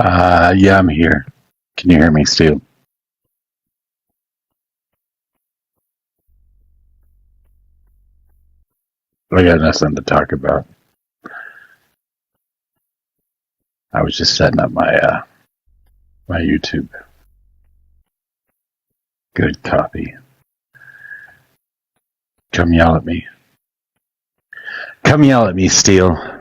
Yeah, I'm here. Can you hear me, Stu? I got nothing to talk about. I was just setting up my YouTube. Good copy. Come yell at me. Come yell at me, Steele.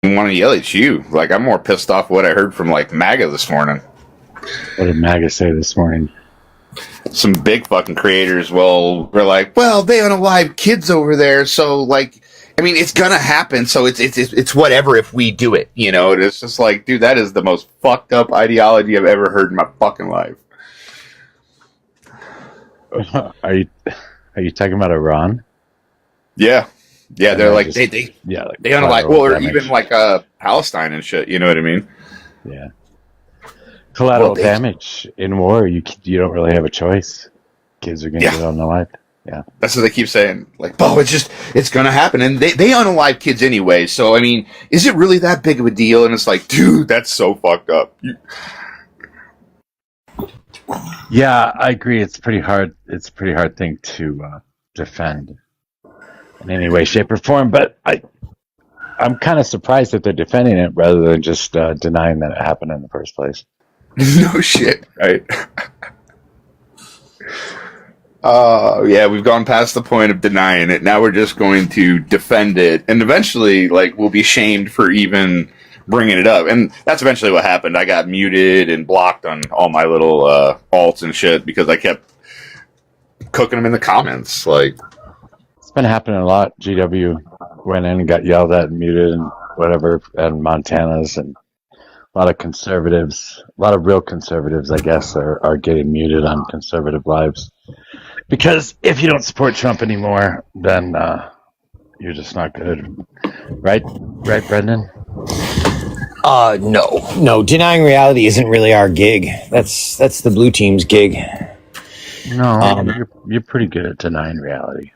I want to yell at you. Like, I'm more pissed off what I heard from, like, MAGA this morning. What did MAGA say this morning? Some big fucking creators, we're like, well, they unalive kids over there, so, like, I mean, it's gonna happen, so it's whatever if we do it, you know? And it's just like, dude, that is the most fucked up ideology I've ever heard in my fucking life. Are you talking about Iran? Yeah. Yeah, they're like, just, they unalive, well, or even, like, Palestine and shit, you know what I mean? Yeah. Collateral damage in war, you don't really have a choice. Kids are going to get unalived. Yeah. That's what they keep saying. Like, oh, it's going to happen. And they unalive kids anyway. So, I mean, is it really that big of a deal? And it's like, dude, that's so fucked up. Yeah, I agree. It's pretty hard. It's a pretty hard thing to defend in any way, shape, or form. But I'm kind of surprised that they're defending it rather than just denying that it happened in the first place. No shit, right? Yeah, we've gone past the point of denying it. Now we're just going to defend it, and eventually, like, we'll be shamed for even bringing it up. And that's eventually what happened. I got muted and blocked on all my little alts and shit because I kept cooking them in the comments. Like, it's been happening a lot. GW went in and got yelled at and muted and whatever, and Montana's and a lot of conservatives, a lot of real conservatives, I guess, are getting muted on conservative lives. Because if you don't support Trump anymore, then you're just not good. Right, Brendan? No. Denying reality isn't really our gig. That's the blue team's gig. No, you're pretty good at denying reality.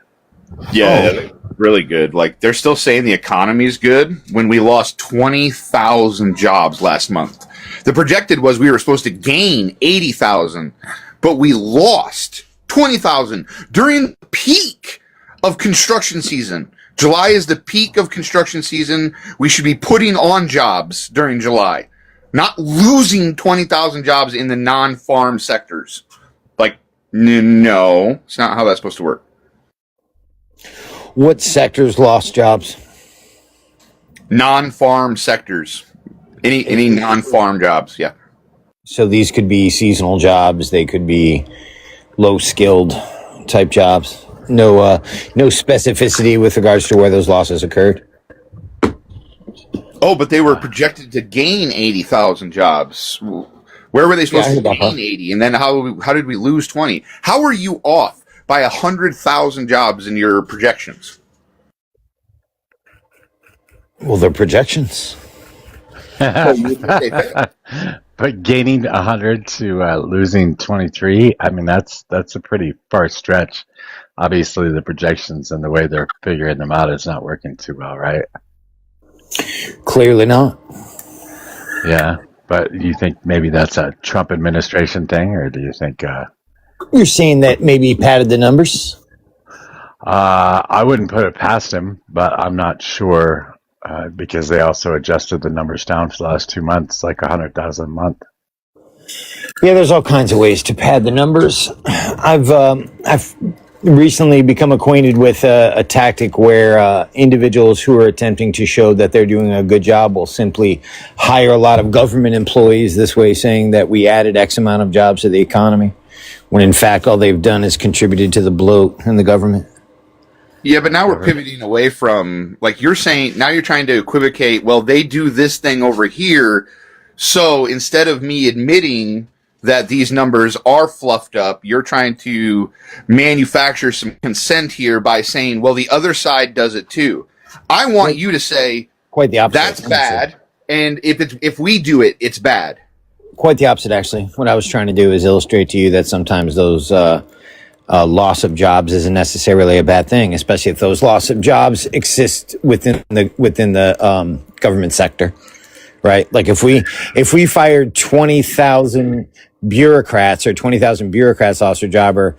Yeah, really good. Like, they're still saying the economy's good when we lost 20,000 jobs last month. The projected was we were supposed to gain 80,000, but we lost 20,000 during the peak of construction season. July is the peak of construction season. We should be putting on jobs during July, not losing 20,000 jobs in the non-farm sectors. Like, no, it's not how that's supposed to work. What sectors lost jobs? Non-farm sectors. Any non-farm jobs, yeah. So these could be seasonal jobs. They could be low-skilled type jobs. No specificity with regards to where those losses occurred. Oh, but they were projected to gain 80,000 jobs. Where were they supposed to gain 80? And then how did we lose 20? How are you off by 100,000 jobs in your projections? Well, they're projections. But gaining 100 to losing 23, I mean, that's a pretty far stretch. Obviously, the projections and the way they're figuring them out is not working too well, right? Clearly not. Yeah, but you think maybe that's a Trump administration thing, or do you think... You're saying that maybe he padded the numbers? I wouldn't put it past him, but I'm not sure because they also adjusted the numbers down for the last 2 months, like 100,000 a month. Yeah, there's all kinds of ways to pad the numbers. I've recently become acquainted with a tactic where individuals who are attempting to show that they're doing a good job will simply hire a lot of government employees this way, saying that we added X amount of jobs to the economy, when in fact all they've done is contributed to the bloat in the government. Yeah, but now we're pivoting away from, like you're saying, now you're trying to equivocate, well, they do this thing over here, so instead of me admitting that these numbers are fluffed up, you're trying to manufacture some consent here by saying, well, the other side does it too. I want you to say, Quite the opposite. That's bad. And if we do it, it's bad. Quite the opposite, actually. What I was trying to do is illustrate to you that sometimes those loss of jobs isn't necessarily a bad thing, especially if those loss of jobs exist within the government sector, right? Like if we fired 20,000 bureaucrats or 20,000 bureaucrats lost their job, or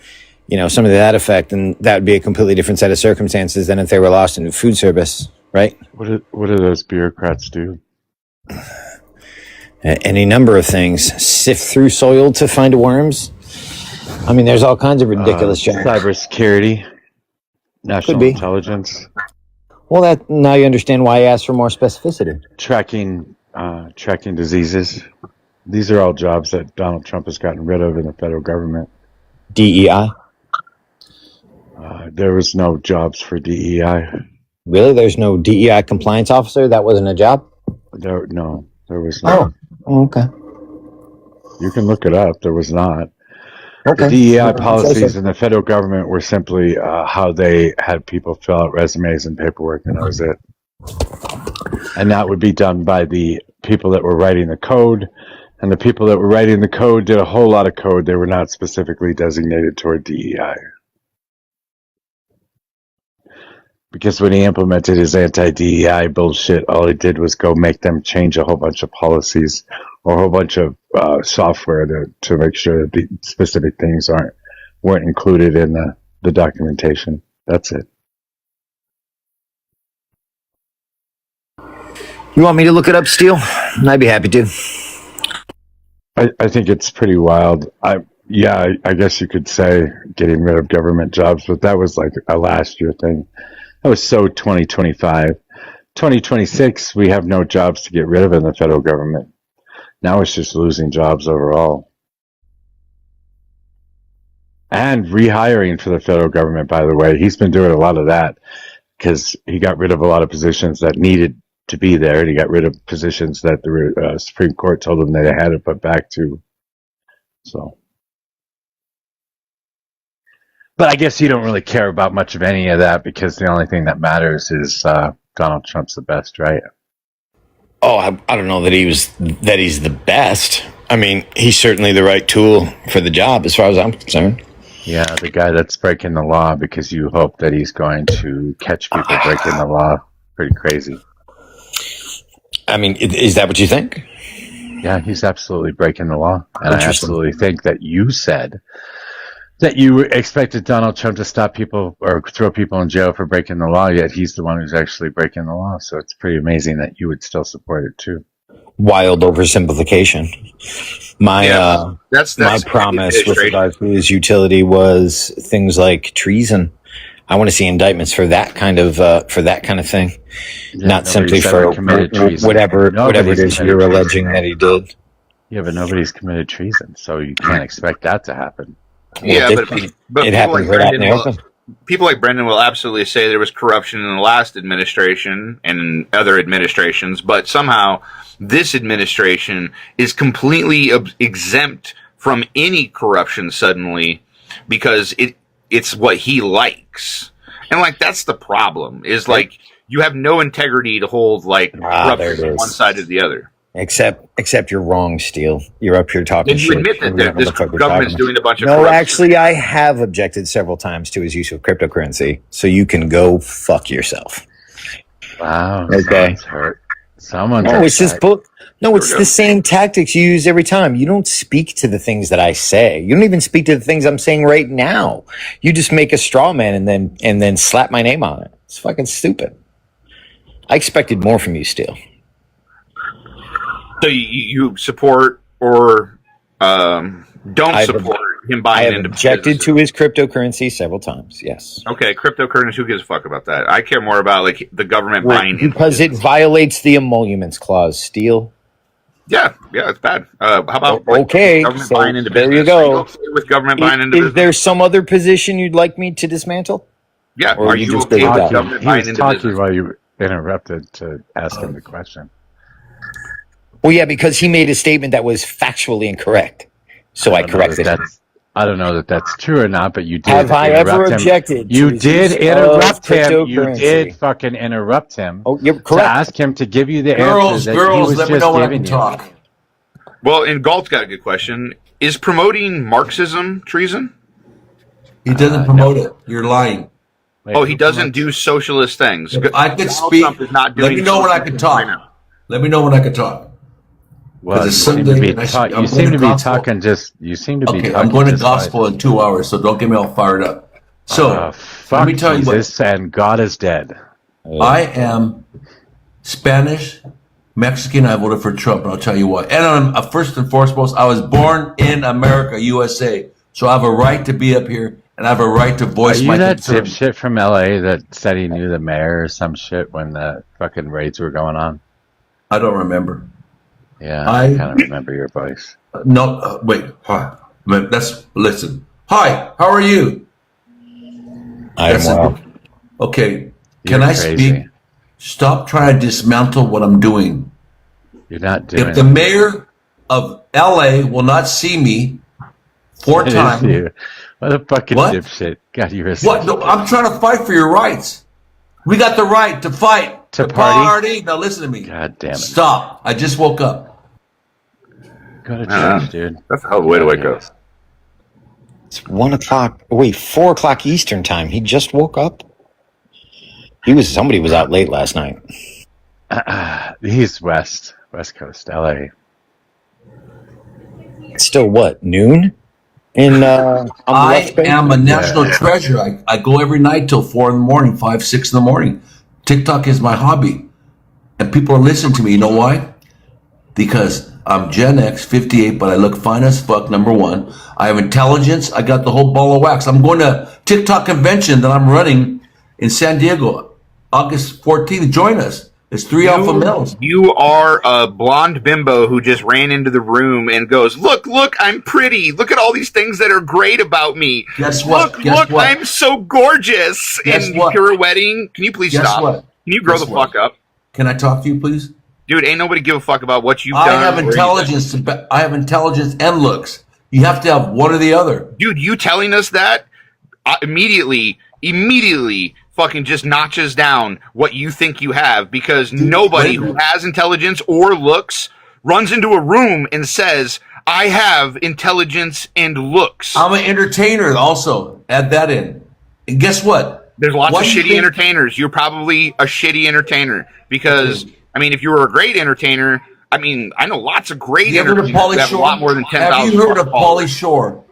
something to that effect, then that would be a completely different set of circumstances than if they were lost in food service, right? What do those bureaucrats do? Any number of things. Sift through soil to find worms. I mean, there's all kinds of ridiculous jobs. Cybersecurity, national intelligence. Well, now you understand why I asked for more specificity. Tracking diseases. These are all jobs that Donald Trump has gotten rid of in the federal government. DEI? There was no jobs for DEI. Really? There's no DEI compliance officer? That wasn't a job? No, there was not. Oh, okay. You can look it up. There was not. Okay. The DEI policies in the federal government were simply how they had people fill out resumes and paperwork, and that was it. And that would be done by the people that were writing the code. And the people that were writing the code did a whole lot of code. They were not specifically designated toward DEI. Because when he implemented his anti-DEI bullshit, all he did was go make them change a whole bunch of policies or a whole bunch of software to make sure that the specific things weren't included in the documentation. That's it. You want me to look it up, Steele? I'd be happy to. I think it's pretty wild. I guess you could say getting rid of government jobs, but that was like a last year thing. That was so 2025. 2026, we have no jobs to get rid of in the federal government. Now it's just losing jobs overall. And rehiring for the federal government, by the way. He's been doing a lot of that because he got rid of a lot of positions that needed to be there, and he got rid of positions that the Supreme Court told him they had to put back to. So. But I guess you don't really care about much of any of that because the only thing that matters is Donald Trump's the best, right? Oh, I don't know that he's the best. I mean, he's certainly the right tool for the job as far as I'm concerned. Yeah, the guy that's breaking the law because you hope that he's going to catch people breaking the law. Pretty crazy. I mean, is that what you think? Yeah, he's absolutely breaking the law. And I absolutely think that you said that you expected Donald Trump to stop people or throw people in jail for breaking the law, yet he's the one who's actually breaking the law. So it's pretty amazing that you would still support it too. Wild oversimplification. My promise with regards to his utility was things like treason. I want to see indictments for that kind of thing, not simply for whatever it is you're alleging that he did. Yeah, but nobody's committed treason, so you can't expect that to happen. Yeah, but it happened right out in the open. People like Brendan will absolutely say there was corruption in the last administration and in other administrations, but somehow this administration is completely exempt from any corruption suddenly because it's what he likes. And like that's the problem is like you have no integrity to hold like corruption from one side or the other. Except you're wrong, Steele. You're up here talking shit. And you admit that this government's doing a bunch of corruption. No, actually, I have objected several times to his use of cryptocurrency. So you can go fuck yourself. Wow. Okay. It's just No, it's the same tactics you use every time. You don't speak to the things that I say. You don't even speak to the things I'm saying right now. You just make a straw man and then slap my name on it. It's fucking stupid. I expected more from you, Steele. So you support or don't support him buying into businesses? I have objected to his cryptocurrency several times, yes. Okay, cryptocurrency, who gives a fuck about that? I care more about like the government buying into because it violates the emoluments clause, Steele. Yeah, it's bad. How about government buying into business? There you go. Okay with government buying into business? Is there some other position you'd like me to dismantle? Yeah, or are you okay with government buying into business? He was talking while you interrupted to ask him the question. Well, yeah, because he made a statement that was factually incorrect. So I corrected it. I don't know that that's true or not, but you did Have I ever interrupt him. objected You to his did use interrupt of him. You did cryptocurrency? fucking interrupt him Oh, you're to correct. ask him to give you the answer that he Girls, was let me just know when I giving can you. talk. Well, and Galt's got a good question. Is promoting Marxism treason? He doesn't promote it. You're lying. Wait, Oh, he who doesn't promotes- do socialist things. If I could Donald speak, Trump is not let doing me know when I socialist can things talk. right now. Let me know when I can talk. Well, you it's seem to Sunday be and talking. I'm You going seem to to be gospel. talking just. You seem to be Okay, talking I'm going to just gospel fine. in 2 hours, so don't get me all fired up. So, let Fuck me tell you what. Jesus and God is dead. I am Spanish, Mexican. I voted for Trump, and I'll tell you why. And I'm first and foremost, I was born in America, USA, so I have a right to be up here, and I have a right to Are voice you my that concern. dipshit from LA that said he knew the mayor or some shit when the fucking raids were going on? I don't remember. Yeah, I I kind of remember your voice. no wait. Hi, that's listen. Hi, how are you? I am That's well. Okay. You're Can I crazy. speak? Stop trying to dismantle what I'm doing. You're not doing If the it. mayor of LA will not see me 4 It is times, you. What a fucking What? dipshit. God, you're a what? No, I'm trying to fight for your rights. We got the right to fight, To party? Now listen to me. God damn it. Stop. I just woke up. Go to Yeah. church, dude. That's a hell of a way to wake up. It's 1 o'clock. Wait, 4 o'clock Eastern time. He just woke up. Somebody was out late last night. He's West Coast, LA. It's still what, noon? On the I West Bay? am a national treasure. I go every night till 4 in the morning, 5, 6 in the morning. TikTok is my hobby. And people are listening to me. You know why? Because I'm Gen X, 58, but I look fine as fuck, number one. I have intelligence. I got the whole ball of wax. I'm going to TikTok convention that I'm running in San Diego, August 14th. Join us. It's 3 alpha males. You are a blonde bimbo who just ran into the room and goes, look, I'm pretty. Look at all these things that are great about me. Guess what? Look, I'm so gorgeous. Guess and what? you're a wedding. Can you please Guess stop? what? Can you grow Guess the what? fuck up? Can I talk to you, please? Dude, ain't nobody give a fuck about what you've I done. have or anything. intelligence. I have intelligence and looks. You have to have one or the other. Dude, you telling us that immediately fucking just notches down what you think you have, because nobody who has intelligence or looks runs into a room and says, I have intelligence and looks. I'm an entertainer also. Add that in. And guess what? There's lots What of do you shitty think- entertainers. You're probably a shitty entertainer because, I mean, if you were a great entertainer, I mean, I know lots of great You ever heard of entertainers Pauly that have Shore? a lot more than 10,000 Have you heard of Pauly followers. Shore?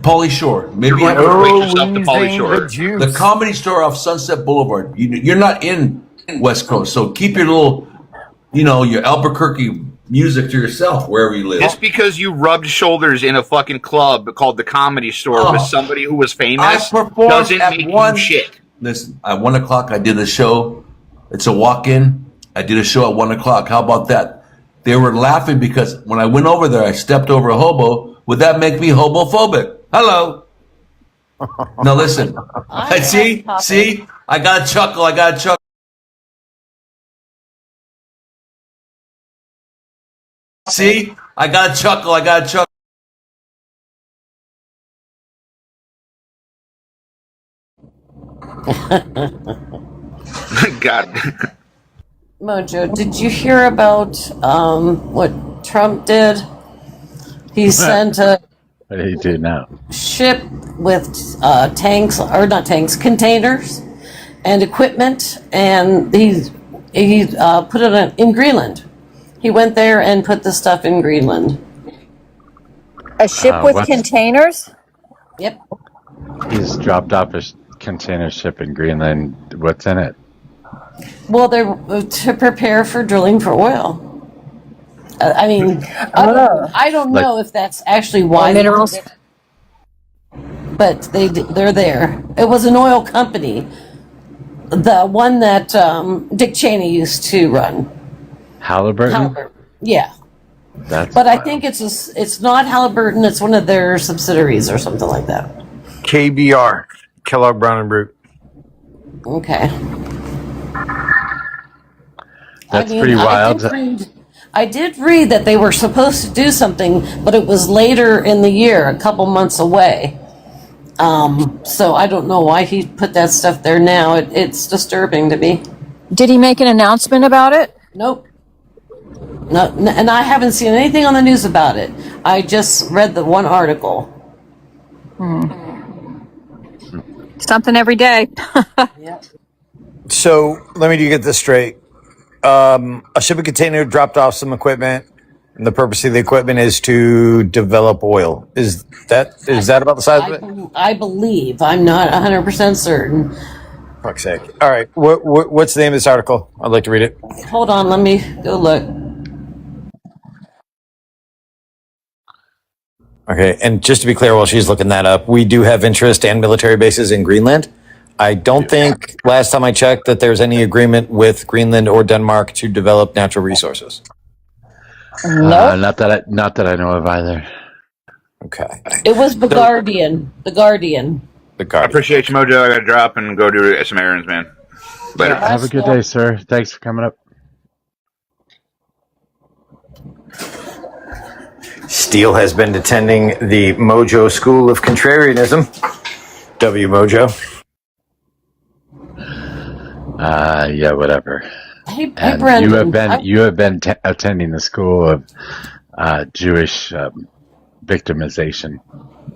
Pauly Shore. Maybe You're you going to haven't equate yourself to Pauly Shore. the Comedy Store off Sunset Boulevard. You're not in West Coast, so keep your little, your Albuquerque music to yourself wherever you live. Just because you rubbed shoulders in a fucking club called the Comedy Store with somebody who was I famous performed doesn't at make one. you shit. Listen, at 1 o'clock I did a show. It's a walk-in. I did a show at 1 o'clock. How about that? They were laughing because when I went over there, I stepped over a hobo. Would that make me homophobic? Hello. Now listen. See, I got to chuckle. See, I got to chuckle. God. Mojo, did you hear about what Trump did? He sent a What did he do now? ship with tanks, or not tanks, containers and equipment, and he put it in Greenland. He went there and put the stuff in Greenland. A ship with What? containers? Yep. He's dropped off a container ship in Greenland. What's in it? Well, they're to prepare for drilling for oil. I mean, I don't Like- know if that's actually why. Minerals? But they're there. It was an oil company, the one that Dick Cheney used to run. Halliburton? Halliburton. Yeah, That's but I wild. think it's not Halliburton. It's one of their subsidiaries or something like that. KBR, Kellogg Brown and Root. Okay. That's pretty wild. I did read that they were supposed to do something, but it was later in the year, a couple months away. So I don't know why he put that stuff there now. It's disturbing to me. Did he make an announcement about it? Nope. No, and I haven't seen anything on the news about it. I just read the one article. Something every day. Yep. So let me get this straight. A shipping container dropped off some equipment, and the purpose of the equipment is to develop oil. Is that about the size of it? I believe. I'm not 100% certain. Fuck's sake. All right. What's the name of this article? I'd like to read it. Hold on, let me go look. Okay. And just to be clear, while she's looking that up, we do have interest and military bases in Greenland. I don't think last time I checked that there's any agreement with Greenland or Denmark to develop natural resources. Nope. Not that I know of either. Okay. It was The Guardian. The Guardian. The I Guardian. appreciate you, Mojo. I got to drop and go do some errands, man. Later. Have a good day, sir. Thanks for coming up. Steele has been attending the Mojo School of Contrarianism. W Mojo. Yeah, whatever. Hey, And Brendan. you have been attending the school of Jewish victimization.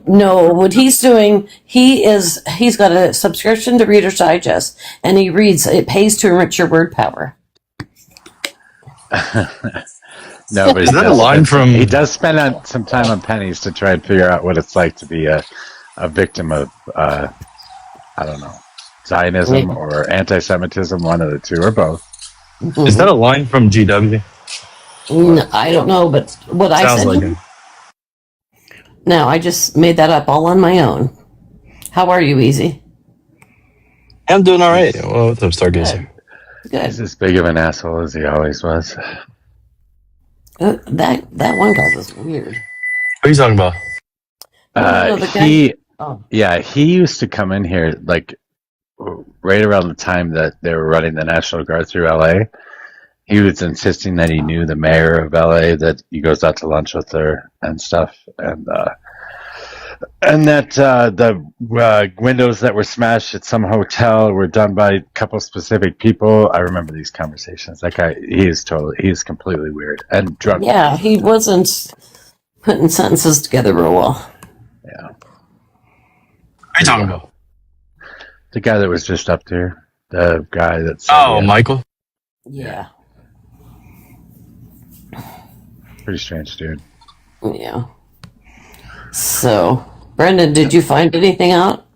No, what he's doing, he's got a subscription to Reader's Digest, and he reads. It pays to enrich your word power. No, but Is that a line from? he does spend some time on pennies to try and figure out what it's like to be a victim of I don't know, Zionism or anti-Semitism, one of the two or both. Is that a line from GW? I don't know, but what I Sounds said. like it. No, I just made that up all on my own. How are you, Easy? I'm doing all right. Well, what's up, Stargazer? Good. He's as big of an asshole as he always was. That one guy was weird. What are you talking about? No, the guy- Yeah, he used to come in here like right around the time that they were running the National Guard through LA. He was insisting that he knew the mayor of LA, that he goes out to lunch with her and stuff, and that the windows that were smashed at some hotel were done by a couple specific people. I remember these conversations. That guy, he's completely weird and drunk. Yeah, he wasn't putting sentences together real well. Yeah. What are you talking about? The guy that was just up there, the guy that said, Oh, Michael? Yeah. pretty strange dude. Yeah. So, Brendan, did you find anything out?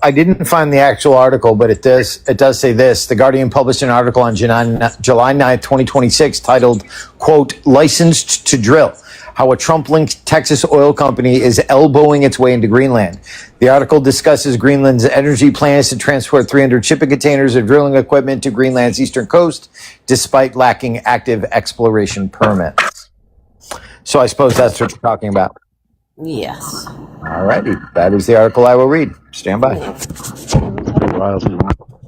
I didn't find the actual article, but it does say this. The Guardian published an article on July 9th, 2026 titled, quote, "Licensed to Drill. How a Trump-linked Texas oil company is elbowing its way into Greenland." The article discusses Greenland's energy plans to transport 300 shipping containers of drilling equipment to Greenland's eastern coast, despite lacking active exploration permits. So I suppose that's what you're talking about. Yes. All righty. That is the article I will read. Stand by. Pretty wild.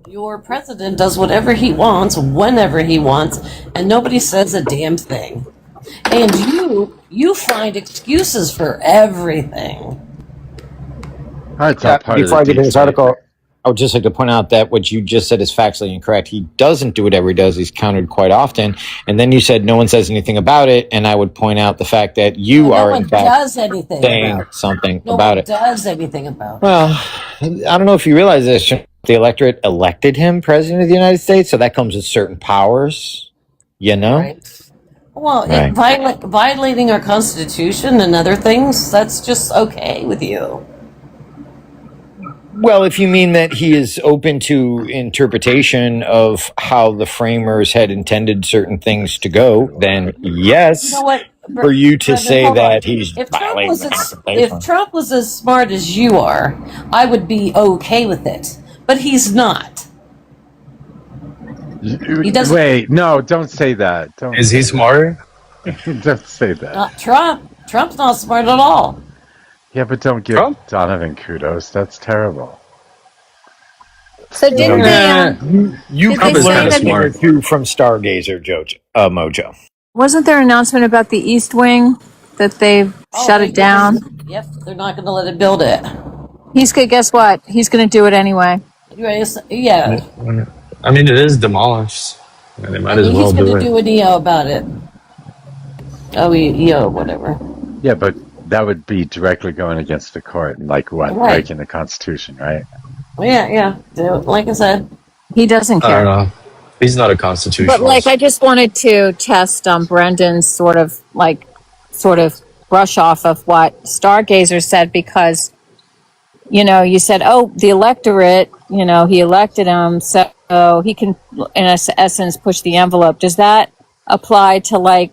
Your president does whatever he wants, whenever he wants, and nobody says a damn thing. And you find excuses for everything. It's all part of Before I the get to deep this state. article, I would just like to point out that what you just said is factually incorrect. He doesn't do whatever he does. He's countered quite often. And then you said no one says anything about it. And I would point out the fact that you No are, one in fact, does anything saying about it. something No about one it. does anything about it. Well, I don't know if you realize this. The electorate elected him president of the United States. So that comes with certain powers, you know? Right. Well, Right. Violating our Constitution and other things, that's just okay with you. Well, if you mean that he is open to interpretation of how the framers had intended certain things to go, then yes, You know what? for you to Brendan, say hold on. that he's If Trump violating was the as, Constitution. if Trump was as smart as you are, I would be okay with it. But he's not. He doesn't. Wait, no, don't say that. Don't. Is he smarter? Don't say that. Not Trump. Trump's not smart at all. Yeah, but don't give Trump? Donovan kudos. That's terrible. So didn't they? You Did could they say learn a that- thing or two from Stargazer, Mojo. Wasn't there an announcement about the East Wing that they've shut they- it down? Yep, they're not going to let it build it. He's good. Guess what? He's going to do it anyway. Yeah, I mean, it is demolished. They might as well he's going do to it. do an EO about it. Oh, EO, whatever. Yeah, but that would be directly going against the court and like what, Right. breaking the Constitution, right? Yeah. Like I said, He doesn't I care. don't know. He's not a constitutionalist. But like, I just wanted to test Brendan's sort of brush off of what Stargazer said, because you said, oh, the electorate, he elected him, so he can, in essence, push the envelope. Does that apply to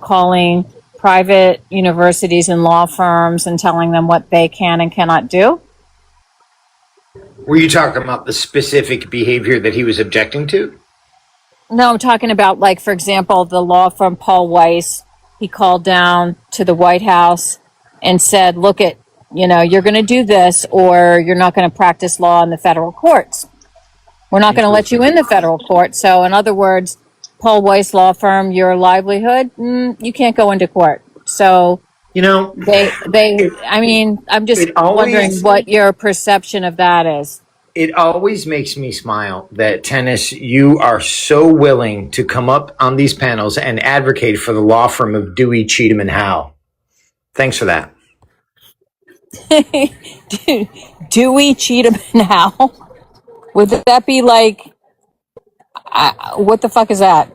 calling private universities and law firms and telling them what they can and cannot do? Were you talking about the specific behavior that he was objecting to? No, I'm talking about, for example, the law firm Paul Weiss. He called down to the White House and said, look you're going to do this, or you're not going to practice law in the federal courts. We're not going to let you in the federal court. So in other words, Paul Weiss law firm, your livelihood, you can't go into court. So I'm just wondering what your perception of that is. It always makes me smile that, Tennis, you are so willing to come up on these panels and advocate for the law firm of Dewey, Cheatham, and Howe. Thanks for that. Dewey, Cheatham, and Howe? Would that be what the fuck is that?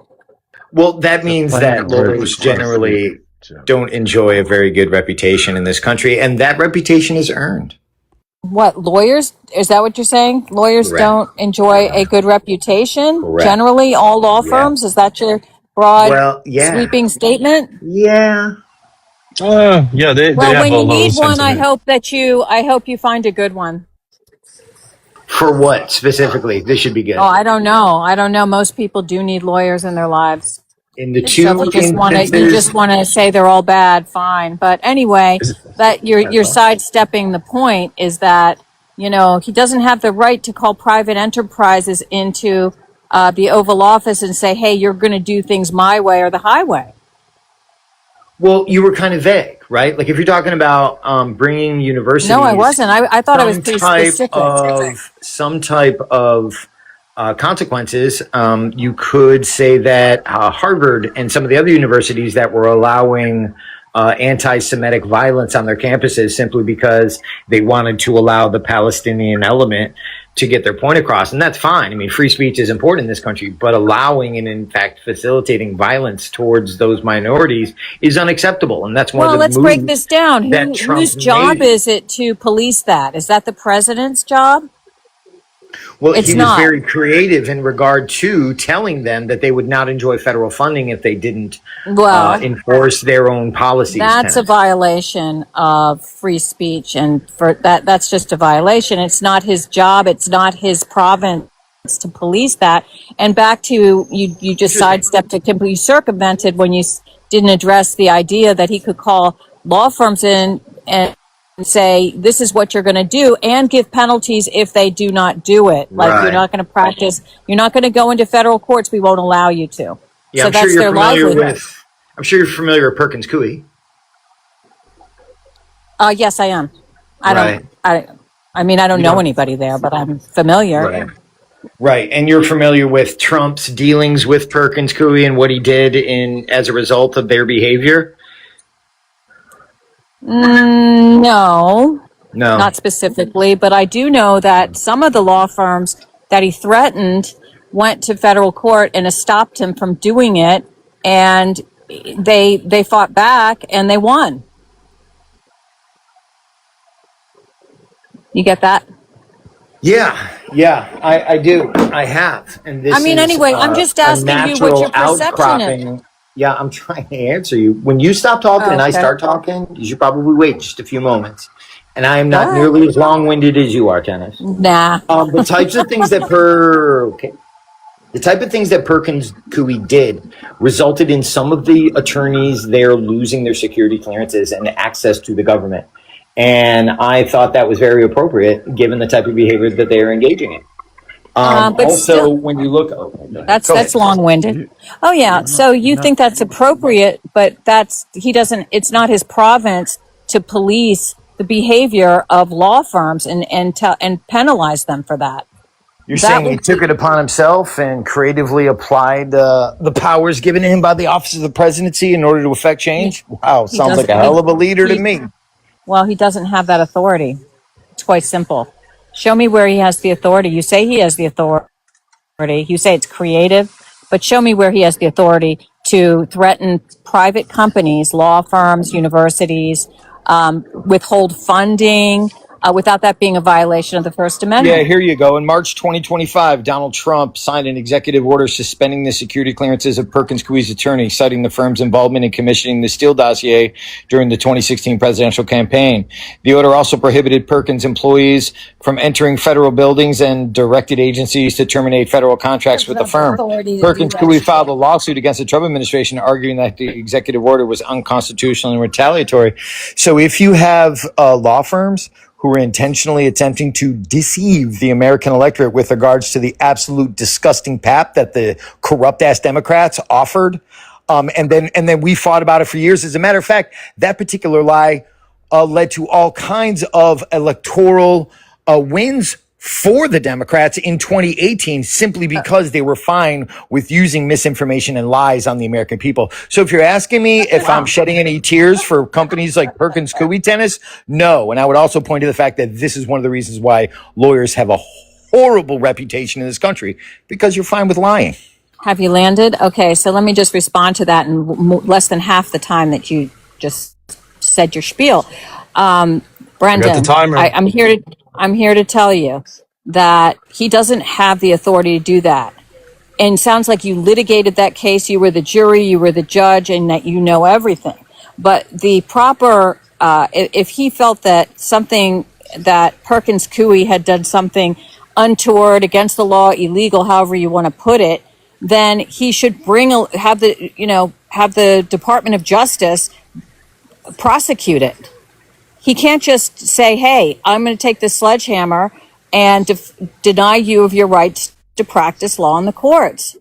Well, that means that lawyers generally don't enjoy a very good reputation in this country, and that reputation is earned. What, lawyers? Is that what you're saying? Lawyers Correct. don't enjoy a good reputation? Correct. Generally, all law firms? Is that your broad, sweeping statement? Yeah. Yeah, they Well, have when a you low need one, I sentiment. hope you find a good one. For what specifically? This should be good. Oh, I don't know. Most people do need lawyers in their lives. In the So if you just want to say they're all bad, fine. But anyway, that you're sidestepping the point is that, he doesn't have the right to call private enterprises into the Oval Office and say, hey, you're going to do things my way or the highway. Well, you were kind of vague, right? Like if you're talking about bringing universities. No, I wasn't. I thought I was pretty specific. Some type of consequences. You could say that Harvard and some of the other universities that were allowing anti-Semitic violence on their campuses simply because they wanted to allow the Palestinian element to get their point across. And that's fine. I mean, free speech is important in this country, but allowing and in fact facilitating violence towards those minorities is unacceptable. And that's one of the let's break this down. Whose job made. is it to police that? Is that the president's job? Well, It's he was not. very creative in regard to telling them that they would not enjoy federal funding if they didn't enforce their own policies. That's a violation of free speech, and that's just a violation. It's not his job. It's not his province to police that. And back to you just sidestepped it, completely circumvented when you didn't address the idea that he could call law firms in and say, this is what you're going to do, and give penalties if they do not do it. You're not going to practice. You're not going to go into federal courts. We won't allow you to. Yeah, so I'm that's sure you're their familiar livelihood. I'm sure you're familiar with Perkins Coie. Yes, I am. I don't know anybody there, but I'm familiar. Right. And you're familiar with Trump's dealings with Perkins Coie and what he did as a result of their behavior? No, not specifically, but I do know that some of the law firms that he threatened went to federal court and stopped him from doing it, and they fought back and they won. You get that? Yeah, I do. I have. And this anyway, I'm just asking you what your perception is. Yeah, I'm trying to answer you. When you stop talking and I start talking, you should probably wait just a few moments. And I am not nearly as long-winded as you are, Tennis. Nah. The types of things that Perkins Coie did resulted in some of the attorneys there losing their security clearances and access to the government. And I thought that was very appropriate given the type of behavior that they are engaging in. But Also, still, when you look, that's long-winded. You, Oh yeah. you're not, So you're you not, think that's appropriate, but he doesn't, it's not his province to police the behavior of law firms and penalize them for that. you're That saying he would took it upon himself and creatively applied the powers given to him by the office of the presidency in order to effect he, change? Wow, he sounds like doesn't, a hell of a leader to he, me. well, he doesn't have that authority. It's quite simple. Show me where he has the authority. You say he has the authority. You say it's creative, but show me where he has the authority to threaten private companies, law firms, universities, withhold funding, without that being a violation of the First Yeah, Amendment. here you go. In March 2025, Donald Trump signed an executive order suspending the security clearances of Perkins Coie's attorney, citing the firm's involvement in commissioning the Steele dossier during the 2016 presidential campaign. The order also prohibited Perkins employees from entering federal buildings and directed agencies to terminate federal contracts with the firm. Perkins Coie filed a lawsuit against the Trump administration, arguing that the executive order was unconstitutional and retaliatory. So if you have law firms who are intentionally attempting to deceive the American electorate with regards to the absolute disgusting pap that the corrupt ass Democrats offered. And then we fought about it for years. As a matter of fact, that particular lie led to all kinds of electoral wins for the Democrats in 2018 simply because they were fine with using misinformation and lies on the American people. So if you're asking me if I'm shedding any tears for companies like Perkins Coie Tennis, no. And I would also point to the fact that this is one of the reasons why lawyers have a horrible reputation in this country, because you're fine with lying. Have you landed? Okay, so let me just respond to that in less than half the time that you just said your spiel. Brendan, the timer. I'm here to tell you that he doesn't have the authority to do that. And it sounds like you litigated that case. You were the jury, you were the judge, and that you know everything. But the proper, if he felt that Perkins Coie had done something untoward, against the law, illegal, however you want to put it, then he should have the Department of Justice prosecute it. He can't just say, hey, I'm going to take this sledgehammer and deny you of your rights to practice law in the courts.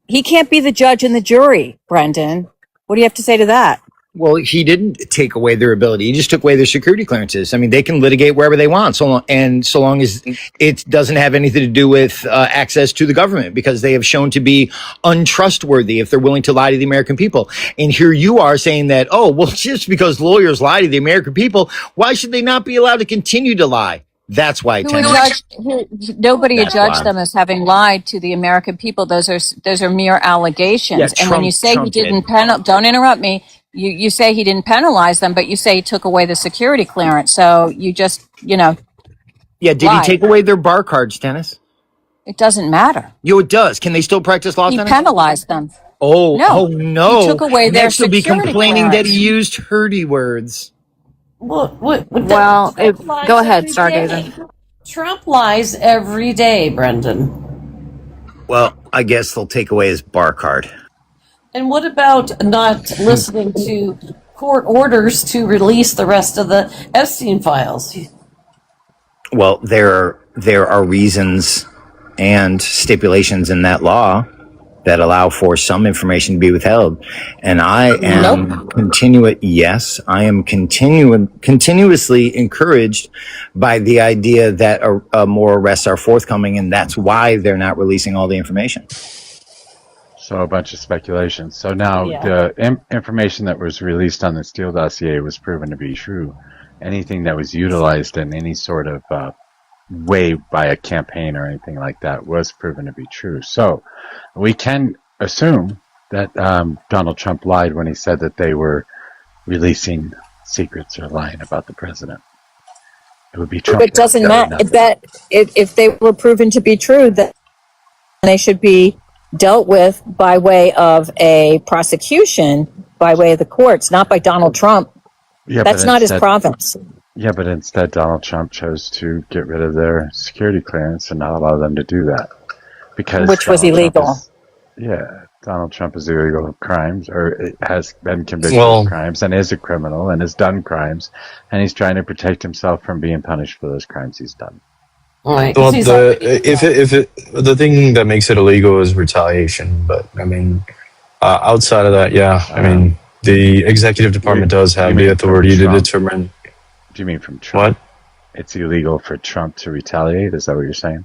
He can't be the judge and the jury, Brendan. What do you have to say to that? Well, he didn't take away their ability. He just took away their security clearances. I mean, they can litigate wherever they want, so long as it doesn't have anything to do with access to the government, because they have shown to be untrustworthy if they're willing to lie to the American people. And here you are saying that, oh, well, just because lawyers lie to the American people, why should they not be allowed to continue to lie? That's why. Nobody That's adjudged why. them as having lied to the American people. Those are mere allegations. Yeah, And when you say Trump he didn't did. don't interrupt me. You say he didn't penalize them, but you say he took away the security clearance. So you just, Yeah, did lied. he take away their bar cards, Dennis? It doesn't matter. Yo, it does. Can they still practice law, He Dennis? penalized them. Oh No. no! He took away their Next, he'll be security complaining that clearance. he used hurdy words. Well, Go ahead, Stargazer. Trump lies every day, Brendan. Well, I guess they'll take away his bar card. And what about not listening to court orders to release the rest of the Epstein files? Well, there are reasons and stipulations in that law that allow for some information to be withheld, and I am continuously encouraged by the idea that more arrests are forthcoming, and that's why they're not releasing all the information. So a bunch of speculation. So now the information that was released on the Steele dossier was proven to be true. Anything that was utilized in any sort of way by a campaign or anything like that was proven to be true. So we can assume that Donald Trump lied when he said that they were releasing secrets or lying about the president. It would be Trump. It doesn't matter. That if they were proven to be true, that they should be dealt with by way of a prosecution, by way of the courts, not by Donald Trump. Yeah, that's not his province. Yeah, but instead Donald Trump chose to get rid of their security clearance and not allow them to do that. Which was illegal. Yeah, Donald Trump is illegal of crimes, or has been convicted of Well, crimes, and is a criminal, and has done crimes, and he's trying to protect himself from being punished for those crimes he's done. Right. 'Cause well, he's already the thing that makes it illegal is retaliation. But I mean, outside of that, yeah, I mean, the executive department does You have the mean from authority to Trump? determine Do you mean from Trump? what It's illegal for Trump to retaliate? Is that what you're saying?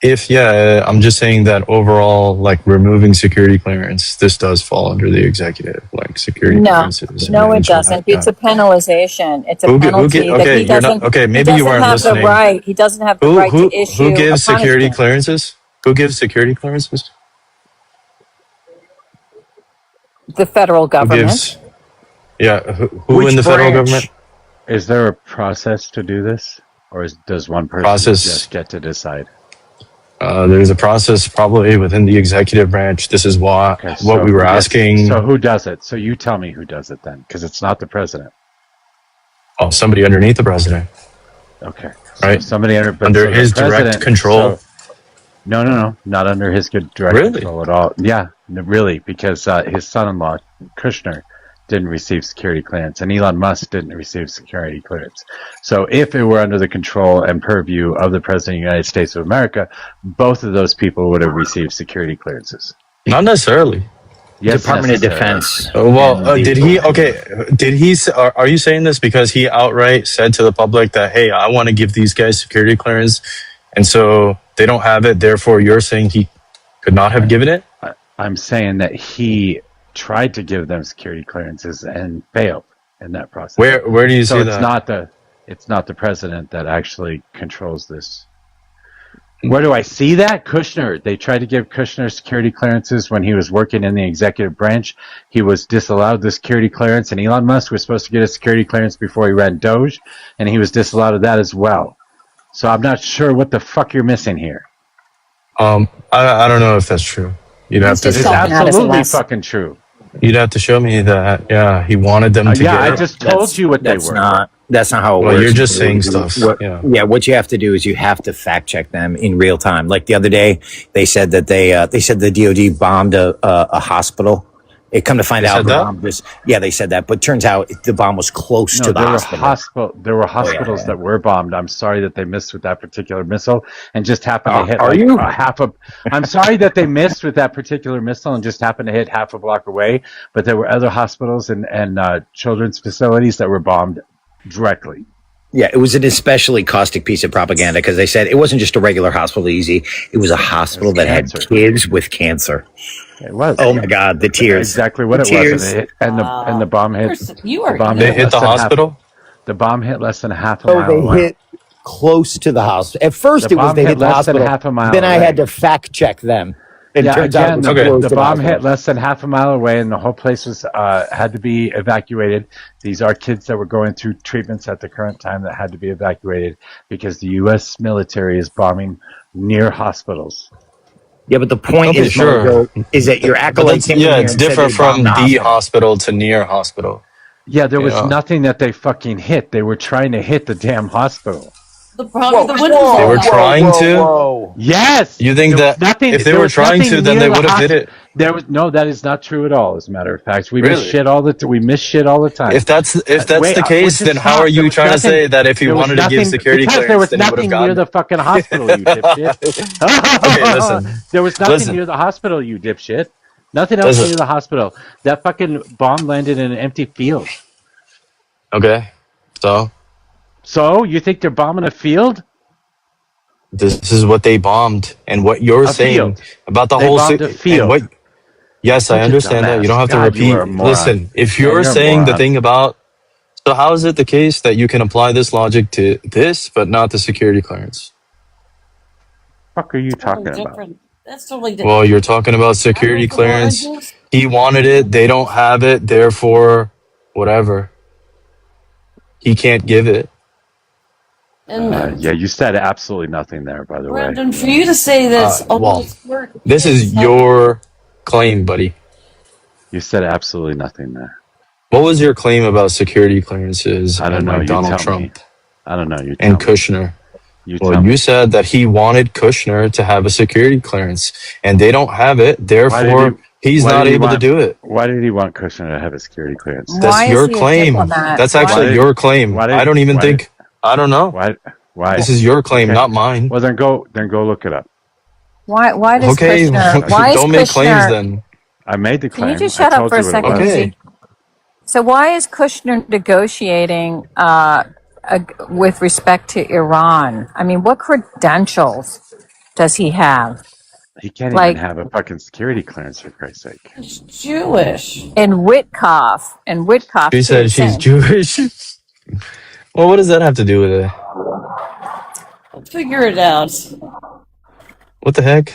if yeah. I'm just saying that overall, like removing security clearance, this does fall under the executive, like security No, clearances. and no, it things like doesn't. that. It's a penalization. It's a Who penalty that okay, he you're not doesn't. okay. He Maybe you doesn't weren't have the listening. right. He doesn't have the right to issue Who a gives security punishment. clearances? Who gives security clearances? The federal Who government. gives? Yeah, who Which in the federal branch? government? Is there a process to do this, or does one person Process. just get to decide? There's a process probably within the executive branch. This is why Okay, what we were who asking. So who does it? So you tell me who does it then, because it's not the president. Oh, somebody underneath the president, Okay, right? somebody Under so the his direct president- control. No, not under his good direct Really? control at all. Yeah, really, because his son-in-law Kushner didn't receive security clearance, and Elon Musk didn't receive security clearance. So if it were under the control and purview of the President of the United States of America, both of those people would have received security clearances. Not necessarily. Yes, Department of necessarily. Defense. Well, did he? Okay, did he? Are you saying this because he outright said to the public that, "Hey, I want to give these guys security clearance," and so they don't have it? Therefore, you're saying he could not have given it? I'm saying that he tried to give them security clearances and failed in that process. Where do you So see it's that? it's not the president that actually controls this. Where do I see that? Kushner. They tried to give Kushner security clearances when he was working in the executive branch. He was disallowed the security clearance, and Elon Musk was supposed to get a security clearance before he ran Doge, and he was disallowed of that as well. So I'm not sure what the fuck you're missing here. I don't know if that's true. You'd have He's to. just It's talking out his absolutely ass. fucking true. You'd have to show me that. Yeah, he wanted them to Yeah, get I it. just told you what they That's were. that's not how it Well, works. you're just saying stuff. What, Yeah. what you have to do is you have to fact check them in real time. Like the other day, they said that they said the DoD bombed a hospital. It come to find They out said the that? bomb was they said that, but turns out the bomb was close No, to the there hospital. There were hospitals that were bombed. I'm sorry that they missed with that particular missile and just happened to hit Are like you? half a. I'm sorry that they missed with that particular missile and just happened to hit half a block away. But there were other hospitals and children's facilities that were bombed directly. Yeah, it was an especially caustic piece of propaganda because they said it wasn't just a regular hospital, easy. It was a hospital that had cancer. kids with cancer. It was. Oh my God, the tears! Exactly what The it was. tears. And, and the bomb hit. You are. The bomb They hit less the than half- hospital. The bomb hit less than half a Oh, mile they away. hit close to the hospital. At first, The it was bomb they hit hit the less than hospital. half a mile Then I away. had to fact check them. It Yeah, turns out again, it was the, close the to bomb hospital. hit less than half a mile away, and the whole place was had to be evacuated. These are kids that were going through treatments at the current time that had to be evacuated because the U.S. military is bombing near hospitals. Yeah, but the point Okay, is, sure. Mojo, is that your But acolyte that's, came in yeah, here it's and said different they from bombed the hospital. hospital to near hospital. Yeah, there was Yeah. nothing that they fucking hit. They were trying to hit the damn hospital. The problem. The windows They all were out. trying to. Whoa. Yes. You think There was that nothing, if they there were was trying nothing to, then near they the would have hit it? There was no. That is not true at all. As a matter of fact, we miss Really? shit all the we miss shit all the time. If that's Wait, the case, would you then how stop? are There you was trying to nothing- say that if he there was wanted to give nothing- security because clearance, there was then he would have nothing near gotten the fucking hospital, you dipshit. Okay, listen. There was nothing Listen. near the hospital, you dipshit. Nothing else Listen. near the hospital. That fucking bomb landed in an empty field. Okay, so So you think they're bombing a field? this is what they bombed, and what you're A saying field. about the They whole bombed a and field. what? Yes, I Such a understand that. You don't have to dumbass. God, you repeat. are a moron. Listen, if Yeah, you're you're a saying the moron. thing about, so how is it the case that you can apply this logic to this, but not the security clearance? What the fuck are you talking Totally about? different. That's totally different. Well, you're talking about security clearance. He wanted it. They don't have it. Therefore, whatever. He can't give it. And Yeah, you said absolutely nothing there, by the way. Brandon, for you to say this, well, it's work. This is your claim, buddy. You said absolutely nothing there. What was your claim about security clearances I don't and know. like You Donald tell me. Trump I don't know. You tell and me. Kushner? You Well, tell you me. said that he wanted Kushner to have a security clearance, and they don't have it. Why did he? Therefore, he's Why not did he able to want? do it. Why did he want Kushner to have a security clearance? That's Why is your he a claim. diplomat? That's Why actually Why? did? your claim. Why I did? don't even Why did? think, I don't know. Why? Why? This is your claim, Okay. not mine. Well, then go look it up. Why does Okay, Kushner? Why is don't make claims Kushner? then. I made the Can you claim. just I shut up told for a you what it second, was. Easy? Okay. So why is Kushner negotiating with respect to Iran? I mean, what credentials does he have? He can't even Like have a fucking security clearance for Christ's sake. He's Jewish. and Witkoff She too. said she's Same. Jewish. Well, what does that have to do with it? I'll figure it out. What the heck?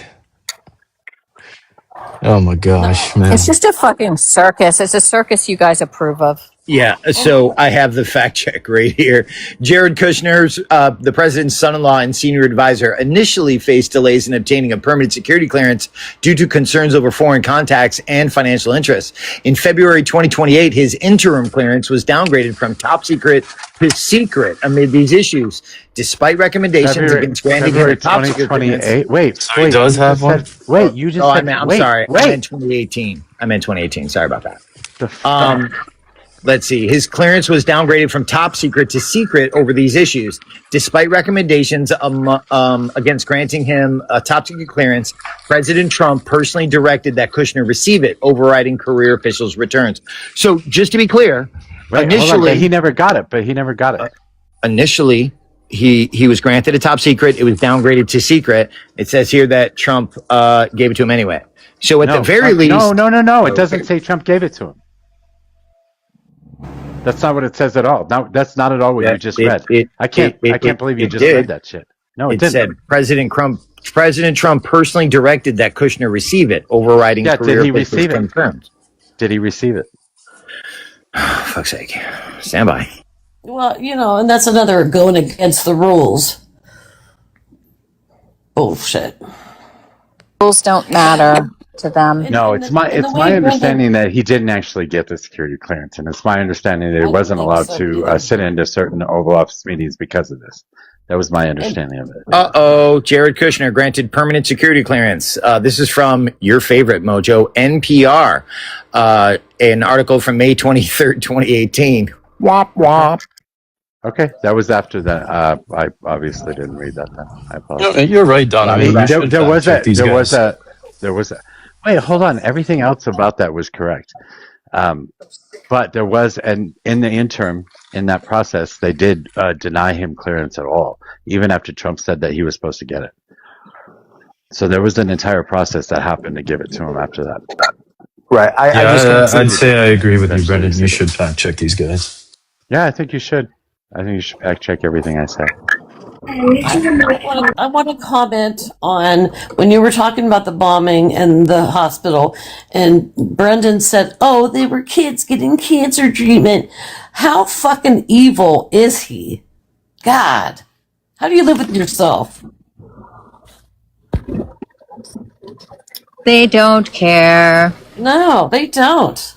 Oh my gosh, No. man. It's just a fucking circus. It's a circus you guys approve of. Yeah, so I have the fact check right here. Jared Kushner's, the president's son-in-law and senior advisor, initially faced delays in obtaining a permanent security clearance due to concerns over foreign contacts and financial interests. In February 2028, his interim clearance was downgraded from top secret to secret amid these issues, despite recommendations against granting him a February top secret clearance. 2028. Wait, So he wait. does You have just one? said. Wait, you just Oh, said. I'm Wait, sorry. I wait. meant 2018. I meant 2018. Sorry about that. The fuck? Let's see. His clearance was downgraded from top secret to secret over these issues, despite recommendations against granting him a top secret clearance. President Trump personally directed that Kushner receive it, overriding career officials' returns. So, just to be clear, Wait, hold on. But he never got it. initially he was granted a top secret. It was downgraded to secret. It says here that Trump gave it to him anyway. So, at the very least, no. It doesn't say Trump gave it to him. That's not what it says at all. No, that's not at all what you just read. I can't believe you just read that shit. No, it didn't. said President Trump personally directed that Kushner receive it, overriding career did he officials' receive it? concerns. Did he receive it? Fuck's sake. Stand by. Well, and that's another going against the rules. Bullshit. Rules don't matter to them. No, And it's the- my and the it's way my Brendan- understanding that he didn't actually get the security clearance, and it's my understanding that he I don't wasn't think allowed so to either. sit into certain Oval Office meetings because of this. That was my understanding of it. Jared Kushner granted permanent security clearance. This is from your favorite Mojo, NPR. An article from May 23rd, 2018. Womp womp. Okay, that was after that. I obviously didn't read that then. I apologize. No, you're right, Donovan. You should There was fact check these guys. there was a. Wait, hold on. Everything else about that was correct, but there was in the interim in that process they did deny him clearance at all, even after Trump said that he was supposed to get it. So there was an entire process that happened to give it to him after that. Right. I'd say I agree with you, Brendan. You should fact check these guys. Yeah, I think you should. I think you should fact check everything I say. I want to comment on when you were talking about the bombing and the hospital, and Brendan said, "Oh, they were kids getting cancer treatment." How fucking evil is he? God, how do you live with yourself? They don't care. No, they don't.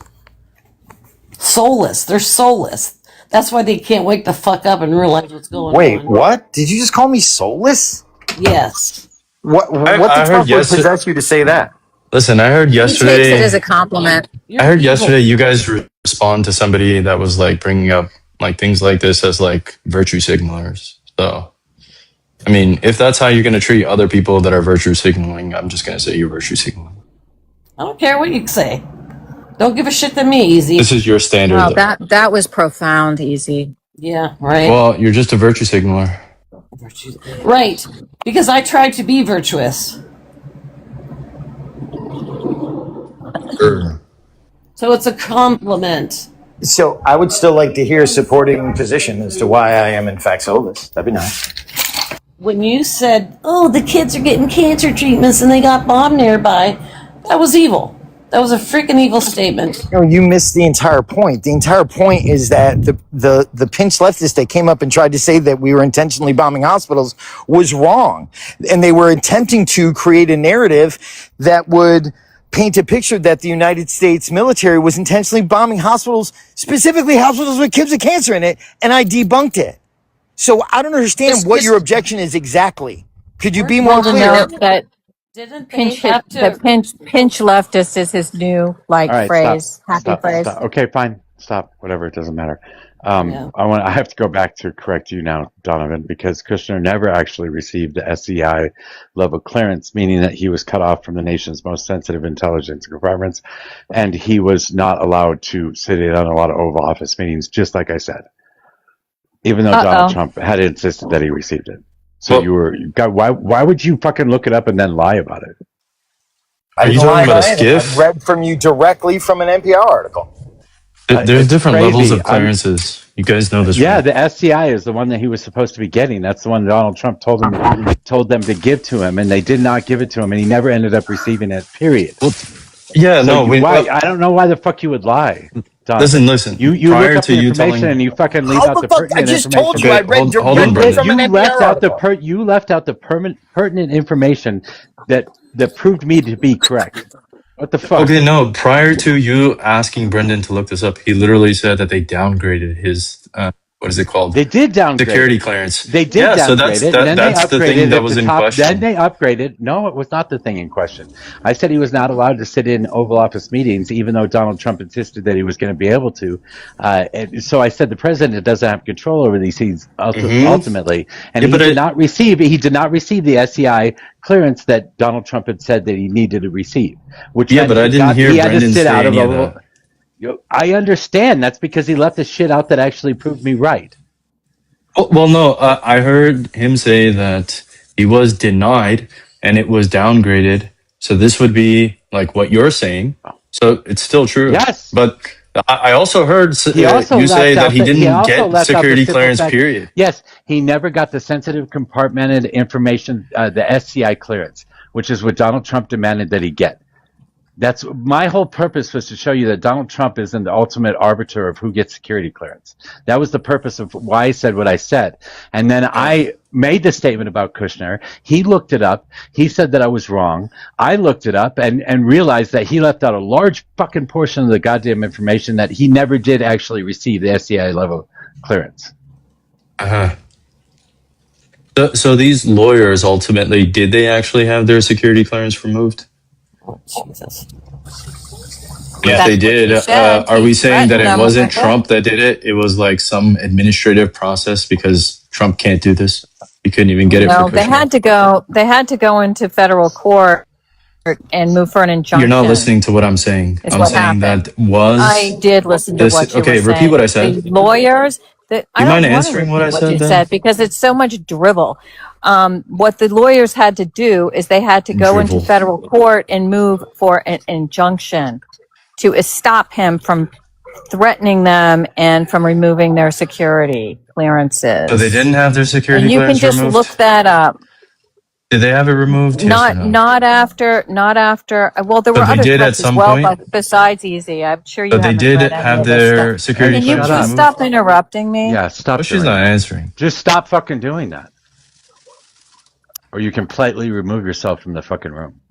Soulless. They're soulless. That's why they can't wake the fuck up and realize what's going Wait, on. what? Did you just call me soulless? Yes. What I the heard fuck would yesterday- possess you to say that? Listen, I heard He takes it yesterday. as a compliment. You're I heard evil. yesterday you guys respond to somebody that was like bringing up like things like this as like virtue signalers. So, I mean, if that's how you're going to treat other people that are virtue signaling, I'm just going to say you're virtue signaling. I don't care what you say. Don't give a shit to me, Easy. This is your standard. Wow, though. that was profound, Easy. Yeah, right. Well, you're just a virtue signaler. Right. Because I tried to be virtuous. So it's a compliment. So I would still like to hear a supporting position as to why I am in fact soulless. That'd be nice. When you said, "Oh, the kids are getting cancer treatments and they got bombed nearby," that was evil. That was a freaking evil statement. No, you missed the entire point. The entire point is that the pinch leftists that came up and tried to say that we were intentionally bombing hospitals was wrong. And they were attempting to create a narrative that would paint a picture that the United States military was intentionally bombing hospitals, specifically hospitals with kids with cancer in it, and I debunked it. So I don't understand what your objection is exactly. Could you be more Well, to clear? note that Didn't they pinch have the to? pinch leftist is his new All right, phrase, happy phrase. stop. Okay, fine, stop. Whatever, it doesn't matter. Yeah. I have to go back to correct you now, Donovan, because Kushner never actually received the SEI level clearance, meaning that he was cut off from the nation's most sensitive intelligence departments, and he was not allowed to sit in on a lot of Oval Office meetings, just like I said, even though Donald Uh-oh. Trump had insisted that he received it. So Well, why would you fucking look it up and then lie about it? are you talking about a skiff? I read from you directly from an NPR article. There's It's different levels crazy. of clearances. You guys know this, Yeah, right? the SCI is the one that he was supposed to be getting. That's the one Donald Trump told them to give to him, and they did not give it to him, and he never ended up receiving it. Period. Well, yeah, So no. why? I don't know why the fuck you would lie, Donovan. Listen. You look Prior up to the you information telling, and you fucking leave How out the the fuck? I pertinent just told you information. I read hold on, directly Brendan. from an You NPR left out article. you left out the pertinent information that proved me to be correct. What the fuck? Okay, no. Prior to you asking Brendan to look this up, he literally said that they downgraded his what is it called? They did downgrade Security it. clearance. They did Yeah, so downgrade it, and then they that's the thing upgraded that at was the in top. Then question. they upgraded. No, it was not the thing in question. I said he was not allowed to sit in Oval Office meetings, even though Donald Trump insisted that he was going to be able to. And so I said the president doesn't have control over these things ultimately, and Yeah, he but did not receive. He did not receive the SCI clearance that Donald Trump had said that he needed to receive, which yeah, meant but I didn't hear he had to Brendan sit say out of any of Oval. that. I understand. That's because he left the shit out that actually proved me right. Well, no, I heard him say that he was denied and it was downgraded. So this would be like what you're saying. So it's still true. Yes. But I also heard He also you say left that out he he didn't also get left out the security simple clearance, fact. period. Yes, he never got the sensitive compartmented information, the SCI clearance, which is what Donald Trump demanded that he get. That's my whole purpose, was to show you that Donald Trump isn't the ultimate arbiter of who gets security clearance. That was the purpose of why I said what I said. And then I made the statement about Kushner. He looked it up. He said that I was wrong. I looked it up and realized that he left out a large fucking portion of the goddamn information, that he never did actually receive the SCI level clearance. Uh-huh. So these lawyers ultimately, did they actually have their security clearance removed? Oh, Jesus. And if That's they what did, he said. are He we saying that threatened it them wasn't with it. Trump that did it? It was like some administrative process because Trump can't do this. He couldn't even get it No, for they Kushner. had to go. They had to go into federal court and move for an injunction. You're not listening to what I'm saying. Is I'm what saying happened. that was I did listen to this. what you Okay, were repeat saying. what I said. The lawyers. I You mind don't want to answering what I repeat what said you then? said because it's so much drivel. What the lawyers had to do is they had to go into Drivel. federal court and move for an injunction to stop him from threatening them and from removing their security clearances. So they didn't have their security And you can clearance just removed? look that up. Did they have it removed? Yes or no? Not after. Well, there were But they other did at threats as some well, point? but besides Easy, I'm sure you But they haven't did read any have of this their stuff. security Can you clearance Shut up. please removed? stop interrupting me? Yeah, stop. Oh, she's doing not that. answering. Just stop fucking doing that, or you completely remove yourself from the fucking room.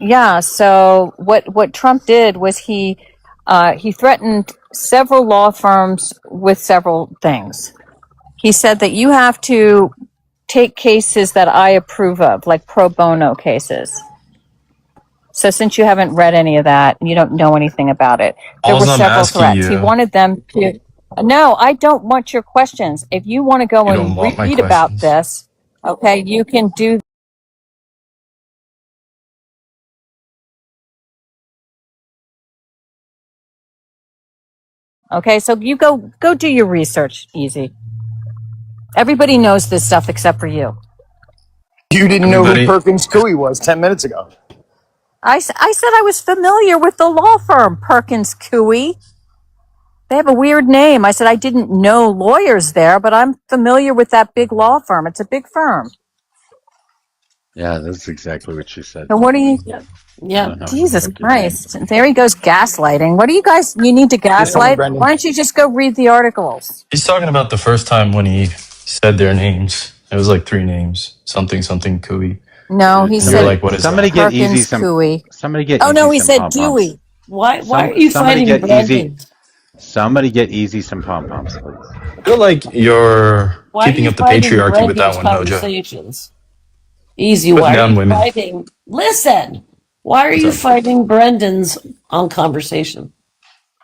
Yeah. So what Trump did was he threatened several law firms with several things. He said that you have to take cases that I approve of, like pro bono cases. So since you haven't read any of that, you don't know anything about it. There were All I'm several asking threats. He you, wanted them to. No, I don't want your questions. If you want to go you don't and want my read about questions. this, okay, you can do. Okay, so you go do your research. Easy. Everybody knows this stuff except for you. You didn't know who Everybody, Perkins Coie was 10 minutes ago. I said I was familiar with the law firm Perkins Coie. They have a weird name. I said I didn't know lawyers there, but I'm familiar with that big law firm. It's a big firm. Yeah, that's exactly what she said. So what do you? Yeah. Jesus Christ! There he goes gaslighting. What do you guys? You need to gaslight. Brendan. Why don't you just go read the articles? he's talking about the first time when he said their names. It was like 3 names. Something Cooey. No, he And said you're like, what is Somebody that? get easy Perkins some. Cooey. Somebody get. Oh no, Easy he some said pom-poms. Dewey. Why are you Somebody fighting get Brendan? easy. Somebody get Easy some pom poms, please. I feel like you're Why are keeping you up the fighting patriarchy with that Brendan's one, Mojo. conversations? Easy. Putting Why are down you women. fighting? Listen. Why are What's you up? fighting Brendan's on conversation?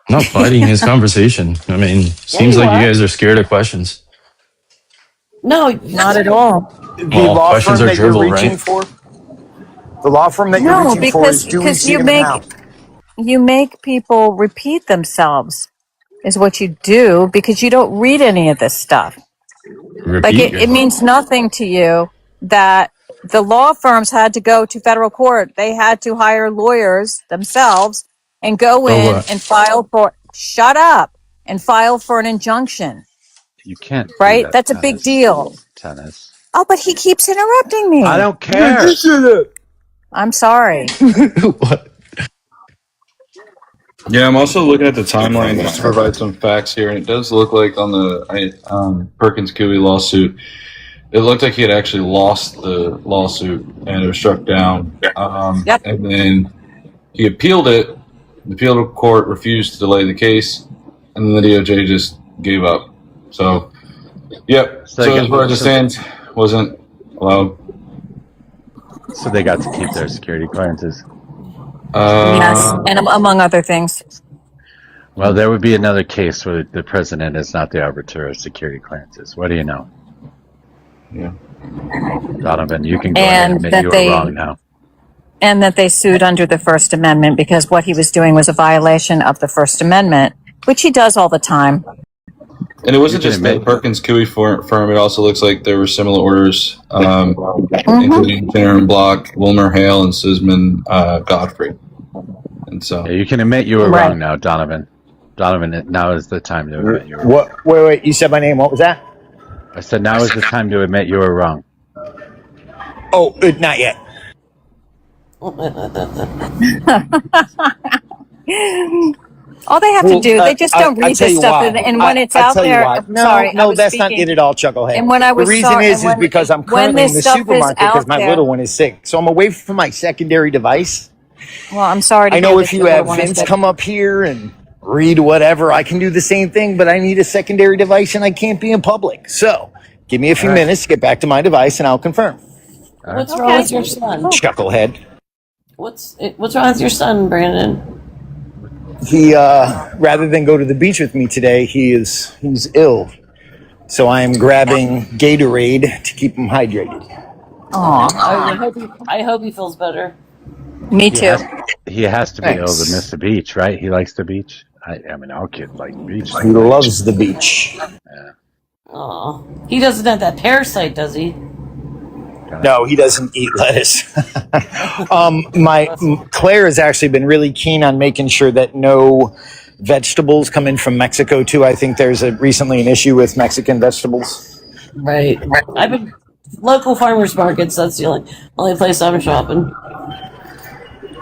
I'm not fighting his conversation. I mean, Yeah, seems you like you are. guys are scared of questions. No, Not at all. The Well, law questions firm are that you're dribble, reaching right? for, the law firm that you're No, reaching for is Dewey, because Seaton, and Howe. you make people repeat themselves is what you do because you don't read any of this stuff. Like Repeat it yourself. means nothing to you that the law firms had to go to federal court. They had to hire lawyers themselves and go So in what? and file for, shut up, and file for an injunction, You can't do right? that, That's a big deal. tennis. Oh, but he keeps interrupting I me. don't care. I'm sorry. What? Yeah, I'm also looking at the timeline just to provide some facts here, and it does look like on the Perkins Coie lawsuit, it looked like he had actually lost the lawsuit and it was struck down. Yep. And then he appealed it. The appeal court refused to delay the case, and then the DOJ just gave up. So, yep. So So, they got- as far as it stands, wasn't allowed. So they got to keep their security clearances. Yes, and among other things. Well, there would be another case where the president is not the arbiter of security clearances. What do you know? Yeah. Donovan, you can go ahead and And admit that you were they wrong now. and that they sued under the First Amendment because what he was doing was a violation of the First Amendment, which he does all the time. And it wasn't You can just the admit- Perkins Coie firm. It also looks like there were similar orders, including Jenner and Block, Wilmer Hale, and Sisman Godfrey. And so, Yeah, you can admit you were Right. wrong now, Donovan. Donovan, now is the time to admit you were wrong. What? Wait. You said my name. What was that? I said now is the time to admit you were wrong. Oh, not yet. All they have to do, they just don't I read tell this you stuff, why. and when it's I out tell you there, why. I'm sorry, I No, was that's not speaking. it at all, Chucklehead. And when I was the reason sorry- is and when- because I'm when currently in this the stuff is supermarket because out my there- little one is sick, so I'm away from my secondary device. Well, I'm sorry to I know hear if that you your little have one is Vince sick. come up here and read whatever, I can do the same thing, but I need a secondary device and I can't be in public. So give me a few minutes to get back to my device and I'll confirm. What's wrong with your son? Chucklehead. What's wrong with your son, Brandon? He rather than go to the beach with me today, he's ill. So I am grabbing Gatorade to keep him hydrated. I hope he feels better. Me too. He has to be able to Thanks. miss the beach, right? He likes the beach. I mean, our kid likes the beach. He loves the beach. Aw. He doesn't have that parasite, does he? No, he doesn't eat lettuce. Claire has actually been really keen on making sure that no vegetables come in from Mexico too. I think there's recently an issue with Mexican vegetables. Right. I've been local farmers markets. That's the only place I'm shopping.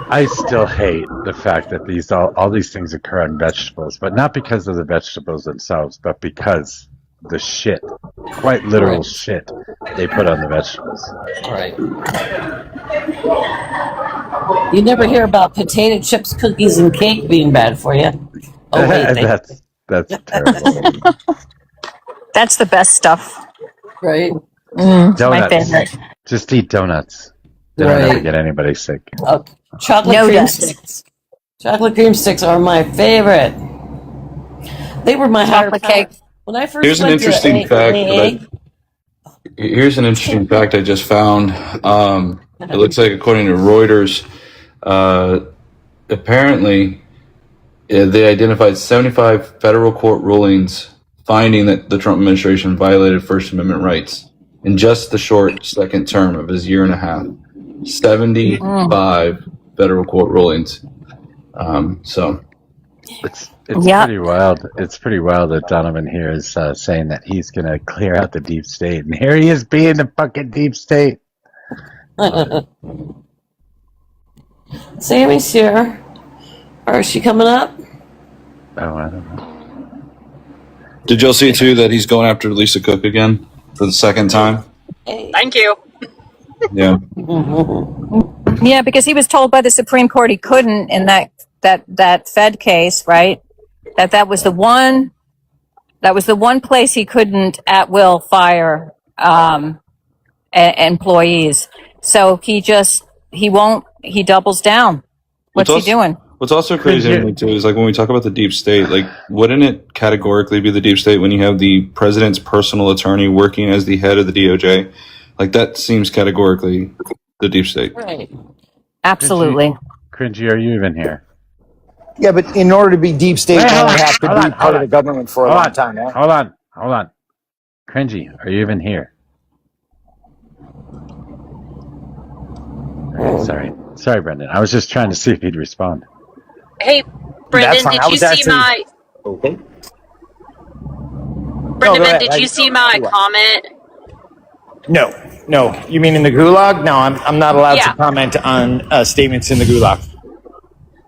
I still hate the fact that all these things occur on vegetables, but not because of the vegetables themselves, but because the shit, quite literal shit, they put on the vegetables. Right. You never hear about potato chips, cookies, and cake being bad for you. Oh wait, That's terrible. That's the best stuff. right. My Donuts. favorite. Just eat donuts. They don't ever get anybody sick. Chocolate No cream dust. sticks. Chocolate cream sticks are my favorite. They were my higher Chocolate power. cake. When I first here's an went to interesting fact. AA, Here's an interesting fact I just found. It looks like, according to Reuters, apparently they identified 75 federal court rulings finding that the Trump administration violated First Amendment rights in just the short second term of his year and a half. 75 federal court rulings. So It's Yeah. pretty wild. It's pretty wild that Donovan here is saying that he's going to clear out the deep state, and here he is being the fucking deep state. Sammy's here. Or is she coming up? Oh, I don't know. did y'all see too that he's going after Lisa Cook again for the second time? Thank you. Yeah. Yeah, because he was told by the Supreme Court he couldn't in that Fed case, right? That was the one place he couldn't at will fire employees. So he doubles down. What's he doing? What's also crazy to me too is like when we talk about the deep state, like wouldn't it categorically be the deep state when you have the president's personal attorney working as the head of the DOJ? Like that seems categorically the deep state. Right. Absolutely. Cringy, are you even here? Yeah, but in order to be deep state, you only have to be part of the government for a long time, right? Hold on. Cringy, are you even here? Okay, sorry, Brendan. I was just trying to see if he'd respond. Hey, Brendan, did you see my? Okay. Brendan, did you see my comment? No. You mean in the gulag? No, I'm not allowed to comment on statements in the gulag.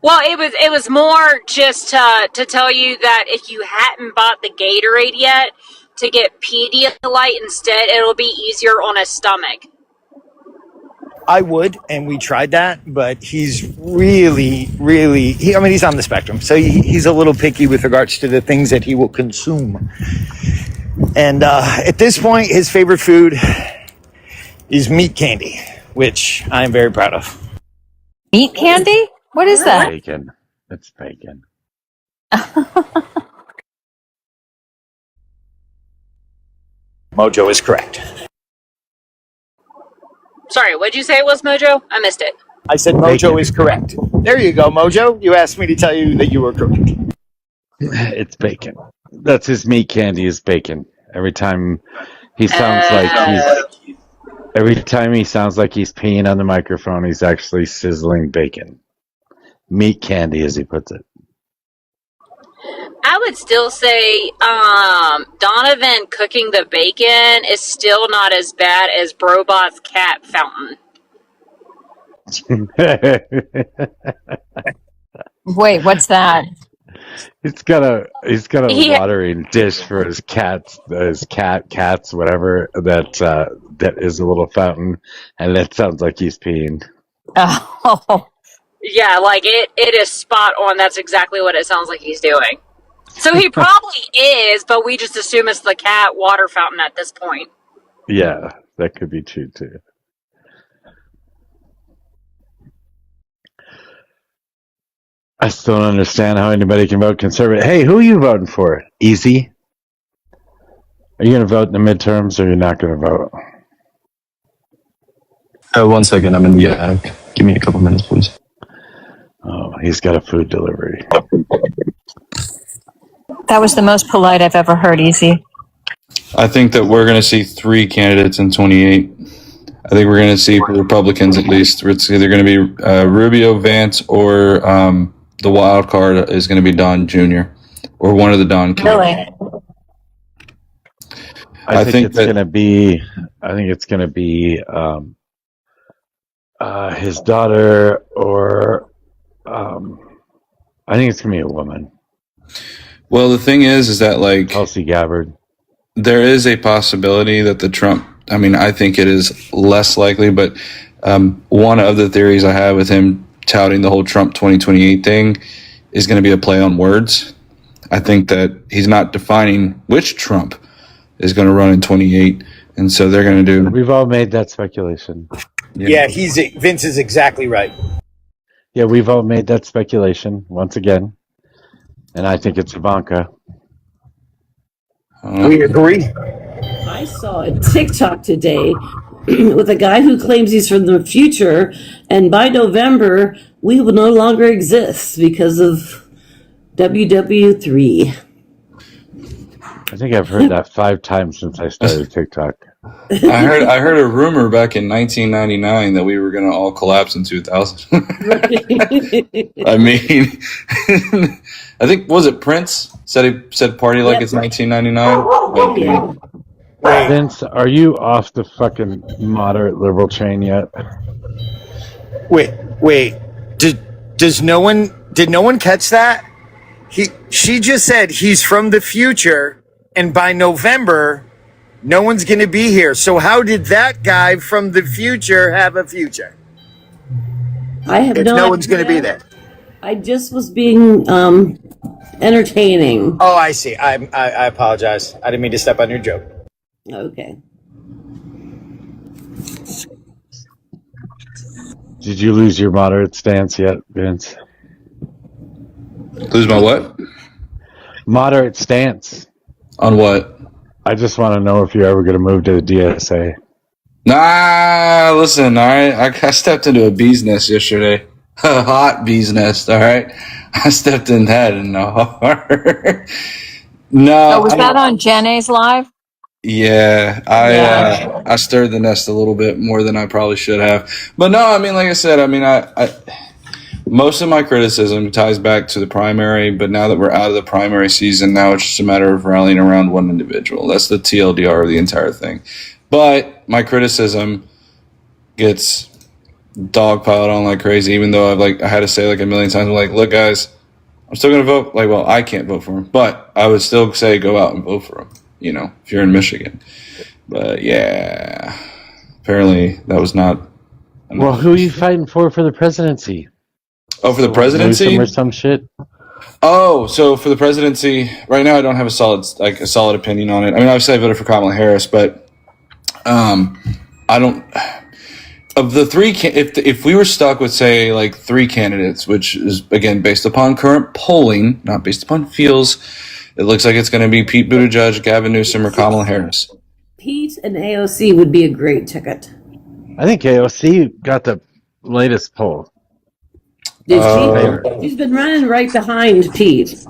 Well, it was more just to tell you that if you hadn't bought the Gatorade yet, to get Pedialyte instead, it'll be easier on a stomach. I would, and we tried that, but he's really, he's on the spectrum. So he's a little picky with regards to the things that he will consume. And at this point, his favorite food is meat candy, which I'm very proud of. Meat candy? What is that? Bacon. It's bacon. Mojo is correct. Sorry, what'd you say it was, Mojo? I missed it. I said Mojo is correct. There you go, Mojo. You asked me to tell you that you were correct. It's bacon. That's his meat candy is bacon. Every time he sounds like he's peeing on the microphone, he's actually sizzling bacon. Meat candy, as he puts it. I would still say Donovan cooking the bacon is still not as bad as Brobot's cat fountain. Wait, what's that? He's got a watering dish for his cats, whatever, that is a little fountain, and it sounds like he's peeing. Oh. Yeah, like it is spot on. That's exactly what it sounds like he's doing. So he probably is, but we just assume it's the cat water fountain at this point. Yeah, that could be true too. I still don't understand how anybody can vote conservative. Hey, who are you voting for? Easy? Are you going to vote in the midterms, or you're not going to vote? 1 second, I'm in the attic. Give me a couple minutes, please. Oh, he's got a food delivery. That was the most polite I've ever heard, Easy. I think that we're going to see 3 candidates in 28. I think we're going to see Republicans at least. It's either going to be Rubio, Vance, or the wild card is going to be Don Jr. or one of the Don kids. Really? I think it's going to be his daughter, or I think it's going to be a woman. Well, the thing is that like Tulsi Gabbard. There is a possibility that the Trump. I mean, I think it is less likely, but one of the theories I have with him touting the whole Trump 2028 thing is going to be a play on words. I think that he's not defining which Trump is going to run in 28, and so they're going to do. We've all made that speculation. Yeah, Vince is exactly right. Yeah, we've all made that speculation once again, and I think it's Ivanka. We agree. I saw a TikTok today with a guy who claims he's from the future, and by November, we will no longer exist because of WW3. I think I've heard that 5 times since I started TikTok. I heard a rumor back in 1999 that we were going to all collapse in 2000. I mean, I think, was it Prince said party like it's 1999? Vince, are you off the fucking moderate liberal train yet? Wait. Did no one catch that? She just said he's from the future, and by November, no one's going to be here. So how did that guy from the future have a future? I have if no one's going to be there. I just was being entertaining. Oh, I see. I apologize. I didn't mean to step on your joke. Okay. Did you lose your moderate stance yet, Vince? Lose my what? Moderate stance. On what? I just want to know if you're ever going to move to the DSA. Nah, listen, all right. I stepped into a bee's nest yesterday. A hot bee's nest, all right. I stepped in that in the heart. No. Oh, was that on Jen A's live? Yeah, Yeah. I stirred the nest a little bit more than I probably should have. But no, I mean, like I said, I mean, I most of my criticism ties back to the primary, but now that we're out of the primary season, now it's just a matter of rallying around one individual. That's the TLDR of the entire thing. But my criticism gets dogpiled on like crazy, even though I had to say like a million times, I'm like, look, guys, I'm still going to vote. Like, well, I can't vote for him, but I would still say go out and vote for him, you know, if you're in Michigan. But yeah, apparently that was not. Well, who are you fighting for the presidency? Oh, for the presidency? Newsom or some shit? Oh, so for the presidency, right now I don't have a solid opinion on it. I mean, obviously I voted for Kamala Harris, but I don't. Of the three, if we were stuck with say like three candidates, which is again based upon current polling, not based upon feels, it looks like it's going to be Pete Buttigieg, Gavin Newsom, or Kamala Harris. Pete and AOC would be a great ticket. I think AOC got the latest poll. She's been running right behind Pete.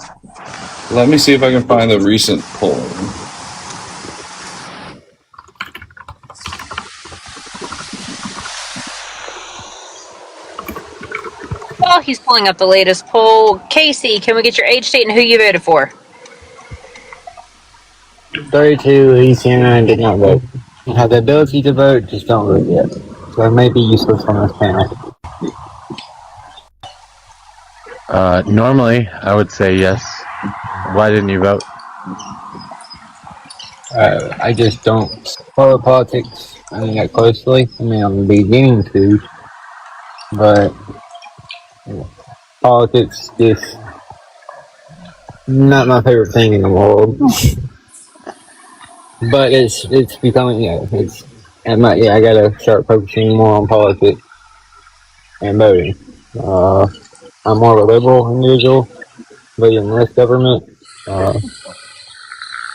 Let me see if I can find the recent poll. While he's pulling up the latest poll, Casey, can we get your age, date, and who you voted for? 32, Louisiana, and did not vote. I have the ability to vote, just don't vote yet. So I may be useless on this panel. Normally, I would say yes. Why didn't you vote? I just don't follow politics that closely. I mean, I'm beginning to, but politics is not my favorite thing in the world. But it's becoming, I gotta start focusing more on politics and voting. I'm more of a liberal individual, voting less government, and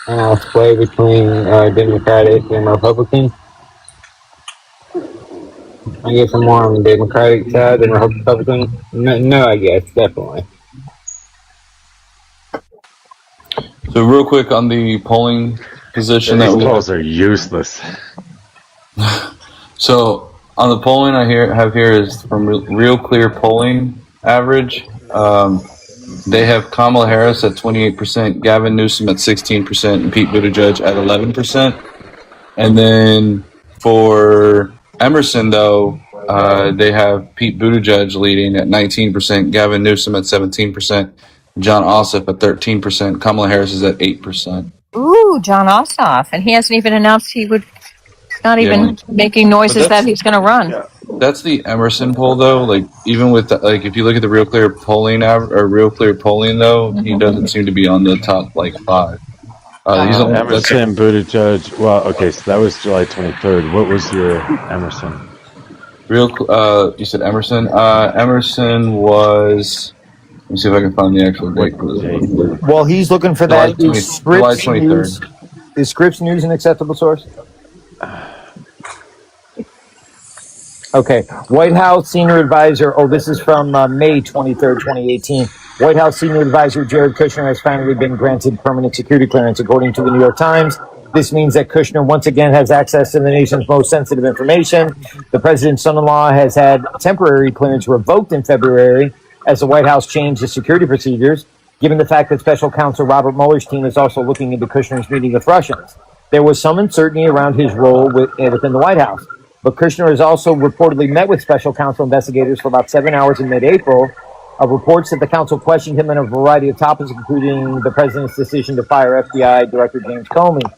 I'll sway between Democratic and Republican. I guess I'm more on the Democratic side than Republican. No, I guess, definitely. So real quick on the polling position These polls are useless. So on the polling I have here is from Real Clear Polling average. They have Kamala Harris at 28%, Gavin Newsom at 16%, and Pete Buttigieg at 11%. And then for Emerson, though, they have Pete Buttigieg leading at 19%, Gavin Newsom at 17%, John Ossoff at 13%, Kamala Harris is at 8%. Ooh, John Ossoff, and he hasn't even announced he would. Not even making noises that he's going to run. That's the Emerson poll, though. Like even with if you look at the Real Clear Polling Real Clear Polling, though, he doesn't seem to be on the top 5. He's on Emerson, Buttigieg. Well, okay, so that was July 23rd. What was your Emerson? You said Emerson. Emerson was. Let me see if I can find the actual date for this. While he's looking for that, is July 23rd. Is Scripps News an acceptable source? Okay. White House Senior Advisor. Oh, this is from May 23rd, 2018. White House Senior Advisor Jared Kushner has finally been granted permanent security clearance, according to the New York Times. This means that Kushner once again has access to the nation's most sensitive information. The president's son-in-law has had temporary clearance revoked in February as the White House changed the security procedures, given the fact that special counsel Robert Mueller's team is also looking into Kushner's meeting with Russians. There was some uncertainty around his role within the White House. But Kushner has also reportedly met with special counsel investigators for about 7 hours in mid-April. Reports that the counsel questioned him on a variety of topics, including the president's decision to fire FBI Director James Comey.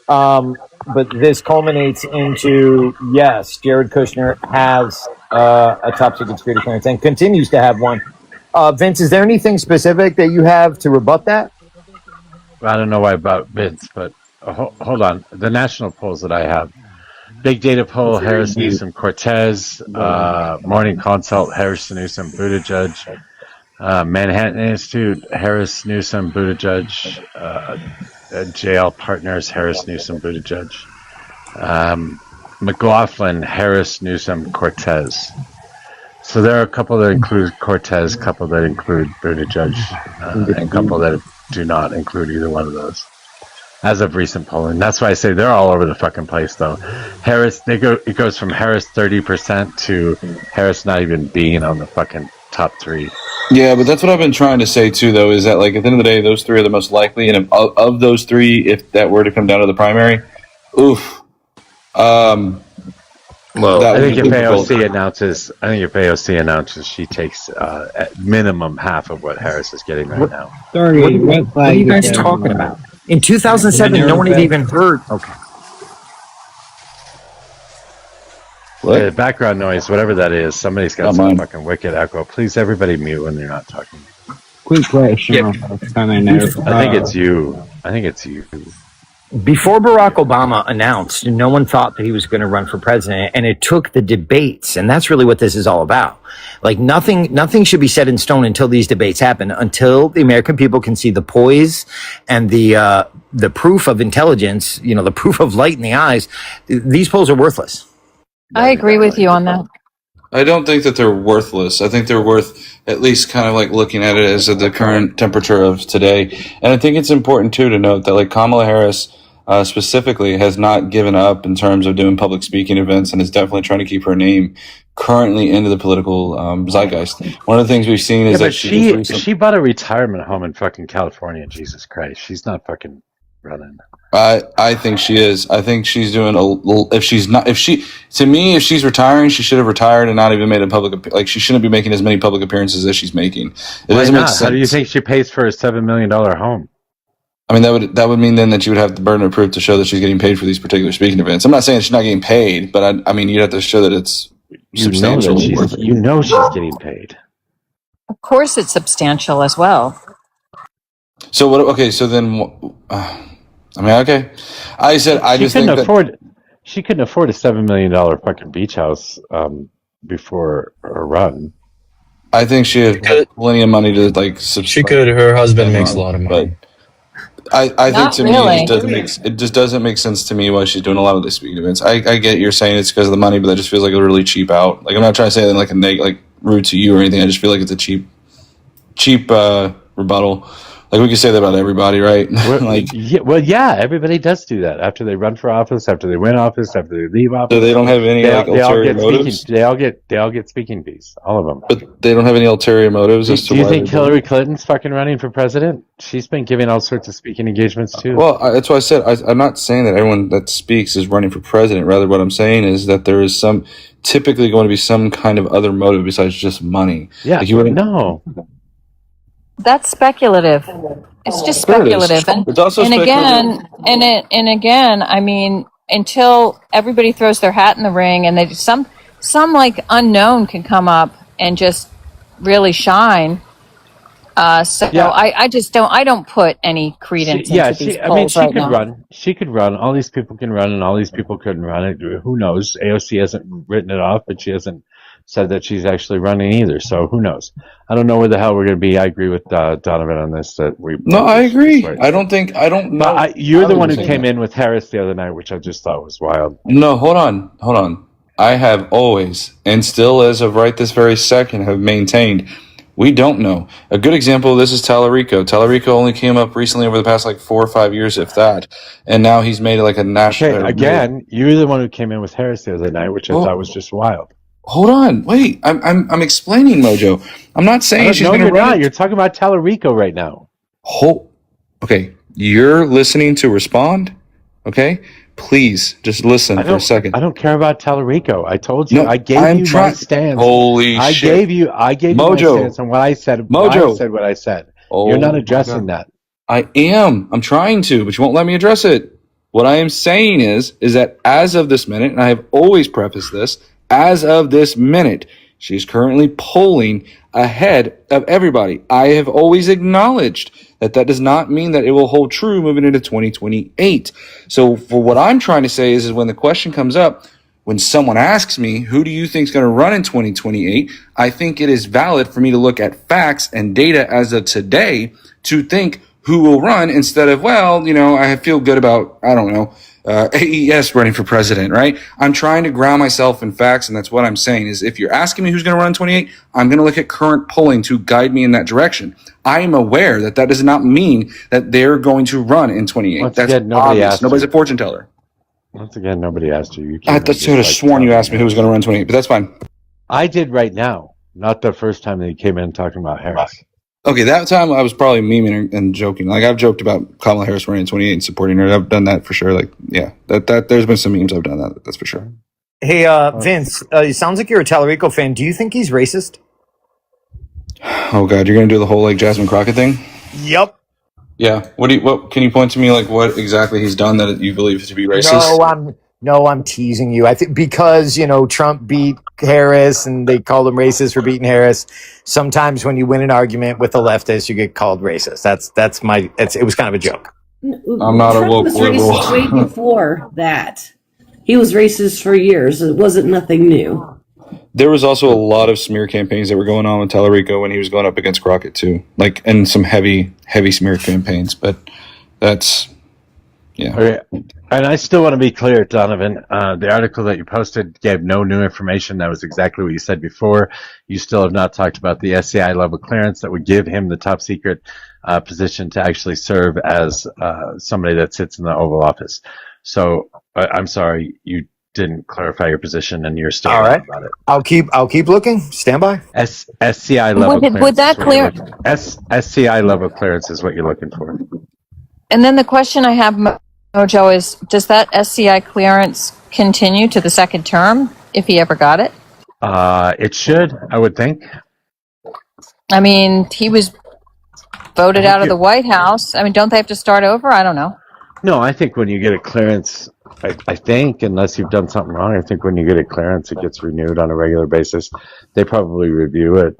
But this culminates into, yes, Jared Kushner has a top secret security clearance and continues to have one. Vince, is there anything specific that you have to rebut that? I don't know why about Vince, but hold on. The national polls that I have: Big Data Poll, Harris, Newsom, Cortez; Morning Consult, Harris, Newsom, Buttigieg; Manhattan Institute, Harris, Newsom, Buttigieg; JL Partners, Harris, Newsom, Buttigieg; McLaughlin, Harris, Newsom, Cortez. So there are a couple that include Cortez, a couple that include Buttigieg, and a couple that do not include either one of those. As of recent polling, that's why I say they're all over the fucking place. Though Harris, it goes from Harris 30% to Harris not even being on the fucking top 3. Yeah, but that's what I've been trying to say too, though, is that like at the end of the day, those 3 are the most likely, and of those 3, if that were to come down to the primary, oof. Well, I think if AOC announces she takes at minimum half of what Harris is getting right now. What are you guys talking about? In 2007, no one had even heard. Okay. The background noise, whatever that is, somebody's got some fucking wicked echo. Please, everybody mute when they're not talking. Quick question. I think it's you. Before Barack Obama announced, no one thought that he was going to run for president, and it took the debates, and that's really what this is all about. Like nothing should be set in stone until these debates happen, until the American people can see the poise and the proof of intelligence, the proof of light in the eyes. These polls are worthless. I agree with you on that. I don't think that they're worthless. I think they're worth at least kind of like looking at it as the current temperature of today. And I think it's important too to note that like Kamala Harris specifically has not given up in terms of doing public speaking events and is definitely trying to keep her name currently into the political zeitgeist. One of the things we've seen is that she bought a retirement home in fucking California. Jesus Christ, she's not fucking running. I think she is. I think she's doing if she's retiring, she should have retired and not even made a public, like she shouldn't be making as many public appearances as she's making. It doesn't make sense. How do you think she pays for a $7 million home? I mean, that would mean then that you would have the burden of proof to show that she's getting paid for these particular speaking events. I'm not saying she's not getting paid, but I mean, you'd have to show that it's substantial. She's getting paid. Of course, it's substantial as well. So what? Okay, so then, okay. I said I just think that she couldn't afford a $7 million fucking beach house before her run. I think she had plenty of money to like. She could. Her husband makes a lot of money. I think to me it just doesn't make sense to me why she's doing a lot of these speaking events. I get you're saying it's because of the money, but that just feels like a really cheap out. Like I'm not trying to say anything like rude to you or anything. I just feel like it's a cheap rebuttal. Like we could say that about everybody, right? Everybody does do that after they run for office, after they win office, after they leave office. So they don't have any ulterior motives. They all get speaking fees, all of them. But they don't have any ulterior motives. Do you think Hillary Clinton's fucking running for president? She's been giving all sorts of speaking engagements too. Well, that's why I said I'm not saying that everyone that speaks is running for president. Rather, what I'm saying is that there is typically going to be some kind of other motive besides just money. Yeah, like you wouldn't know. That's speculative. It's just speculative. It's also speculative. And again, I mean, until everybody throws their hat in the ring and they some like unknown can come up and just really shine. I don't put any credence into these polls right now. She could run. All these people can run, and all these people couldn't run it. Who knows? AOC hasn't written it off, but she hasn't said that she's actually running either. So who knows? I don't know where the hell we're going to be. I agree with Donovan on this. I agree. I don't know. But you're the one who came in with Harris the other night, which I just thought was wild. No, hold on. I have always, and still as of right this very second, have maintained we don't know. A good example of this is Tallarico. Tallarico only came up recently over the past 4 or 5 years, if that. And now he's made it like a national. Okay, again, you're the one who came in with Harris the other night, which I thought was just wild. Hold on, wait. I'm explaining, Mojo. I'm not saying she's going to run. You're not. You're talking about Tallarico right now. Okay, you're listening to respond. Okay, please just listen for a second. I don't care about Tallarico. I told you. I gave you my stance. Holy shit! I gave you my stance on what I said. Mojo I said what I said. You're not addressing that. I am. I'm trying to, but you won't let me address it. What I am saying is that as of this minute, and I have always prefaced this, as of this minute, She's currently polling ahead of everybody. I have always acknowledged that does not mean that it will hold true moving into 2028. So for what I'm trying to say is when the question comes up, when someone asks me, who do you think is going to run in 2028? I think it is valid for me to look at facts and data as of today to think who will run instead of, well, I feel good about, I don't know, AES running for president, right? I'm trying to ground myself in facts, and that's what I'm saying is if you're asking me who's going to run in 28, I'm going to look at current polling to guide me in that direction. I am aware that does not mean that they're going to run in 28. Once That's again, nobody obvious. asked Nobody's you. a fortune teller. Once again, nobody asked you. I could have sworn you asked me who was going to run 28, but that's fine. I did right now, not the first time that you came in talking about Harris. Okay, that time I was probably memeing and joking. Like I've joked about Kamala Harris running in 28 and supporting her. I've done that for sure. Like, yeah, that there's been some memes I've done that. That's for sure. Hey, Vince, it sounds like you're a Tallarico fan. Do you think he's racist? Oh God, you're gonna do the whole like Jasmine Crockett thing? Yep. Yeah. What can you point to me like what exactly he's done that you believe to be racist? I'm teasing you. I think because Trump beat Harris and they called him racist for beating Harris. Sometimes when you win an argument with a leftist, you get called racist. It was kind of a joke. I'm not Trump a woke was liberal. racist way before that. He was racist for years. It wasn't nothing new. There was also a lot of smear campaigns that were going on with Tallarico when he was going up against Crockett too. Like, and some heavy smear campaigns. But that's, yeah. Okay. And I still want to be clear, Donovan. The article that you posted gave no new information. That was exactly what you said before. You still have not talked about the SCI level clearance that would give him the top secret position to actually serve as somebody that sits in the Oval Office. So I'm sorry, you didn't clarify your position, and you're still all right about it. I'll keep looking. Stand by. SCI level Would that clear? SCI level clearance is what you're looking for. And then the question I have, Mojo, is does that SCI clearance continue to the second term if he ever got it? It should, I would think. I mean, he was voted out of the White House. I mean, don't they have to start over? I don't know. No, I think when you get a clearance, I think, unless you've done something wrong, I think when you get a clearance, it gets renewed on a regular basis. They probably review it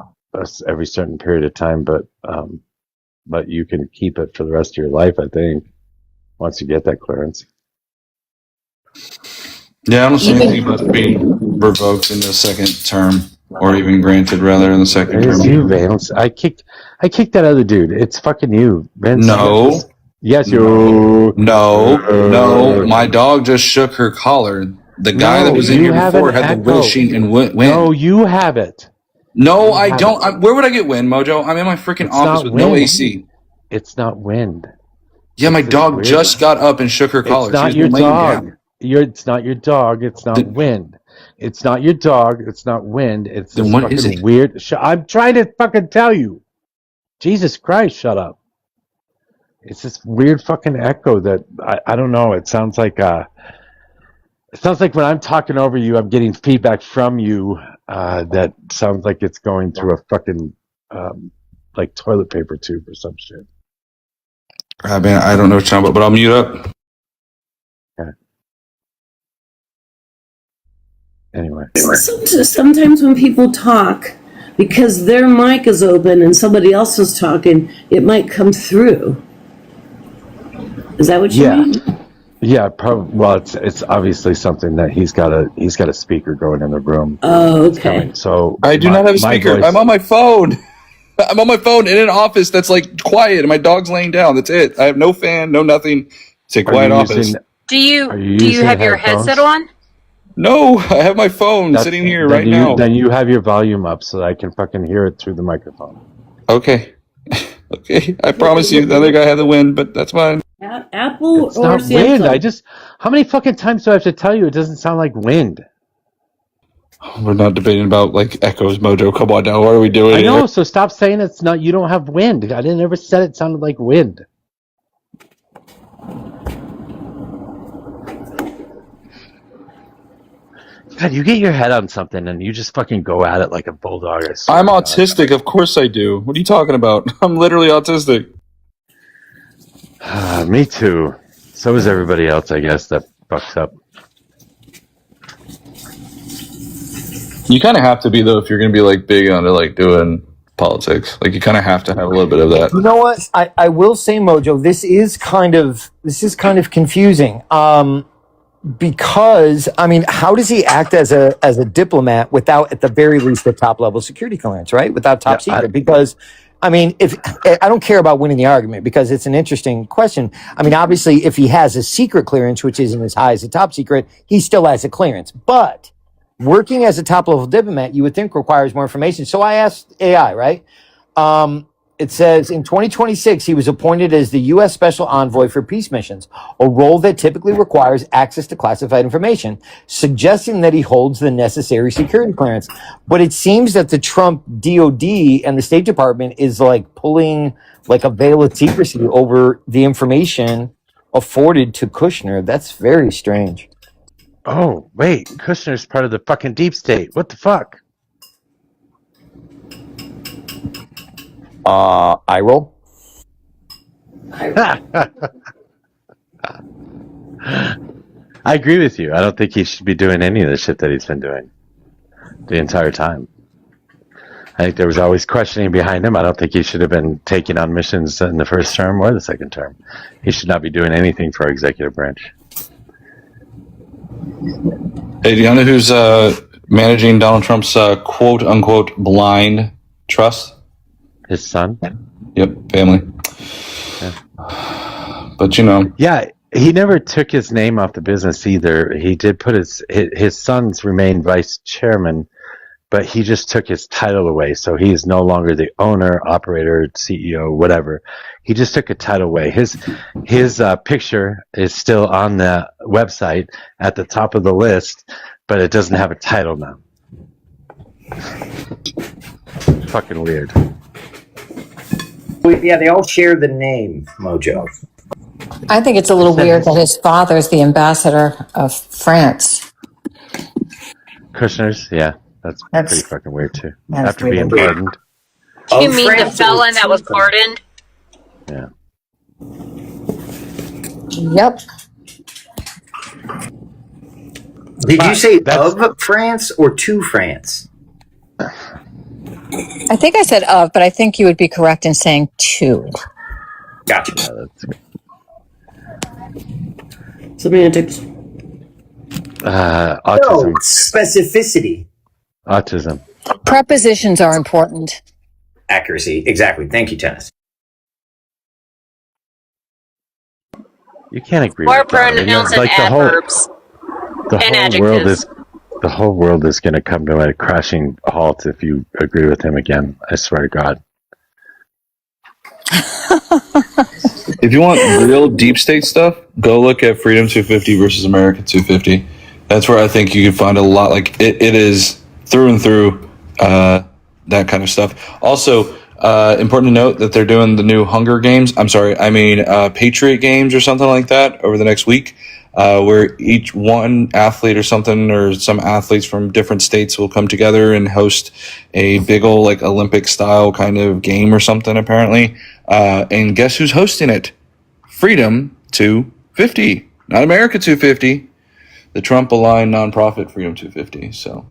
every certain period of time, but you can keep it for the rest of your life, I think, once you get that clearance. Yeah, I don't see anything about being revoked in the second term, or even granted, rather, in the second It's term. you, Vance. I kicked that other dude. It's fucking you, Vince. No. Yes, you. No. My dog just shook her collar. The guy that was in here before had the will sheet and win. No, you have it. No, I don't. Where would I get wind, Mojo? I'm in my freaking office with no AC. It's not wind. Yeah, my dog just got up and shook her collar. It's not your dog. It's not your dog. It's not wind. It's not your dog. It's not wind. It's then this what fucking is it? Weird. I'm trying to fucking tell you. Jesus Christ, shut up. It's this weird fucking echo that I don't know. It sounds like when I'm talking over you, I'm getting feedback from you that sounds like it's going through a fucking like toilet paper tube or some shit. Man, I don't know what you're talking about, but I'll mute up. Okay. Anyway. Sometimes when people talk, because their mic is open and somebody else is talking, it might come through. Is that what you mean? Yeah, probably. Well, it's obviously something that he's got a speaker going in the room. Oh, okay. So I do not have a speaker. I'm on my phone. I'm on my phone in an office that's like quiet, and my dog's laying down. That's it. I have no fan, no nothing. It's a quiet office. Do you have your headset on? No, I have my phone sitting here right now. Then you have your volume up so that I can fucking hear it through the microphone. Okay. Okay. I promise you, the other guy had the win, but that's fine. Apple It's or not wind. Samsung? How many fucking times do I have to tell you it doesn't sound like wind? We're not debating about like echoes, Mojo. Come on now. What are we doing? I know, so stop saying it's not. You don't have wind. I didn't ever said it sounded like wind. God, you get your head on something and you just fucking go at it like a bulldog. I'm autistic. Of course I do. What are you talking about? I'm literally autistic. Me too. So is everybody else, I guess, that fucks up. You kind of have to be though if you're going to be like big onto like doing politics. Like you kind of have to have a little bit of that. You know what? I will say, Mojo, this is kind of confusing. Because I mean, how does he act as a diplomat without, at the very least, the top level security clearance, right? Without top secret, because I mean, if I don't care about winning the argument because it's an interesting question. I mean, obviously, if he has a secret clearance, which isn't as high as a top secret, he still has a clearance. But working as a top level diplomat, you would think requires more information. So I asked AI, right? It says in 2026, he was appointed as the U.S. Special Envoy for Peace Missions, a role that typically requires access to classified information, suggesting that he holds the necessary security clearance. But it seems that the Trump DOD and the State Department is like pulling like a veil of secrecy over the information afforded to Kushner. That's very strange. Oh, wait. Kushner's part of the fucking deep state. What the fuck? I roll. I agree with you. I don't think he should be doing any of the shit that he's been doing the entire time. I think there was always questioning behind him. I don't think he should have been taking on missions in the first term or the second term. He should not be doing anything for our executive branch. Hey, do you know who's managing Donald Trump's quote unquote blind trust? His son? Yep, family. Yeah. But you know. Yeah, he never took his name off the business either. He did put his sons remain vice chairman, but he just took his title away. So he is no longer the owner, operator, CEO, whatever. He just took a title away. His picture is still on the website at the top of the list, but it doesn't have a title now. Fucking weird. Yeah, they all share the name, Mojo. I think it's a little weird that his father's the ambassador of France. Kushner's, yeah, that's pretty fucking weird too. After being weird. pardoned. You mean the felon that was pardoned? Yeah. Yep. Did you say of France or to France? I think I said of, but I think you would be correct in saying to. Gotcha. Yeah, that's good. Semantics. Autism. No, specificity. Autism. Prepositions are important. Accuracy. Exactly. Thank you, Tennis. You can't agree Or with that. pronouns and Like adverbs the and whole world adjectives. the whole world is going to come to a crashing halt if you agree with him again. I swear to God. If you want real deep state stuff, go look at Freedom 250 versus America 250. That's where I think you can find a lot. Like it is through and through that kind of stuff. Also, important to note that they're doing the new Hunger Games. Patriot Games or something like that over the next week, where each one athlete or something or some athletes from different states will come together and host a big old like Olympic style kind of game or something apparently. And guess who's hosting it? Freedom 250, not America 250. The Trump-aligned nonprofit Freedom 250. So,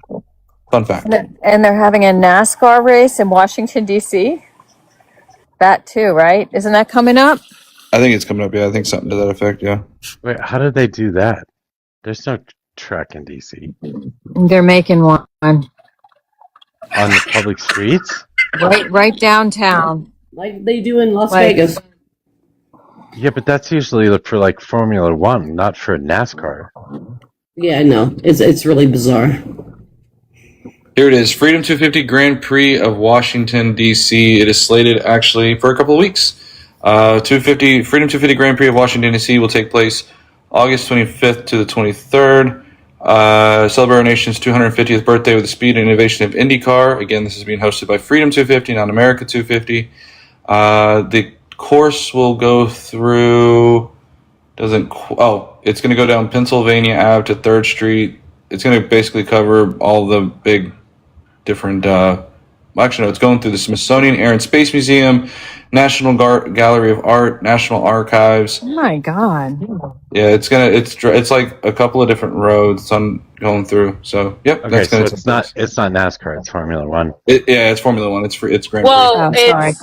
fun fact. And they're having a NASCAR race in Washington, D.C. That too, right? Isn't that coming up? I think it's coming up. Yeah, I think something to that effect. Yeah. Wait, how did they do that? There's no track in DC. They're making one On the public streets? right downtown. Like they do in Las Like- Vegas. Yeah, but that's usually for like Formula One, not for NASCAR. Yeah, I know. It's really bizarre. Here it is, Freedom 250 Grand Prix of Washington, D.C. It is slated actually for a couple of weeks. Freedom 250 Grand Prix of Washington, D.C. will take place August 25th to the 23rd. Celebrate our nation's 250th birthday with the speed and innovation of IndyCar. Again, this is being hosted by Freedom 250, not America 250. The course will go through... it's going to go down Pennsylvania Ave to 3rd Street. It's going to basically cover all the big different Actually, no, it's going through the Smithsonian Air and Space Museum, National Gallery of Art, National Archives. Oh my God. Yeah, it's like a couple of different roads I'm going through. So yep, Okay, that's so gonna it's not NASCAR, it's Formula One. yeah, it's Formula One. It's Grand Prix. Well, Oh, sorry.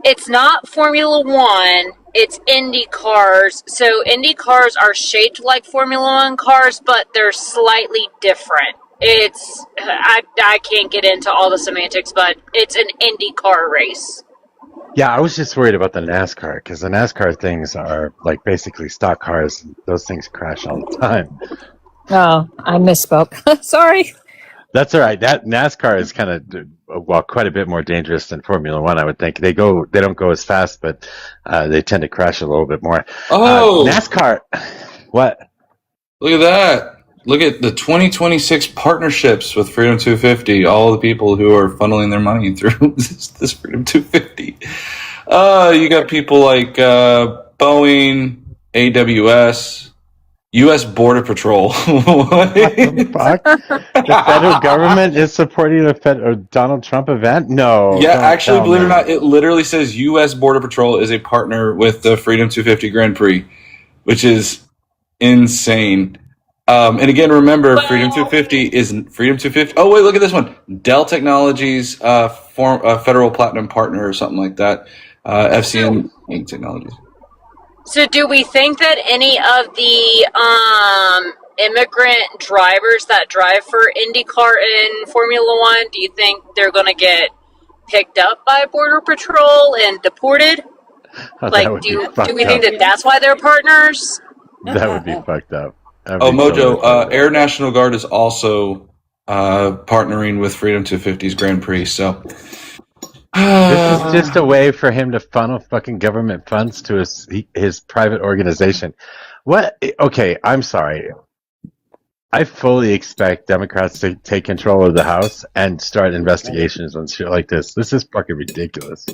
it's not Formula One. It's Indy cars. So Indy cars are shaped like Formula One cars, but they're slightly different. I can't get into all the semantics, but it's an Indy car race. Yeah, I was just worried about the NASCAR because the NASCAR things are like basically stock cars. And those things crash all the time. Oh, I misspoke. Sorry. That's all right. That NASCAR is kind of quite a bit more dangerous than Formula One. I would think they don't go as fast, but they tend to crash a little bit more. Oh, NASCAR, what? look at that! Look at the 2026 partnerships with Freedom 250. All the people who are funneling their money through this Freedom 250. You got people like Boeing, AWS, U.S. Border Patrol. What the fuck? The federal government is supporting a Donald Trump event? No. Yeah, don't actually, tell believe it or me. not, it literally says U.S. Border Patrol is a partner with the Freedom 250 Grand Prix, which is insane. And again, remember, Freedom 250 is Freedom 250. Oh, wait, look at this one. Dell Technologies, federal platinum partner or something like that. FCN Inc. Technologies. So, do we think that any of the immigrant drivers that drive for IndyCar and Formula One, do you think they're going to get picked up by Border Patrol and deported? Oh, that Like, would be do fucked we think up. that that's why they're partners? That would be fucked up. That would Oh, be Mojo, totally fucked Air up. National Guard is also partnering with Freedom 250's Grand Prix. So This is just a way for him to funnel fucking government funds to his private organization. What? Okay, I'm sorry. I fully expect Democrats to take control of the House and start investigations on shit like this. This is fucking ridiculous.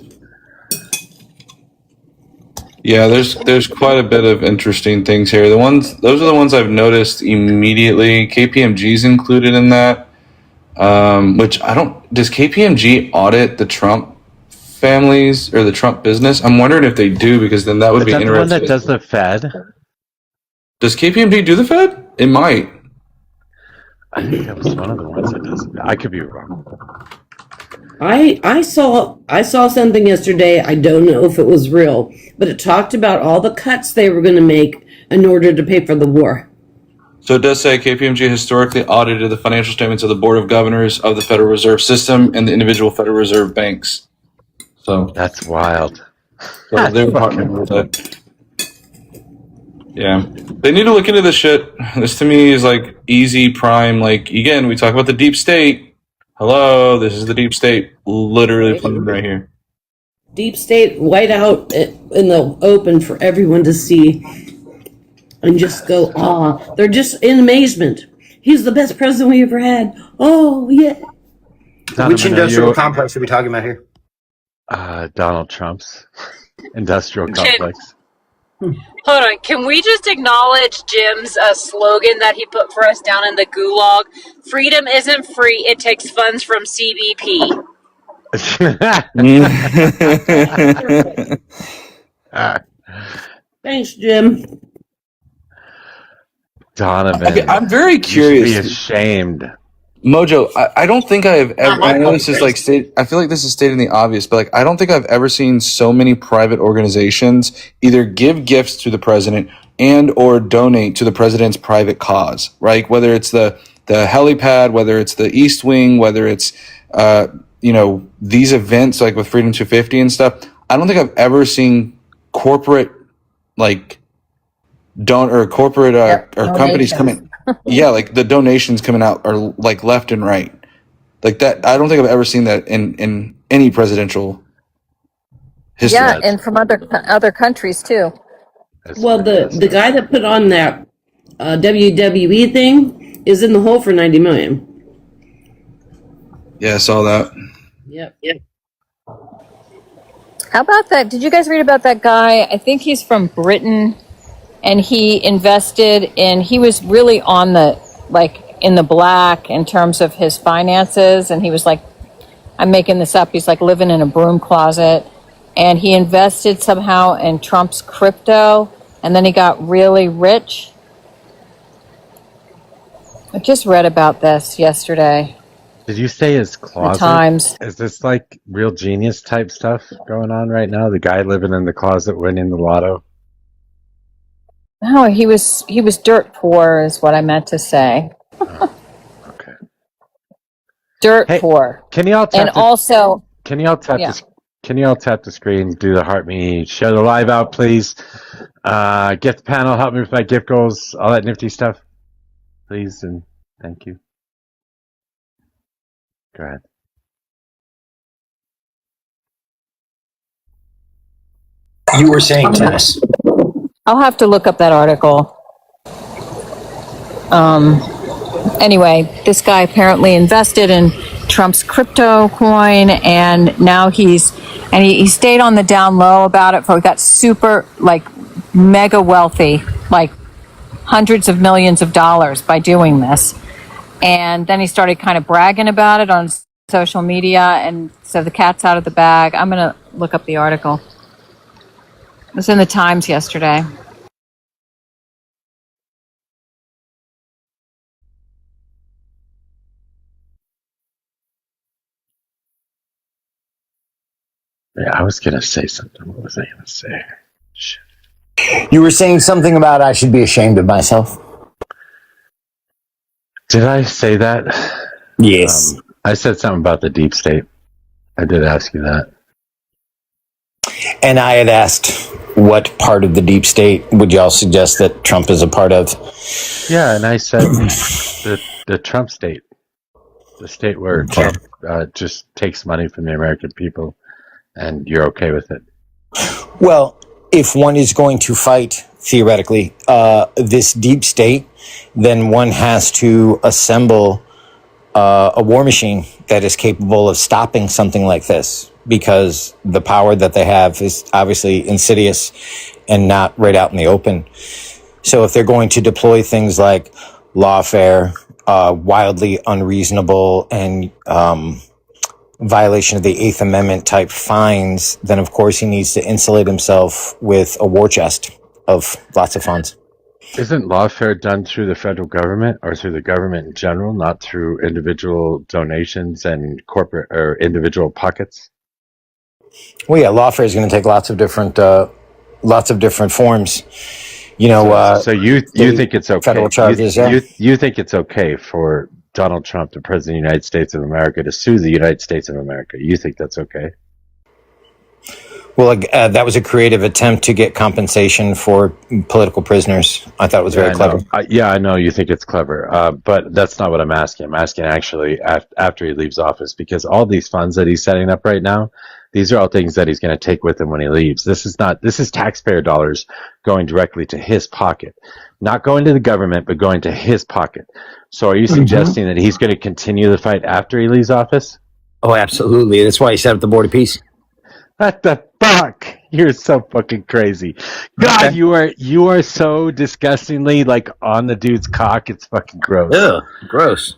yeah, there's quite a bit of interesting things here. Those are the ones I've noticed immediately. KPMG's included in that. Which I don't. Does KPMG audit the Trump families or the Trump business? I'm wondering if they do, because then that would Is be that the one that interesting. does the Fed? Does KPMG do the Fed? It might. I think that was one of the ones that does. I could be wrong. I saw something yesterday. I don't know if it was real, but it talked about all the cuts they were going to make in order to pay for the war. So it does say KPMG historically audited the financial statements of the Board of Governors of the Federal Reserve System and the individual Federal Reserve banks. So That's wild. they're partnering with that. Yeah, they need to look into this shit. This to me is like easy prime. Like, again, we talk about the deep state. Hello, this is the deep state, literally playing right here. Deep state, white out in the open for everyone to see, and just go, they're just in amazement. He's the best president we ever had. Oh yeah. Which industrial complex are we talking about here? Donald Trump's industrial complex. Hold on, can we just acknowledge Jim's slogan that he put for us down in the gulag? Freedom isn't free, it takes funds from CBP. Thanks, Jim. Donovan. Okay, I'm very You should curious. be ashamed. Mojo, I don't think I have ever. I know this is like I feel like this is stating the obvious, but like I don't think I've ever seen so many private organizations either give gifts to the president and or donate to the president's private cause. Right, whether it's the helipad, whether it's the East Wing, whether it's these events like with Freedom 250 and stuff. I don't think I've ever seen corporate corporate or companies coming. Yeah, like the donations coming out are like left and right, like that. I don't think I've ever seen that in any presidential history. Yeah, and from other countries too. Well, the guy that put on that WWE thing is in the hole for $90 million. Yeah, I saw that. Yep. How about that? Did you guys read about that guy? I think he's from Britain, and he invested in. He was really on the in the black in terms of his finances. And he was like, I'm making this up. He's like living in a broom closet. And he invested somehow in Trump's crypto. And then he got really rich. I just read about this yesterday. Did you say his The closet? Times. Is this like real genius type stuff going on right now? The guy living in the closet winning the lotto? No, he was dirt poor, is what I meant to say. Oh, okay. Dirt Hey, poor, can y'all and tap the also, can y'all tap yeah. the can y'all tap the screen, do the heart me, share the live out, please. Get the panel, help me with my gift goals, all that nifty stuff, please, and thank you. Go ahead. You were saying tennis. I'll have to look up that article. Anyway, this guy apparently invested in Trump's crypto coin, and now he stayed on the down low about it. For got super like mega wealthy, like hundreds of millions of dollars by doing this, and then he started kind of bragging about it on social media, and so the cat's out of the bag. I'm gonna look up the article. It was in the Times yesterday. Yeah, I was gonna say something. What was I gonna say? Shit. You were saying something about I should be ashamed of myself. Did I say that? Yes. I said something about the deep state. I did ask you that. And I had asked what part of the deep state would y'all suggest that Trump is a part of? Yeah, and I said the Trump state, the state where Trump just takes money from the American people, and you're okay with it. Well, if one is going to fight, theoretically, this deep state, then one has to assemble a war machine that is capable of stopping something like this, because the power that they have is obviously insidious and not right out in the open. So if they're going to deploy things like lawfare, wildly unreasonable, and violation of the Eighth Amendment type fines, then of course he needs to insulate himself with a war chest of lots of funds. Isn't lawfare done through the federal government or through the government in general, not through individual donations and corporate or individual pockets? Well, yeah, lawfare is going to take lots of different forms. You know, So you think it's okay? federal charges. Yeah. You think it's okay for Donald Trump, the President of the United States of America, to sue the United States of America? You think that's okay? Well, that was a creative attempt to get compensation for political prisoners. I thought it was very clever. I know you think it's clever, but that's not what I'm asking. I'm asking actually after he leaves office, because all these funds that he's setting up right now, these are all things that he's going to take with him when he leaves. This is taxpayer dollars going directly to his pocket, not going to the government, but going to his pocket. So are you suggesting that he's going to continue the fight after he leaves office? Oh, absolutely. That's why he set up the Board of Peace. What the fuck? You're so fucking crazy. God, Okay. you are so disgustingly like on the dude's cock. It's fucking gross. Ugh, gross.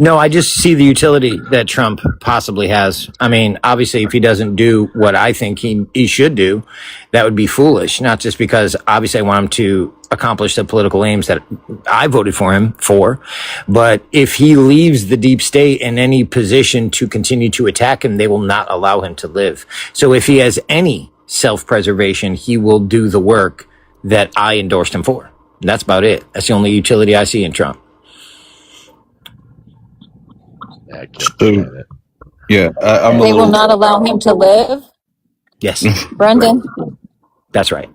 No, I just see the utility that Trump possibly has. I mean, obviously, if he doesn't do what I think he should do, that would be foolish. Not just because obviously I want him to accomplish the political aims that I voted for him for, but if he leaves the deep state in any position to continue to attack him, they will not allow him to live. So if he has any self-preservation, he will do the work that I endorsed him for. And that's about it. That's the only utility I see in Trump. I can't stand it. Yeah, I'm a They will little. not allow him to live. Yes, Brendan, that's right.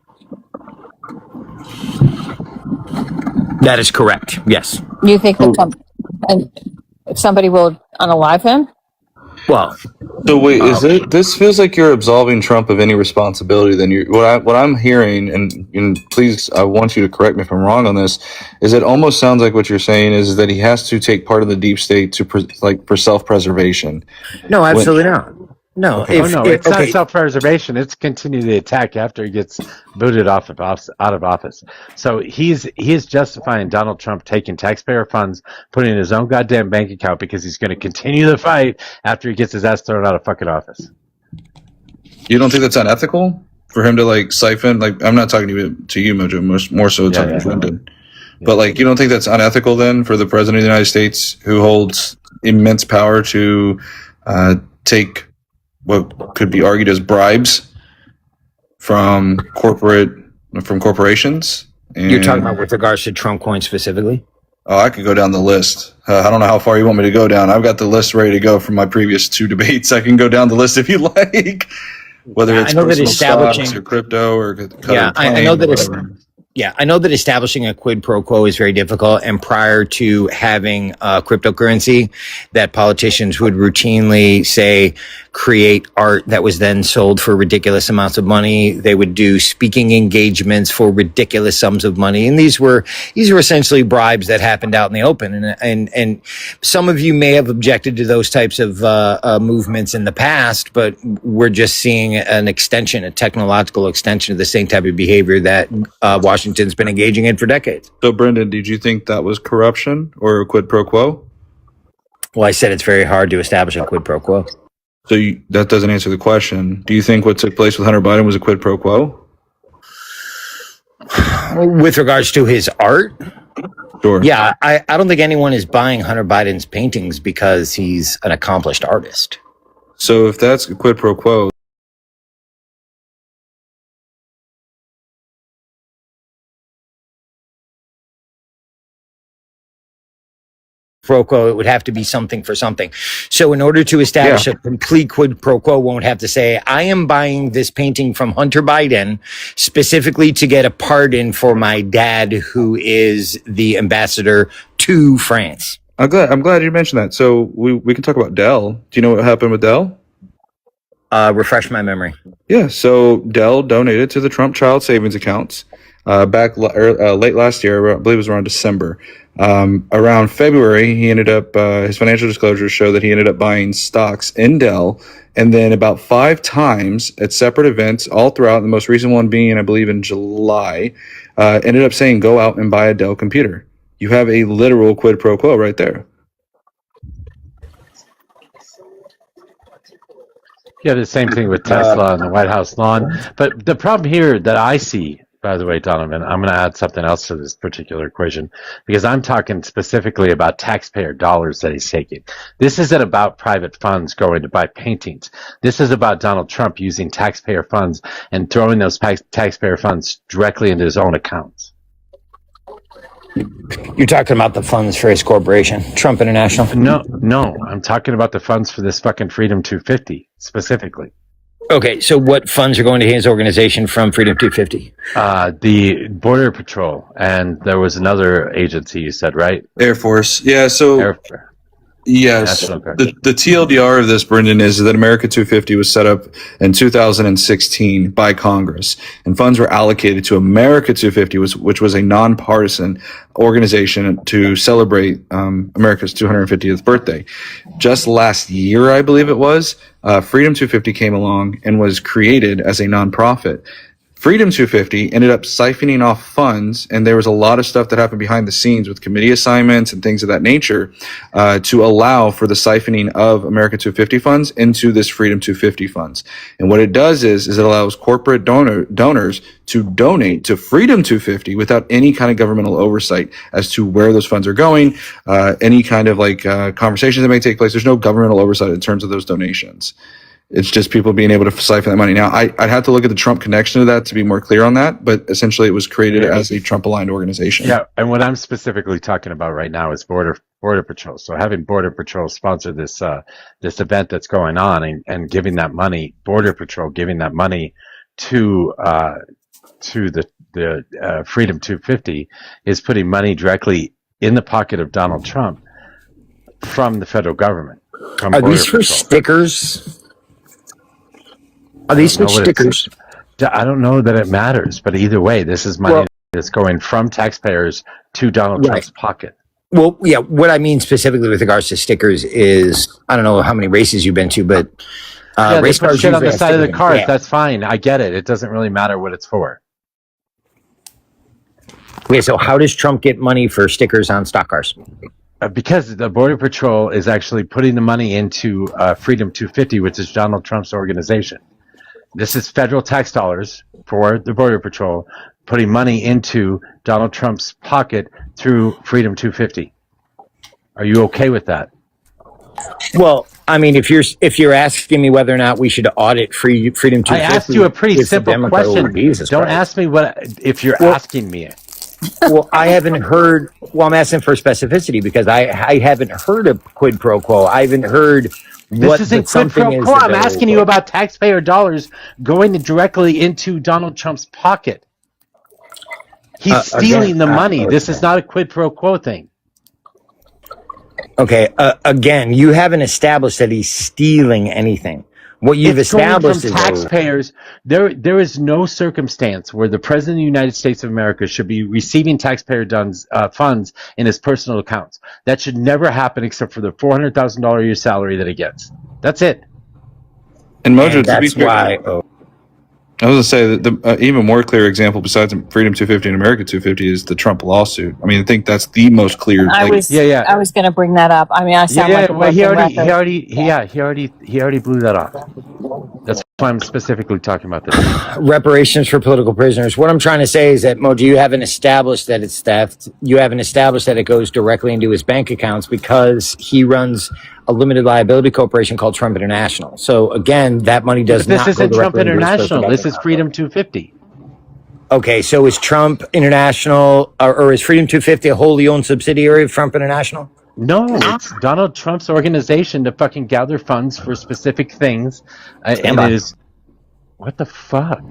That is correct. Yes. you think that and if somebody will unalive him? Well, So wait, is it? This feels like you're absolving Trump of any responsibility. Then you, what I'm hearing, and please, I want you to correct me if I'm wrong on this. Is it almost sounds like what you're saying is that he has to take part of the deep state to for self-preservation. no, absolutely not. No, Okay. Oh no, it's not okay, self-preservation. It's continue the attack after he gets booted off of office, out of office. So he is justifying Donald Trump taking taxpayer funds, putting in his own goddamn bank account because he's going to continue the fight after he gets his ass thrown out of fucking office. You don't think that's unethical for him to like siphon? Like, I'm not talking to you, Mojo. More so talking to Brendan. But like, you don't think that's unethical then for the president of the United States, who holds immense power, to take what could be argued as bribes from corporations? And, you're talking about with regards to Trump coin specifically. oh, I could go down the list. I don't know how far you want me to go down. I've got the list ready to go from my previous 2 debates. I can go down the list if you like. Whether it's personal stocks or crypto or I know that I know that establishing a quid pro quo is very difficult. And prior to having cryptocurrency, that politicians would routinely say, create art that was then sold for ridiculous amounts of money. They would do speaking engagements for ridiculous sums of money. And these were essentially bribes that happened out in the open. And some of you may have objected to those types of movements in the past, but we're just seeing an extension, a technological extension of the same type of behavior that Washington's been engaging in for decades. So, Brendan, did you think that was corruption or a quid pro quo? Well, I said it's very hard to establish a quid pro quo. So that doesn't answer the question. Do you think what took place with Hunter Biden was a quid pro quo? With regards to his art? Sure. Yeah, I don't think anyone is buying Hunter Biden's paintings because he's an accomplished artist. So if that's a quid pro quo, pro quo, it would have to be something for something. So in order to establish a complete quid pro quo, won't have to say, I am buying this painting from Hunter Biden specifically to get a pardon for my dad, who is the ambassador to France. I'm glad you mentioned that. So we can talk about Dell. Do you know what happened with Dell? Refresh my memory. Yeah, so Dell donated to the Trump child savings accounts back late last year. I believe it was around December. Around February, he ended up, his financial disclosures show that he ended up buying stocks in Dell, and then about 5 times at separate events all throughout, the most recent one being, I believe, in July, ended up saying, go out and buy a Dell computer. You have a literal quid pro quo right there. Yeah, the same thing with Tesla and the White House lawn. But the problem here that I see, by the way, Donovan, I'm going to add something else to this particular equation, because I'm talking specifically about taxpayer dollars that he's taking. This isn't about private funds going to buy paintings. This is about Donald Trump using taxpayer funds and throwing those taxpayer funds directly into his own accounts. You're talking about the funds for his corporation, Trump International? No, I'm talking about the funds for this fucking Freedom 250 specifically. Okay, so what funds are going to his organization from Freedom 250? The Border Patrol, and there was another agency you said, right? Air Force. Yeah, so yes, the TLDR of this, Brendan, is that America 250 was set up in 2016 by Congress, and funds were allocated to America 250, which was a nonpartisan organization to celebrate America's 250th birthday. Just last year, I believe it was, Freedom 250 came along and was created as a nonprofit. Freedom 250 ended up siphoning off funds, and there was a lot of stuff that happened behind the scenes with committee assignments and things of that nature to allow for the siphoning of America 250 funds into this Freedom 250 funds. And what it does is it allows corporate donors to donate to Freedom 250 without any kind of governmental oversight as to where those funds are going, any kind of conversations that may take place. There's no governmental oversight in terms of those donations. It's just people being able to siphon that money. Now, I'd have to look at the Trump connection to that to be more clear on that, but essentially it was created as a Trump-aligned organization. Yeah, and what I'm specifically talking about right now is Border Patrol. So having Border Patrol sponsor this event that's going on and giving that money, Border Patrol giving that money to the Freedom 250 is putting money directly in the pocket of Donald Trump from the federal government. Are these for stickers? Are these for stickers? I don't know that it matters, but either way, this is money that's going from taxpayers to Donald Trump's pocket. Well, yeah, what I mean specifically with regards to stickers is, I don't know how many races you've been to, but Yeah, they Race put cars shit on usually the have side of the stickers. cars. Yeah. That's fine. I get it. It doesn't really matter what it's for. Okay, so how does Trump get money for stickers on stock cars? Because the Border Patrol is actually putting the money into Freedom 250, which is Donald Trump's organization. This is federal tax dollars for the Border Patrol putting money into Donald Trump's pocket through Freedom 250. Are you okay with that? Well, I mean, if you're asking me whether or not we should audit Freedom 250, I asked you a pretty simple question. Don't ask me what if you're asking me. Well, I haven't heard. Well, I'm asking for specificity because I haven't heard of quid pro quo. I haven't heard what This isn't the quid pro something is. quo. that I'm they're asking you about taxpayer dollars going directly into Donald Trump's pocket. He's stealing the money. This is not a quid pro quo thing. Okay. Again, you haven't established that he's stealing anything. What you've established from is taxpayers. There is no circumstance where the president of the United States of America should be receiving taxpayer funds in his personal accounts. That should never happen except for the $400,000 a year salary that he gets. That's it. And Mojo, that's why. I was going to say that the even more clear example besides Freedom 250 and America 250 is the Trump lawsuit. I mean, I think that's the most clear. I was going to bring that up. I mean, I sound like a well, he broken already blew that off. That's why I'm specifically talking about this. Reparations for political prisoners. What I'm trying to say is that, Mojo, you haven't established that it's theft. You haven't established that it goes directly into his bank accounts because he runs a limited liability corporation called Trump International. So again, that money does not go directly into his Trump International. bank This is account. Freedom 250. Okay, so is Trump International or is Freedom 250 a wholly owned subsidiary of Trump International? No, it's Donald Trump's organization to fucking gather funds for specific things. And it is... What the fuck?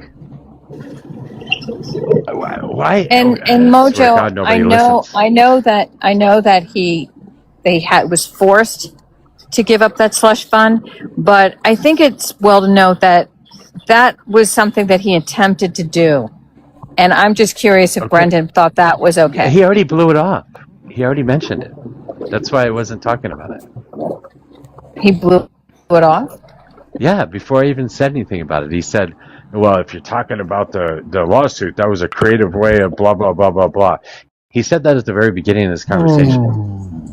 Why? And Mojo, I know that he was forced to give up that slush fund, but I think it's well to note that that was something that he attempted to do. And I'm just curious if Brendan thought that was okay. He already blew it off. He already mentioned it. That's why I wasn't talking about it. He blew it off? Yeah, before I even said anything about it. He said, well, if you're talking about the lawsuit, that was a creative way of blah, blah, blah, blah, blah. He said that at the very beginning of this conversation.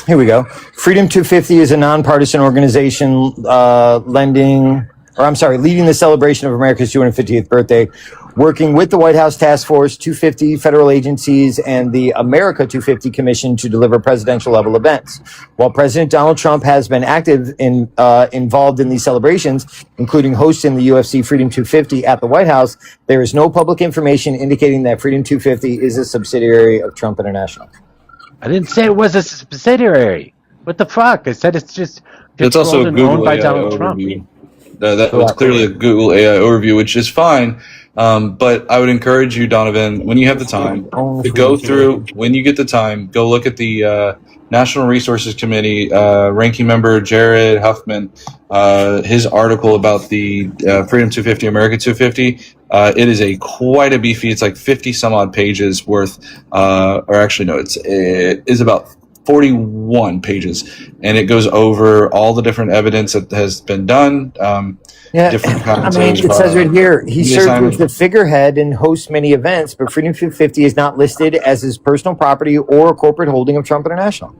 Here we go. Freedom 250 is a nonpartisan organization leading the celebration of America's 250th birthday, working with the White House Task Force, 250 federal agencies, and the America 250 Commission to deliver presidential level events. While President Donald Trump has been active involved in these celebrations, including hosting the UFC Freedom 250 at the White House, there is no public information indicating that Freedom 250 is a subsidiary of Trump International. I didn't say it was a subsidiary. What the fuck? I said it's just It's also a Google owned by AI Donald Trump. overview. That was clearly a Google AI overview, which is fine. But I would encourage you, Donovan, when you have the time, to go through, when you get the time, go look at the National Resources Committee, ranking member Jared Huffman, his article about the Freedom 250, America 250. It is quite a beefy, it's like 50 some odd pages worth, it is about 41 pages, and it goes over all the different evidence that has been done. Different kinds it says right here, he serves as the figurehead and hosts many events, but Freedom 250 is not listed as his personal property or a corporate holding of Trump International.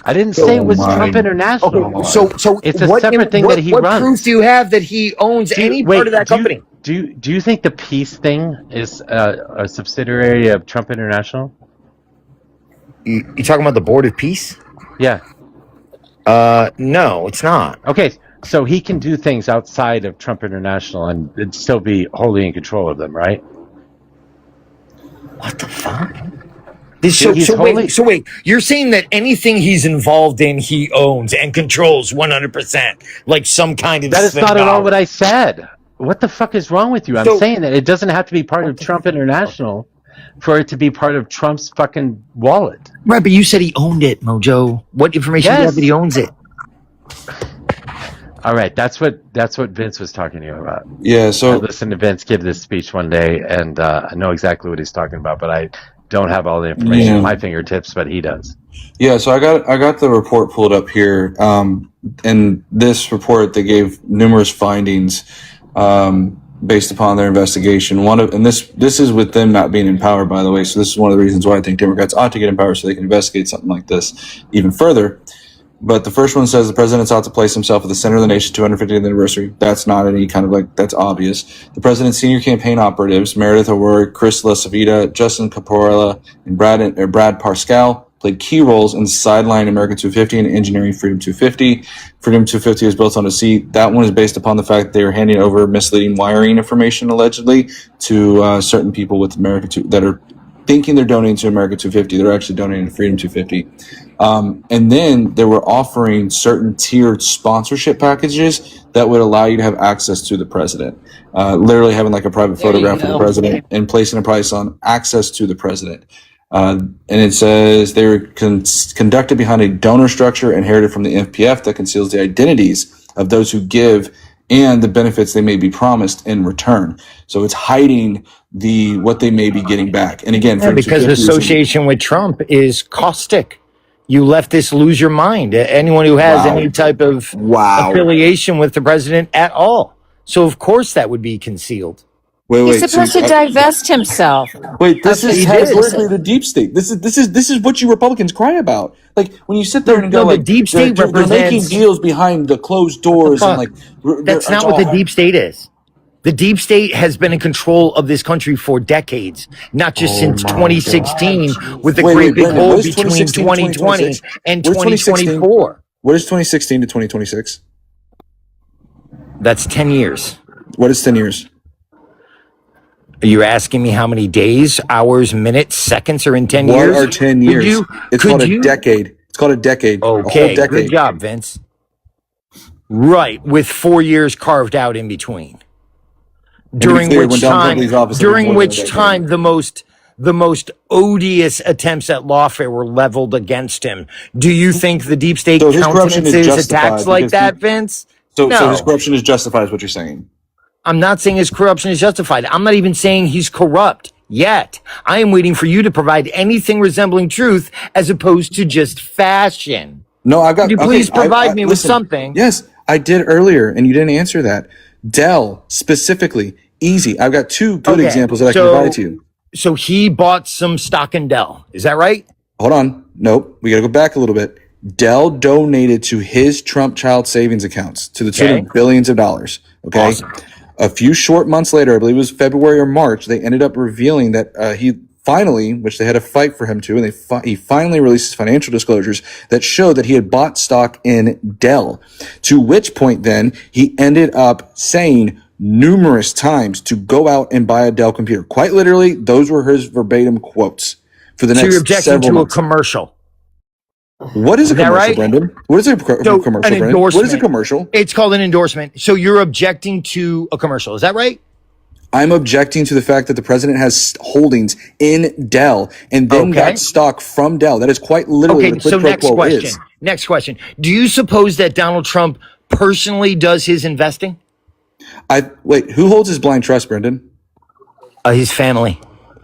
I didn't say it was Trump International. Okay, so it's a separate thing that he runs. What proof do you have that he owns part of that company? Do you think the Peace thing is a subsidiary of Trump International? You talking about the Board of Peace? Yeah. No, it's not. Okay, so he can do things outside of Trump International and it'd still be wholly in control of them, right? What the fuck? So wait, you're saying that anything he's involved in, he owns and controls 100%, like some kind of... That is not at all what I said. What the fuck is wrong with you? I'm saying that it doesn't have to be part of Trump International for it to be part of Trump's fucking wallet. Right, but you said he owned it, Mojo. What information do you have that he owns it? All right, that's what Vince was talking to you about. Yeah, so I listened to Vince give this speech one day, and I know exactly what he's talking about, but I don't have all the information at my fingertips, but he does. Yeah, so I got the report pulled up here. in this report, they gave numerous findings based upon their investigation. This is with them not being in power, by the way. So this is one of the reasons why I think Democrats ought to get in power so they can investigate something like this even further. But the first one says the president ought to place himself at the center of the nation's 250th anniversary. That's not any kind of that's obvious. The president's senior campaign operatives, Meredith O'Rourke, Chris LaCivita, Justin Caporella, and Brad Parscale, played key roles in sideline America 250 and engineering Freedom 250. Freedom 250 is built on a seat. That one is based upon the fact that they were handing over misleading wiring information, allegedly, to certain people with America 2 that are thinking they're donating to America 250. They're actually donating to Freedom 250. And then they were offering certain tiered sponsorship packages that would allow you to have access to the president. Literally having a private photograph of the president and placing a price on access to the president. And it says they were conducted behind a donor structure inherited from the FPF that conceals the identities of those who give and the benefits they may be promised in return. So it's hiding what they may be getting back. And again, because association with Trump is caustic. You leftists lose your mind. Anyone who has any type of affiliation with the president at all. So of course that would be concealed. He's supposed to divest himself. Wait, this is categorically the deep state. This is what you Republicans cry about. When you sit there and go, the deep state they're making deals behind the closed doors and that's not what the deep state is. The deep state has been in control of this country for decades, not just since 2016 with the great big hole between 2020 and 2024. What is 2016 to 2026? That's 10 years. What is 10 years? Are you asking me how many days, hours, minutes, seconds are in 10 years? What are 10 years? It's called a decade. It's called a decade. Okay, a whole decade. Good job, Vince. Right, with 4 years carved out in between. During which time the most odious attempts at lawfare were leveled against him. Do you think the deep state countenances attacks like that, Vince? So his corruption is justified, is what you're saying? I'm not saying his corruption is justified. I'm not even saying he's corrupt yet. I am waiting for you to provide anything resembling truth as opposed to just fashion. No, I've got. Could you please provide me with something? Yes, I did earlier, and you didn't answer that. Dell specifically, easy. I've got two good examples that I can provide to you. So he bought some stock in Dell. Is that right? Hold on. Nope. We got to go back a little bit. Dell donated to his Trump child savings accounts to the tune of billions of dollars. Okay. Awesome. A few short months later, I believe it was February or March, they ended up revealing that he finally, which they had to fight for him to, and he finally released his financial disclosures that showed that he had bought stock in Dell. To which point then he ended up saying numerous times to go out and buy a Dell computer. Quite literally, those were his verbatim quotes for the next you're objecting to months. A commercial. What is a commercial, Brendan? What is a commercial, Brendan? What is a commercial? It's called an endorsement. So you're objecting to a commercial. Is that right? I'm objecting to the fact that the president has holdings in Dell and then got stock from Dell. That is quite literally what the quid pro quo is. Next question. Do you suppose that Donald Trump personally does his investing? Wait, who holds his blind trust, Brendan? His family.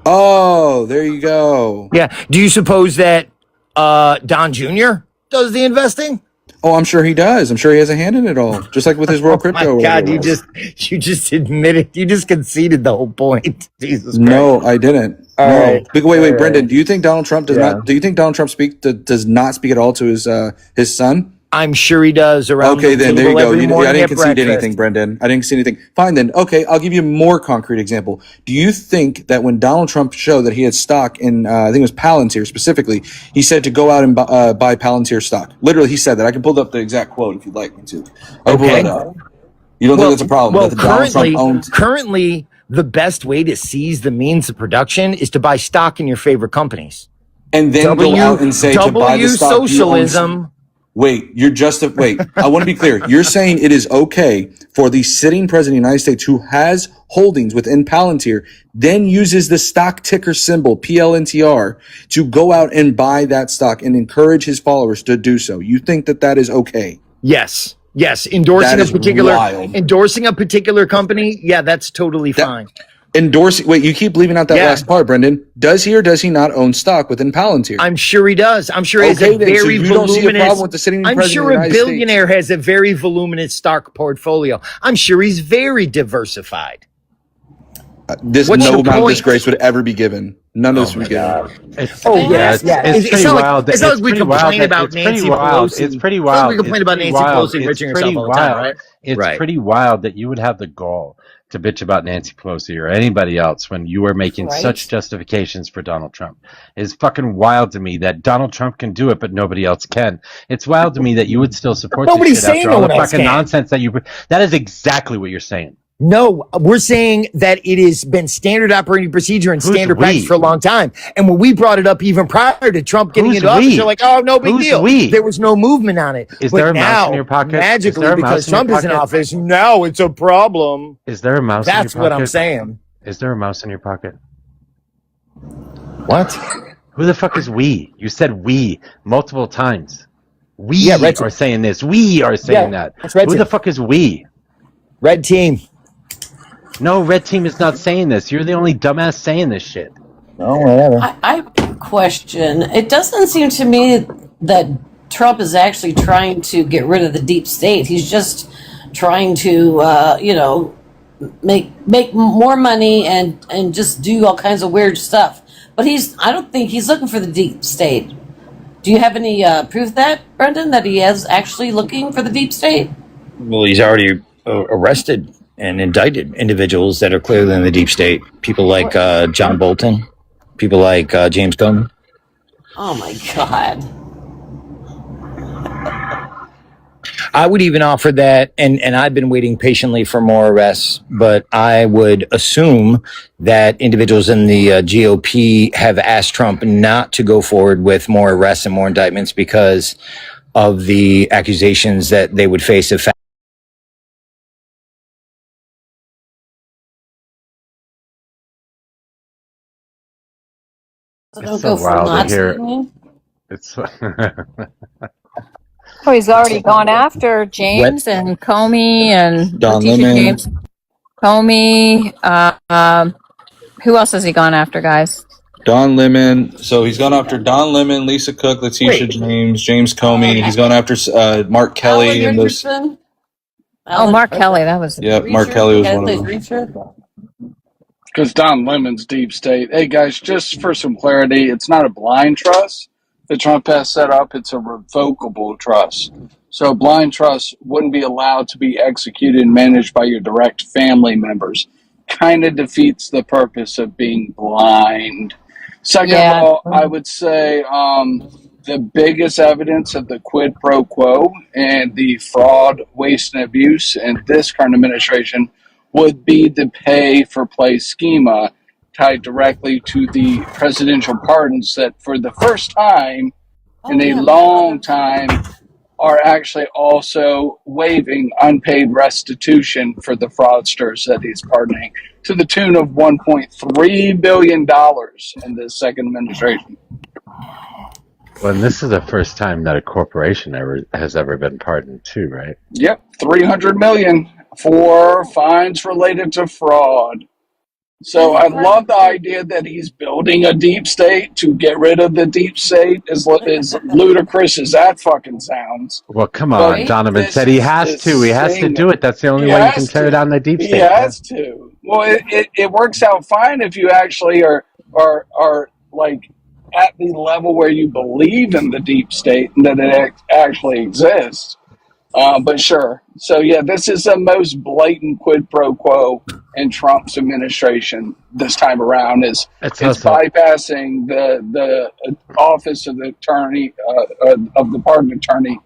Oh, there you go. Yeah. Do you suppose that Don Jr. does the investing? Oh, I'm sure he does. I'm sure he has a hand in it all, just like with his World Crypto. My God, you just admitted, you just conceded the whole point. Jesus Christ. No, I didn't. All right. Wait, Brendan. Do you think Donald Trump does not? Do you think Donald Trump does not speak at all to his son? I'm sure he does. Around okay, then there you go. I didn't concede anything, Brendan. I didn't see anything. Fine, then. Okay, I'll give you a more concrete example. Do you think that when Donald Trump showed that he had stock in, I think it was Palantir specifically, he said to go out and buy Palantir stock? Literally, he said that. I can pull up the exact quote if you'd like me to. Okay. You don't think that's a problem? Well, currently, the best way to seize the means of production is to buy stock in your favorite companies. And then go out and say to buy the stock socialism. Wait, I want to be clear. You're saying it is okay for the sitting president of the United States who has holdings within Palantir, then uses the stock ticker symbol, PLNTR, to go out and buy that stock and encourage his followers to do so. You think that is okay? Yes. Endorsing a particular company. Yeah, that's totally fine. Endorsing. Wait, you keep leaving out that last part, Brendan. Does he or does he not own stock within Palantir? I'm sure he does. I'm sure he has a very so you don't see a voluminous. problem with the sitting I'm president sure of the a United billionaire has a very voluminous stock portfolio. I'm sure he's very diversified. This What's no your amount of point? disgrace would ever be given. None of this would be given. It's It's pretty not wild. like, it's not like we complain about Nancy Pelosi. It's pretty It's not like wild. we complain about Nancy Pelosi bitching herself all the time, right? It's pretty wild that you would have the gall to bitch about Nancy Pelosi or anybody else when you are making such justifications for Donald Trump. It's fucking wild to me that Donald Trump can do it, but nobody else can. It's wild to me that you would still support this shit after all the fucking nonsense that you. That is exactly what you're saying. No, we're saying that it has been standard operating procedure and standard practice for a long time. And when we brought it up even prior to Trump getting into office, you're like, oh, no big deal. There was no movement on it. Is there a mouse in your pocket? Magically, because Trump is in office, now it's a problem. Is there a mouse in your pocket? That's what I'm saying. Is there a mouse in your pocket? What? Who the fuck is we? You said we multiple times. We are saying this. We are saying that. Who the fuck is we? Red team. No, red team is not saying this. You're the only dumbass saying this shit. Oh, whatever. I have a question. It doesn't seem to me that Trump is actually trying to get rid of the deep state. He's just trying to, make more money and just do all kinds of weird stuff. But I don't think he's looking for the deep state. Do you have any proof of that, Brendan, that he is actually looking for the deep state? Well, he's already arrested and indicted individuals that are clearly in the deep state. People like John Bolton, people like James Comey. Oh my God. I would even offer that, and I've been waiting patiently for more arrests, but I would assume that individuals in the GOP have asked Trump not to go forward with more arrests and more indictments because of the accusations that they would face if It's so wild to hear. It's Oh, he's already gone after James and Comey and Don Letitia Lemon. James. Comey. Who else has he gone after, guys? Don Lemon. So he's gone after Don Lemon, Lisa Cook, Letitia James, James Comey. He's gone after Mark Kelly and those. Mark Kelly. That was. Yeah, Mark Kelly was one of them. Because Don Lemon's deep state. Hey guys, just for some clarity, it's not a blind trust that Trump has set up, it's a revocable trust. So a blind trust wouldn't be allowed to be executed and managed by your direct family members. Kind of defeats the purpose of being blind. Second of all, I would say the biggest evidence of the quid pro quo and the fraud, waste, and abuse in this current administration would be the pay-for-play schema tied directly to the presidential pardons that for the first time in a long time are actually also waiving unpaid restitution for the fraudsters that he's pardoning to the tune of $1.3 billion in this second administration. Well, and this is the first time that a corporation has ever been pardoned too, right? Yep, $300 million for fines related to fraud. So I love the idea that he's building a deep state to get rid of the deep state, as ludicrous as that fucking sounds. Well, come on. Donovan said he has to. He has to do it. That's the only way you can tear down the deep state. He has to. Well, it works out fine if you actually are like at the level where you believe in the deep state and that it actually exists. But sure. So, yeah, this is the most blatant quid pro quo in Trump's administration this time around. It's bypassing the office of the attorney, of the pardon attorney,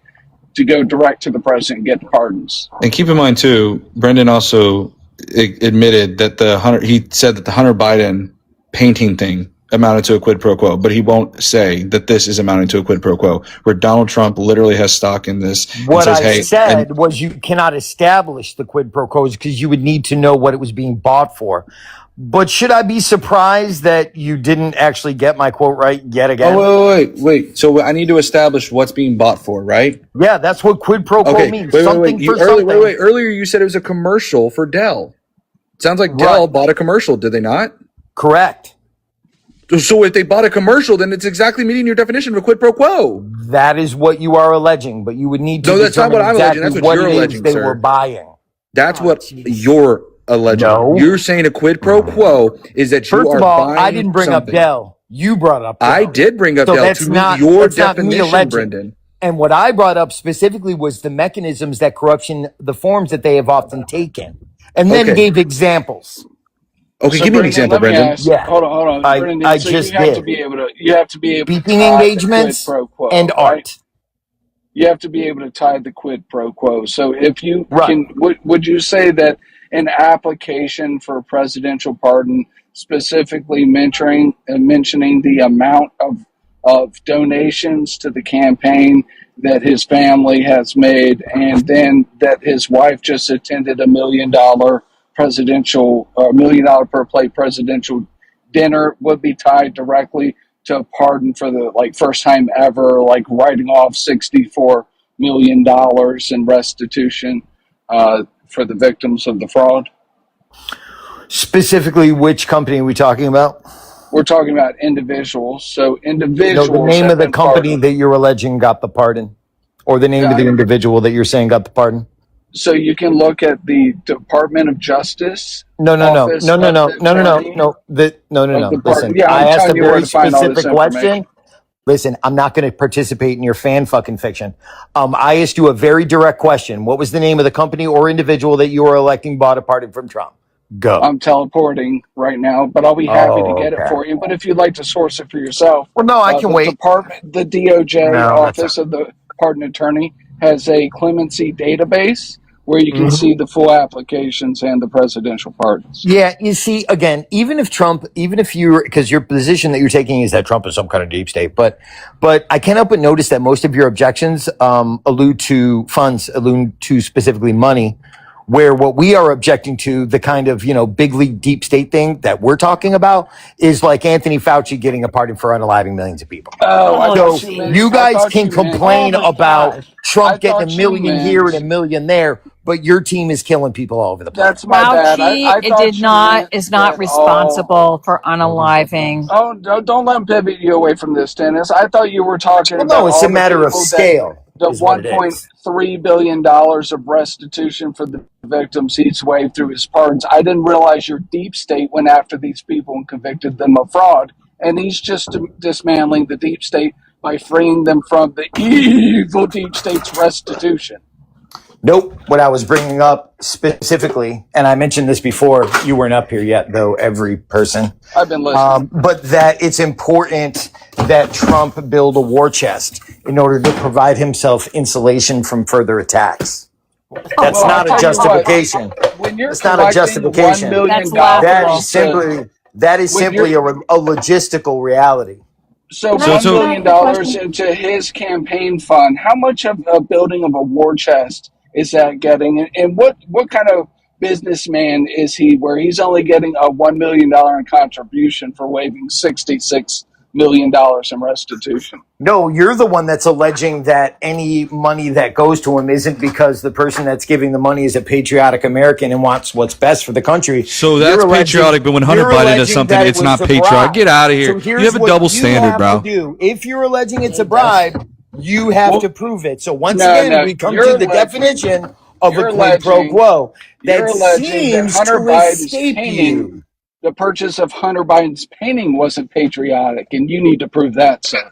to go direct to the president and get the pardons. And keep in mind, too, Brendan also admitted that he said that the Hunter Biden painting thing amounted to a quid pro quo, but he won't say that this is amounting to a quid pro quo, where Donald Trump literally has stock in this. What says, I said was you cannot establish the quid pro quos because you would need to know what it was being bought for. But should I be surprised that you didn't actually get my quote right yet again? Oh, wait. So I need to establish what's being bought for, right? Yeah, that's what quid pro quo means. Wait. Earlier you said it was a commercial for Dell. Sounds like Dell bought a commercial, did they not? Correct. So if they bought a commercial, then it's exactly meeting your definition of a quid pro quo. That is what you are alleging, but you would need to. No, that's not what I'm exactly alleging. That's what you're alleging, they sir. were buying. That's what you're alleging. No. You're saying a quid pro quo is that you First are of all, buying I didn't bring something. up Dell. You brought up Dell. I did bring up So Dell that's to not your that's not me definition, alleging. Brendan. And what I brought up specifically was the mechanisms that corruption, the forms that they have often taken, and then Okay. gave examples. Okay, So give me an Brendan, example, let me Brendan. ask. Yeah. Hold on. Brendan, I so just you have to did. be able to Speaking tie engagements the quid pro quo and right? art. You have to be able to tie the quid pro quo. So if you Right. can, would you say that an application for a presidential pardon, specifically mentioning the amount of donations to the campaign that his family has made, and then that his wife just attended $1 million $1 million per plate presidential dinner, would be tied directly to a pardon for the first time ever, writing off $64 million in restitution for the victims of the fraud? Specifically, which company are we talking about? We're talking about individuals. So No, individuals the name have of the been company pardoned. that you're alleging got the pardon, or the name of the individual that you're saying got the pardon. So you can look at the Department of Justice. No. Office of the Attorney No. of the Listen, pardon. Yeah, I I'm asked a telling you where very to find all this specific information. question. Listen, I'm not going to participate in your fan fucking fiction. I asked you a very direct question. What was the name of the company or individual that you were electing bought a pardon from Trump? Go. I'm teleporting right now, but I'll be happy to get it okay. for you. But if you'd like to source it for yourself, Well, no, I can the wait. the DOJ No, that's Office of the Pardon Attorney has a clemency database where you can Mhm. see the full applications and the presidential pardons. Yeah, you see, again, even if you're, because your position that you're taking is that Trump is some kind of deep state, but I can't help but notice that most of your objections allude to funds, allude to specifically money, where what we are objecting to, the kind of, big league deep state thing that we're talking about, is like Anthony Fauci getting a pardon for unaliving millions of people. Oh, I So thought you meant. you I guys thought can you meant. complain Oh my about gosh. Trump I getting a thought you million here and a meant. million there, but your team is killing people all over the planet. That's my bad. Fauci I it thought did you not meant is not that all. responsible for unaliving. Oh, don't let him pivot you away from this, Dennis. I thought you were talking Well, about no, it's a all the matter of people that scale, the is what it is. $1.3 billion of restitution for the victims he's waived through his pardons. I didn't realize your deep state went after these people and convicted them of fraud. And he's just dismantling the deep state by freeing them from the evil deep state's restitution. Nope. What I was bringing up specifically, and I mentioned this before, you weren't up here yet, though, every person. I've been listening. But that it's important that Trump build a war chest in order to provide himself insulation from further attacks. That's Well, not I'll a tell you what, justification. when you're It's not a collecting justification. $1 million, That's That laughable. is simply a logistical reality. So Can I $1 million ask a question? into his campaign fund. How much of a building of a war chest is that getting? And what kind of businessman is he? Where he's only getting a $1 million in contribution for waiving $66 million in restitution. No, you're the one that's alleging that any money that goes to him isn't because the person that's giving the money is a patriotic American and wants what's best for the country. So that's patriotic, but when Hunter Biden does something, it's not patriotic. Get out of here. You have a double standard, bro. If you're alleging it's a bribe, you have to prove it. So once No, again, no, we come you're to the alleging- definition of you're a quid pro alleging- quo You're that alleging that seems Hunter to Biden's escape painting, you. the purchase of Hunter Biden's painting wasn't patriotic, and you need to prove that, sir.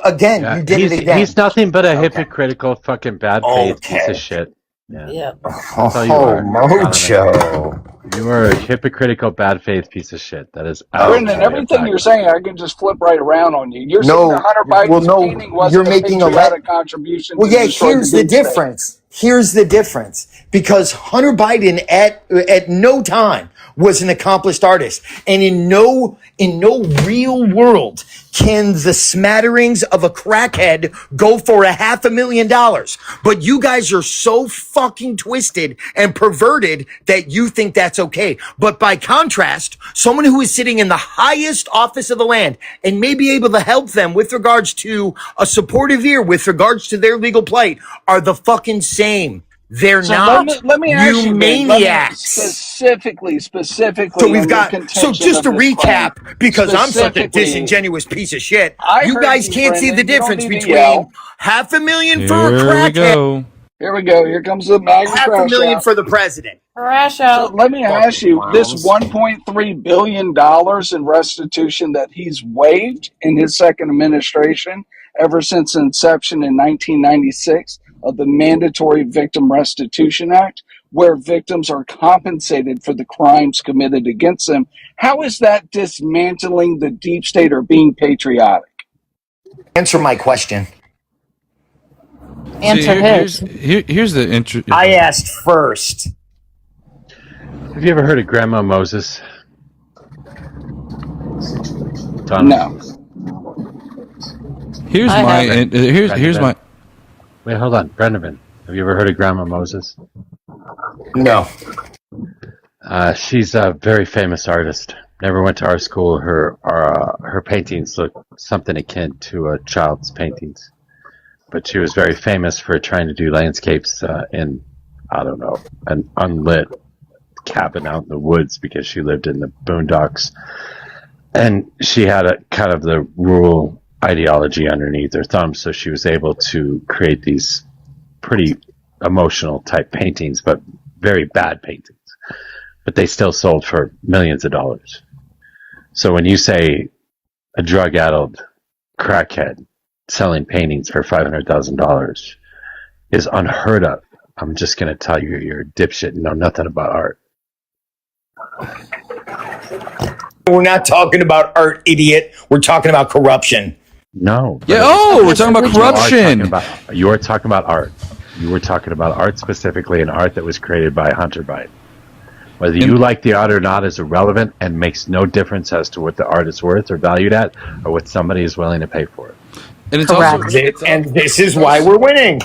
Again, Yeah, you did it again. he's nothing but a Okay. hypocritical fucking bad faith piece Okay. of shit. Yeah. Yeah. That's all you are. Mojo. You are a hypocritical bad faith piece of shit. That is Brendan, absolutely everything you're saying, I can just flip right around on you. You're saying No, that Hunter well, Biden's no, painting wasn't you're a making a patriotic contribution Well, to yeah, destroy here's the deep state. difference. Here's the difference. Because Hunter Biden at no time was an accomplished artist. And in no real world can the smatterings of a crackhead go for $500,000. But you guys are so fucking twisted and perverted that you think that's okay. But by contrast, someone who is sitting in the highest office of the land and may be able to help them with regards to a supportive ear, with regards to their legal plight, are the fucking same. They're So not. let me ask you, Ben, maniacs. specifically. So we've got. So just to recap, because I'm such a disingenuous piece of shit, you guys can't see the difference between $500,000 for a crackhead. Here we go. Here we go. Here comes the MAGA crash $500,000 out. for the president. Crash So out. let me ask you, this $1.3 billion in restitution that he's waived in his second administration ever since inception in 1996 of the Mandatory Victim Restitution Act, where victims are compensated for the crimes committed against them. How is that dismantling the deep state or being patriotic? Answer my question. Answer his. Here's the interest. I asked first. Have you ever heard of Grandma Moses? Donna? No. Here's I my. haven't. Here's my. Wait, hold on. Brendan, have you ever heard of Grandma Moses? No. She's a very famous artist. Never went to art school. Her paintings look something akin to a child's paintings. But she was very famous for trying to do landscapes in, I don't know, an unlit cabin out in the woods because she lived in the boondocks. And she had a kind of the rural ideology underneath her thumb, so she was able to create these pretty emotional type paintings, but very bad paintings. But they still sold for millions of dollars. So when you say a drug-addled crackhead selling paintings for $500,000 is unheard of, I'm just going to tell you you're a dipshit and know nothing about art. We're not talking about art, idiot. We're talking about corruption. No. Yeah. Oh, we're talking about corruption. You are talking about art. You were talking about art specifically, and art that was created by Hunter Biden. Whether you like the art or not is irrelevant and makes no difference as to what the art is worth or valued at, or what somebody is willing to pay for it. And it's also, and this is why we're winning.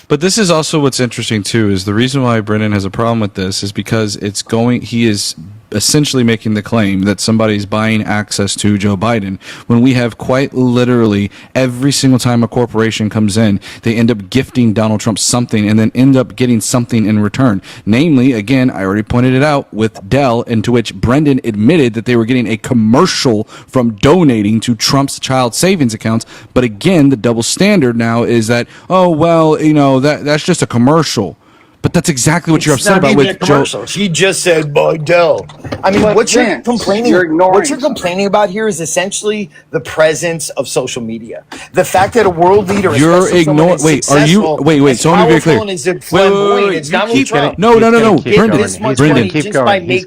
But this is also what's interesting too, is the reason why Brennan has a problem with this is because he is essentially making the claim that somebody's buying access to Joe Biden when we have quite literally every single time a corporation comes in, they end up gifting Donald Trump something and then end up getting something in return. Namely, again, I already pointed it out with Dell, into which Brendan admitted that they were getting a commercial from donating to Trump's child savings accounts. But again, the double standard now is that, oh, well, that's just a commercial. But that's exactly what you're upset about with Joe. She just said by Dell. I mean, what you're complaining about here is essentially the presence of social media. The fact that a world leader, you're ignoring. Wait, are you? Wait. So let me be clear. Wait. It's not Trump. No. Brendan, keep going. He's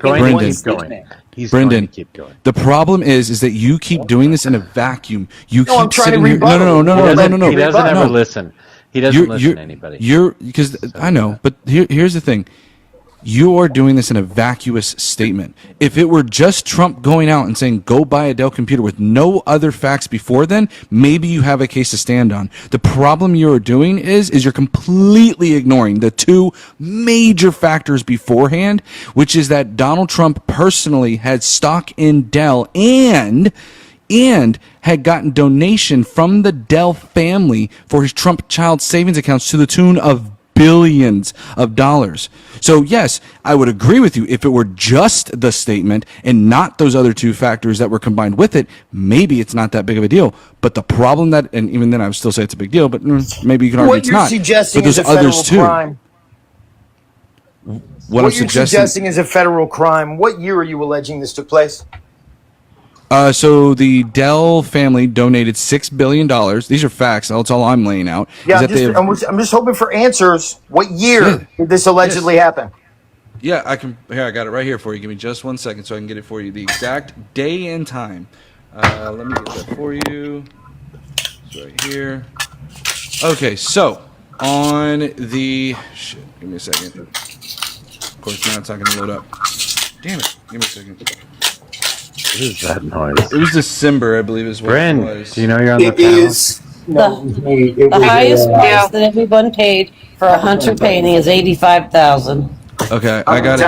going to keep going. The problem is that you keep doing this in a vacuum. You keep I'm trying sitting to here. No. He doesn't ever listen. He doesn't listen to anybody. Because I know, but here's the thing. You are doing this in a vacuous statement. If it were just Trump going out and saying, go buy a Dell computer with no other facts before then, maybe you have a case to stand on. The problem you're doing is you're completely ignoring the two major factors beforehand, which is that Donald Trump personally had stock in Dell and had gotten donation from the Dell family for his Trump child savings accounts to the tune of billions of dollars. So yes, I would agree with you. If it were just the statement and not those other two factors that were combined with it, maybe it's not that big of a deal. But the problem and even then I would still say it's a big deal, but maybe you can argue it's not. What you're suggesting is a federal crime. What I'm suggesting is a federal crime. What year are you alleging this took place? So the Dell family donated $6 billion. These are facts. That's all I'm laying out. Yeah, I'm just hoping for answers. What year did this allegedly happen? Yeah, I can. Here, I got it right here for you. Give me just 1 second so I can get it for you. The exact day and time. Let me get that for you. It's right here. Okay, so on the give me a second. Of course, now it's not going to load up. Damn it! Give me a second. What is that noise? It was December, I believe, is what it was. Do you know you're on the panel? The highest price that everyone paid for a Hunter painting is $85,000. Okay, I got it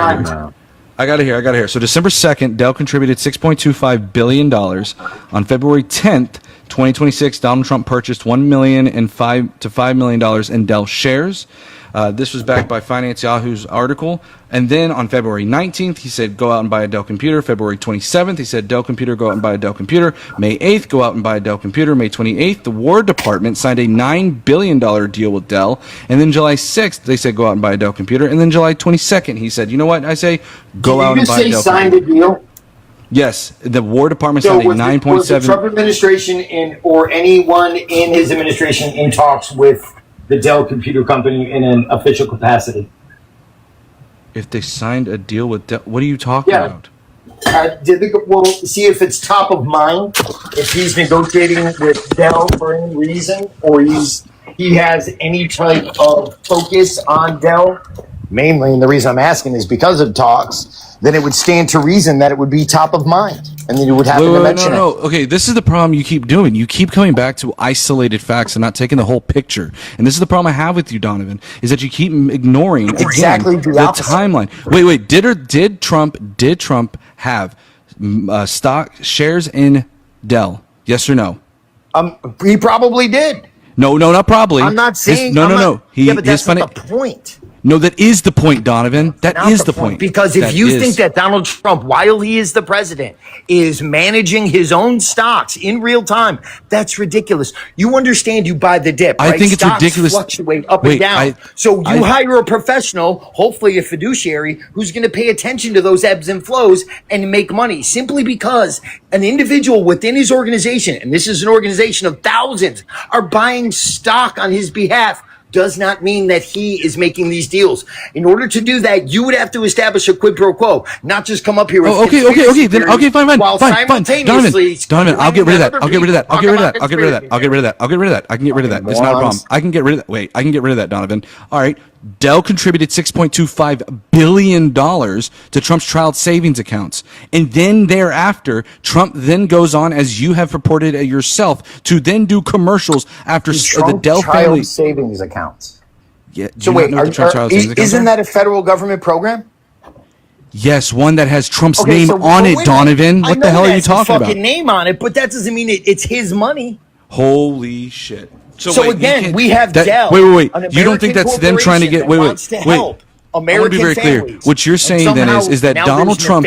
here. I got it here. So December 2nd, Dell contributed $6.25 billion. On February 10th, 2026, Donald Trump purchased $1 million and $5 million in Dell shares. This was backed by Finance Yahoo's article. And then on February 19th, he said, go out and buy a Dell computer. February 27th, he said, Dell computer, go out and buy a Dell computer. May 8th, go out and buy a Dell computer. May 28th, the War Department signed a $9 billion deal with Dell. And then July 6th, they said, go out and buy a Dell computer. And then July 22nd, he said, you know what? I say, go out and buy a Dell signed computer. a deal? Yes, the War Department So signed a was the 9.7. Trump administration or anyone in his administration in talks with the Dell Computer Company in an official capacity? If they signed a deal with Dell, what are you talking about? See if it's top of mind, if he's negotiating with Dell for any reason, or he has any type of focus on Dell. Mainly, and the reason I'm asking is because of talks, then it would stand to reason that it would be top of mind, and then you would happen to mention it. No. Okay, this is the problem you keep doing. You keep coming back to isolated facts and not taking the whole picture. And this is the problem I have with you, Donovan, is that you keep ignoring exactly again, the timeline. Wait. Did Trump have stock shares in Dell? Yes or no? He probably did. No, not probably. I'm not saying no. But that's not the point. No, that is the point, Donovan. That is the point. Because if you think that Donald Trump, while he is the president, is managing his own stocks in real time, that's ridiculous. You understand you buy the dip, right? I think it's stocks ridiculous. Fluctuate up and down. So you hire a professional, hopefully a fiduciary, who's going to pay attention to those ebbs and flows and make money simply because an individual within his organization, and this is an organization of thousands, are buying stock on his behalf does not mean that he is making these deals. In order to do that, you would have to establish a quid pro quo, not just come up here with okay, fine. while simultaneously Donovan, I'll get rid of that. I can get rid of that. It's not a problem. I can get rid of that. Wait, I can get rid of that, Donovan. All right. Dell contributed $6.25 billion to Trump's child savings accounts. And then thereafter, Trump then goes on, as you have reported yourself, to then do commercials after the Dell family savings accounts. Yeah. So wait, isn't that a federal government program? Yes, one that has Trump's name on it, Donovan. What the hell are you talking about? Name on it, but that doesn't mean it's his money. Holy shit. So again, we have Dell. Wait. You don't think that's them trying to get? Wait. I want to be very clear. What you're saying then is that Donald Trump.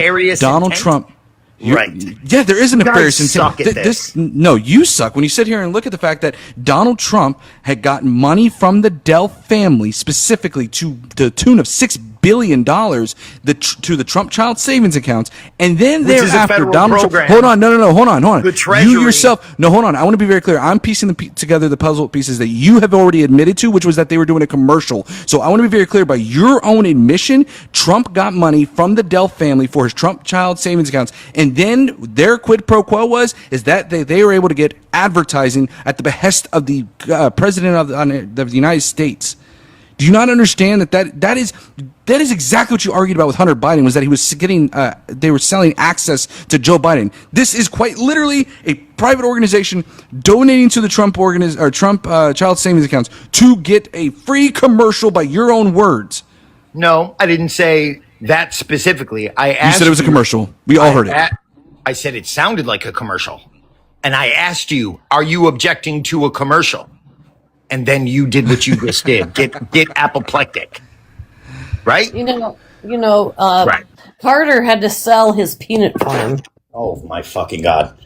Right. Yeah, there is a nefarious intent. No, you suck when you sit here and look at the fact that Donald Trump had gotten money from the Dell family, specifically to the tune of $6 billion to the Trump child savings accounts, and then thereafter Donald Trump. Hold on. The Treasury. You yourself. No, hold on. I want to be very clear. I'm piecing together the puzzle pieces that you have already admitted to, which was that they were doing a commercial. So I want to be very clear. By your own admission, Trump got money from the Dell family for his Trump child savings accounts, and then their quid pro quo is that they were able to get advertising at the behest of the president of the United States. Do you not understand that is exactly what you argued about with Hunter Biden, was that he was getting they were selling access to Joe Biden. This is quite literally a private organization donating to the Trump child savings accounts to get a free commercial, by your own words. No, I didn't say that specifically. I asked you said it was a commercial. We all heard it. I said it sounded like a commercial. And I asked you, are you objecting to a commercial? And then you did what you just did. Get apoplectic. Right? Right. Carter had to sell his peanut farm. Oh my fucking God.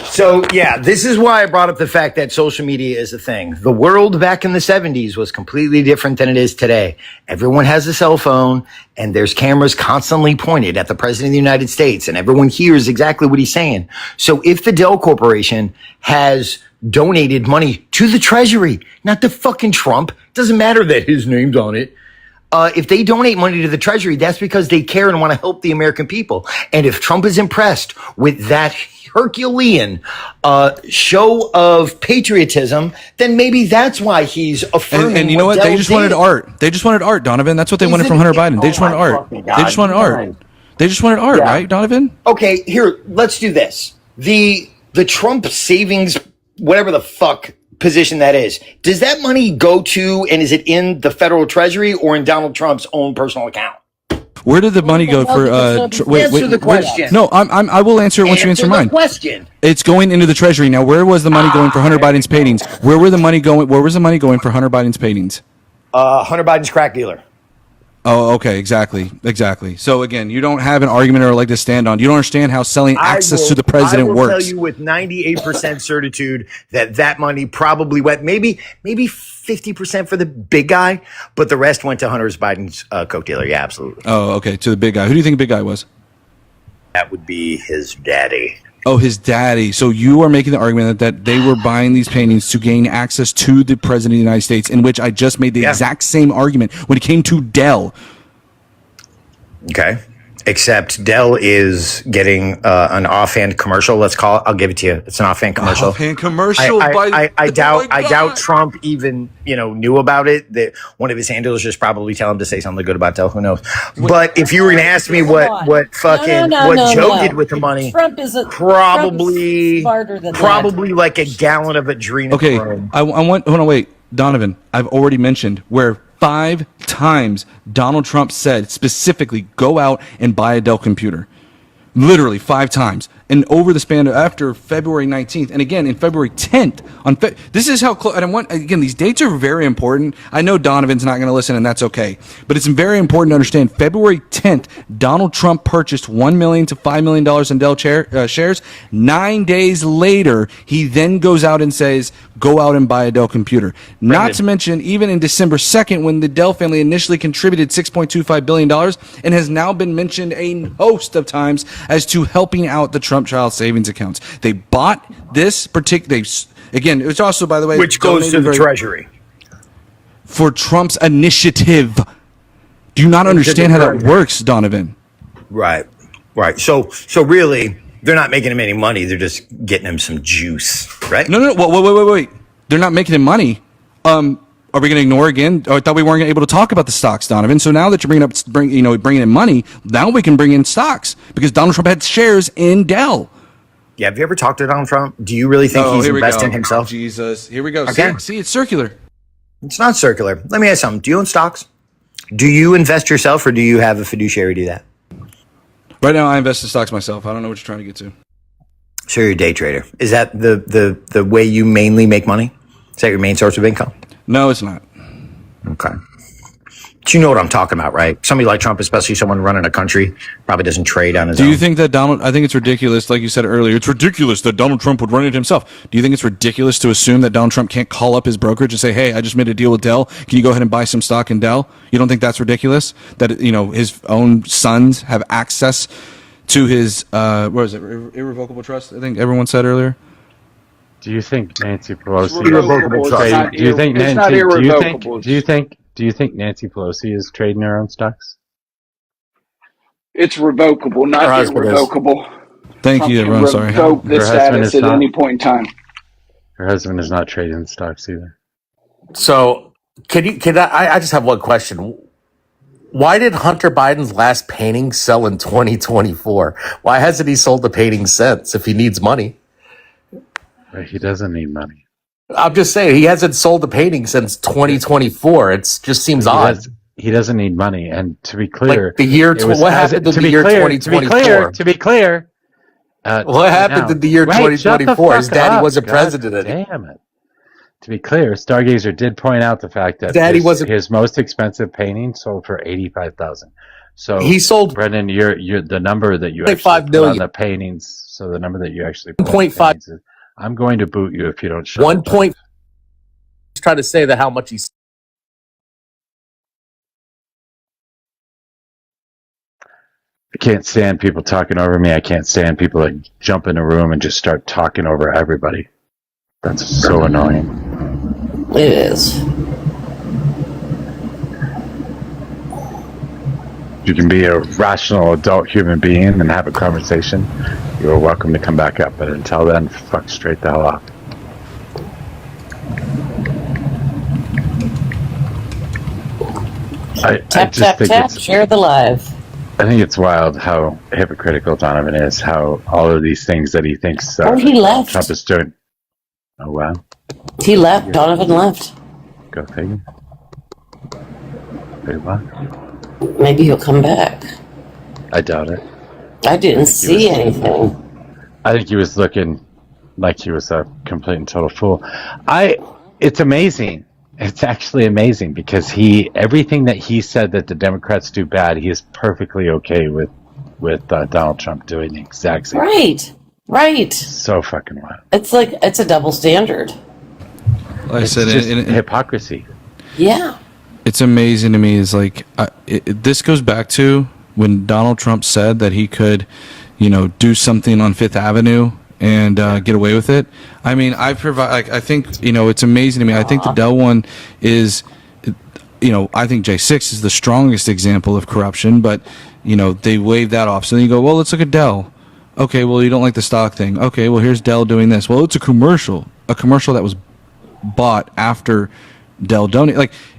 So yeah, this is why I brought up the fact that social media is a thing. The world back in the 70s was completely different than it is today. Everyone has a cell phone and there's cameras constantly pointed at the president of the United States and everyone hears exactly what he's saying. So if the Dell Corporation has donated money to the Treasury, not to fucking Trump, doesn't matter that his name's on it. If they donate money to the Treasury, that's because they care and want to help the American people. And if Trump is impressed with that Herculean show of patriotism, then maybe that's why he's affirming. And you know what? They just wanted art. They just wanted art, Donovan. That's what they wanted from Hunter Biden. They just wanted art. They just wanted art. They just wanted art, right, Donovan? Okay, here, let's do this. The Trump savings, whatever the fuck position that is, does that money go to, and is it in the federal treasury or in Donald Trump's own personal account? Where did the money go for? Answer the question. No, I will answer it once you answer mine. Question. It's going into the Treasury now. Where was the money going for Hunter Biden's paintings? Where was the money going for Hunter Biden's paintings? Hunter Biden's crack dealer. Oh, okay, exactly. So again, you don't have an argument or a leg to stand on. You don't understand how selling access to the president I will works. tell you with 98% certitude that money probably went maybe 50% for the big guy, but the rest went to Hunter Biden's coke dealer. Yeah, absolutely. Oh, okay, to the big guy. Who do you think the big guy was? That would be his daddy. Oh, his daddy. So you are making the argument that they were buying these paintings to gain access to the president of the United States, in which I just made the exact same argument when it came to Dell. Okay. Except Dell is getting an offhand commercial. Let's call it. I'll give it to you. It's an offhand commercial. Offhand commercial. I doubt Trump even knew about it. That one of his handlers just probably tell him to say something good about Dell. Who knows? But if you were going to ask me what Joe did with the money, Trump isn't probably smarter than probably like a gallon of adrenochrome. Okay, I want. Hold on, wait, Donovan. I've already mentioned where 5 times Donald Trump said specifically, go out and buy a Dell computer. Literally 5 times. And over the span of after February 19th, and again in February 10th, this is how close. And again, these dates are very important. I know Donovan's not going to listen, and that's okay. But it's very important to understand. February 10th, Donald Trump purchased $1 million to $5 million in Dell shares. 9 days later, he then goes out and says, "Go out and buy a Dell computer." Not to mention, even in December 2nd, when the Dell family initially contributed $6.25 billion, and has now been mentioned a host of times as to helping out the Trump child savings accounts. They bought this particular. Again, it's also, by the way, which goes to the Treasury for Trump's initiative. Do you not understand how that works, Donovan? Right. So really, they're not making him any money. They're just getting him some juice, right? No. Wait. They're not making him money. Are we going to ignore again? Oh, I thought we weren't able to talk about the stocks, Donovan. So now that you're bringing in money, now we can bring in stocks because Donald Trump had shares in Dell. Yeah, have you ever talked to Donald Trump? Do you really think he's investing himself? Jesus, here we go. Okay. See, it's circular. It's not circular. Let me ask something. Do you own stocks? Do you invest yourself, or do you have a fiduciary do that? Right now, I invest in stocks myself. I don't know what you're trying to get to. So you're a day trader. Is that the way you mainly make money? Is that your main source of income? No, it's not. Okay. But you know what I'm talking about, right? Somebody like Trump, especially someone running a country, probably doesn't trade on his own. Do you think that I think it's ridiculous, like you said earlier, it's ridiculous that Donald Trump would run it himself. Do you think it's ridiculous to assume that Donald Trump can't call up his brokerage and say, "Hey, I just made a deal with Dell. Can you go ahead and buy some stock in Dell?" You don't think that's ridiculous? That, his own sons have access to his, what is it, irrevocable trust, I think everyone said earlier? Do you think Nancy Pelosi? Do you think Nancy Pelosi is trading her own stocks? It's revocable, not irrevocable. Thank you, everyone. Sorry. Revoke the status at any point in time. Her husband is not trading stocks either. So, I just have one question. Why did Hunter Biden's last painting sell in 2024? Why hasn't he sold the painting since if he needs money? He doesn't need money. I'm just saying, he hasn't sold the painting since 2024. It just seems odd. He doesn't need money. And to be clear, like the year what happened in the year 2024? To be clear, what happened in the year 2024? His daddy wasn't president. Damn it. To be clear, Stargazer did point out the fact that his most expensive painting sold for $85,000. So he sold, Brendan, you're the number that you actually put on the paintings. So the number that you actually put 1.5. I'm going to boot you if you don't shut 1 point. He's trying to say that how much he's. I can't stand people talking over me. I can't stand people that jump in a room and just start talking over everybody. That's so annoying. It is. You can be a rational adult human being and have a conversation. You're welcome to come back up, but until then, fuck straight the hell off. Tap, share the live. I think it's wild how hypocritical Donovan is, how all of these things that he thinks he left. Trump is doing. Oh, wow. He left. Donovan left. Go figure. Wait, what? Maybe he'll come back. I doubt it. I didn't think he see was- anything. I think he was looking like he was a complete and total fool. It's amazing. It's actually amazing because everything that he said that the Democrats do bad, he is perfectly okay with Donald Trump doing the exact same. Right. So fucking wild. It's like it's a double standard. Like I It's said, just in hypocrisy. Yeah. it's amazing to me is like this goes back to when Donald Trump said that he could, do something on Fifth Avenue and get away with it. I mean, I think it's amazing to me. I think the Dell one is, I think J6 is the strongest example of corruption, but they wave that off. So then you go, well, let's look at Dell. Okay, well, you don't like the stock thing. Okay, well, here's Dell doing this. Well, it's a commercial that was bought after Dell donate,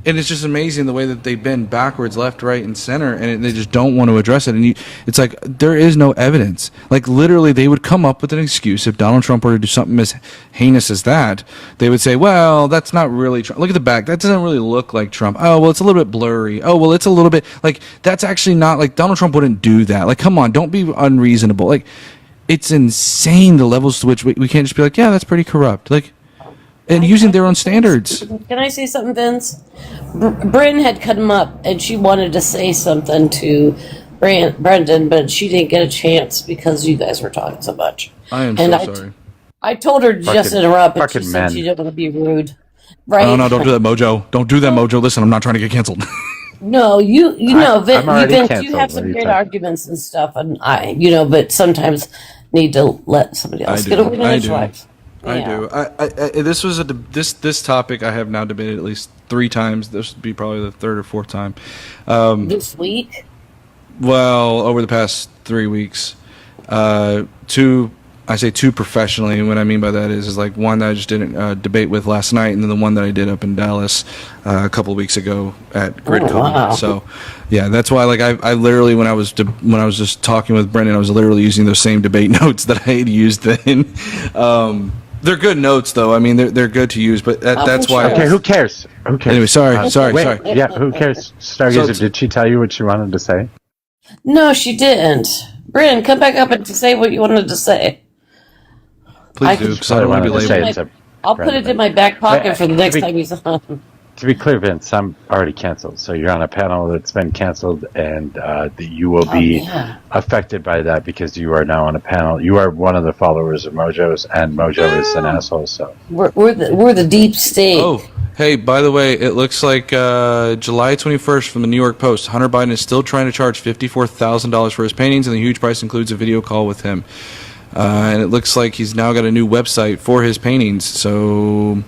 and it's just amazing the way that they've been backwards, left, right, and center, and they just don't want to address it. And it's like there is no evidence. Like literally, they would come up with an excuse if Donald Trump were to do something as heinous as that. They would say, "Well, that's not really Trump. Look at the back. That doesn't really look like Trump. Oh, well, it's a little bit blurry. Oh, well, it's a little bit that's actually not like Donald Trump wouldn't do that. Like, come on, don't be unreasonable. Like, it's insane the levels to which we can't just be like, yeah, that's pretty corrupt. And using their own standards. Can I say something, Vince? Bryn had come up and she wanted to say something to Brendan, but she didn't get a chance because you guys were talking so much. I am sorry. I told her to just interrupt, and she said she didn't want to be rude. Right? No, don't do that, Mojo. Don't do that, Mojo. Listen, I'm not trying to get canceled. No, you know, I'm already Vince, canceled. you have What some are you great talking- arguments and stuff, and but sometimes need to let somebody else get over their life. I do. This was this topic I have now debated at least 3 times. This would be probably the 3rd or 4th time. This week? Well, over the past 3 weeks. 2, I say 2 professionally, and what I mean by that is like one that I just didn't debate with last night, and then the one that I did up in Dallas a couple of weeks ago at Gridco. Wow. So, yeah, that's why I literally when I was just talking with Brendan, I was literally using those same debate notes that I had used then. They're good notes, though. I mean, they're good to use, but that's why. Okay, who cares? Anyway, sorry. Wait, yeah, who cares? Stargazer, did she tell you what she wanted to say? No, she didn't. Bryn, come back up and say what you wanted to say. Please do, because I don't want to be labeled. I'll put it in my back pocket for the next time he's on. To be clear, Vince, I'm already canceled. So you're on a panel that's been canceled, and you will be affected by that because you are now on a panel. You are one of the followers of Mojo's, and Mojo is an asshole. So we're the deep state. Oh, hey, by the way, it looks like July 21st from the New York Post. Hunter Biden is still trying to charge $54,000 for his paintings, and the huge price includes a video call with him. And it looks like he's now got a new website for his paintings. So,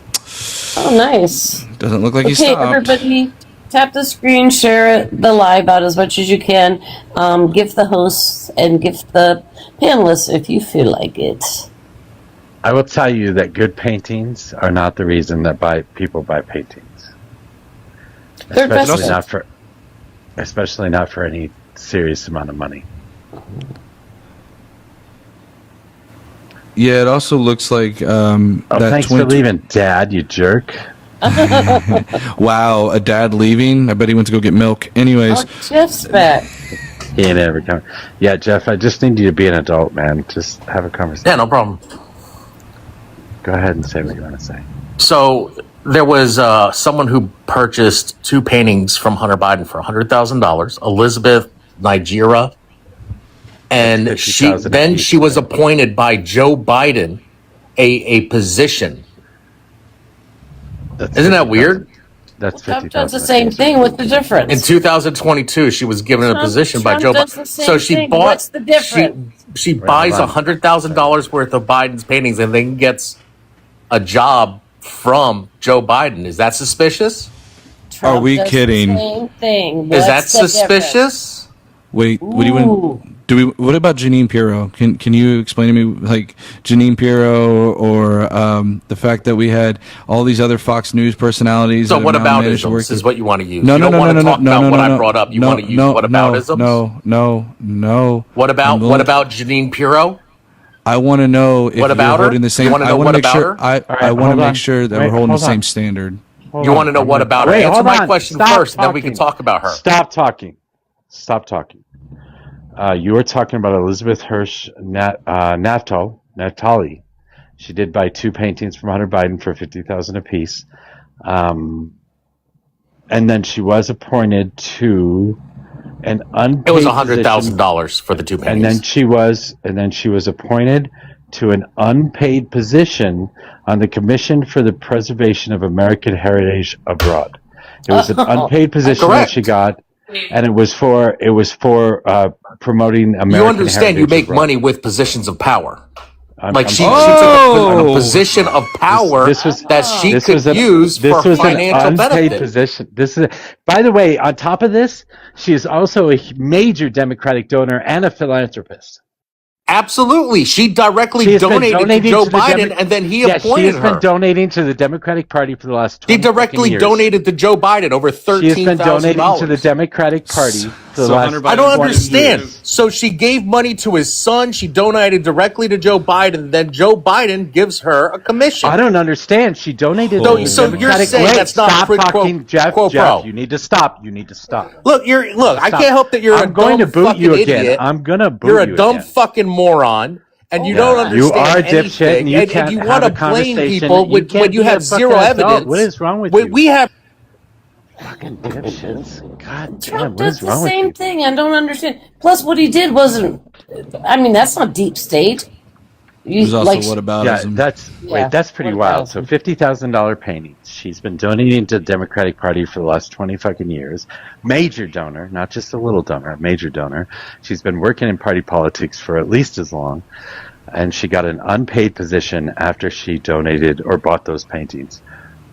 oh, nice. Doesn't look like he Okay, stopped. everybody, tap the screen, share the live out as much as you can. Gift the hosts and gift the panelists if you feel like it. I will tell you that good paintings are not the reason that people buy paintings. They're Especially not for any serious amount of money. Yeah, it also looks like thanks for leaving, Dad, you jerk. Wow, a dad leaving? I bet he went to go get milk. Anyways. Oh, Jeff's back. He ain't ever coming. Yeah, Jeff, I just need you to be an adult, man. Just have a conversation. Yeah, no problem. Go ahead and say what you want to say. So there was someone who purchased 2 paintings from Hunter Biden for $100,000, Elizabeth Nigeria. And she was appointed by Joe Biden a position. Isn't that weird? That's Trump does the same thing. What's the difference? In 2022, she was given a position by Joe Biden. So she bought. What's the difference? She buys $100,000 worth of Biden's paintings and then gets a job from Joe Biden. Is that suspicious? Trump Are we does kidding? The same thing. Is that suspicious? Wait, what do you want? What about Jeanine Pirro? Can you explain to me like Jeanine Pirro or the fact that we had all these other Fox News personalities? So what about isms is what you want to use? No, you no, don't no, want no, to no, talk no, about no, what no, I brought up. You no, want to use no, what about isms? No. What about Jeanine Pirro? I want to know if what about we're holding the same. You want to know what about her? I want to make sure that we're holding the same standard. You want to know what about her? Answer my question first, and then we can talk about her. Stop talking. Stop talking. You were talking about Elizabeth Hirsch Naftali. She did buy 2 paintings from Hunter Biden for $50,000 apiece, and then she was appointed to an unpaid It was position. $100,000 for the 2 And then paintings. she was appointed to an unpaid position on the Commission for the Preservation of American Heritage Abroad. It was an unpaid position that she Correct. got, and it was for promoting American You understand? You heritage make abroad. money with positions of power. Like she sorry. took a Oh, position of power This was that she this could was a use this for was an financial unpaid benefit. position. By the way, on top of this, she is also a major Democratic donor and a philanthropist. Absolutely. She directly She has been donated to donating Joe to the Biden and then he Yes, she appointed has been her. donating to the Democratic Party for the last She 20 fucking directly years. donated to Joe Biden over She has been donating to the $13,000. Democratic Party for the so last Hunter I don't 20 understand. years. So she gave money to his son. She donated directly to Joe Biden. Then Joe Biden gives her a commission. I don't understand. She donated So- to the so you're Democratic saying Wait, that's not stop quid pro- talking, Jeff. quo Jeff, pro. you need to stop. You need to stop. Look, I Stop. can't help that you're I'm a going dumb to boot fucking you again. idiot. I'm gonna boot You're a you dumb again. fucking moron, and you Yeah, don't you understand are a dipshit, anything. and you can't you have want a to blame conversation. people You can't when you be a have zero fucking adult. evidence. What is wrong with when you? we have Fucking dipshits. God damn, Trump what does is the wrong with same people? thing. I don't understand. Plus, what he did wasn't. I mean, that's not deep state. there's also whataboutism. That's pretty wild. So $50,000 paintings. She's been donating to the Democratic Party for the last 20 fucking years. Major donor, not just a little donor, a major donor. She's been working in party politics for at least as long, and she got an unpaid position after she donated or bought those paintings.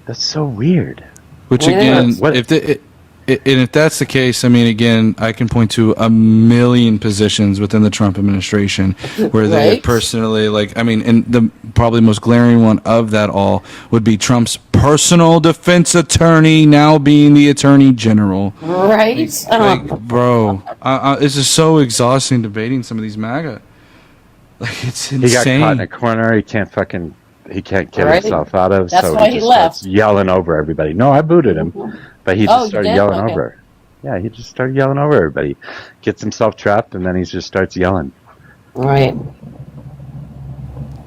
That's so weird. Which Yeah. again, What- if that's the case, I mean, again, I can point to a million positions within the Trump administration where they Right. personally, like, I mean, and the probably most glaring one of that all would be Trump's personal defense attorney now being the attorney general. Right? Like, bro, this is so exhausting debating some of these MAGA. Like, it's He got insane. caught in a corner. He can't get Right. himself out of. That's so why he he just left. starts yelling over everybody. No, I booted him, but he Oh, just you started did? yelling Okay. over. Yeah, he just started yelling over everybody. Gets himself trapped, and then he just starts yelling. Right.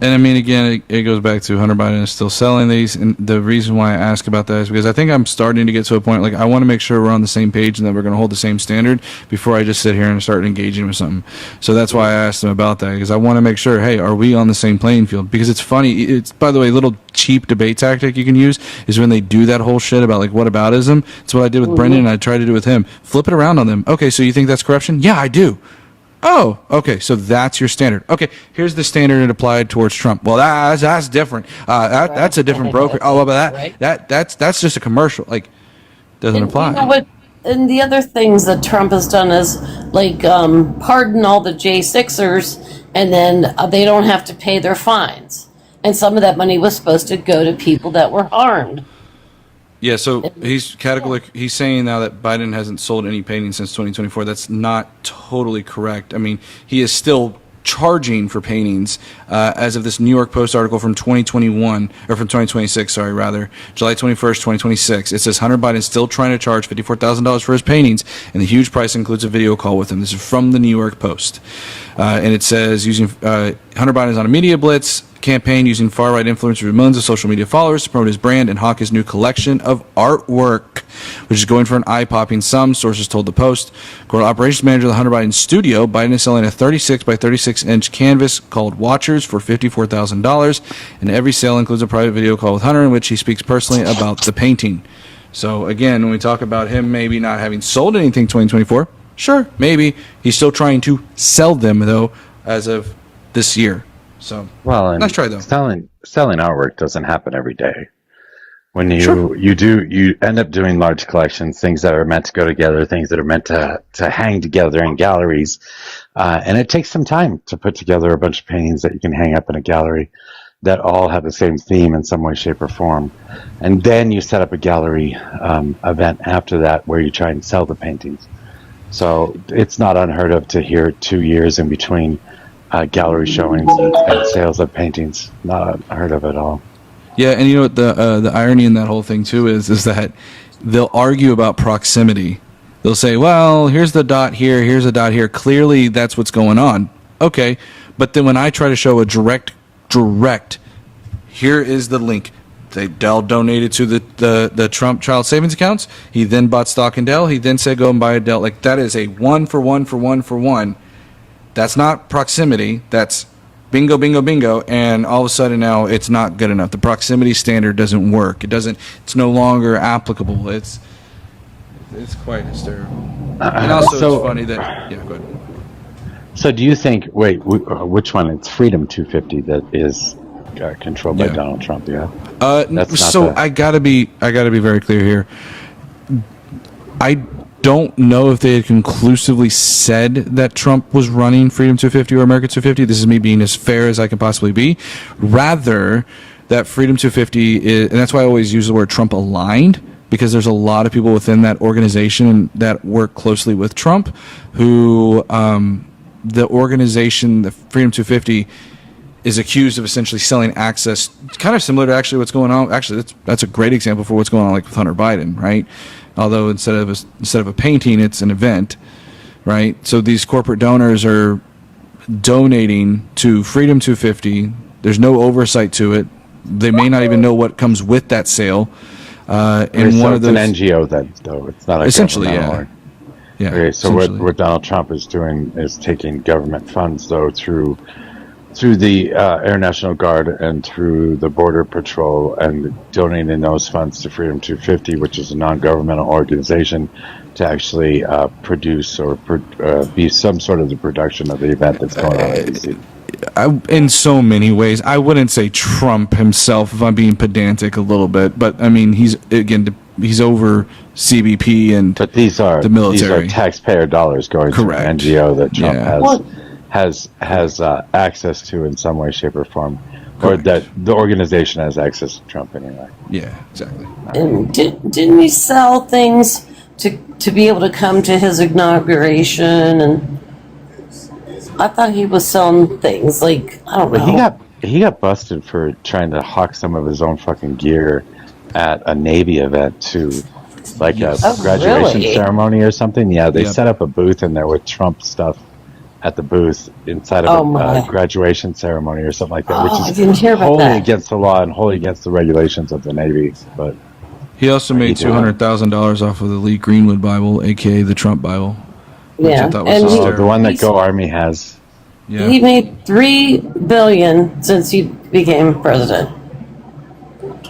And I mean, again, it goes back to Hunter Biden is still selling these. And the reason why I ask about that is because I think I'm starting to get to a point, like, I want to make sure we're on the same page and that we're going to hold the same standard before I just sit here and start engaging with something. So that's why I asked him about that, because I want to make sure, hey, are we on the same playing field? Because it's funny. It's, by the way, a little cheap debate tactic you can use is when they do that whole shit about, like, whataboutism. It's what I did with Brendan and I tried to do with him. Flip it around on them. Okay, so you think that's corruption? Yeah, I do. Oh, okay. So that's your standard. Okay, here's the standard it applied towards Trump. Well, that's different. That's a different broker. Oh, well, but Right. that's just a commercial. Like, doesn't And apply. you know what? And the other things that Trump has done is like pardon all the J6ers, and then they don't have to pay their fines. And some of that money was supposed to go to people that were harmed. Yeah, so he's he's saying now that Biden hasn't sold any paintings since 2024. That's not totally correct. I mean, he is still charging for paintings as of this New York Post article from 2021, or from 2026, sorry, rather, July 21st, 2026. It says Hunter Biden is still trying to charge $54,000 for his paintings, and the huge price includes a video call with him. This is from the New York Post. And it says using Hunter Biden is on a media blitz campaign using far-right influencers with millions of social media followers to promote his brand and hawk his new collection of artwork, which is going for an eye-popping sum, sources told the Post. According to operations manager of the Hunter Biden studio, Biden is selling a 36 by 36-inch canvas called Watchers for $54,000, and every sale includes a private video call with Hunter in which he speaks personally about the painting. So again, when we talk about him maybe not having sold anything 2024, sure, maybe. He's still trying to sell them, though, as of this year. So, Well, and nice try, though. selling artwork doesn't happen every day. When you end up doing large collections, things that are meant to go together, things that are meant to hang together in galleries, and it takes some time to put together a bunch of paintings that you can hang up in a gallery that all have the same theme in some way, shape, or form. And then you set up a gallery event after that where you try and sell the paintings. So it's not unheard of to hear 2 years in between gallery showings and sales of paintings. Not unheard of at all. Yeah, and you know what the irony in that whole thing too is that they'll argue about proximity They'll say, well, here's the dot here, here's a dot here. Clearly, that's what's going on. Okay. But then when I try to show a direct, here is the link. Dell donated to the Trump child savings accounts. He then bought stock in Dell. He then said, go and buy a Dell. Like, that is a 1 for 1 for 1 for 1. That's not proximity. That's bingo, bingo, bingo. And all of a sudden now it's not good enough. The proximity standard doesn't work. It's no longer applicable. It's quite hysterical. And also it's funny that, yeah, go ahead. So do you think, which one? It's Freedom 250 that is controlled by Donald Trump, yeah? I gotta be very clear here. I don't know if they had conclusively said that Trump was running Freedom 250 or America 250. This is me being as fair as I can possibly be. Rather, that Freedom 250 is, and that's why I always use the word Trump aligned, because there's a lot of people within that organization that work closely with Trump who, the organization, the Freedom 250, is accused of essentially selling access, kind of similar to actually what's going on. Actually, that's a great example for what's going on, like with Hunter Biden, right? Although instead of a painting, it's an event, right? So these corporate donors are donating to Freedom 250. There's no oversight to it. They may not even know what comes with that sale. And one of those, it's an NGO then, though. It's not a essentially, yeah. Yeah. Okay, so what Donald Trump is doing is taking government funds, though, through the Air National Guard and through the Border Patrol, and donating those funds to Freedom 250, which is a non-governmental organization, to actually produce or be some sort of the production of the event that's going on in D.C. In so many ways, I wouldn't say Trump himself, if I'm being pedantic a little bit, but I mean, he's over CBP and the military. These are taxpayer dollars going to an NGO that Trump has access to in some way, shape, or form, or that the organization has access to Trump anyway. Yeah, exactly. And didn't he sell things to be able to come to his inauguration? And I thought he was selling things like, I don't know. He got busted for trying to hawk some of his own fucking gear at a Navy event to, like a graduation ceremony or something. Yeah, they set up a booth in there with Trump stuff at the booth inside of a graduation ceremony or something like that, which is wholly against the law and wholly against the regulations of the Navy. But he also made $200,000 off of the Lee Greenwood Bible, aka the Trump Bible. Yeah, and the one that Go Army has. Yeah. He made $3 billion since he became president.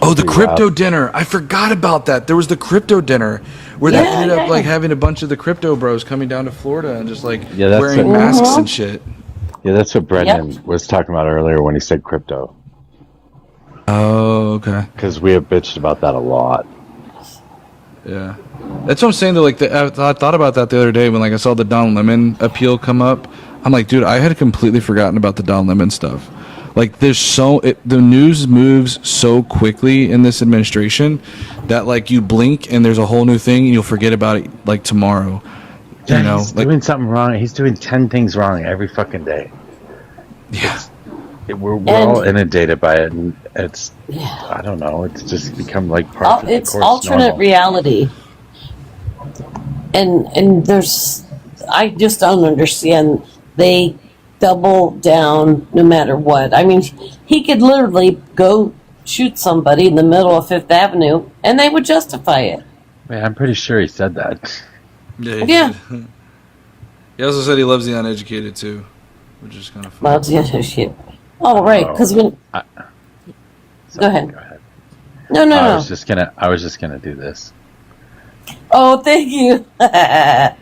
Oh, the crypto dinner! I forgot about that. There was the crypto dinner where they ended up like having a bunch of the crypto bros coming down to Florida and just like wearing masks and shit. Yeah, that's what Brendan was talking about earlier when he said crypto. Oh, okay. Because we have bitched about that a lot. Yeah, that's what I'm saying. Though, like, I thought about that the other day when like I saw the Don Lemon appeal come up. I'm like, dude, I had completely forgotten about the Don Lemon stuff. Like, the news moves so quickly in this administration that like you blink and there's a whole new thing and you'll forget about it like tomorrow. Yeah, you know, he's doing something wrong. He's doing 10 things wrong every fucking day. Yeah, we're all inundated by it, and it's I don't know. It's just become like part of the course. It's alternate reality, and there's I just don't understand. They double down no matter what. I mean, he could literally go shoot somebody in the middle of Fifth Avenue, and they would justify it. Man, I'm pretty sure he said that. Yeah. He also said he loves the uneducated too, which is kind of funny. Loves the uneducated. Oh, right, because when. Go ahead. No. I was just gonna do this. Oh, thank you. I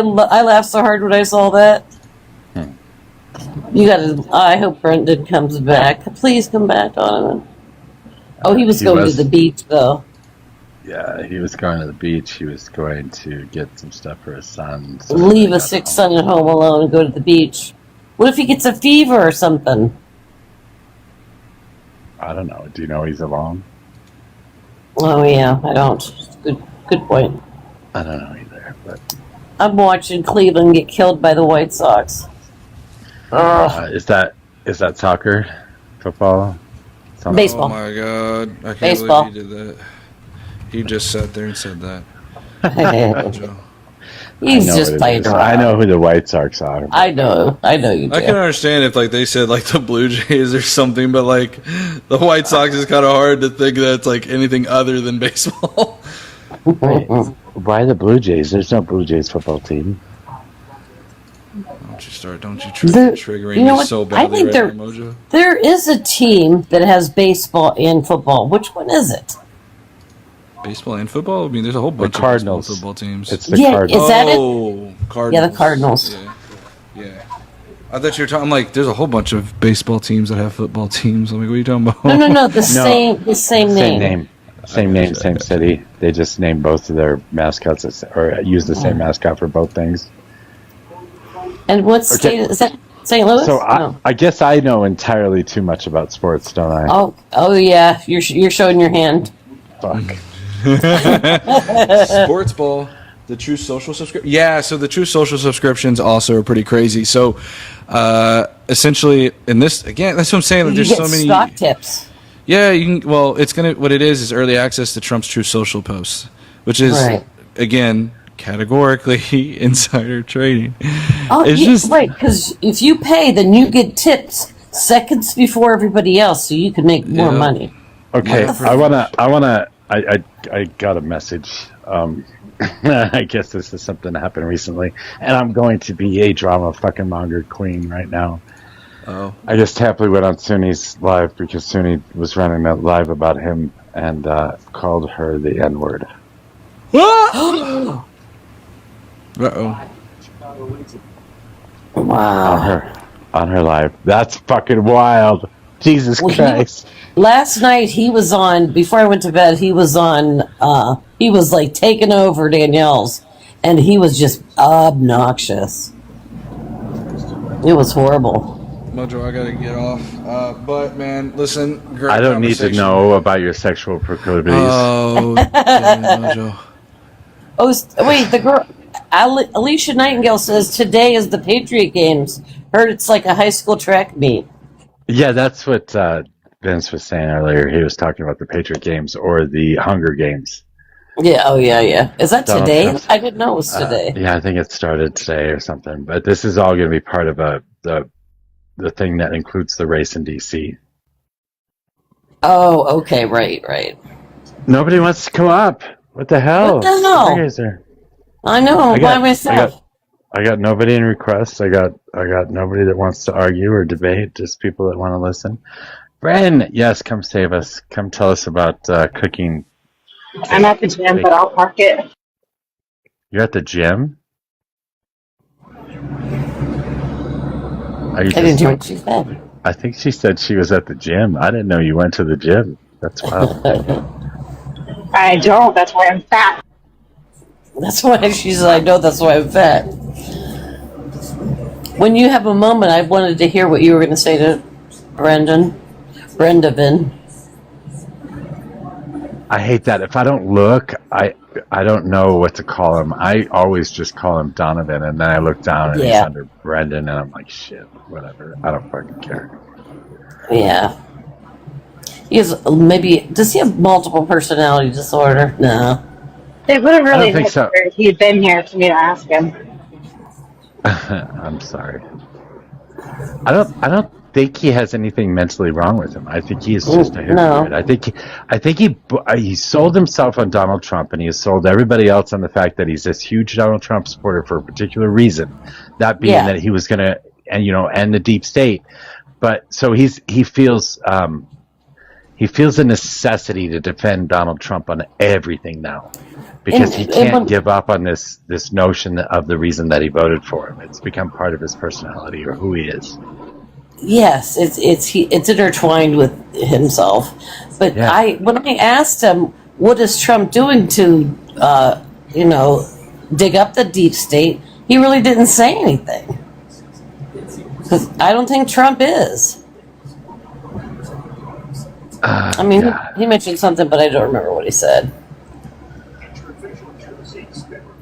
laughed so hard when I saw that. You gotta. I hope Brendan comes back. Please come back, Donovan. Oh, he was going to the beach, though. Yeah, he was going to the beach. He was going to get some stuff for his son. So leave a sick son at home alone and go to the beach. What if he gets a fever or something? I don't know. Do you know he's alone? Oh yeah, I don't. Good point. I don't know either, but I'm watching Cleveland get killed by the White Sox. Is that soccer, football? on it. Oh Baseball. my god! I can't Baseball. believe he did that. He just sat there and said that. Mojo. He's I know just what it playing is. around. I know who the White Sox are. I know you do. I can understand if like they said like the Blue Jays or something, but like the White Sox is kind of hard to think that it's like anything other than baseball. Wait, why the Blue Jays? There's no Blue Jays football team. Don't you triggering you know me what? so I badly think right now, Mojo? there is a team that has baseball and football. Which one is it? Baseball and football? I mean, there's a whole bunch of Cardinals. baseball football teams. It's the Yeah, Cardinals. is that it? Oh, Cardinals. Yeah, the Cardinals. Yeah. I thought you were talking. I'm like, there's a whole bunch of baseball teams that have football teams. I'm like, what are you talking about? No. The same name. Same name, same city. They just named both of their mascots or use the same mascot for both things. And what state is that? St. Louis? So No. I guess I know entirely too much about sports, don't I? Oh yeah. You're showing your hand. Fuck. Sports ball. The True Social subscription. Yeah, so the True Social subscriptions also are pretty crazy. So, essentially, in this again, that's what I'm saying. Like, You there's get so many stock tips. Yeah, you can. Well, it's gonna. What it is early access to Trump's True Social posts, which is again categorically insider trading. Oh, it's just right. Because if you pay, then you get tips seconds before everybody else, so you can make more money. Okay, I got a message. I guess this is something that happened recently, and I'm going to be a drama fucking monger queen right now. Oh. I just happily went on Suni's live because Suni was running that live about him and called her the N-word. Uh-oh. Wow. On her live. That's fucking wild. Jesus Christ. Last night he was on, before I went to bed, he was on, he was like taking over Danielle's, and he was just obnoxious. It was horrible. Mojo, I gotta get off. But man, listen. Great I don't need to conversation. know about your sexual proclivities. Oh, damn it, Mojo. Oh, wait, the girl, Alicia Nightingale says today is the Patriot Games. Heard it's like a high school track meet. Yeah, that's what Vince was saying earlier. He was talking about the Patriot Games or the Hunger Games. Yeah, oh yeah. Is that Donald today? Trump's- I didn't know it was today. Yeah, I think it started today or something. But this is all going to be part of the thing that includes the race in D.C. Oh, okay, right. Nobody wants to come up. What the hell? What the hell? You guys are- I know, by myself. I got nobody in requests. I got nobody that wants to argue or debate. Just people that want to listen. Bren, yes, come save us. Come tell us about cooking. I'm at the gym, but I'll park it. You're at the gym? Are you I didn't hear what she said. I think she said she was at the gym. I didn't know you went to the gym. That's wild. I don't. That's why I'm fat. That's why she said, I know that's why I'm fat. When you have a moment, I wanted to hear what you were going to say to Brenda Vin. I hate that. If I don't look, I don't know what to call him. I always just call him Donovan, and then I look down and he's under Brendan, and I'm like, shit, whatever. I don't fucking care. Yeah. Does he have multiple personality disorder? No. It would have really think so. if he'd been here for me to ask him. I'm sorry. I don't think he has anything mentally wrong with him. I think he is just a hypocrite. I think he sold himself on Donald Trump, and he has sold everybody else on the fact that he's this huge Donald Trump supporter for a particular reason. That being that he was going to, end the deep state. But so he feels a necessity to defend Donald Trump on everything now. Because he can't give up on this notion of the reason that he voted for him. It's become part of his personality or who he is. Yes, it's intertwined with himself. But when I asked him, what is Trump doing to, dig up the deep state, he really didn't say anything. Because I don't think Trump is. He mentioned something, but I don't remember what he said.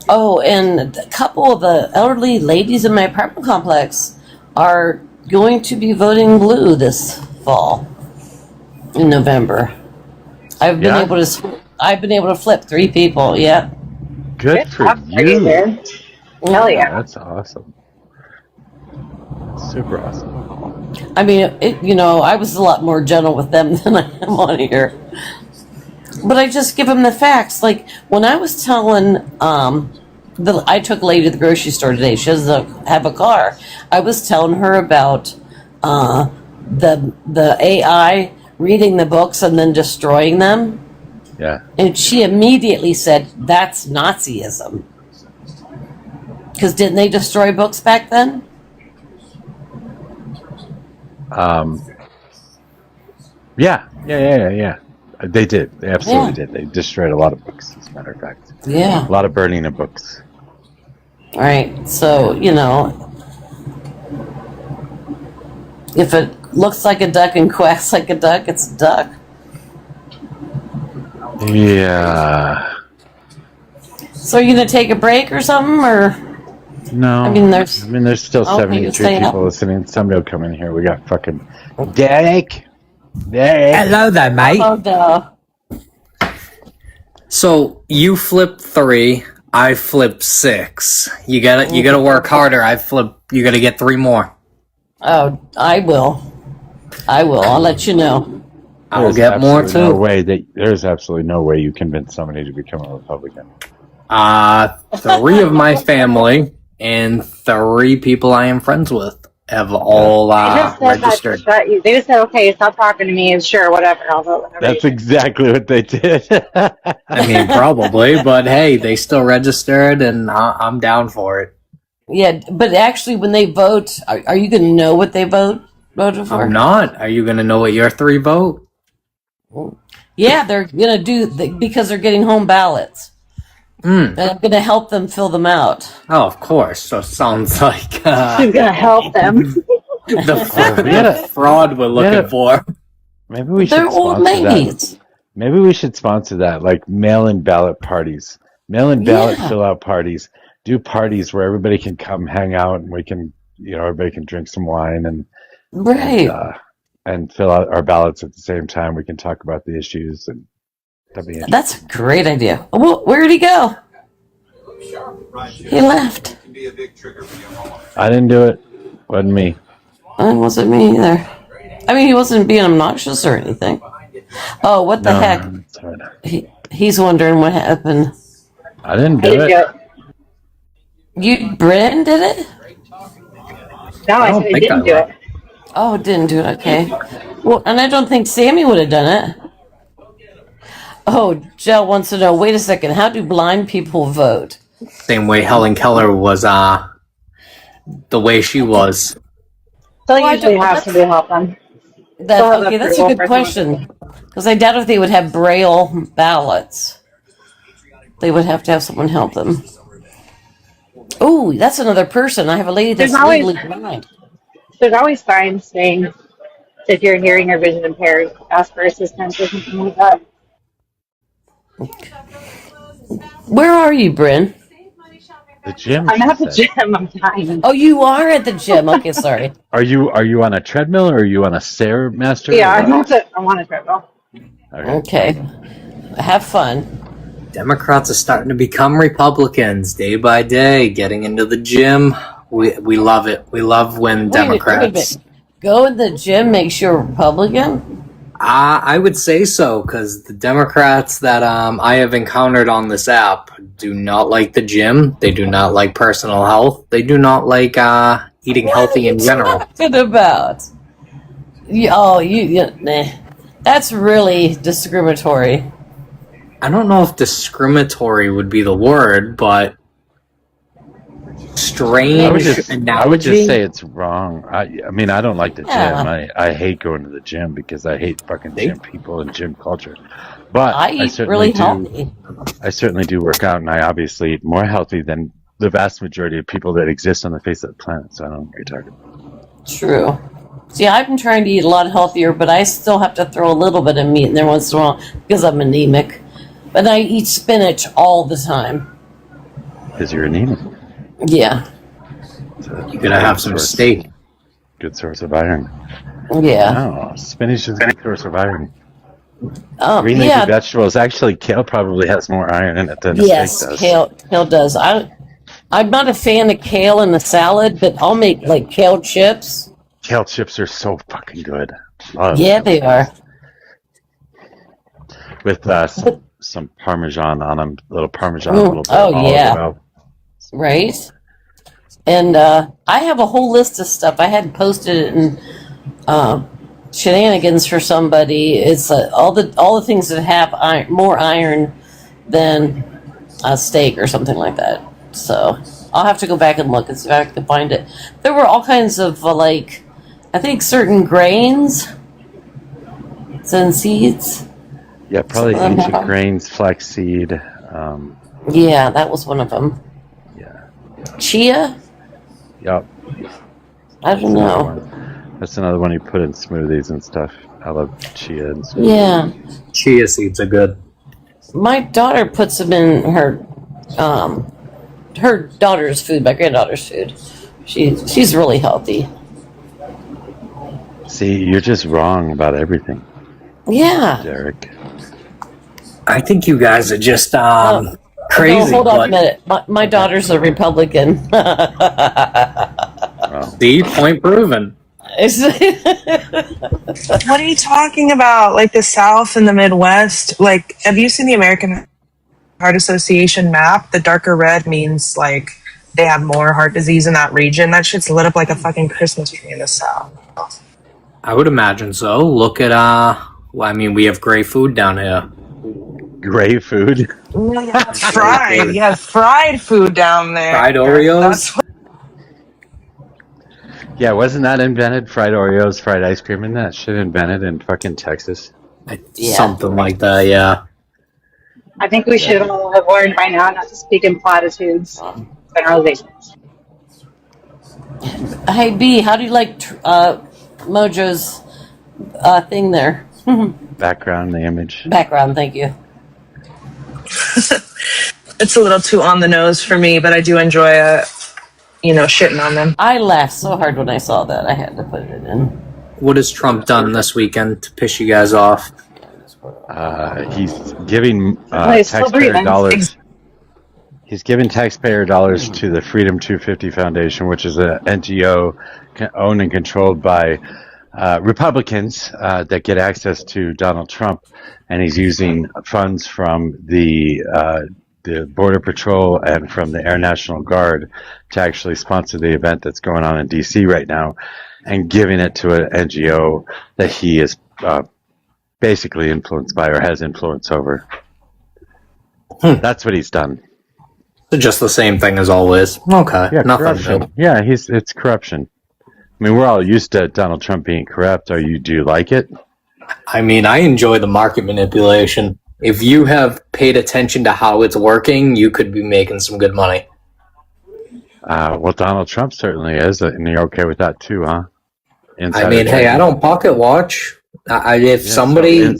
Oh, and a couple of the elderly ladies in my apartment complex are going to be voting blue this fall. in November. I've been Yeah? able to flip 3 people. Yeah. Good for job for you, you. man. Hell Yeah, yeah. that's awesome. That's super awesome. I mean, I was a lot more gentle with them than I am on here. But I just give them the facts. Like when I was telling, I took a lady to the grocery store today. She doesn't have a car. I was telling her about the AI reading the books and then destroying them, Yeah. and she immediately said that's Nazism. Because didn't they destroy books back then? Yeah. They did. They absolutely did. They destroyed a lot of books, as a matter of fact. Yeah. A lot of burning of books. Right. So, if it looks like a duck and quacks like a duck, it's a duck. Yeah. So are you going to take a break or something, or? No. I mean, there's still Okay, 73 stay people up. listening. Somebody will come in here. We got fucking Derek. Derek. Hello there, mate. Oh, duh. So you flip 3, I flip 6. You gotta work harder. You gotta get 3 more. Oh, I will. I'll let you know. I'll get more too. There's absolutely no way you convince somebody to become a Republican. 3 of my family and 3 people I am friends with have all They just said registered. they just said, okay, stop talking to me, and sure, whatever. I'll vote whatever. That's exactly what they did. I mean, probably, but hey, they still registered, and I'm down for it. Yeah, but actually, when they vote, are you going to know what they voted for? I'm not. Are you gonna know what your 3 vote? Yeah, they're going to because they're getting home ballots. And I'm going to help them fill them out. Oh, of course. So it sounds like She's gonna help them. the fraud we're looking for. Maybe we They're should old sponsor ladies. that. Maybe we should sponsor that, like mail-in ballot parties, mail-in ballot Yeah. fill-out parties. Do parties where everybody can come hang out, and we can, everybody can drink some wine Right. and fill out our ballots at the same time. We can talk about the issues, and that'd be interesting. That's a great idea. Well, where'd he go? He left. I didn't do it. Wasn't me. It wasn't me either. I mean, he wasn't being obnoxious or anything. Oh, what the heck? It's all right. He's wondering what happened. I didn't I do didn't do it. it. Bren did it? No, I said I didn't do it. Oh, didn't do it. Okay. Well, and I don't think Sammy would have done it. Oh, Jill wants to know. Wait a second. How do blind people vote? Same way Helen Keller was the way she was. They'll Well, I usually don't- have somebody help them. Okay, that's a good question. Because I doubt if they would have Braille ballots. They would have to have someone help them. Oh, that's another person. I have a lady that's There's always- legally blind. There's always signs saying if you're hearing or vision impaired, ask for assistance or something like that. Where are you, Bryn? The gym. I'm at the she said. gym. I'm dying. Oh, you are at the gym. Okay, sorry. Are you on a treadmill or are you on a Stairmaster? Yeah, or what? I'm on a treadmill. Okay. Have fun. Democrats are starting to become Republicans day by day, getting into the gym. We love it. We love when Wait a minute. Democrats. Go in the gym makes you a Republican? I would say so, because the Democrats that I have encountered on this app do not like the gym. They do not like personal health. They do not like eating healthy in general. What are you talking about? Nah. That's really discriminatory. I don't know if discriminatory would be the word, but strange I would just analogy. say it's wrong. I mean, I don't like the Yeah. gym. I hate going to the gym because I hate fucking gym people and gym culture. But I eat really healthy. I certainly do work out, and I obviously eat more healthy than the vast majority of people that exist on the face of the planet. So I don't know what you're talking about. True. See, I've been trying to eat a lot healthier, but I still have to throw a little bit of meat in there once in a while because I'm anemic. But I eat spinach all the time. Because you're anemic. Yeah. You gotta have some steak. Good source of iron. Yeah. Oh, spinach is a good source of iron. Green leafy Yeah, vegetables. Actually, kale probably has more iron in it than a steak yes, does. kale does. I'm not a fan of kale in the salad, but I'll make like kale chips. Kale chips are so fucking good. Love Yeah, kale they chips. are. With some Parmesan on them, a little Parmesan, a little bit Oh of olive yeah, oil. right. And I have a whole list of stuff. I had posted it in shenanigans for somebody. It's all the things that have more iron than a steak or something like that. So I'll have to go back and look and see if I can find it. There were all kinds of I think certain grains and seeds. Yeah, probably Some of them ancient have- grains, flaxseed. Yeah, that was one of them. Yeah. Chia? Yep. I don't Another know. one. That's another one you put in smoothies and stuff. I love chia and smoothies. Yeah, Chia seeds are good. my daughter puts them in her daughter's food, my granddaughter's food. She's really healthy. See, you're just wrong about everything, Yeah. Derek. I think you guys are just No, crazy. hold on a but minute. My daughter's a Republican. see, point proven. What are you talking about? Like the South and the Midwest? Like, have you seen the American Heart Association map? The darker red means like they have more heart disease in that region. That shit's lit up like a fucking Christmas tree in the South. I would imagine so. Look at well, I mean, we have great food down here. Gray food. Well, yeah, fried. Yeah, fried food down there. Fried Oreos. That's what Yeah, wasn't that invented? Fried Oreos, fried ice cream, and that shit invented in fucking Texas. Something like that. Yeah. I think we should all have learned by now not to speak in platitudes, generalizations. Hey B, how do you like Mojo's thing there? Background, the image. Background, thank you. it's a little too on the nose for me, but I do enjoy shitting on them. I laughed so hard when I saw that. I had to put it in. What has Trump done this weekend to piss you guys off? He's giving He's still taxpayer breathing. dollars. He's giving taxpayer dollars to the Freedom 250 Foundation, which is an NGO owned and controlled by Republicans that get access to Donald Trump, and he's using funds from the Border Patrol and from the Air National Guard to actually sponsor the event that's going on in D.C. right now, and giving it to an NGO that he is basically influenced by or has influence over. That's what he's done. So just the same thing as always. Okay. Yeah, Nothing corruption. new. Yeah, it's corruption. I mean, we're all used to Donald Trump being corrupt. Do you like it? I mean, I enjoy the market manipulation. If you have paid attention to how it's working, you could be making some good money. Well, Donald Trump certainly is, and you're okay with that too, huh? I mean, hey, I don't pocket watch. If somebody...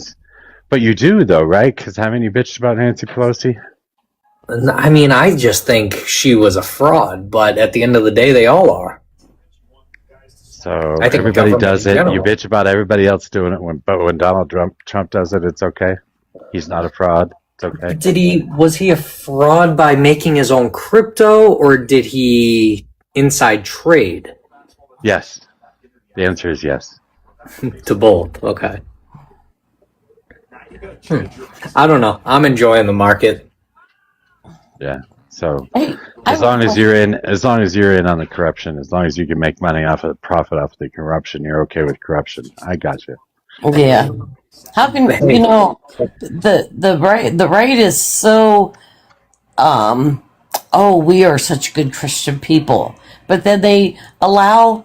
But you do, though, right? Because haven't you bitched about Nancy Pelosi? I mean, I just think she was a fraud, but at the end of the day, they all are. So I think everybody government does in it. general. You bitch about everybody else doing it, but when Donald Trump does it, it's okay. He's not a fraud. It's okay. Was he a fraud by making his own crypto, or did he inside trade? Yes. The answer is yes. To both. Okay. I don't know. I'm enjoying the market. Yeah. So Hey, as long as you're in on the corruption, as long as you can make money off of profit off the corruption, you're okay with corruption. I got you. Yeah. How can the right is so we are such good Christian people, but then they allow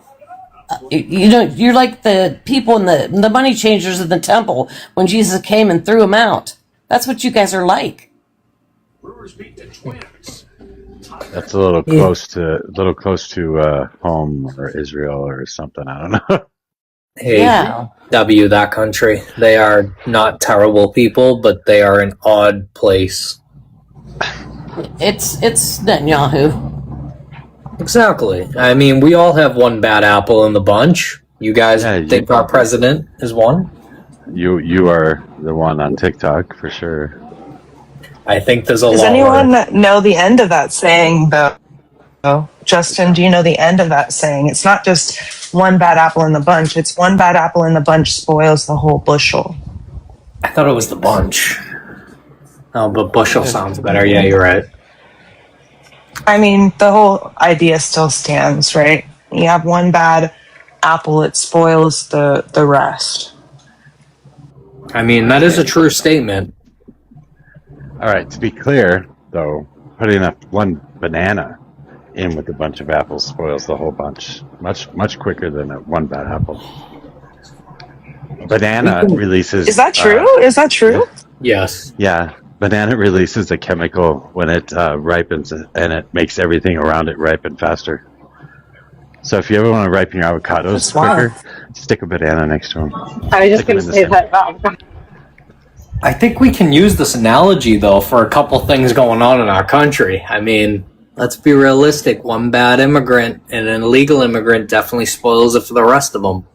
you're like the people in the money changers in the temple when Jesus came and threw them out. That's what you guys are like. That's a little close to home or Israel or something. I don't know. Hey, Yeah. that country. They are not terrible people, but they are an odd place. It's Netanyahu. Exactly. I mean, we all have one bad apple in the bunch. You guys think our president is one? You are the one on TikTok for sure. I think there's a Does lot anyone more. know the end of that saying, though? Justin, do you know the end of that saying? It's not just one bad apple in the bunch. It's one bad apple in the bunch spoils the whole bushel. I thought it was the bunch. Oh, but bushel sounds better. Yeah, you're right. I mean, the whole idea still stands, right? You have one bad apple, it spoils the rest. I mean, that is a true statement. All right. To be clear, though, putting up one banana in with a bunch of apples spoils the whole bunch much quicker than one bad apple. Banana releases. Is that true? Is that true? Yes. Yeah, banana releases a chemical when it ripens, and it makes everything around it ripen faster. So if you ever want to ripen your avocados quicker, stick a banana next to them. I was just going to say that. I think we can use this analogy, though, for a couple things going on in our country. I mean, let's be realistic. One bad immigrant and an illegal immigrant definitely spoils it for the rest of them.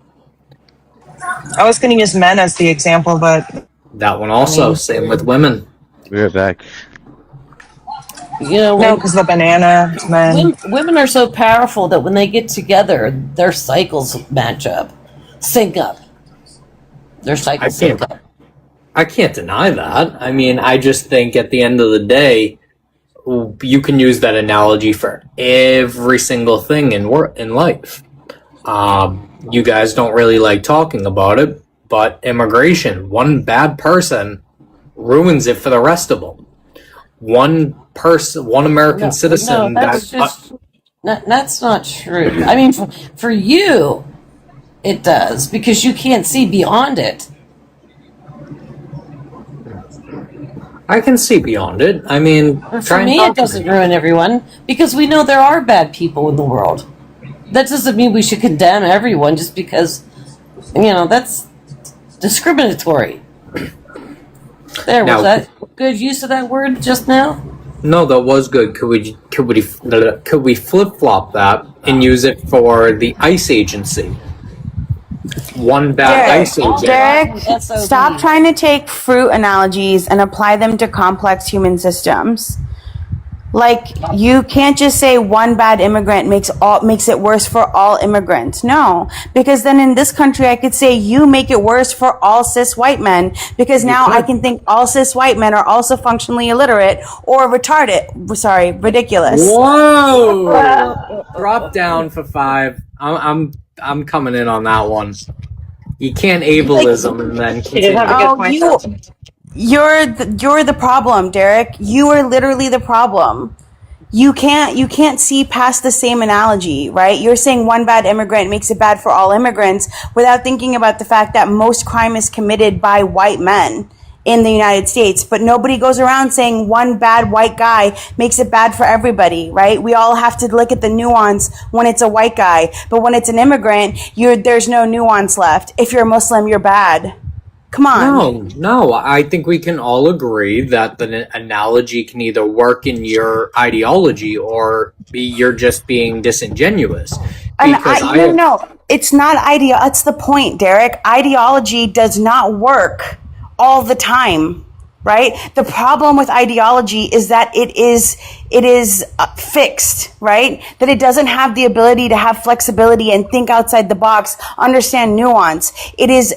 I was going to use men as the example, but that one also. Same with women. We're back. You know, no, because the banana men. Women are so powerful that when they get together, their cycles match up, sync up. Their cycles sync up. I can't deny that. I mean, I just think at the end of the day, you can use that analogy for every single thing in life. You guys don't really like talking about it, but immigration, one bad person ruins it for the rest of them. One American citizen. No, that's not true. I mean, for you, it does, because you can't see beyond it. I can see beyond it. I mean, for me, it doesn't ruin everyone, because we know there are bad people in the world. That doesn't mean we should condemn everyone just because, that's discriminatory. Was that good use of that word just now? No, that was good. Could we flip flop that and use it for the ICE agency? One bad ICE agent. Derek, stop trying to take fruit analogies and apply them to complex human systems. Like, you can't just say one bad immigrant makes it worse for all immigrants. No, because then in this country, I could say you make it worse for all cis white men, because now I can think all cis white men are also functionally illiterate or retarded. Sorry, ridiculous. Whoa! Drop down for 5. I'm coming in on that one. You can't ableism and then continue. You're the problem, Derek. You are literally the problem. You can't see past the same analogy, right? You're saying one bad immigrant makes it bad for all immigrants without thinking about the fact that most crime is committed by white men in the United States, but nobody goes around saying one bad white guy makes it bad for everybody, right? We all have to look at the nuance when it's a white guy, but when it's an immigrant, there's no nuance left. If you're a Muslim, you're bad. Come on. No. I think we can all agree that the analogy can either work in your ideology or you're just being disingenuous. No, it's not It's the point, Derek. Ideology does not work all the time, right? The problem with ideology is that it is fixed, right? That it doesn't have the ability to have flexibility and think outside the box, understand nuance. It is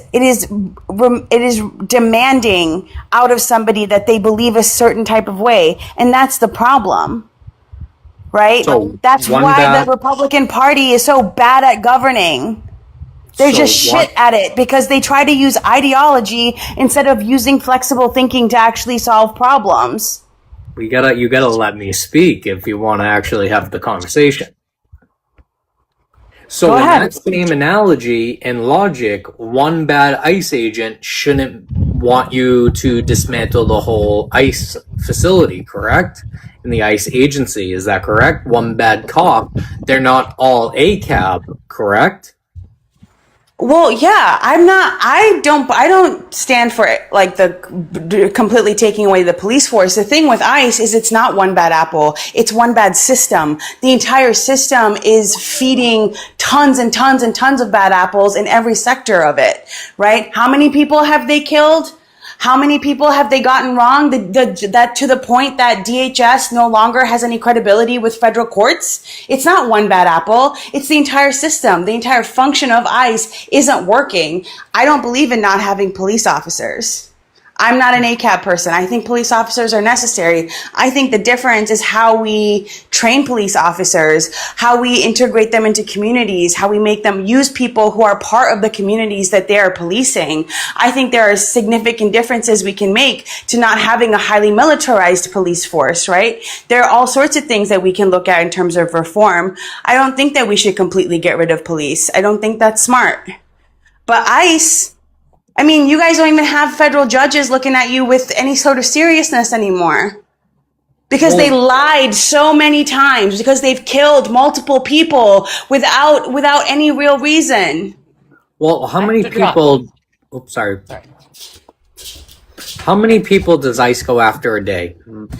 demanding out of somebody that they believe a certain type of way, and that's the problem, right? So that's why the Republican Party is so bad at governing. They're just shit at it because they try to use ideology instead of using flexible thinking to actually solve problems. You gotta let me speak if you want to actually have the conversation. So in that same analogy and logic, one bad ICE agent shouldn't want you to dismantle the whole ICE facility, correct? In the ICE agency, is that correct? One bad cop, they're not all ACAB, correct? Well, yeah, I don't stand for like the completely taking away the police force. The thing with ICE is it's not one bad apple. It's one bad system. The entire system is feeding tons and tons and tons of bad apples in every sector of it, right? How many people have they killed? How many people have they gotten wrong that to the point that DHS no longer has any credibility with federal courts? It's not one bad apple. It's the entire system. The entire function of ICE isn't working. I don't believe in not having police officers. I'm not an ACAB person. I think police officers are necessary. I think the difference is how we train police officers, how we integrate them into communities, how we make them use people who are part of the communities that they are policing. I think there are significant differences we can make to not having a highly militarized police force, right? There are all sorts of things that we can look at in terms of reform. I don't think that we should completely get rid of police. I don't think that's smart. But ICE, I mean, you guys don't even have federal judges looking at you with any sort of seriousness anymore because they lied so many times, because they've killed multiple people without any real reason. Well, how many people? Oops, sorry. How many people does ICE go after a day?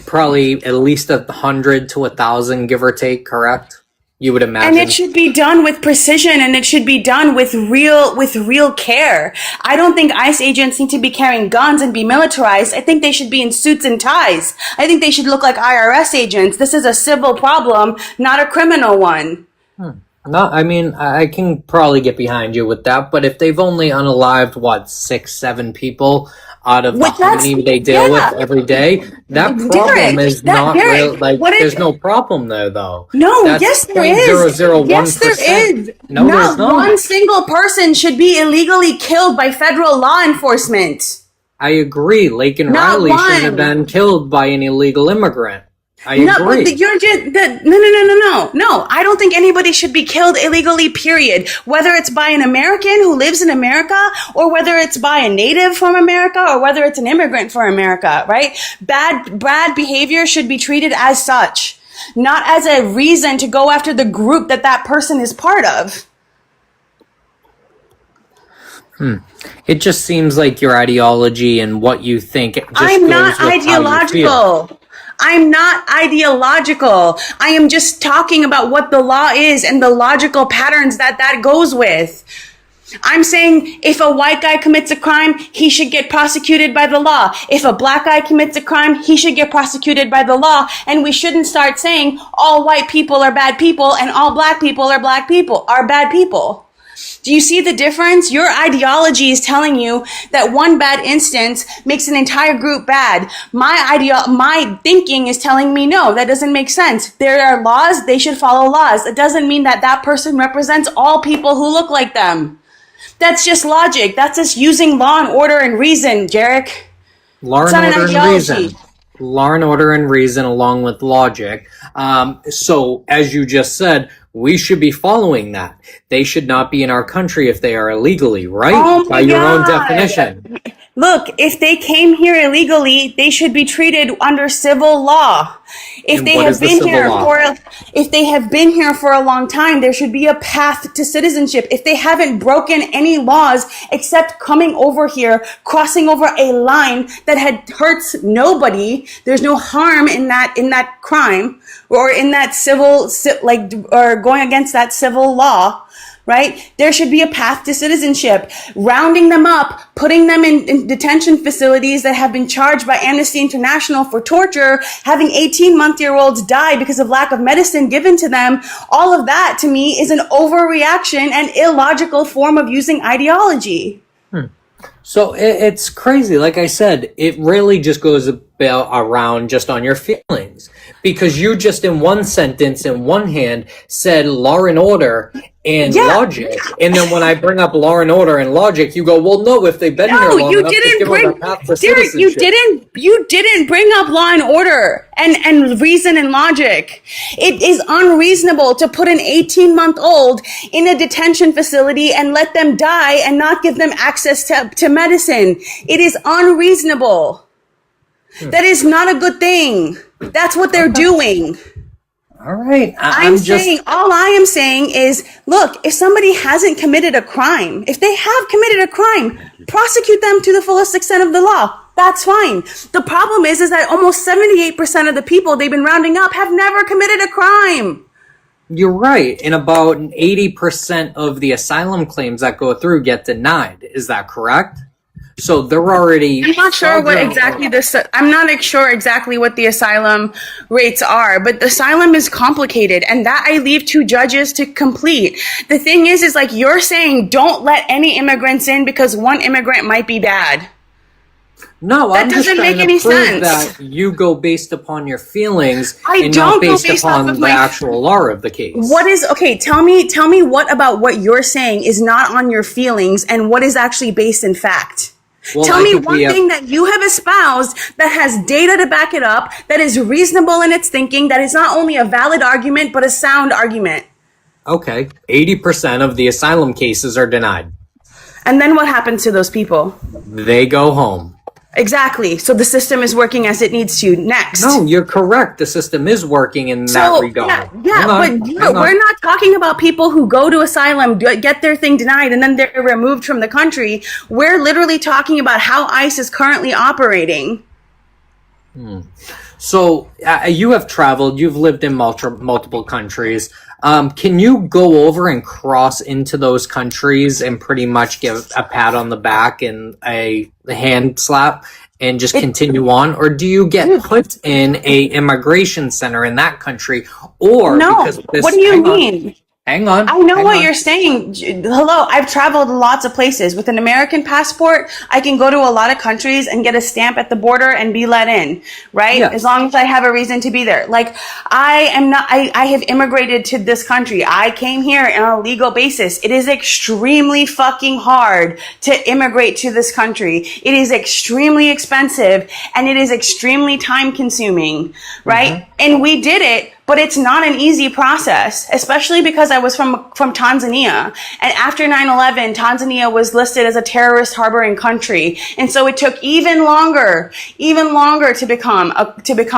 Probably at least 100 to 1,000, give or take. Correct? You would imagine. And it should be done with precision, and it should be done with real care. I don't think ICE agents need to be carrying guns and be militarized. I think they should be in suits and ties. I think they should look like IRS agents. This is a civil problem, not a criminal one. No, I mean, I can probably get behind you with that, but if they've only unalived, 6, 7 people out of how many they deal with every day, that problem is not real. Like, there's no problem there, though. No, That's yes, there is. 0.001%. Yes, there is. No, there's not. One single person should be illegally killed by federal law enforcement. I agree. Lake and Not Riley shouldn't have one. been killed by an illegal immigrant. I agree. But you're just no. I don't think anybody should be killed illegally. Period. Whether it's by an American who lives in America, or whether it's by a native from America, or whether it's an immigrant from America, right? Bad behavior should be treated as such, not as a reason to go after the group that person is part of. It just seems like your ideology and what you think. I'm not ideological. I'm not ideological. I am just talking about what the law is and the logical patterns that goes with. I'm saying if a white guy commits a crime, he should get prosecuted by the law. If a black guy commits a crime, he should get prosecuted by the law. And we shouldn't start saying all white people are bad people and all black people are bad people. Do you see the difference? Your ideology is telling you that one bad instance makes an entire group bad. My thinking is telling me, no, that doesn't make sense. There are laws, they should follow laws. It doesn't mean that person represents all people who look like them. That's just logic. That's just using law and order and reason, Jarek. Law and order and reason. Law and order and reason along with logic. So, as you just said, we should be following that. They should not be in our country if they are illegally, right? Oh By your own definition. Look, if they came here illegally, they should be treated under civil law. If they have been here for a long time, there should be a path to citizenship. If they haven't broken any laws except coming over here, crossing over a line that hurts nobody, there's no harm in that crime or in that or going against that civil law. Right? There should be a path to citizenship. Rounding them up, putting them in detention facilities that have been charged by Amnesty International for torture, having 18-month-olds die because of lack of medicine given to them, all of that to me is an overreaction and illogical form of using ideology. So it's crazy. Like I said, it really just goes around just on your feelings, because you just in one sentence, in one hand, said law and order and logic, and then when I bring up law and order and logic, you go, well, no, if they've been here long enough, just give them a path to Derek, citizenship. you didn't bring up law and order and reason and logic. It is unreasonable to put an 18-month-old in a detention facility and let them die and not give them access to medicine. It is unreasonable. That is not a good thing. That's what they're doing. All right. All I am saying is, look, if somebody hasn't committed a crime, if they have committed a crime, prosecute them to the fullest extent of the law. That's fine. The problem is that almost 78% of the people they've been rounding up have never committed a crime. You're right. And about 80% of the asylum claims that go through get denied. Is that correct? So they're already. I'm not sure what exactly I'm not sure exactly what the asylum rates are, but the asylum is complicated, and that I leave to judges to complete. The thing is like you're saying, don't let any immigrants in because one immigrant might be bad. No, that I'm doesn't just trying make any to prove sense. that you go based upon your feelings I and don't not go based based upon off of the my. actual law of the case. Tell me what about what you're saying is not on your feelings and what is actually based in fact. Well, Tell me one thing that you have espoused that has data to back it up, that is reasonable in its thinking, that is not only a valid argument, but a sound argument. Okay, 80% of the asylum cases are denied. And then what happens to those people? They go home. Exactly. So the system is working as it needs to. Next. No, you're correct. The system is working in that regard. We're not talking about people who go to asylum, get their thing denied, and then they're removed from the country. We're literally talking about how ICE is currently operating. So you have traveled, you've lived in multiple countries. Can you go over and cross into those countries and pretty much give a pat on the back and a hand slap and just continue on? Or do you get put in a immigration center in that country? Or no, because this, what do you mean? Hang on. I know what you're saying. Hello, I've traveled lots of places. With an American passport, I can go to a lot of countries and get a stamp at the border and be let in, right? Yes. As long as I have a reason to be there. Like, I have immigrated to this country. I came here on a legal basis. It is extremely fucking hard to immigrate to this country. It is extremely expensive and it is extremely time consuming, right? Mm-hmm. And we did it. But it's not an easy process, especially because I was from Tanzania. And after 9/11, Tanzania was listed as a terrorist harboring country. And so it took even longer to become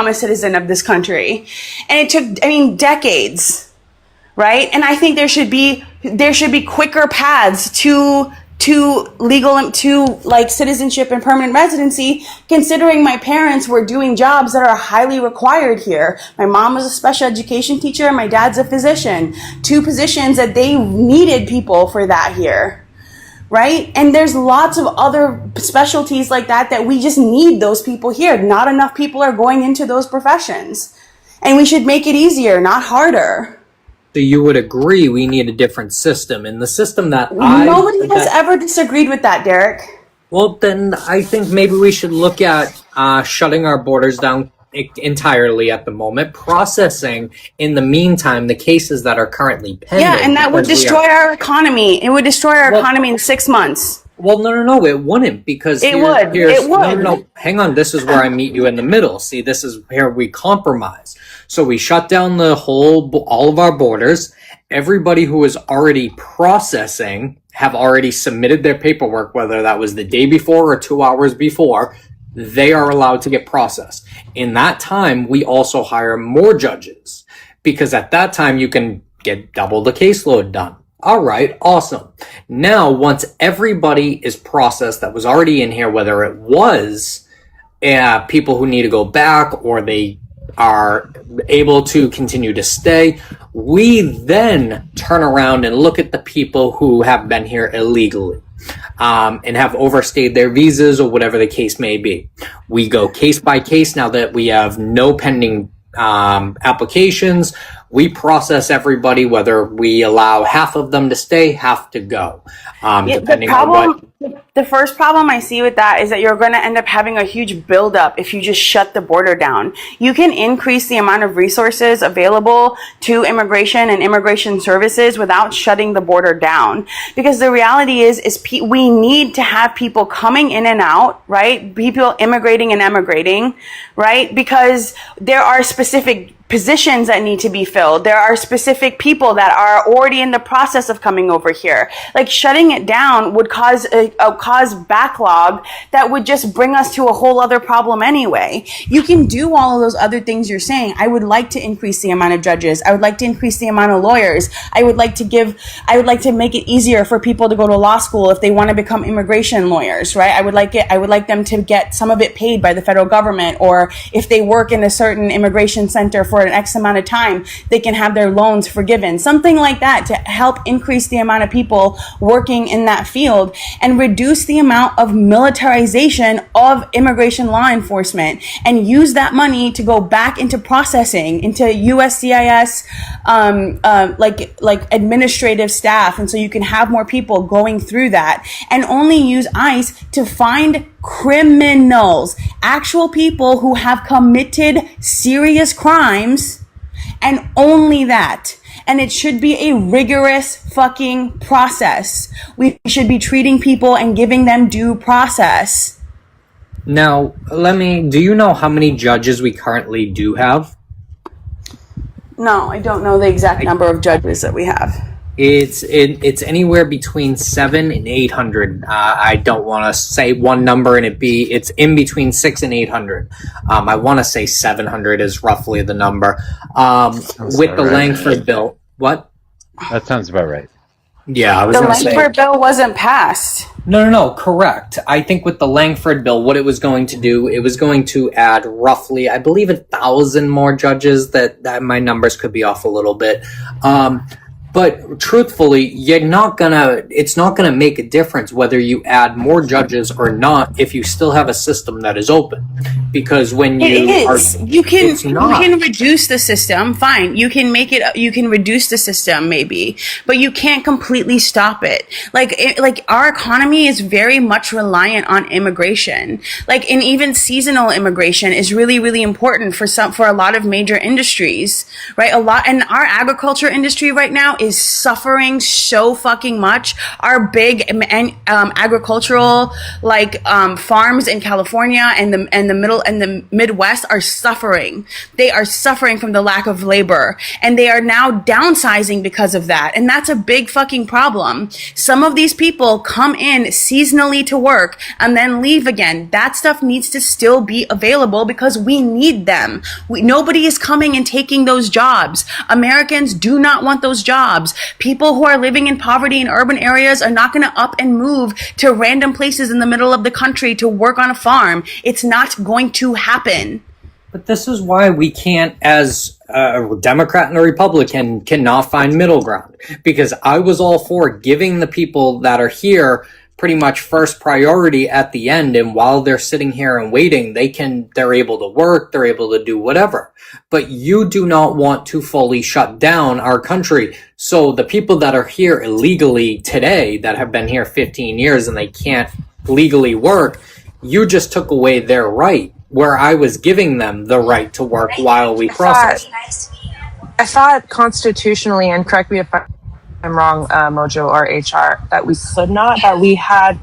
a citizen of this country. And it took, decades, right? And I think there should be quicker paths to citizenship and permanent residency, considering my parents were doing jobs that are highly required here. My mom was a special education teacher and my dad's a physician. Two positions that they needed people for that here. Right? And there's lots of other specialties like that we just need those people here. Not enough people are going into those professions. And we should make it easier, not harder. So you would agree we need a different system, and the system that nobody has ever disagreed with that, Derek. Well, then I think maybe we should look at shutting our borders down entirely at the moment, processing in the meantime the cases that are currently pending. Yeah, and that would destroy our economy. It would destroy our economy in 6 months. Well, no, it wouldn't, because it would. No, hang on. This is where I meet you in the middle. See, this is where we compromise. So we shut down all of our borders. Everybody who is already processing have already submitted their paperwork, whether that was the day before or 2 hours before. They are allowed to get processed. In that time, we also hire more judges, because at that time you can get double the caseload done. All right, awesome. Now, once everybody is processed that was already in here, whether it was people who need to go back or they are able to continue to stay, we then turn around and look at the people who have been here illegally and have overstayed their visas or whatever the case may be. We go case by case now that we have no pending applications. We process everybody, whether we allow half of them to stay, half to go, depending on what. The first problem I see with that is that you're going to end up having a huge buildup if you just shut the border down. You can increase the amount of resources available to immigration and immigration services without shutting the border down. Because the reality is we need to have people coming in and out, right? People immigrating and emigrating, right? Because there are specific positions that need to be filled. There are specific people that are already in the process of coming over here. Like, shutting it down would cause cause backlog that would just bring us to a whole other problem anyway. You can do all of those other things you're saying. I would like to increase the amount of judges. I would like to increase the amount of lawyers. I would like to make it easier for people to go to law school if they want to become immigration lawyers, right? I would like them to get some of it paid by the federal government, or if they work in a certain immigration center for an X amount of time, they can have their loans forgiven. Something like that to help increase the amount of people working in that field and reduce the amount of militarization of immigration law enforcement, and use that money to go back into processing, into USCIS, like administrative staff. And so you can have more people going through that, and only use ICE to find criminals, actual people who have committed serious crimes, and only that. And it should be a rigorous fucking process. We should be treating people and giving them due process. Now, do you know how many judges we currently do have? No, I don't know the exact number of judges that we have. It's anywhere between 700 and 800. I don't want to say one number and it's in between 600 and 800. I want to say 700 is roughly the number. With the Langford bill, what? That sounds about right. Yeah, I was the going to say. Langford bill wasn't passed. No, correct. I think with the Langford bill, what it was going to do, it was going to add roughly, I believe, 1,000 more judges. That my numbers could be off a little bit. But truthfully, it's not gonna make a difference whether you add more judges or not if you still have a system that is open. Because when you can reduce the system, fine. You can reduce the system maybe, but you can't completely stop it. Like our economy is very much reliant on immigration. And even seasonal immigration is really, really important for a lot of major industries, right? And our agriculture industry right now is suffering so fucking much. Our big agricultural farms in California and the Midwest are suffering. They are suffering from the lack of labor, and they are now downsizing because of that. And that's a big fucking problem. Some of these people come in seasonally to work and then leave again. That stuff needs to still be available because we need them. Nobody is coming and taking those jobs. Americans do not want those jobs. People who are living in poverty in urban areas are not going to up and move to random places in the middle of the country to work on a farm. It's not going to happen. But this is why we can't, as a Democrat and a Republican, cannot find middle ground. Because I was all for giving the people that are here pretty much first priority at the end, and while they're sitting here and waiting, they're able to work, they're able to do whatever. But you do not want to fully shut down our country. So the people that are here illegally today, that have been here 15 years and they can't legally work, you just took away their right, where I was giving them the right to work while we process. I thought constitutionally, and correct me if I'm wrong, Mojo or HR, that we had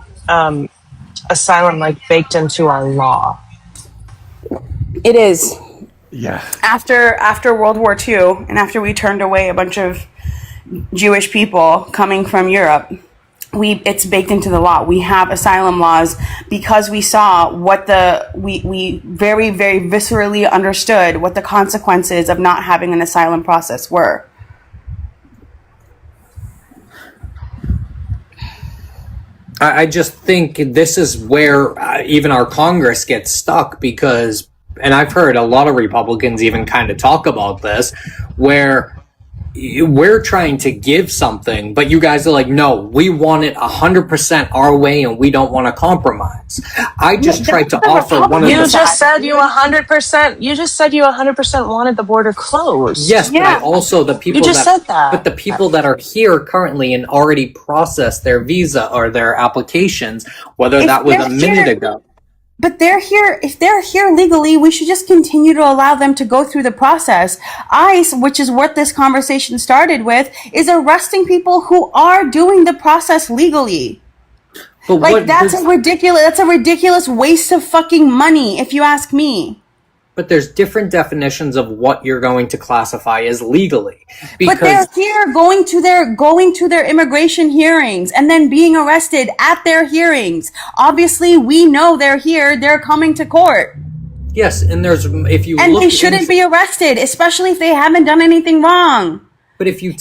asylum baked into our law. It is. Yeah. After World War II, and after we turned away a bunch of Jewish people coming from Europe, it's baked into the law. We have asylum laws because we saw we very, very viscerally understood what the consequences of not having an asylum process were. I just think this is where even our Congress gets stuck because, and I've heard a lot of Republicans even kind of talk about this, where we're trying to give something, but you guys are like, no, we want it 100% our way and we don't want to compromise. I just tried to offer one of the... You just said you 100% wanted the border closed. Yes, but I also, the people said that. But the people that are here currently and already processed their visa or their applications, whether that was a minute ago. But they're here. If they're here legally, we should just continue to allow them to go through the process. ICE, which is what this conversation started with, is arresting people who are doing the process legally. But that's a ridiculous waste of fucking money, if you ask me. But there's different definitions of what you're going to classify as legally. But they're here going to their immigration hearings and then being arrested at their hearings. Obviously, we know they're here. They're coming to court. Yes, and they shouldn't be arrested, especially if they haven't done anything wrong. But if you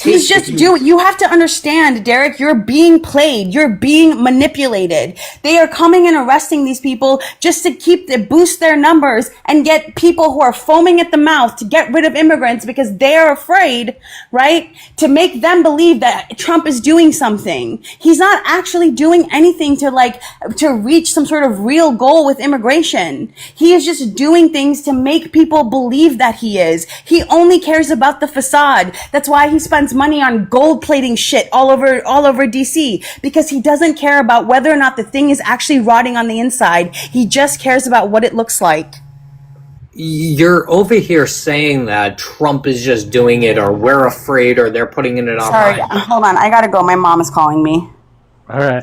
you have to understand, Derek, you're being played. You're being manipulated. They are coming and arresting these people just to boost their numbers and get people who are foaming at the mouth to get rid of immigrants because they are afraid, right? To make them believe that Trump is doing something. He's not actually doing anything to reach some sort of real goal with immigration. He is just doing things to make people believe that he is. He only cares about the facade. That's why he spends money on gold plating shit all over DC, because he doesn't care about whether or not the thing is actually rotting on the inside. He just cares about what it looks like. You're over here saying that Trump is just doing it, or we're afraid, or they're putting it on. Sorry, hold on. I gotta go. My mom is calling me. All right.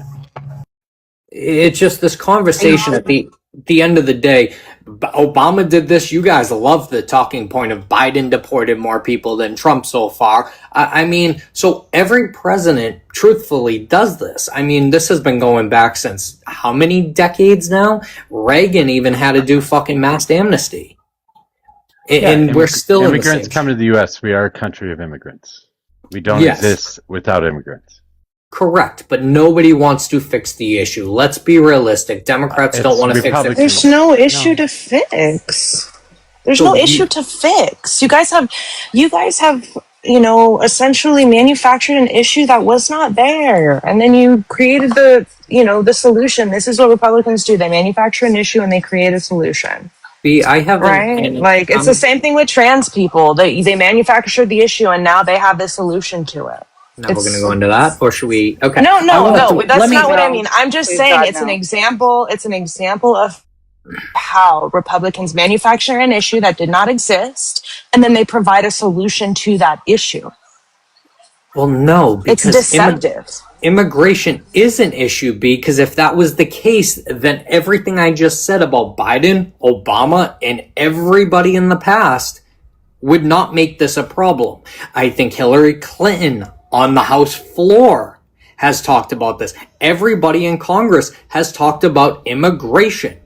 It's just this conversation at the end of the day. Obama did this. You guys love the talking point of Biden deported more people than Trump so far. I mean, so every president truthfully does this. I mean, this has been going back since how many decades now? Reagan even had to do fucking mass amnesty. And we're still immigrants come to the U.S. We are a country of immigrants. We don't exist without immigrants. Correct, but nobody wants to fix the issue. Let's be realistic. Democrats don't want to fix it. There's no issue to fix. There's no issue to fix. You guys have, essentially manufactured an issue that was not there. And then you created the solution. This is what Republicans do. They manufacture an issue and they create a solution. I haven't. Right? It's the same thing with trans people. They manufactured the issue and now they have the solution to it. Now we're going to go into that, or should we? Okay. No. That's not what I mean. I'm just saying it's an example. It's an example of how Republicans manufacture an issue that did not exist, and then they provide a solution to that issue. Well, no, because it's deceptive. Immigration is an issue, because if that was the case, then everything I just said about Biden, Obama, and everybody in the past would not make this a problem. I think Hillary Clinton on the House floor has talked about this. Everybody in Congress has talked about immigration,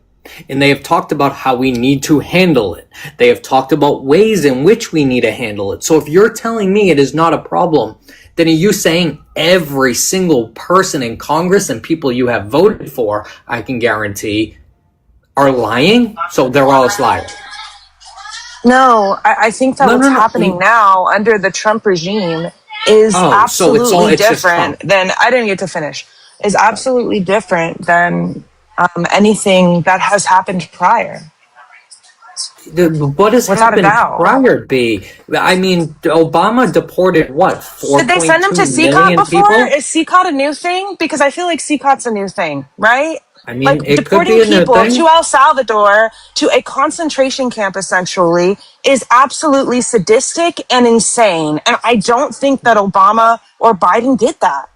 and they have talked about how we need to handle it. They have talked about ways in which we need to handle it. So if you're telling me it is not a problem, then are you saying every single person in Congress and people you have voted for, I can guarantee, are lying? So they're all liars. No, I think that what's happening now under the Trump regime is absolutely different than, I didn't get to finish, is absolutely different than anything that has happened prior. What has happened prior, B? I mean, Obama deported what? Did they send him to CCOT before? Is CCOT a new thing? Because I feel like CCOT's a new thing, right? I mean, it deporting could be a people new thing. to El Salvador, to a concentration camp, essentially, is absolutely sadistic and insane. And I don't think that Obama or Biden did that.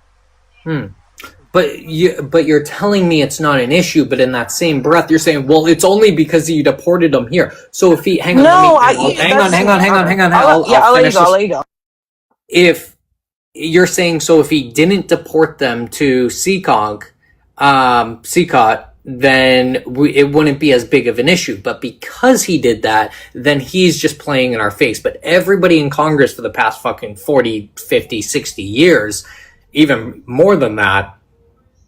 But you're telling me it's not an issue. But in that same breath, you're saying, well, it's only because you deported them here. So if he, hang on, hang on. I'll let you go. If you're saying, so if he didn't deport them to CCOT, then it wouldn't be as big of an issue. But because he did that, then he's just playing in our face. But everybody in Congress for the past fucking 40, 50, 60 years, even more than that,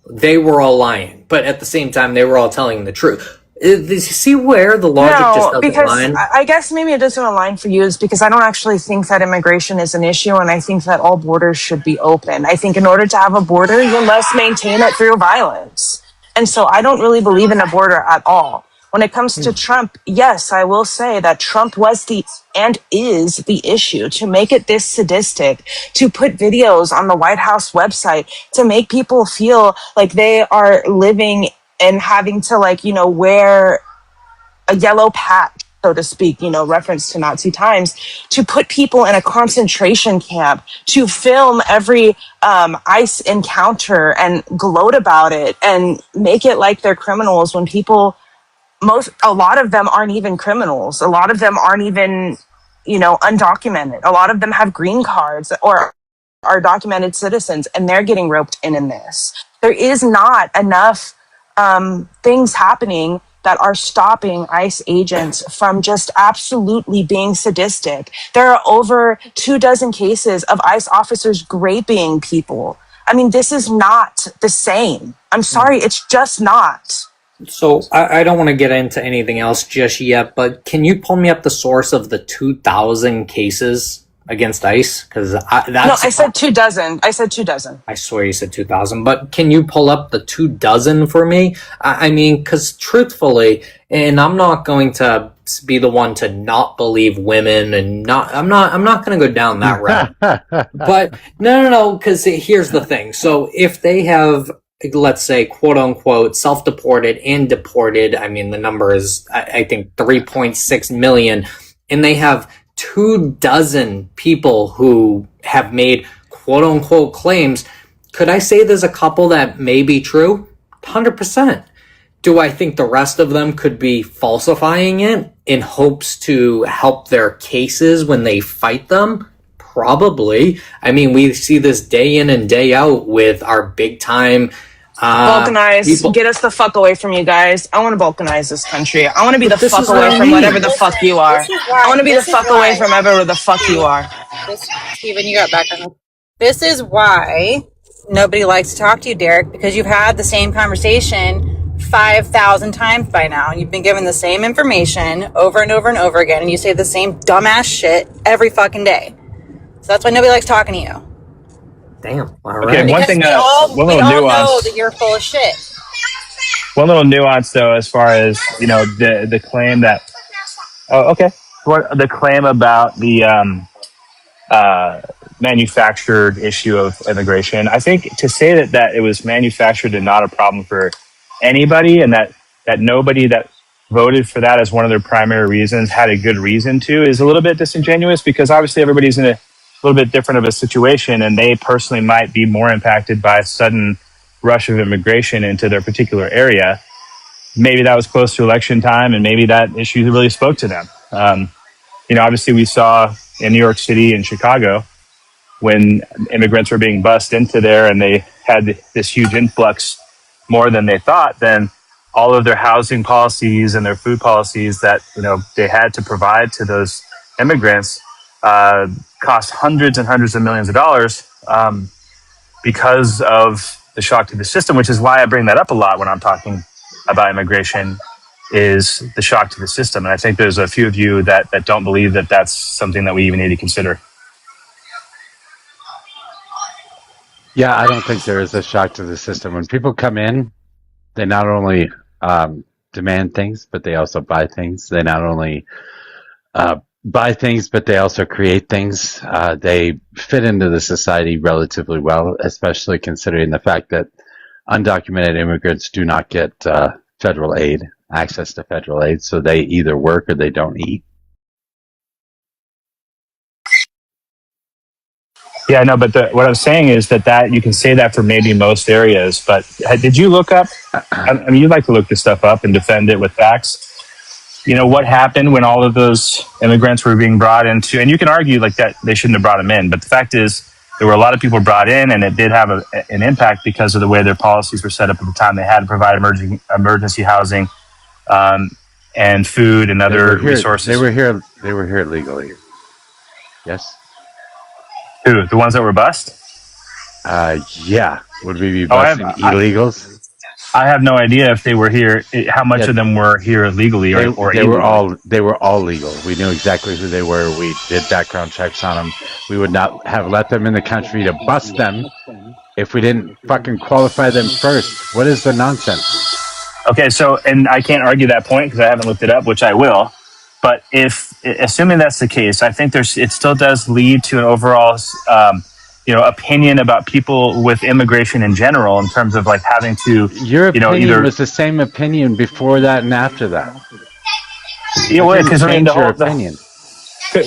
they were all lying. But at the same time, they were all telling the truth. See where the logic just doesn't align? I guess maybe it doesn't align for you is because I don't actually think that immigration is an issue, and I think that all borders should be open. I think in order to have a border, you must maintain it through violence. And so I don't really believe in a border at all. When it comes to Trump, yes, I will say that Trump was and is the issue to make it this sadistic, to put videos on the White House website, to make people feel like they are living and having to wear a yellow patch, so to speak, reference to Nazi times, to put people in a concentration camp, to film every ICE encounter and gloat about it and make it like they're criminals when people a lot of them aren't even criminals. A lot of them aren't even, undocumented. A lot of them have green cards or are documented citizens, and they're getting roped in this. There is not enough things happening that are stopping ICE agents from just absolutely being sadistic. There are over 24 cases of ICE officers raping people. I mean, this is not the same. I'm sorry, it's just not. So I don't want to get into anything else just yet, but can you pull me up the source of the 2,000 cases against ICE? Because that's... No, I said 24. I said 24. I swear you said 2,000, but can you pull up the 24 for me? I mean, because truthfully, and I'm not going to be the one to not believe women, and I'm not going to go down that route. But no, because here's the thing. So if they have, let's say, quote unquote, self-deported and deported, I mean, the number is, I think, 3.6 million, and they have 24 people who have made quote unquote claims. Could I say there's a couple that may be true? 100%. Do I think the rest of them could be falsifying it in hopes to help their cases when they fight them? Probably. I mean, we see this day in and day out with our big time balkanize. People. Get us the fuck away from you guys. I want to balkanize this country. I want to be the This fuck is what away I from mean. whatever the fuck you are. This is why- I want to be the this is fuck why- away from whatever the fuck you are. Steven, you got back on. This is why nobody likes to talk to you, Derek, because you've had the same conversation 5,000 times by now. You've been given the same information over and over and over again, and you say the same dumbass shit every fucking day. So that's why nobody likes talking to you. Damn. All Okay, right. one thing, we all one little know nuance. that you're full of shit. One little nuance, though, as far as the claim that. Oh, okay. The claim about the manufactured issue of immigration. I think to say that it was manufactured and not a problem for anybody, and that nobody that voted for that as one of their primary reasons had a good reason to, is a little bit disingenuous, because obviously everybody's in a little bit different of a situation, and they personally might be more impacted by a sudden rush of immigration into their particular area. Maybe that was close to election time, and maybe that issue really spoke to them. Obviously we saw in New York City and Chicago when immigrants were being bussed into there and they had this huge influx, more than they thought, then all of their housing policies and their food policies that they had to provide to those immigrants cost hundreds and hundreds of millions of dollars because of the shock to the system, which is why I bring that up a lot when I'm talking about immigration, is the shock to the system. And I think there's a few of you that don't believe that that's something that we even need to consider. Yeah, I don't think there is a shock to the system. When people come in, they not only demand things, but they also buy things. They not only buy things, but they also create things. They fit into the society relatively well, especially considering the fact that undocumented immigrants do not get federal aid, access to federal aid, so they either work or they don't eat. Yeah, no, but what I'm saying is that you can say that for maybe most areas, but did you look up, I mean, you like to look this stuff up and defend it with facts. What happened when all of those immigrants were being brought into, and you can argue like that they shouldn't have brought them in, but the fact is there were a lot of people brought in, and it did have an impact because of the way their policies were set up at the time. They had to provide emergency housing and food and other resources. They were here legally. Yes. Who? The ones that were bussed? Yeah. Would we be busting illegals? I have no idea if they were here. How much of them were here illegally or they illegally? They were all legal. We knew exactly who they were. We did background checks on them. We would not have let them in the country to bust them if we didn't fucking qualify them first. What is the nonsense? Okay, so, and I can't argue that point because I haven't looked it up, which I will. But assuming that's the case, I think it still does lead to an overall, opinion about people with immigration in general, in terms of like having to, your opinion was the same opinion before that and after that. Yeah, well, because your opinion.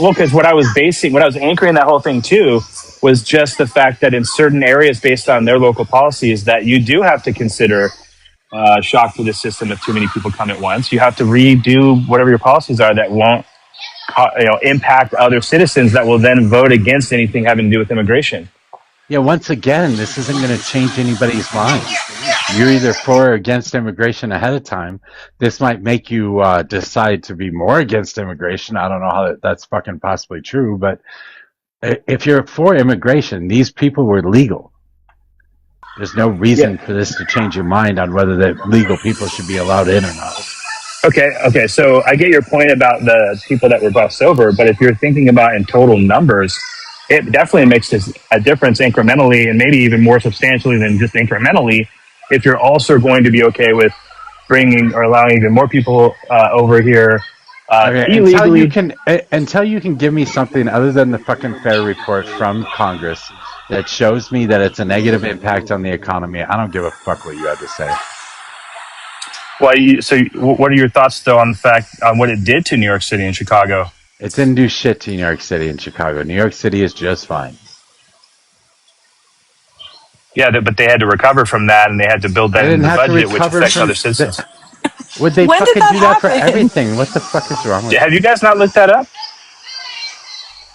Well, because what I was anchoring that whole thing to was just the fact that in certain areas, based on their local policies, that you do have to consider shock to the system if too many people come at once. You have to redo whatever your policies are that won't impact other citizens that will then vote against anything having to do with immigration. Yeah, once again, this isn't going to change anybody's mind. You're either for or against immigration ahead of time. This might make you decide to be more against immigration. I don't know how that's fucking possibly true, but if you're for immigration, these people were legal. There's no reason for this to change your mind on whether the legal people should be allowed in or not. Okay. So I get your point about the people that were bussed over, but if you're thinking about in total numbers, it definitely makes a difference incrementally, and maybe even more substantially than just incrementally, if you're also going to be okay with bringing or allowing even more people over here illegally. Until you can give me something other than the fucking fair report from Congress that shows me that it's a negative impact on the economy, I don't give a fuck what you have to say. So what are your thoughts, though, on the fact on what it did to New York City and Chicago? It didn't do shit to New York City and Chicago. New York City is just fine. Yeah, but they had to recover from that, and they had to build that in the budget, which affects other citizens. Would they fucking do that for everything? What the fuck is wrong with you? Have you guys not looked that up?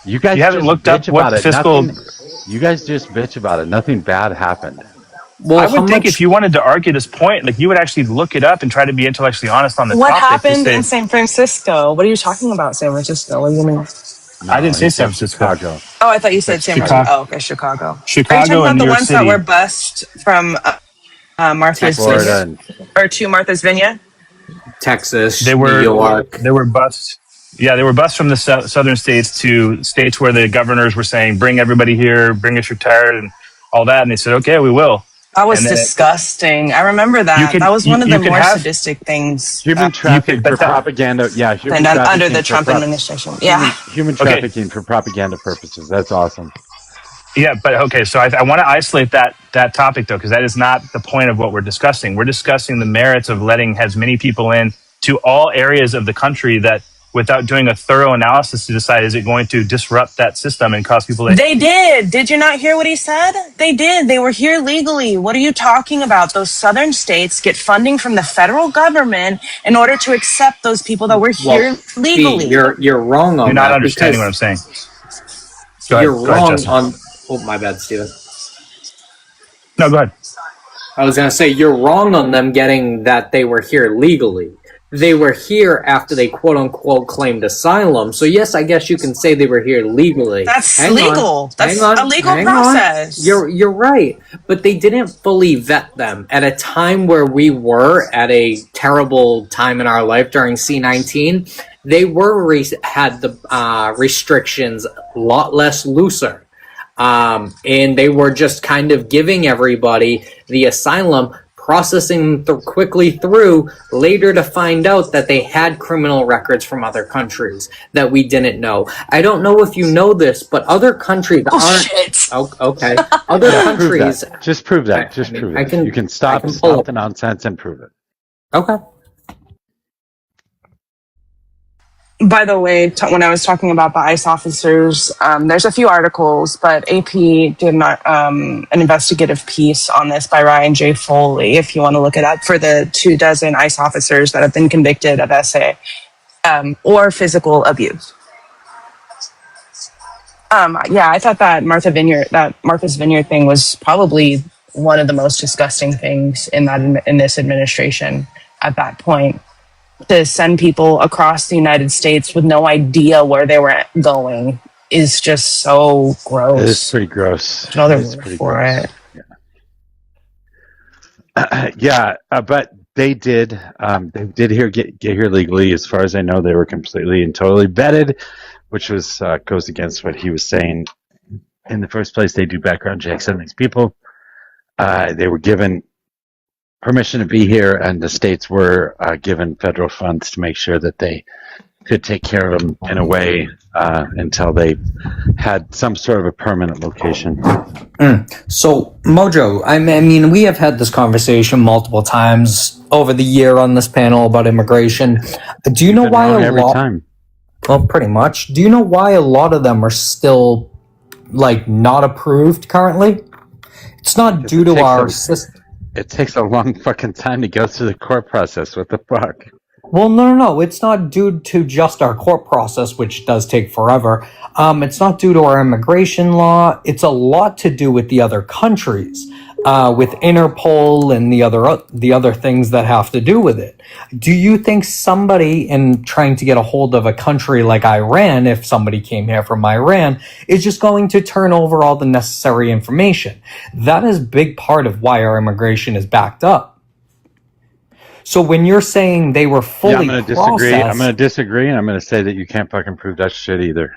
You guys haven't looked up what fiscal. You guys just bitch about it. Nothing bad happened. Well, I would think if you wanted to argue this point, like you would actually look it up and try to be intellectually honest on the What topic. happened in San Francisco? What are you talking about, San Francisco? What do you mean? No, I didn't say San Francisco. Chicago. Oh, I thought you said San Francisco. Oh, okay, Chicago. Chicago are you talking about and the New York ones City. that were bussed from Martha's Vineyard? Or to Martha's Vineyard? Texas, New York. They were bussed. Yeah, they were bussed from the southern states to states where the governors were saying, "Bring everybody here, bring us your tired," and all that. And they said, "Okay, we will." That was that remember that. That was one of the more sadistic things. Human trafficking for propaganda. Yeah, human trafficking under the Trump administration. Yeah. Human trafficking for propaganda purposes. That's awesome. Yeah, but okay, so I want to isolate that topic, though, because that is not the point of what we're discussing. We're discussing the merits of letting as many people in to all areas of the country that without doing a thorough analysis to decide, is it going to disrupt that system and cause people to... They did. Did you not hear what he said? They did. They were here legally. What are you talking about? Those southern states get funding from the federal government in order to accept those people that were here legally. You're wrong on that. You're not understanding what I'm saying. You're wrong on... Oh, my bad, Steven. No, go ahead. I was going to say, you're wrong on them getting that they were here legally. They were here after they quote-unquote claimed asylum. So, yes, I guess you can say they were here legally. That's legal. That's a legal process. You're right. But they didn't fully vet them. At a time where we were at a terrible time in our life during C-19, they had the restrictions a lot less looser. And they were just kind of giving everybody the asylum, processing quickly through, later to find out that they had criminal records from other countries that we didn't know. I don't know if you know this, but other countries aren't... Shit. Oh, okay. Other countries... Just prove that. You can stop the nonsense and prove it. Okay. By the way, when I was talking about the ICE officers, there's a few articles, but AP did an investigative piece on this by Ryan J. Foley, if you want to look it up, for the 24 ICE officers that have been convicted of SA or physical abuse. I thought that Martha's Vineyard thing was probably one of the most disgusting things in this administration at that point. To send people across the United States with no idea where they were going is just so gross. It's pretty gross. No other word for it. Yeah, but they did. Get here legally. As far as I know, they were completely and totally vetted, which goes against what he was saying. In the first place, they do background checks on these people. They were given permission to be here, and the states were given federal funds to make sure that they could take care of them in a way until they had some sort of a permanent location. So, Mojo, I mean, we have had this conversation multiple times over the year on this panel about immigration. Do you know why every time? Well, pretty much. Do you know why a lot of them are still, not approved currently? It's not due to our system. It takes a long fucking time to go through the court process. What the fuck? Well, no. It's not due to just our court process, which does take forever. It's not due to our immigration law. It's a lot to do with the other countries, with Interpol and the other things that have to do with it. Do you think somebody in trying to get a hold of a country like Iran, if somebody came here from Iran, is just going to turn over all the necessary information? That is a big part of why our immigration is backed up. So when you're saying they were fully I'm going to disagree. I'm going to processed, disagree, and I'm going to say that you can't fucking prove that shit either.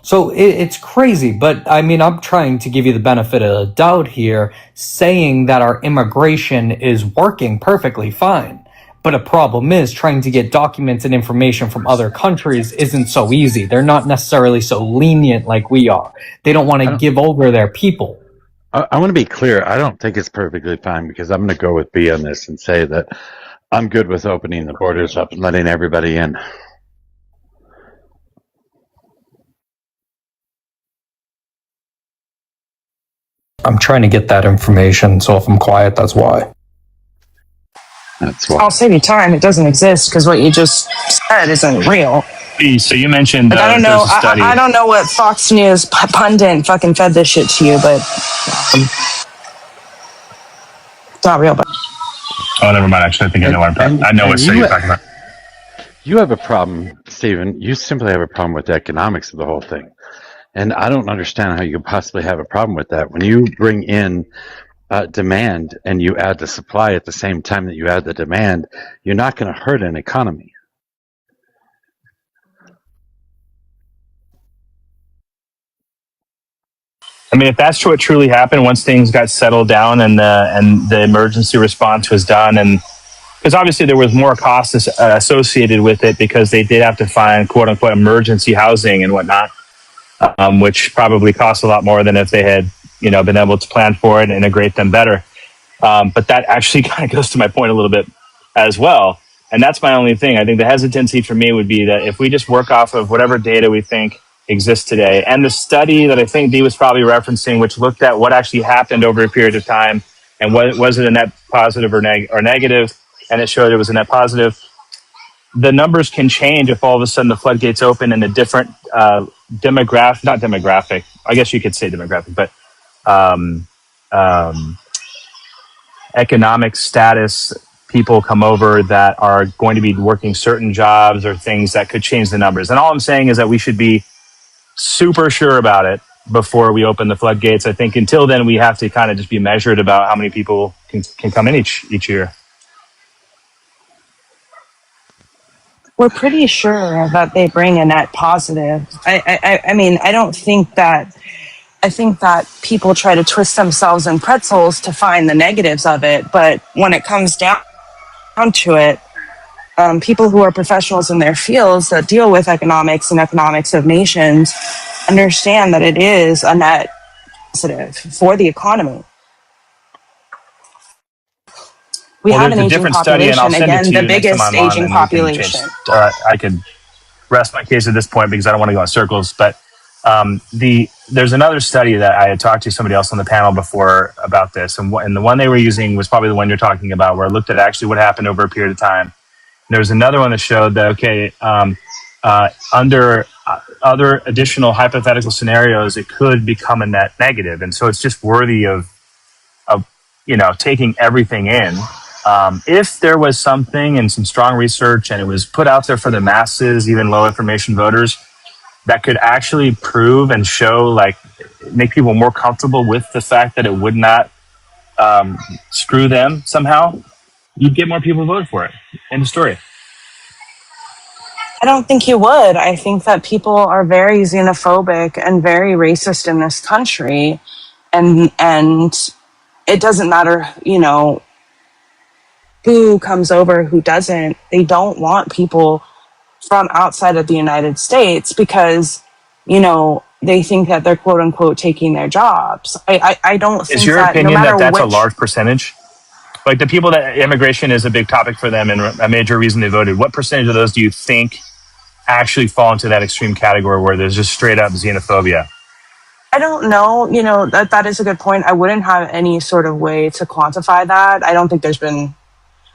so it's crazy. But I mean, I'm trying to give you the benefit of the doubt here, saying that our immigration is working perfectly fine. But a problem is trying to get documents and information from other countries isn't so easy. They're not necessarily so lenient like we are. They don't want to give over their people. I want to be clear. I don't think it's perfectly fine because I'm going to go with B on this and say that I'm good with opening the borders up and letting everybody in. I'm trying to get that information, so if I'm quiet, that's why. That's why. I'll save you time. It doesn't exist because what you just said isn't real. So you mentioned Like, I don't know. there's a study. I don't know what Fox News pundit fucking fed this shit to you, but it's not real. But Oh, never mind. Actually, I think I know what I know what study you're talking about. You have a problem, Stephen. You simply have a problem with the economics of the whole thing. And I don't understand how you could possibly have a problem with that. When you bring in demand and you add the supply at the same time that you add the demand, you're not going to hurt an economy. I mean, if that's what truly happened once things got settled down and the emergency response was done, and because obviously there was more costs associated with it because they did have to find quote unquote emergency housing and whatnot, which probably cost a lot more than if they had been able to plan for it and integrate them better. But that actually kind of goes to my point a little bit as well, and that's my only thing. I think the hesitancy for me would be that if we just work off of whatever data we think exists today, and the study that I think Dee was probably referencing, which looked at what actually happened over a period of time and was it a net positive or negative, and it showed it was a net positive. The numbers can change if all of a sudden the floodgates open and a different not demographic, I guess you could say demographic, but economic status people come over that are going to be working certain jobs or things that could change the numbers. And all I'm saying is that we should be super sure about it before we open the floodgates. I think until then we have to kind of just be measured about how many people can come in each year. we're pretty sure that they bring a net positive. I mean, I don't think that. I think that people try to twist themselves in pretzels to find the negatives of it, but when it comes down to it, people who are professionals in their fields that deal with economics and economics of nations understand that it is a net positive for the economy. We have an there's a aging different study, and I'll population. send it Again, to you the next time biggest I'm on, aging and we can change. population. I could rest my case at this point because I don't want to go in circles. But there's another study that I had talked to somebody else on the panel before about this, and the one they were using was probably the one you're talking about, where it looked at actually what happened over a period of time. And there was another one that showed that under other additional hypothetical scenarios, it could become a net negative, and so it's just worthy of taking everything in. If there was something and some strong research and it was put out there for the masses, even low information voters, that could actually prove and show, make people more comfortable with the fact that it would not screw them somehow, you'd get more people voted for it. End of story. I don't think you would. I think that people are very xenophobic and very racist in this country, and it doesn't matter, who comes over, who doesn't. They don't want people from outside of the United States because, they think that they're quote unquote taking their jobs. I don't think Is your that opinion no matter that's which, a large percentage? Like the people that immigration is a big topic for them and a major reason they voted. What percentage of those do you think actually fall into that extreme category where there's just straight up xenophobia? I don't know. That is a good point. I wouldn't have any sort of way to quantify that. I don't think there's been.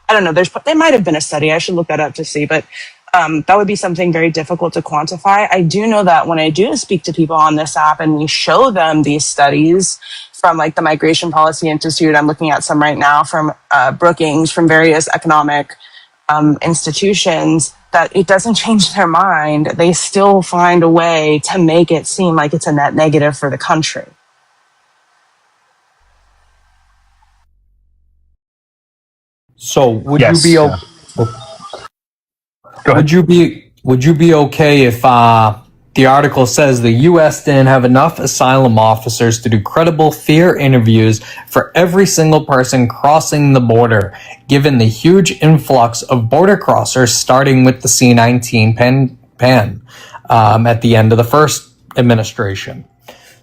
I don't know. There might have been a study. I should look that up to see, but that would be something very difficult to quantify. I do know that when I do speak to people on this app and we show them these studies from like the Migration Policy Institute, I'm looking at some right now from Brookings, from various economic institutions, that it doesn't change their mind. They still find a way to make it seem like it's a net negative for the country. So would Yes. you be Yeah. Go ahead. would you be okay if the article says the U.S. didn't have enough asylum officers to do credible fear interviews for every single person crossing the border, given the huge influx of border crossers starting with the C-19 pan at the end of the first administration?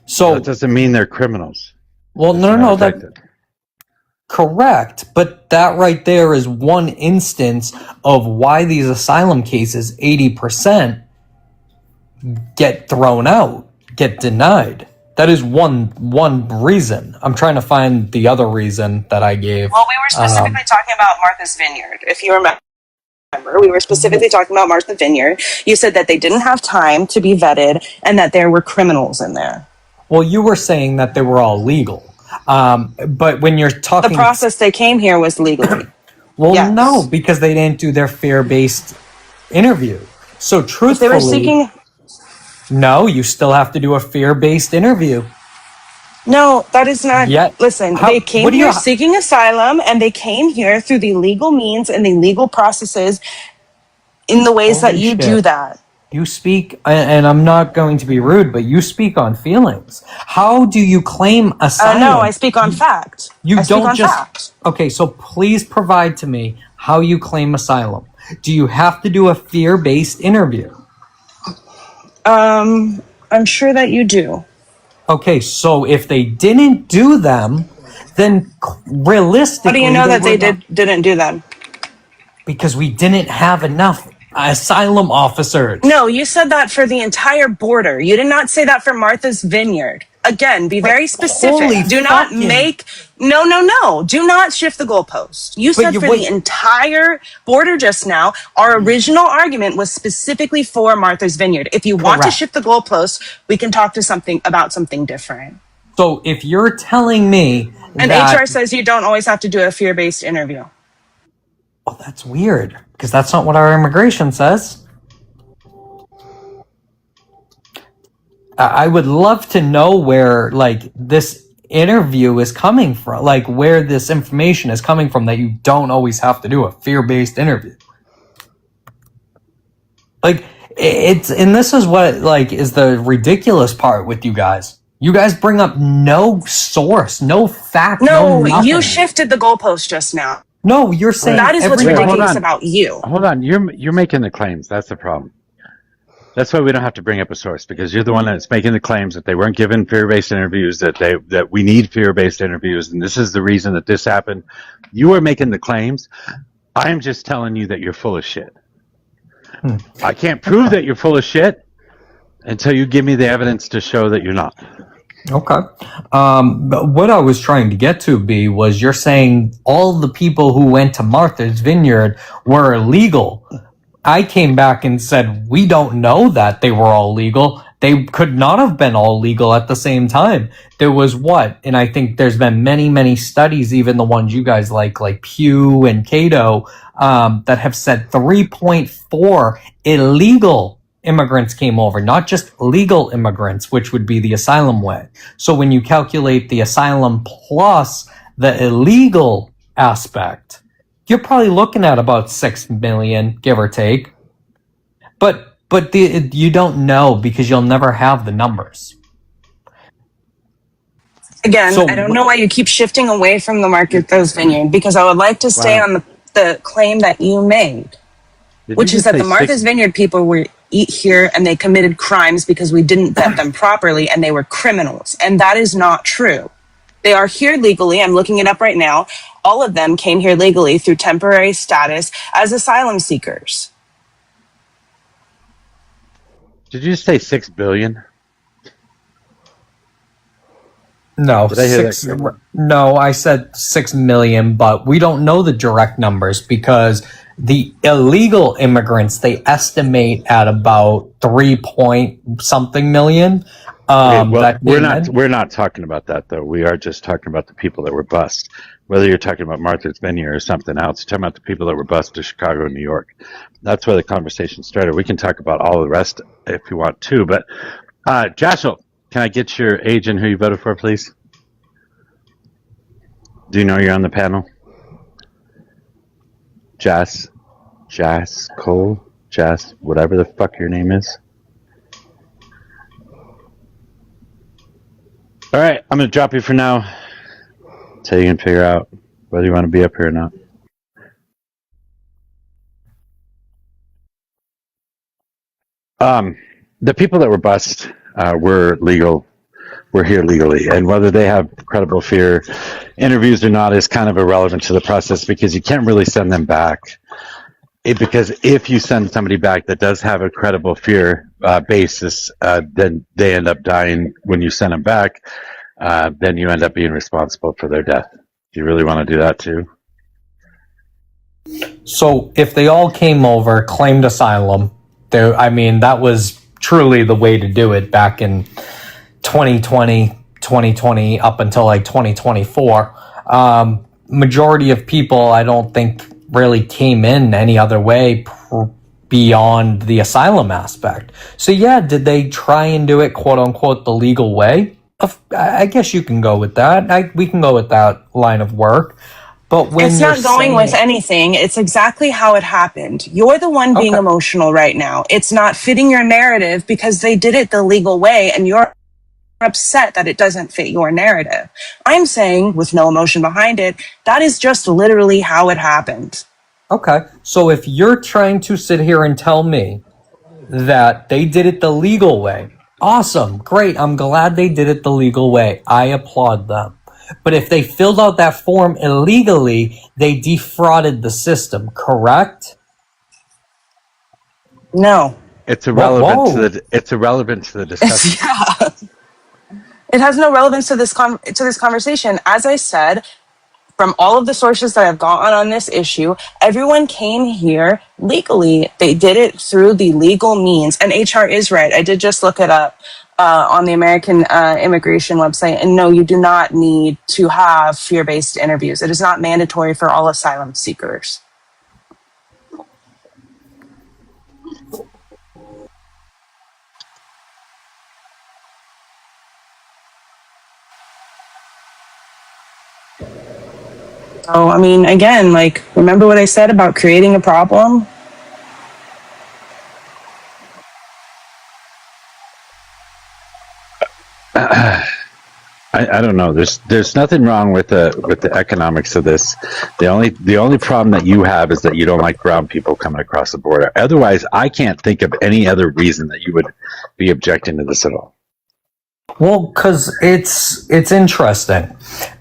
So that doesn't mean they're criminals. well, As a no, matter no, of that fact, correct, but that right there is one instance of why these asylum cases, 80%, get thrown out, get denied. That is one reason. I'm trying to find the other reason that I gave. Well, we were specifically talking about Martha's Vineyard, if you remember. We were specifically talking about Martha's Vineyard. You said that they didn't have time to be vetted and that there were criminals in there. Well, you were saying that they were all legal. But when you're talking... The process they came here was legally. Well, yes. No, because they didn't do their fear-based interview. So truthfully... If they were seeking... No, you still have to do a fear-based interview. No, that is not... Yet, listen, they came here seeking asylum, and they came here through the legal means and the legal processes in the ways that you do that. You speak, and I'm not going to be rude, but you speak on feelings. How do you claim asylum? No, I speak on fact. I don't just... Okay, so please provide to me how you claim asylum. Do you have to do a fear-based interview? I'm sure that you do. Okay, so if they didn't do them, then realistically... How do you know that they didn't do them? Because we didn't have enough asylum officers. No, you said that for the entire border. You did not say that for Martha's Vineyard. Again, be very specific. Do not make... No. Do not shift the goalpost. You said for the entire border just now. Our original argument was specifically for Martha's Vineyard. If you want to shift the goalpost, we can talk to about something different. So if you're telling me and HR says you don't always have to do a fear-based interview. Oh, that's weird, because that's not what our immigration says. I would love to know where, like, this interview is coming from, like, where this information is coming from that you don't always have to do a fear-based interview. Like, and this is what, like, is the ridiculous part with you guys. You guys bring up no source, no fact, no nothing. You shifted the goalpost just now. No, you're saying that is what's ridiculous about you. Hold on, you're making the claims. That's the problem. That's why we don't have to bring up a source, because you're the one that's making the claims that they weren't given fear-based interviews, that we need fear-based interviews, and this is the reason that this happened. You are making the claims. I'm just telling you that you're full of shit. I can't prove that you're full of shit until you give me the evidence to show that you're not. Okay. But what I was trying to get to, B, was you're saying all the people who went to Martha's Vineyard were illegal. I came back and said, we don't know that they were all legal. They could not have been all legal at the same time. There was what? And I think there's been many, many studies, even the ones you guys like Pew and Cato, that have said 3.4 illegal immigrants came over, not just legal immigrants, which would be the asylum way. So when you calculate the asylum plus the illegal aspect, you're probably looking at about 6 million, give or take. But you don't know, because you'll never have the numbers. Again, I don't know why you keep shifting away from the Martha's Vineyard, because I would like to stay on the claim that you made, which is that the Martha's Vineyard people were here and they committed crimes because we didn't vet them properly and they were criminals. And that is not true. They are here legally. I'm looking it up right now. All of them came here legally through temporary status as asylum seekers. Did you say 6 billion? No, Did I hear six. that? No, I said 6 million, but we don't know the direct numbers because the illegal immigrants they estimate at about 3 point something million. Okay, well, That came in. we're not talking about that though. We are just talking about the people that were bused. Whether you're talking about Martha's Vineyard or something else, you're talking about the people that were bused to Chicago and New York. That's where the conversation started. We can talk about all the rest if you want to, but Joshua, can I get your age and who you voted for, please? Do you know you're on the panel? Jas Cole, whatever the fuck your name is. All right, I'm gonna drop you for now until you can figure out whether you want to be up here or not. The people that were bused were legal. We're here legally, and whether they have credible fear interviews or not is kind of irrelevant to the process because you can't really send them back. Because if you send somebody back that does have a credible fear basis, then they end up dying when you send them back. Then you end up being responsible for their death. Do you really want to do that too? So if they all came over, claimed asylum, that was truly the way to do it back in 2020 up until like 2024. Majority of people, I don't think, really came in any other way beyond the asylum aspect. So yeah, did they try and do it quote unquote the legal way? I guess you can go with that. We can go with that line of work. But when it's not going with anything. It's exactly how it happened. You're the one being emotional right now. It's not fitting your narrative because they did it the legal way and you're upset that it doesn't fit your narrative. I'm saying, with no emotion behind it, that is just literally how it happened. Okay. So if you're trying to sit here and tell me that they did it the legal way, awesome, great. I'm glad they did it the legal way. I applaud them. But if they filled out that form illegally, they defrauded the system, correct? No. It's irrelevant to the discussion. Yeah. It has no relevance to this conversation. As I said, from all of the sources that I've gotten on this issue, everyone came here legally. They did it through the legal means. And HR is right. I did just look it up on the American immigration website. And no, you do not need to have fear-based interviews. It is not mandatory for all asylum seekers. So, I mean, again, like, remember what I said about creating a problem? I don't know. There's nothing wrong with the economics of this. The only problem that you have is that you don't like brown people coming across the border. Otherwise, I can't think of any other reason that you would be objecting to this at all. Well, because it's interesting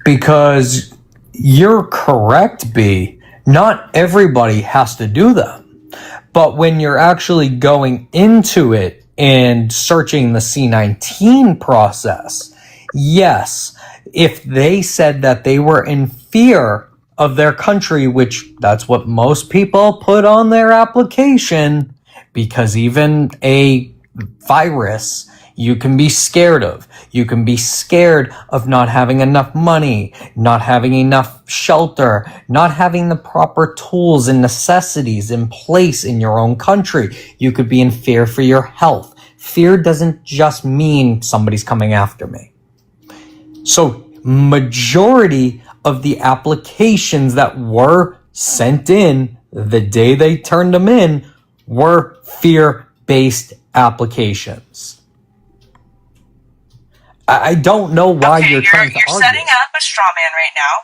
because you're correct, B. Not everybody has to do them. But when you're actually going into it and searching the C-19 process, yes, if they said that they were in fear of their country, which that's what most people put on their application, because even a virus you can be scared of. You can be scared of not having enough money, not having enough shelter, not having the proper tools and necessities in place in your own country. You could be in fear for your health. Fear doesn't just mean somebody's coming after me. So majority of the applications that were sent in the day they turned them in were fear-based applications. I don't know why you're trying to argue. You're setting up a straw man right now.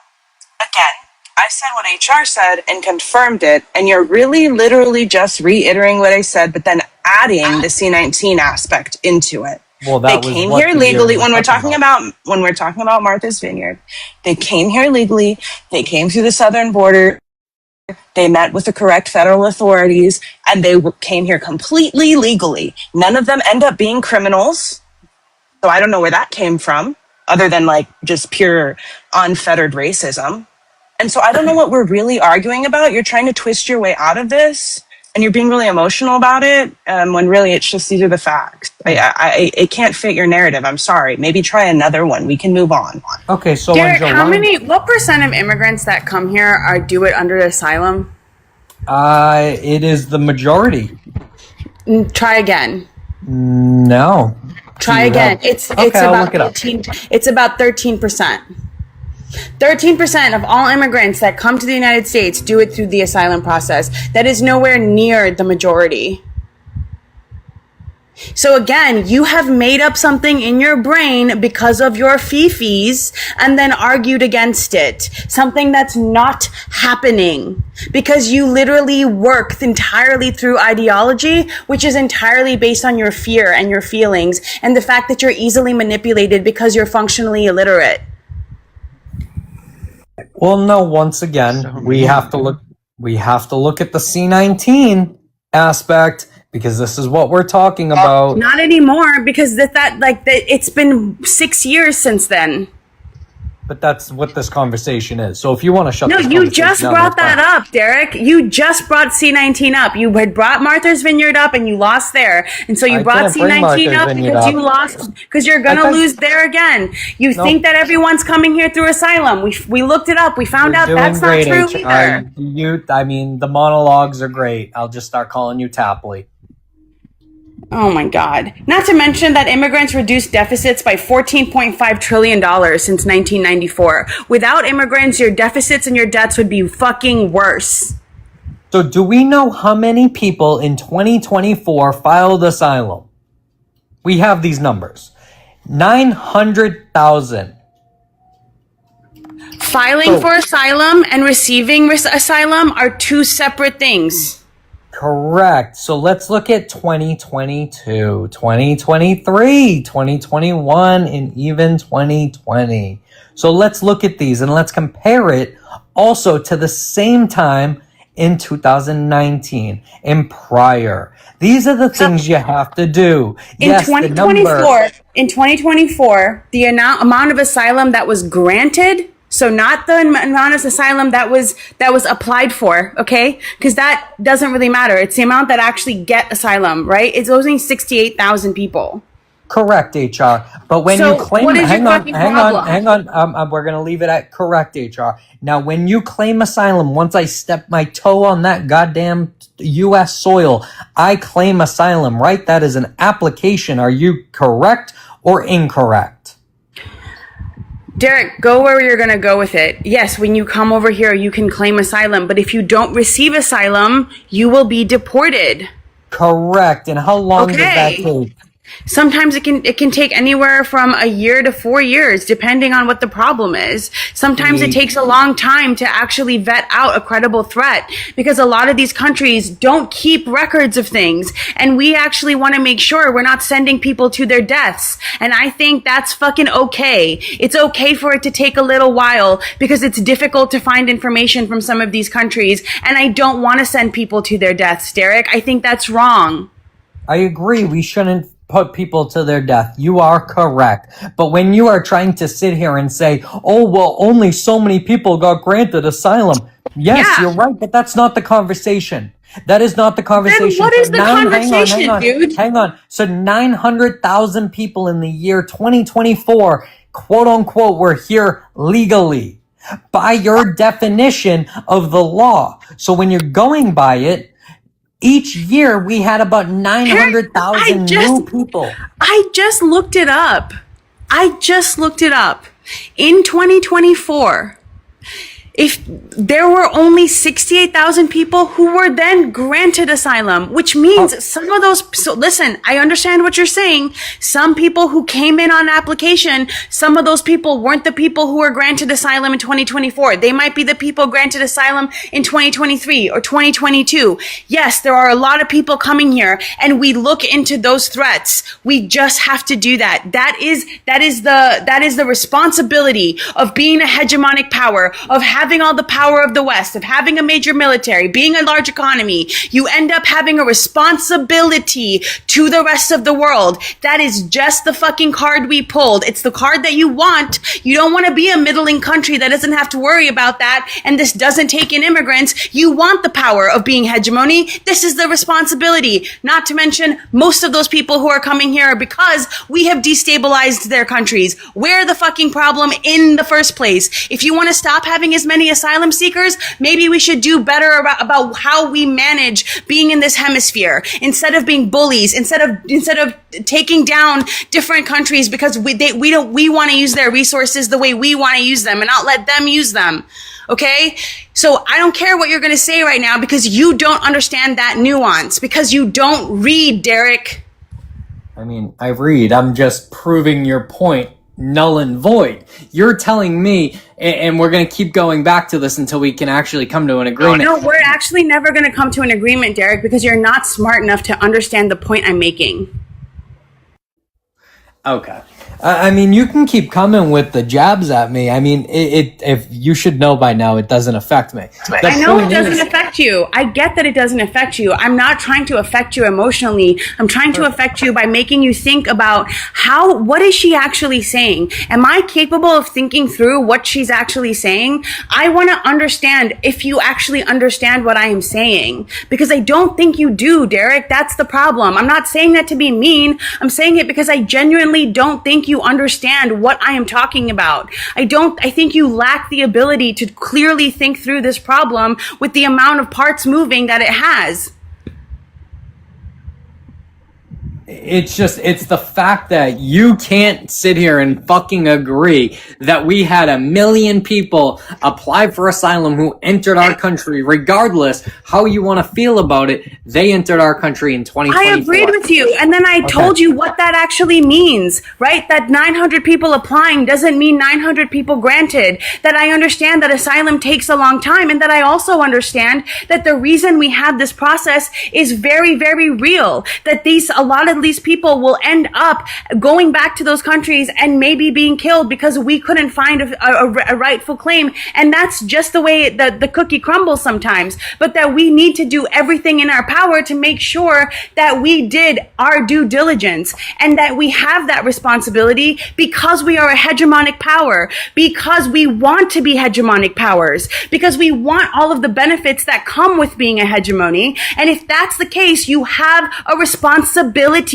Again, I said what HR said and confirmed it, and you're really literally just reiterating what I said, but then adding the C-19 aspect into it. Well, they came here legally when we're talking about Martha's Vineyard. They came here legally. They came through the southern border. They met with the correct federal authorities, and they came here completely legally. None of them end up being criminals. So I don't know where that came from. other than like just pure unfettered racism. And so I don't know what we're really arguing about. You're trying to twist your way out of this, and you're being really emotional about it, when really it's just these are the facts. It can't fit your narrative. I'm sorry. Maybe try another one. We can move on. Okay, so Derek, what percent of immigrants that come here do it under asylum? It is the majority. Try again. No. Try again. It's I'll about look it up. 13. It's about 13%. 13% of all immigrants that come to the United States do it through the asylum process. That is nowhere near the majority. So again, you have made up something in your brain because of your fifis and then argued against it. Something that's not happening because you literally work entirely through ideology, which is entirely based on your fear and your feelings and the fact that you're easily manipulated because you're functionally illiterate. Well, no, once again, we have to look at the C-19 aspect because this is what we're talking about. Not anymore, because it's been 6 years since then. But that's what this conversation is. So if you want to shut No, this you conversation just down, brought that's that fine. up, Derek. You just brought C-19 up. You had brought Martha's Vineyard up and you lost there. And so you I brought didn't bring C-19 Martha's up Vineyard because up. you lost, because you're going to lose there again. You Nope. think that everyone's coming here through asylum. We looked it up. We found out that's not true either. The monologues are great. I'll just start calling you Tapley. Oh my God. Not to mention that immigrants reduced deficits by $14.5 trillion since 1994. Without immigrants, your deficits and your debts would be fucking worse. So do we know how many people in 2024 filed asylum? We have these numbers. 900,000. Filing for asylum and receiving asylum are two separate things. Correct. So let's look at 2022, 2023, 2021, and even 2020. So let's look at these and let's compare it also to the same time in 2019 and prior. These are the things you have to do. In 2024, the amount of asylum that was granted, so not the amount of asylum that was applied for, okay? Because that doesn't really matter. It's the amount that actually get asylum, right? It's only 68,000 people. Correct, HR. But when So you claim, what is your hang on, fucking hang problem? on. We're gonna leave it at correct, HR. Now, when you claim asylum, once I step my toe on that goddamn U.S. soil, I claim asylum, right? That is an application. Are you correct or incorrect? Derek, go where you're going to go with it. Yes, when you come over here, you can claim asylum. But if you don't receive asylum, you will be deported. Correct. And how long does that take? Sometimes it can take anywhere from a year to 4 years, depending on what the problem is. Sometimes it takes a long time to actually vet out a credible threat because a lot of these countries don't keep records of things. And we actually want to make sure we're not sending people to their deaths. And I think that's fucking okay. It's okay for it to take a little while because it's difficult to find information from some of these countries. And I don't want to send people to their deaths, Derek. I think that's wrong. I agree. We shouldn't put people to their death. You are correct. But when you are trying to sit here and say, oh, well, only so many people got granted asylum. Yes, you're right, but that's not the conversation. That is not the conversation. Then what is the conversation, dude? Hang on. So 900,000 people in the year 2024, quote unquote, were here legally by your definition of the law. So when you're going by it, each year we had about 900,000 new people. I just looked it up. In 2024, if there were only 68,000 people who were then granted asylum, which means some of those, so listen, I understand what you're saying. Some people who came in on application, some of those people weren't the people who were granted asylum in 2024. They might be the people granted asylum in 2023 or 2022. Yes, there are a lot of people coming here and we look into those threats. We just have to do that. That is the responsibility of being a hegemonic power, of having having all the power of the West, of having a major military, being a large economy, you end up having a responsibility to the rest of the world. That is just the fucking card we pulled. It's the card that you want. You don't want to be a middling country that doesn't have to worry about that, and this doesn't take in immigrants. You want the power of being hegemony. This is the responsibility. Not to mention, most of those people who are coming here are because we have destabilized their countries. We're the fucking problem in the first place. If you want to stop having as many asylum seekers, maybe we should do better about how we manage being in this hemisphere, instead of being bullies, instead of taking down different countries because we want to use their resources the way we want to use them and not let them use them. Okay? So I don't care what you're going to say right now because you don't understand that nuance, because you don't read, Derek. I mean, I read. I'm just proving your point null and void. You're telling me, and we're going to keep going back to this until we can actually come to an agreement. No, we're actually never going to come to an agreement, Derek, because you're not smart enough to understand the point I'm making. Okay. I mean, you can keep coming with the jabs at me. I mean, if you should know by now, it doesn't affect me. I know it doesn't affect you. I get that it doesn't affect you. I'm not trying to affect you emotionally. I'm trying to affect you by making you think about what is she actually saying? Am I capable of thinking through what she's actually saying? I want to understand if you actually understand what I am saying, because I don't think you do, Derek. That's the problem. I'm not saying that to be mean. I'm saying it because I genuinely don't think you understand what I am talking about. I think you lack the ability to clearly think through this problem with the amount of parts moving that it has. It's the fact that you can't sit here and fucking agree that we had 1 million people apply for asylum who entered our country, regardless how you want to feel about it. They entered our country in 2024. I agreed with you. And then I told you what that actually means, right? That 900 people applying doesn't mean 900 people granted. That I understand that asylum takes a long time, and that I also understand that the reason we have this process is very, very real. That a lot of these people will end up going back to those countries and maybe being killed because we couldn't find a rightful claim. And that's just the way the cookie crumbles sometimes. But that we need to do everything in our power to make sure that we did our due diligence, and that we have that responsibility because we are a hegemonic power, because we want to be hegemonic powers, because we want all of the benefits that come with being a hegemony. And if that's the case, you have a responsibility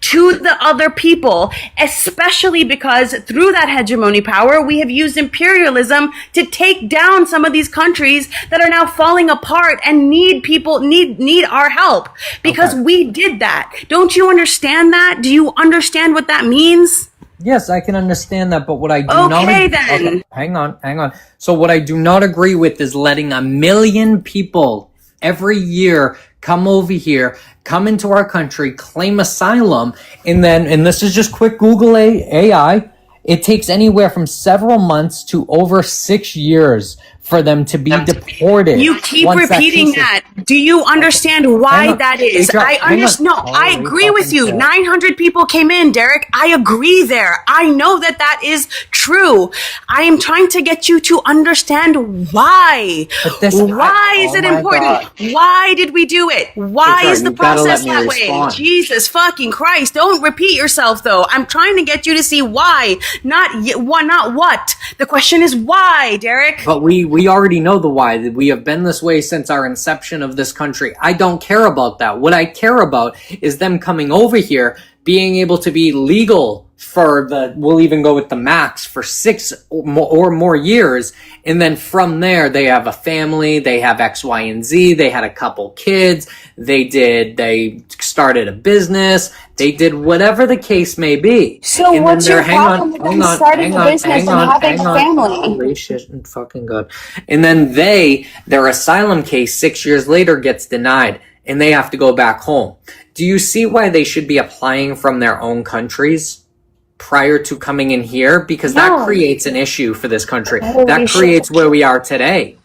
to the other people, especially because through that hegemony power, we have used imperialism to take down some of these countries that are now falling apart and need our help, because we did that. Don't you understand that? Do you understand what that means? Yes, I can understand that, but what I do not... Okay, then. Hang on. So what I do not agree with is letting 1 million people every year come over here, come into our country, claim asylum, and this is just quick Google AI, it takes anywhere from several months to over 6 years for them to be deported. You keep repeating that. Do you understand why that is? I agree with you. 900 people came in, Derek. I agree there. I know that is true. I am trying to get you to understand why. Why is it important? God. Why did we do it? Why is the process that way? Jesus fucking Christ. Don't repeat yourself, though. I'm trying to get you to see why, not what. The question is why, Derek. But we already know the why. We have been this way since our inception of this country. I don't care about that. What I care about is them coming over here, being able to be legal for we'll even go with the max for 6 or more years. And then from there, they have a family, they have X, Y, and Z, they had a couple kids, they started a business, they did whatever the case may be. So and what's your problem with them starting a business and having a family? Holy shit, fucking God. And then their asylum case 6 years later gets denied, and they have to go back home. Do you see why they should be applying from their own countries prior to coming in here? Because that creates an issue for this country. That creates where we are today.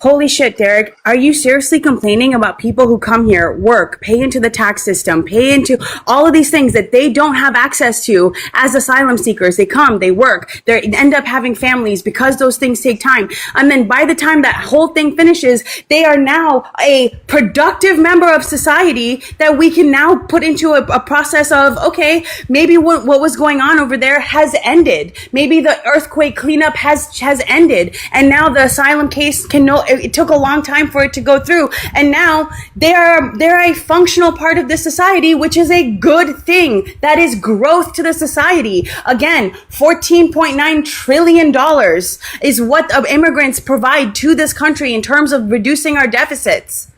Holy shit, Derek. Are you seriously complaining about people who come here, work, pay into the tax system, pay into all of these things that they don't have access to as asylum seekers? They come, they work, they end up having families because those things take time. And then by the time that whole thing finishes, they are now a productive member of society that we can now put into a process of, okay, maybe what was going on over there has ended. Maybe the earthquake cleanup has ended. And now the asylum case it took a long time for it to go through, and now they're a functional part of this society, which is a good thing. That is growth to the society. Again, $14.9 trillion is what immigrants provide to this country in terms of reducing our deficits.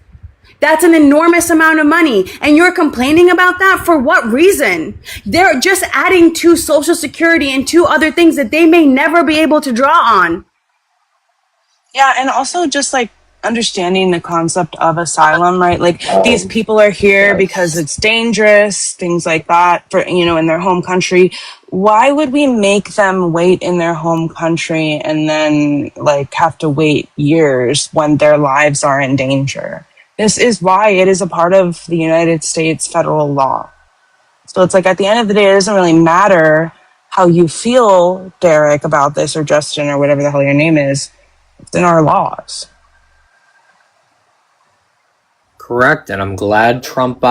That's an enormous amount of money. And you're complaining about that for what reason? They're just adding to Social Security and to other things that they may never be able to draw on. Yeah, and also just like understanding the concept of asylum, right? Like these people are here because it's dangerous, things like that, for in their home country. Why would we make them wait in their home country and then like have to wait years when their lives are in danger? This is why it is a part of the United States federal law. So it's like at the end of the day, it doesn't really matter how you feel, Derek, about this, or Justin, or whatever the hell your name is. It's in our laws. Correct, and I'm glad Trump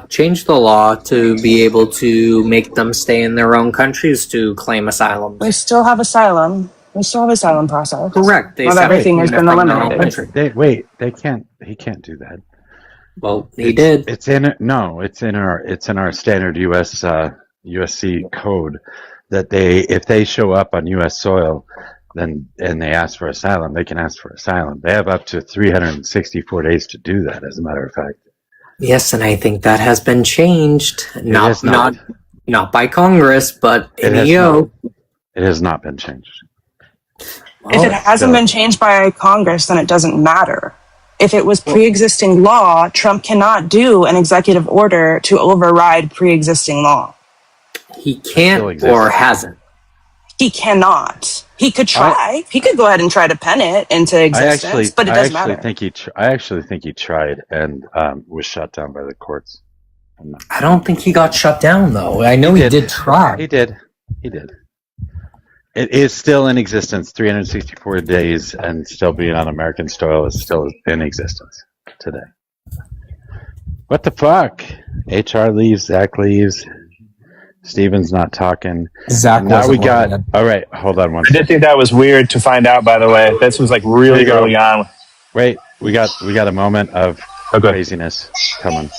changed the law to be able to make them stay in their own countries to claim asylum. We still have asylum. We still have asylum process. Correct. Not everything has been eliminated. They can't. He can't do that. Well, he did. It's in our standard U.S. USC code that if they show up on U.S. soil, and they ask for asylum, they can ask for asylum. They have up to 364 days to do that, as a matter of fact. Yes, and I think that has been changed. Not by Congress, but NEO. It has not been changed. If it hasn't been changed by Congress, then it doesn't matter. If it was pre-existing law, Trump cannot do an executive order to override pre-existing law. He can't or hasn't. He cannot. He could try. He could go ahead and try to pen it into existence, but it doesn't matter. I actually think he tried and was shut down by the courts. I don't think he got shut down, though. I know he did try. He did. It is still in existence. 364 days and still being on American soil is still in existence today. What the fuck? HR leaves. Zach leaves. Steven's not talking. Zach, now we got. All right, hold on one second. I did think that was weird to find out. By the way, this was like really early on. Wait, we got a moment of craziness coming.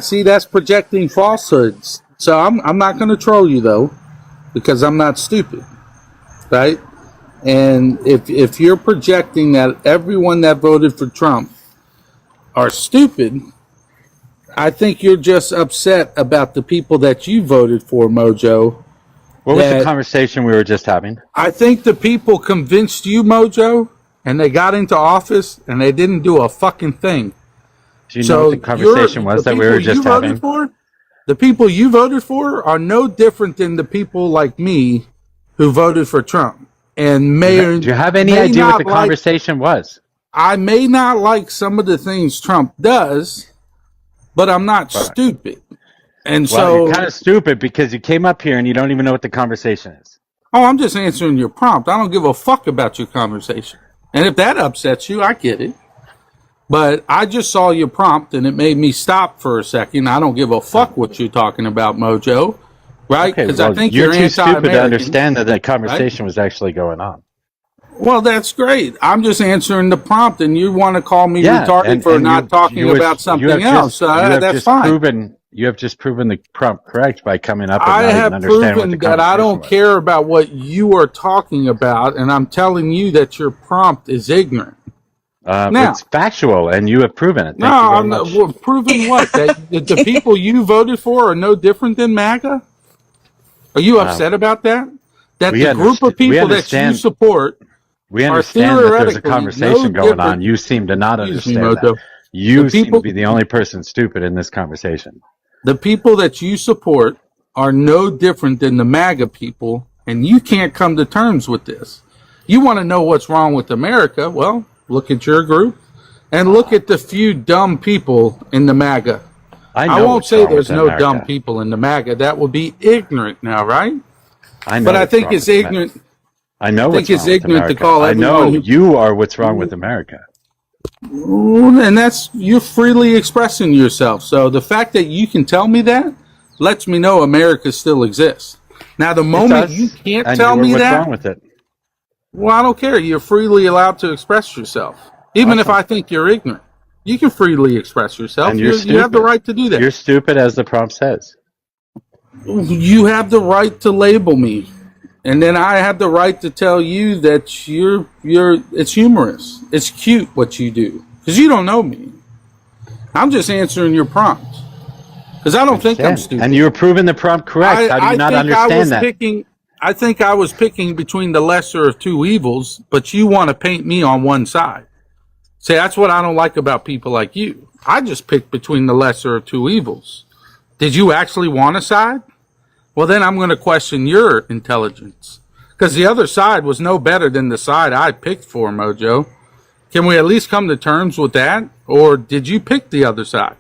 See, that's projecting falsehoods. So I'm not going to troll you though, because I'm not stupid, right? And if you're projecting that everyone that voted for Trump are stupid, I think you're just upset about the people that you voted for, Mojo. What was the conversation we were just having? I think the people convinced you, Mojo, and they got into office and they didn't do a fucking thing. Do you know what the conversation was that we were just having? The people you voted for are no different than the people like me who voted for Trump. And do you have any idea what the conversation was? I may not like some of the things Trump does, but I'm not stupid. And so you're kind of stupid because you came up here and you don't even know what the conversation is. Oh, I'm just answering your prompt. I don't give a fuck about your conversation. And if that upsets you, I get it. But I just saw your prompt and it made me stop for a second. I don't give a fuck what you're talking about, Mojo. Right? Because I think you're too stupid to understand that conversation was actually going on. Well, that's great. I'm just answering the prompt, and you want to call me retarded for not talking about something else. That's fine. You have just proven the prompt correct by coming up and I have proven that I don't care about what you are talking about, and I'm telling you that your prompt is ignorant. Now, it's factual, and you have proven it. No, I'm not. Well, proving what? That the people you voted for are no different than MAGA? Are you upset about that? That the group of people that you support... We understand that there's a conversation going on. You seem to not understand that. You seem to be the only person stupid in this conversation. The people that you support are no different than the MAGA people, and you can't come to terms with this. You want to know what's wrong with America? Well, look at your group and look at the few dumb people in the MAGA. I won't say there's no dumb people in the MAGA. That would be ignorant now, right? I know. But I think it's ignorant. I know think it's ignorant to America. call I know everyone you are what's wrong with America. And that's, you're freely expressing yourself. So the fact that you can tell me that lets me know America still exists. Now, the moment you can't tell me what's that, wrong with it? well, I don't care. You're freely allowed to express yourself, even if I think you're ignorant. You can freely express yourself. And You have the right to do that. You're stupid, as the prompt says. You have the right to label me, and then I have the right to tell you that it's humorous. It's cute what you do, because you don't know me. I'm just answering your prompt, because I don't think I'm stupid. And you were proving the prompt correct. How do you not understand that? I think I was picking between the lesser of two evils, but you want to paint me on one side. See, that's what I don't like about people like you. I just picked between the lesser of two evils. Did you actually want a side? Well, then I'm going to question your intelligence, because the other side was no better than the side I picked for, Mojo. Can we at least come to terms with that? Or did you pick the other side?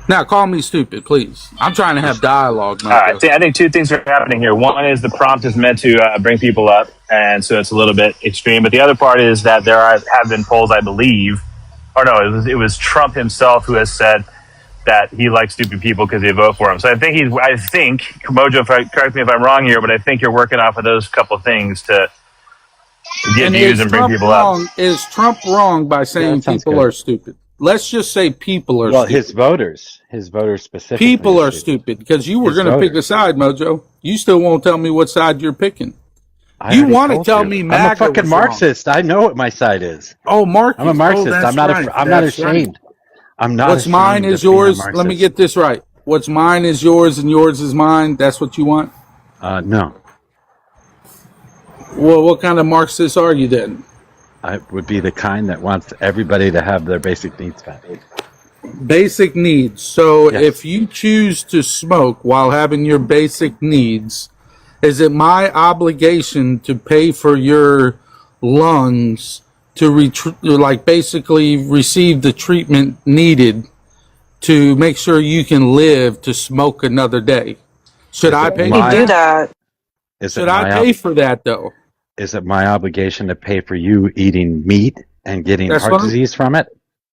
Now, call me stupid, please. I'm trying to have dialogue, Mojo. All right. I think two things are happening here. One is the prompt is meant to bring people up, and so it's a little bit extreme. But the other part is that have been polls, I believe, or no, it was Trump himself who has said that he likes stupid people because they vote for him. So I think Mojo, correct me if I'm wrong here, but I think you're working off of those couple things to get views and bring people up. Is Trump wrong by saying people are stupid? Let's just say people are stupid. Well, his voters specifically. People are stupid, because you were going to pick a side, Mojo. You still won't tell me what side you're picking. You want to tell me MAGA? I'm a fucking Marxist. I know what my side is. Oh, Marxist. I'm a Marxist. I'm not ashamed. I'm not. What's mine is yours. Let me get this right. What's mine is yours, and yours is mine. That's what you want? No. Well, what kind of Marxist are you then? I would be the kind that wants everybody to have their basic needs met. Basic needs. So if you choose to smoke while having your basic needs, is it my obligation to pay for your lungs to basically receive the treatment needed to make sure you can live to smoke another day? Should I pay for that? Should I pay for that, though? Is it my obligation to pay for you eating meat and getting heart disease from it?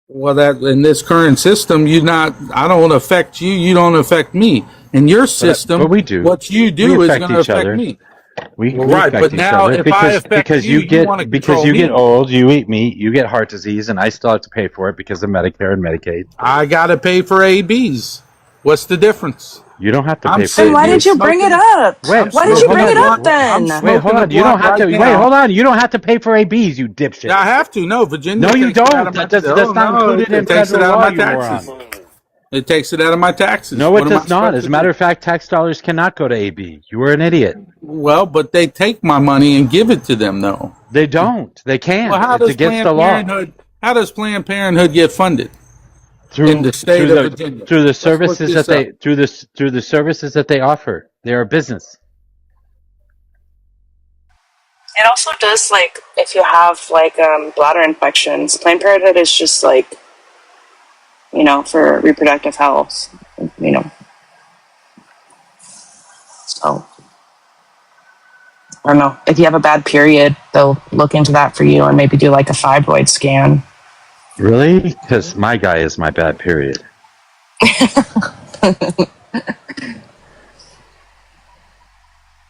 Well, that in this current system, I don't affect you. You don't affect me. In your system, but we do. What you do is going to affect me. We right, but now if I affect you get old, you eat meat, you get heart disease, and I still have to pay for it because of Medicare and Medicaid. I got to pay for ABs. What's the difference? You don't have to pay for it. Then why did you bring it up? Why did you bring it up then? Wait, hold on. You don't have to. Wait, hold on. You don't have to pay for ABs, you dipshit. I have to. No, Virginia. No, you don't. That's not included in federal law, you moron. It takes it out of my taxes. No, it does not. As a matter of fact, tax dollars cannot go to AB. You are an idiot. Well, but they take my money and give it to them, though. They don't. They can't. Well, it's against the law. How does Planned Parenthood get funded? In the state of Virginia. Through the services that they offer. They are a business. It also does, if you have bladder infections, Planned Parenthood is just for reproductive health, So I don't know. If you have a bad period, they'll look into that for you and maybe do a fibroid scan. Really? Because my guy is my bad period.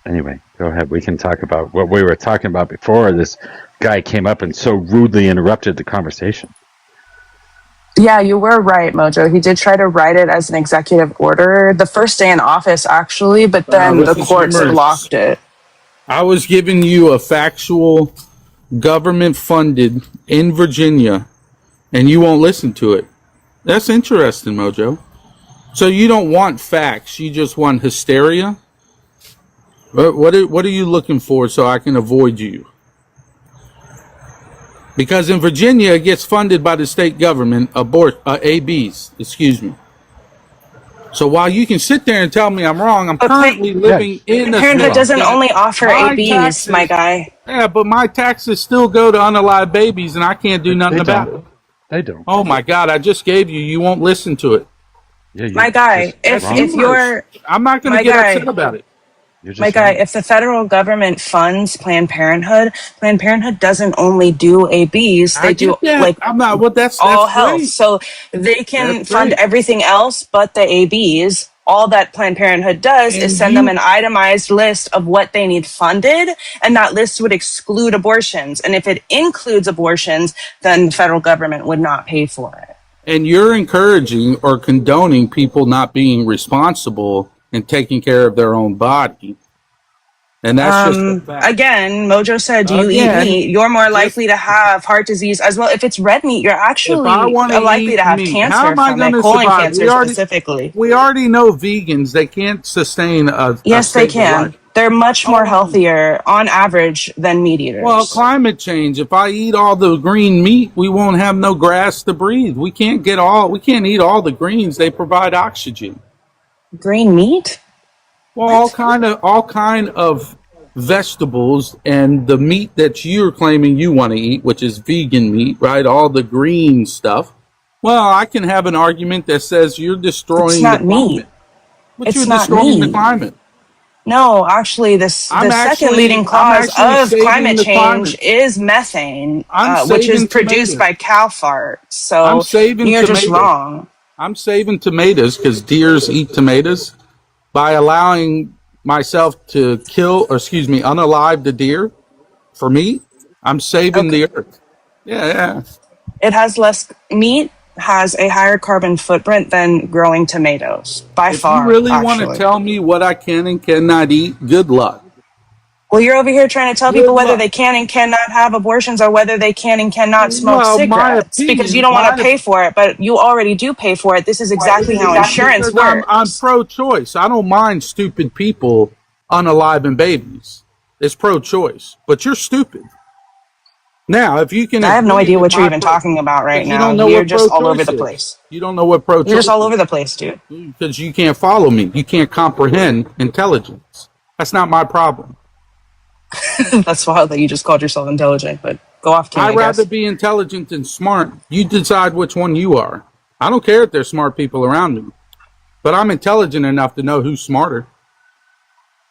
Anyway, go ahead. We can talk about what we were talking about before. This guy came up and so rudely interrupted the conversation. Yeah, you were right, Mojo. He did try to write it as an executive order the first day in office, actually, but then the courts blocked it. I was giving you a factual government-funded in Virginia, and you won't listen to it. That's interesting, Mojo. So you don't want facts, you just want hysteria? What are you looking for so I can avoid you? Because in Virginia, it gets funded by the state government, ABs, excuse me. So while you can sit there and tell me I'm wrong, I'm But currently living in a Parenthood state doesn't that only offer my ABs, my taxes, guy. yeah, but my taxes still go to unalived babies, and I can't do nothing They about don't. it. They don't. Oh my God! I just gave you. You won't listen to it. Yeah, My you're guy, just That's if wrong. humorous. you're I'm not going to my get upset guy, about it. You're my just guy, wrong. if the federal government funds Planned Parenthood doesn't only do ABs, I they do get that. like I'm not. Well, that's all health. great. So they That's can fund great. everything else but the ABs. All that Planned Parenthood does is And send them you an itemized list of what they need funded, and that list would exclude abortions. And if it includes abortions, then the federal government would not pay for it. and you're encouraging or condoning people not being responsible and taking care of their own body, and that's just a fact. Again, Mojo said, do you eat Again, meat? You're more just likely to have heart disease as well. If it's red meat, you're if I actually want to likely to eat have meat, how cancer am I from going it, to colon survive? cancer specifically. We already know vegans, they can't sustain a Yes, they stable life. can. They're much more healthier on average than meat Well, eaters. climate change. If I eat all the green meat, we won't have no grass to breathe. We can't eat all the greens. They provide oxygen. Green meat? Well, all kind of vegetables and the meat that you're claiming you want to eat, which is vegan meat, right? All the green stuff. Well, I can have an argument that says you're It's destroying the not meat. climate. But It's you're not destroying the meat. climate. No, actually, the second leading I'm cause actually of saving climate the change climate. is methane, I'm which is saving produced tomatoes. by cow fart. I'm So saving you're just tomatoes. wrong. I'm saving tomatoes because deers eat tomatoes by allowing myself to unalive the deer for meat. I'm saving Okay. the earth. Yeah. It has less meat, has a higher carbon footprint than growing tomatoes by If you far, really want to actually. tell me what I can and cannot eat, good luck. Well, you're over here trying to tell people Good whether luck. they can and cannot have abortions or whether they can and cannot smoke Well, my cigarettes because you opinion, don't want to pay for it, but you already do pay for it. This is exactly how insurance because I'm works. pro-choice. I don't mind stupid people unaliving babies. It's pro-choice, but you're stupid. Now, if you can I have no agree idea with what you're my even talking about right because you now. don't know You're what just all over pro-choice the is. place. You don't know what You're just pro-choice all over is the place, dude. because you can't follow me. You can't comprehend intelligence. That's not my problem. That's wild that you just called yourself intelligent, but go off, King, I I'd rather guess. be intelligent than smart. You decide which one you are. I don't care if there's smart people around me, but I'm intelligent enough to know who's smarter.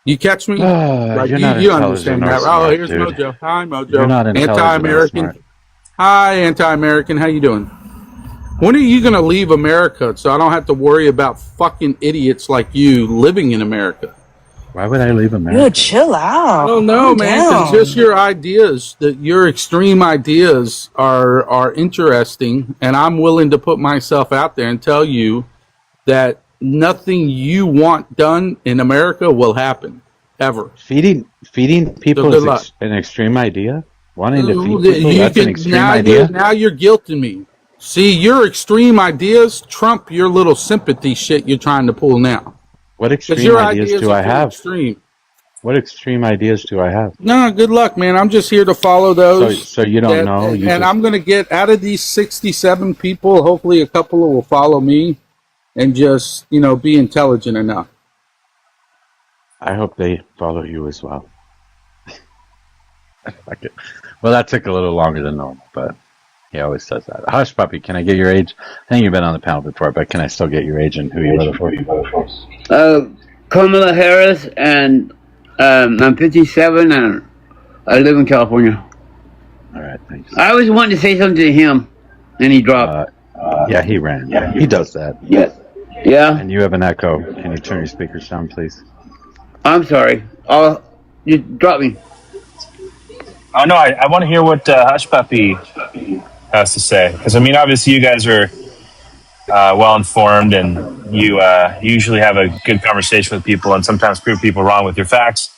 You catch me? You're not You intelligent understand or that. Oh, smart, here's dude. Mojo. Hi, You're Mojo. not intelligent or smart. Anti-American. Hi, anti-American. How you doing? When are you going to leave America so I don't have to worry about fucking idiots like you living in America? Why would I leave America? Dude, chill out. I don't know, Calm man. Because down. just your ideas, your extreme ideas are interesting, and I'm willing to put myself out there and tell you that nothing you want done in America will happen ever. Feeding people good is Uh, luck. an extreme idea. Wanting to feed people, that's an extreme now idea. you're guilting me. See, your extreme ideas trump your little sympathy shit you're trying to pull now. What Because extreme your ideas ideas do are I too have? extreme. What extreme ideas do I have? No, good luck, man. I'm just here to follow those. So you don't know. You And just I'm going to get out of these 67 people, hopefully a couple will follow me and just, be intelligent enough. I hope they follow you as well. Fuck it. Well, that took a little longer than normal, but he always does that. Hush Puppy, can I get your age? I think you've been on the panel before, but can I still get your age and who you voted for? Kamala Harris, and I'm 57, and I live in California. All right, thanks. I always wanted to say something to him, and he dropped. Yeah, he ran. Yeah, he does that. Yes. Yeah. And you have an echo. Can you turn your speakers down, please? I'm sorry. You drop me. Oh no, I want to hear what Hush Puppy has to say, because obviously you guys are well informed, and you usually have a good conversation with people, and sometimes prove people wrong with your facts.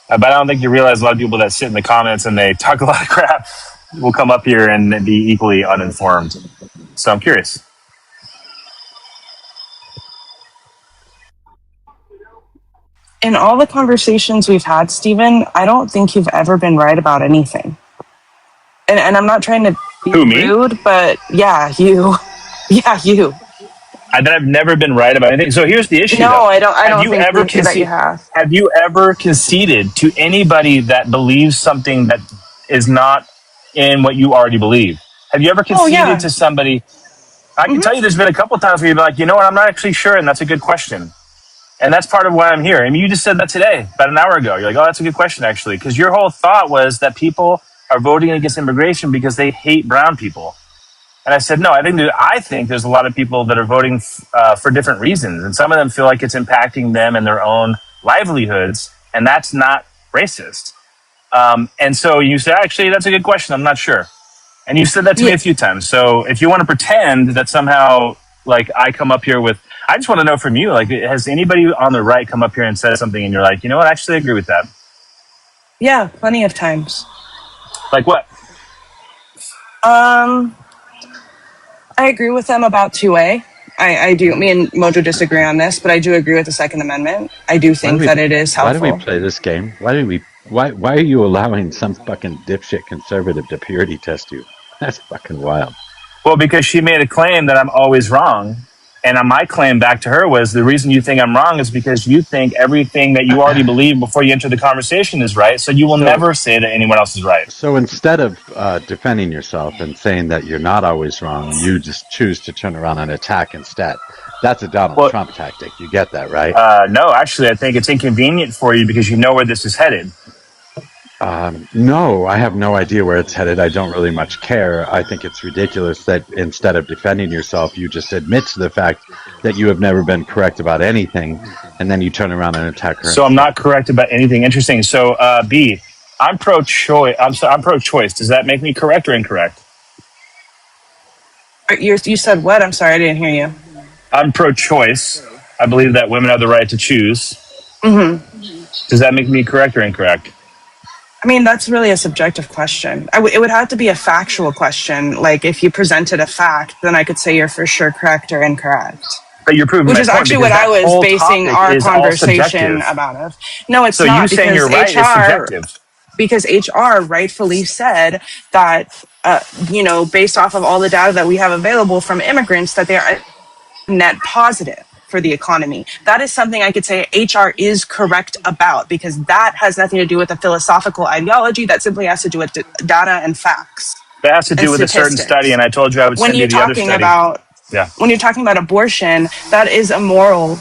But I don't think you realize a lot of people that sit in the comments and they talk a lot of crap will come up here and be equally uninformed. So I'm curious. In all the conversations we've had, Stephen, I don't think you've ever been right about anything. And I'm not trying to be Who, me? rude, but yeah, you. Yeah, you. that I've never been right about anything. So here's the issue, No, though. I don't. I Have don't you think ever that you have. Have you ever conceded to anybody that believes something that is not in what you already believe? Have you ever Oh conceded yeah. to somebody? I can tell you, there's been a couple of times where you've been like, you know what, I'm not actually sure, and that's a good question. And that's part of why I'm here. I mean, you just said that today, about an hour ago. You're like, oh, that's a good question, actually. Because your whole thought was that people are voting against immigration because they hate brown people. And I said, no, I think there's a lot of people that are voting for different reasons. And some of them feel like it's impacting them and their own livelihoods. And that's not racist. And so you said, actually, that's a good question. I'm not sure. And you said that to me a few times. So if you want to pretend that somehow, like, I come up here with, I just want to know from you, like, has anybody on the right come up here and said something and you're like, you know what, actually, I agree with that? Yeah, plenty of times. Like what? I agree with them about 2A. I do. Me and Mojo disagree on this, but I do agree with the Second Amendment. I do think that it is Why do we helpful. play this game? Why are you allowing some fucking dipshit conservative to purity test you? That's fucking wild. Well, because she made a claim that I'm always wrong. And my claim back to her was, the reason you think I'm wrong is because you think everything that you already believe before you enter the conversation is right. So you will never say that anyone else is right. So instead of defending yourself and saying that you're not always wrong, you just choose to turn around and attack instead. That's a Donald Trump tactic. You get that, right? No, actually, I think it's inconvenient for you because you know where this is headed. No, I have no idea where it's headed. I don't really much care. I think it's ridiculous that instead of defending yourself, you just admit to the fact that you have never been correct about anything, and then you turn around and attack her. So I'm not correct about anything. Interesting. So B, I'm pro-choice. I'm pro-choice. Does that make me correct or incorrect? You said what? I'm sorry, I didn't hear you. I'm pro-choice. I believe that women have the right to choose. Mm-hmm. Does that make me correct or incorrect? I mean, that's really a subjective question. It would have to be a factual question. Like, if you presented a fact, then I could say you're for sure correct or incorrect. But you're proving which my is point, actually because what I that was whole basing topic our is all conversation subjective. about. Of no, it's So not, you saying because you're right is subjective. Because HR rightfully said that based off of all the data that we have available from immigrants, that they are net positive for the economy. That is something I could say HR is correct about, because that has nothing to do with a philosophical ideology. That simply has to do with data and facts. That has to do with a certain study, and I told you I would send you the other study. When you're talking about abortion, that is immoral.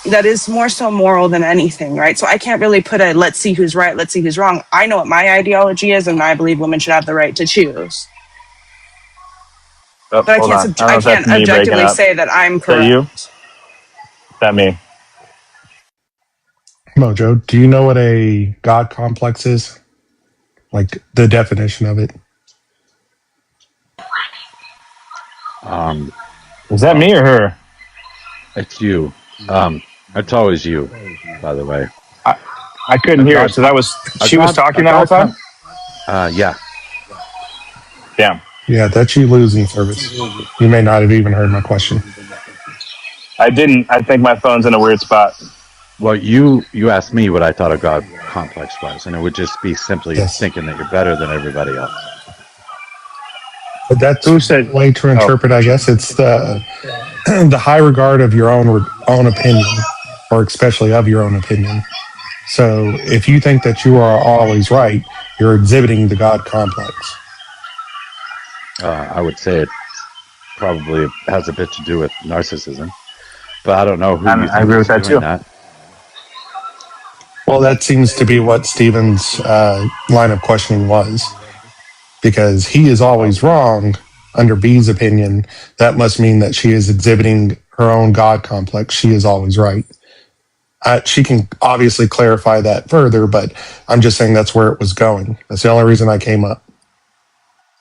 That is more so moral than anything, right? So I can't really put a let's see who's right, let's see who's wrong. I know what my ideology is, and I believe women should have the right to choose. Oh, but I can't objectively say that I'm correct. Is that you? Is that me? Mojo, do you know what a God complex is? Like the definition of it? Is that me or her? It's you. It's always you, by the way. I couldn't hear her, so that was she was talking that whole time? Yeah. Damn. Yeah, that's you losing service. You may not have even heard my question. I didn't. I think my phone's in a weird spot. Well, you asked me what I thought a God complex was, and it would just be simply thinking that you're better than everybody else. But that's the way to interpret, I guess. It's the high regard of your own opinion, or especially of your own opinion. So if you think that you are always right, you're exhibiting the God complex. I would say it probably has a bit to do with narcissism, but I don't know who you think agree with is that doing too. that. Well, that seems to be what Stephen's line of questioning was, because he is always wrong. Under B's opinion, that must mean that she is exhibiting her own God complex. She is always right. She can obviously clarify that further, but I'm just saying that's where it was going. That's the only reason I came up.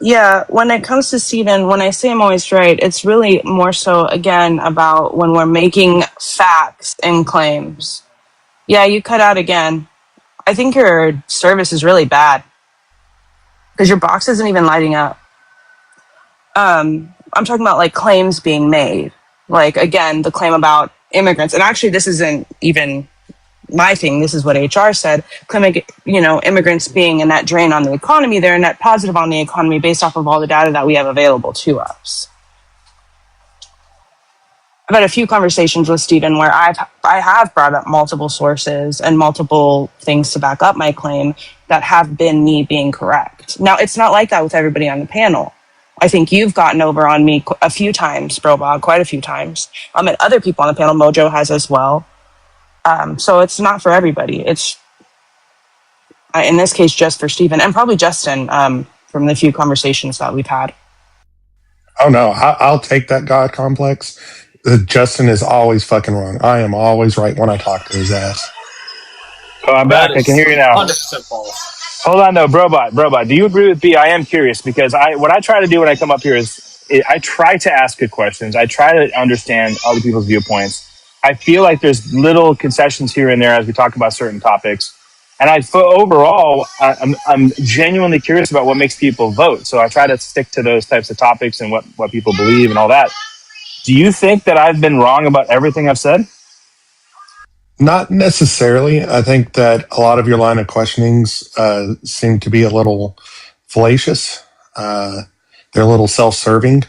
Yeah, when it comes to Stephen, when I say I'm always right, it's really more so, again, about when we're making facts and claims. Yeah, you cut out again. I think your service is really bad because your box isn't even lighting up. I'm talking about like claims being made. Like, again, the claim about immigrants. And actually, this isn't even my thing. This is what HR said. Claiming, immigrants being a net drain on the economy. They're a net positive on the economy based off of all the data that we have available to us. I've had a few conversations with Stephen where I have brought up multiple sources and multiple things to back up my claim that have been me being correct. Now, it's not like that with everybody on the panel. I think you've gotten over on me a few times, Brobog, quite a few times. And other people on the panel, Mojo has as well. So it's not for everybody. It's, in this case, just for Stephen and probably Justin, from the few conversations that we've had. Oh no, I'll take that God complex. Justin is always fucking wrong. I am always right when I talk to his ass. Oh, I'm back. I can hear you now. 100% false. Hold on though, Brobot. Do you agree with B? I am curious because what I try to do when I come up here is I try to ask good questions. I try to understand other people's viewpoints. I feel like there's little concessions here and there as we talk about certain topics. And overall, I'm genuinely curious about what makes people vote. So I try to stick to those types of topics and what people believe and all that. Do you think that I've been wrong about everything I've said? Not necessarily. I think that a lot of your line of questionings seem to be a little fallacious. They're a little self-serving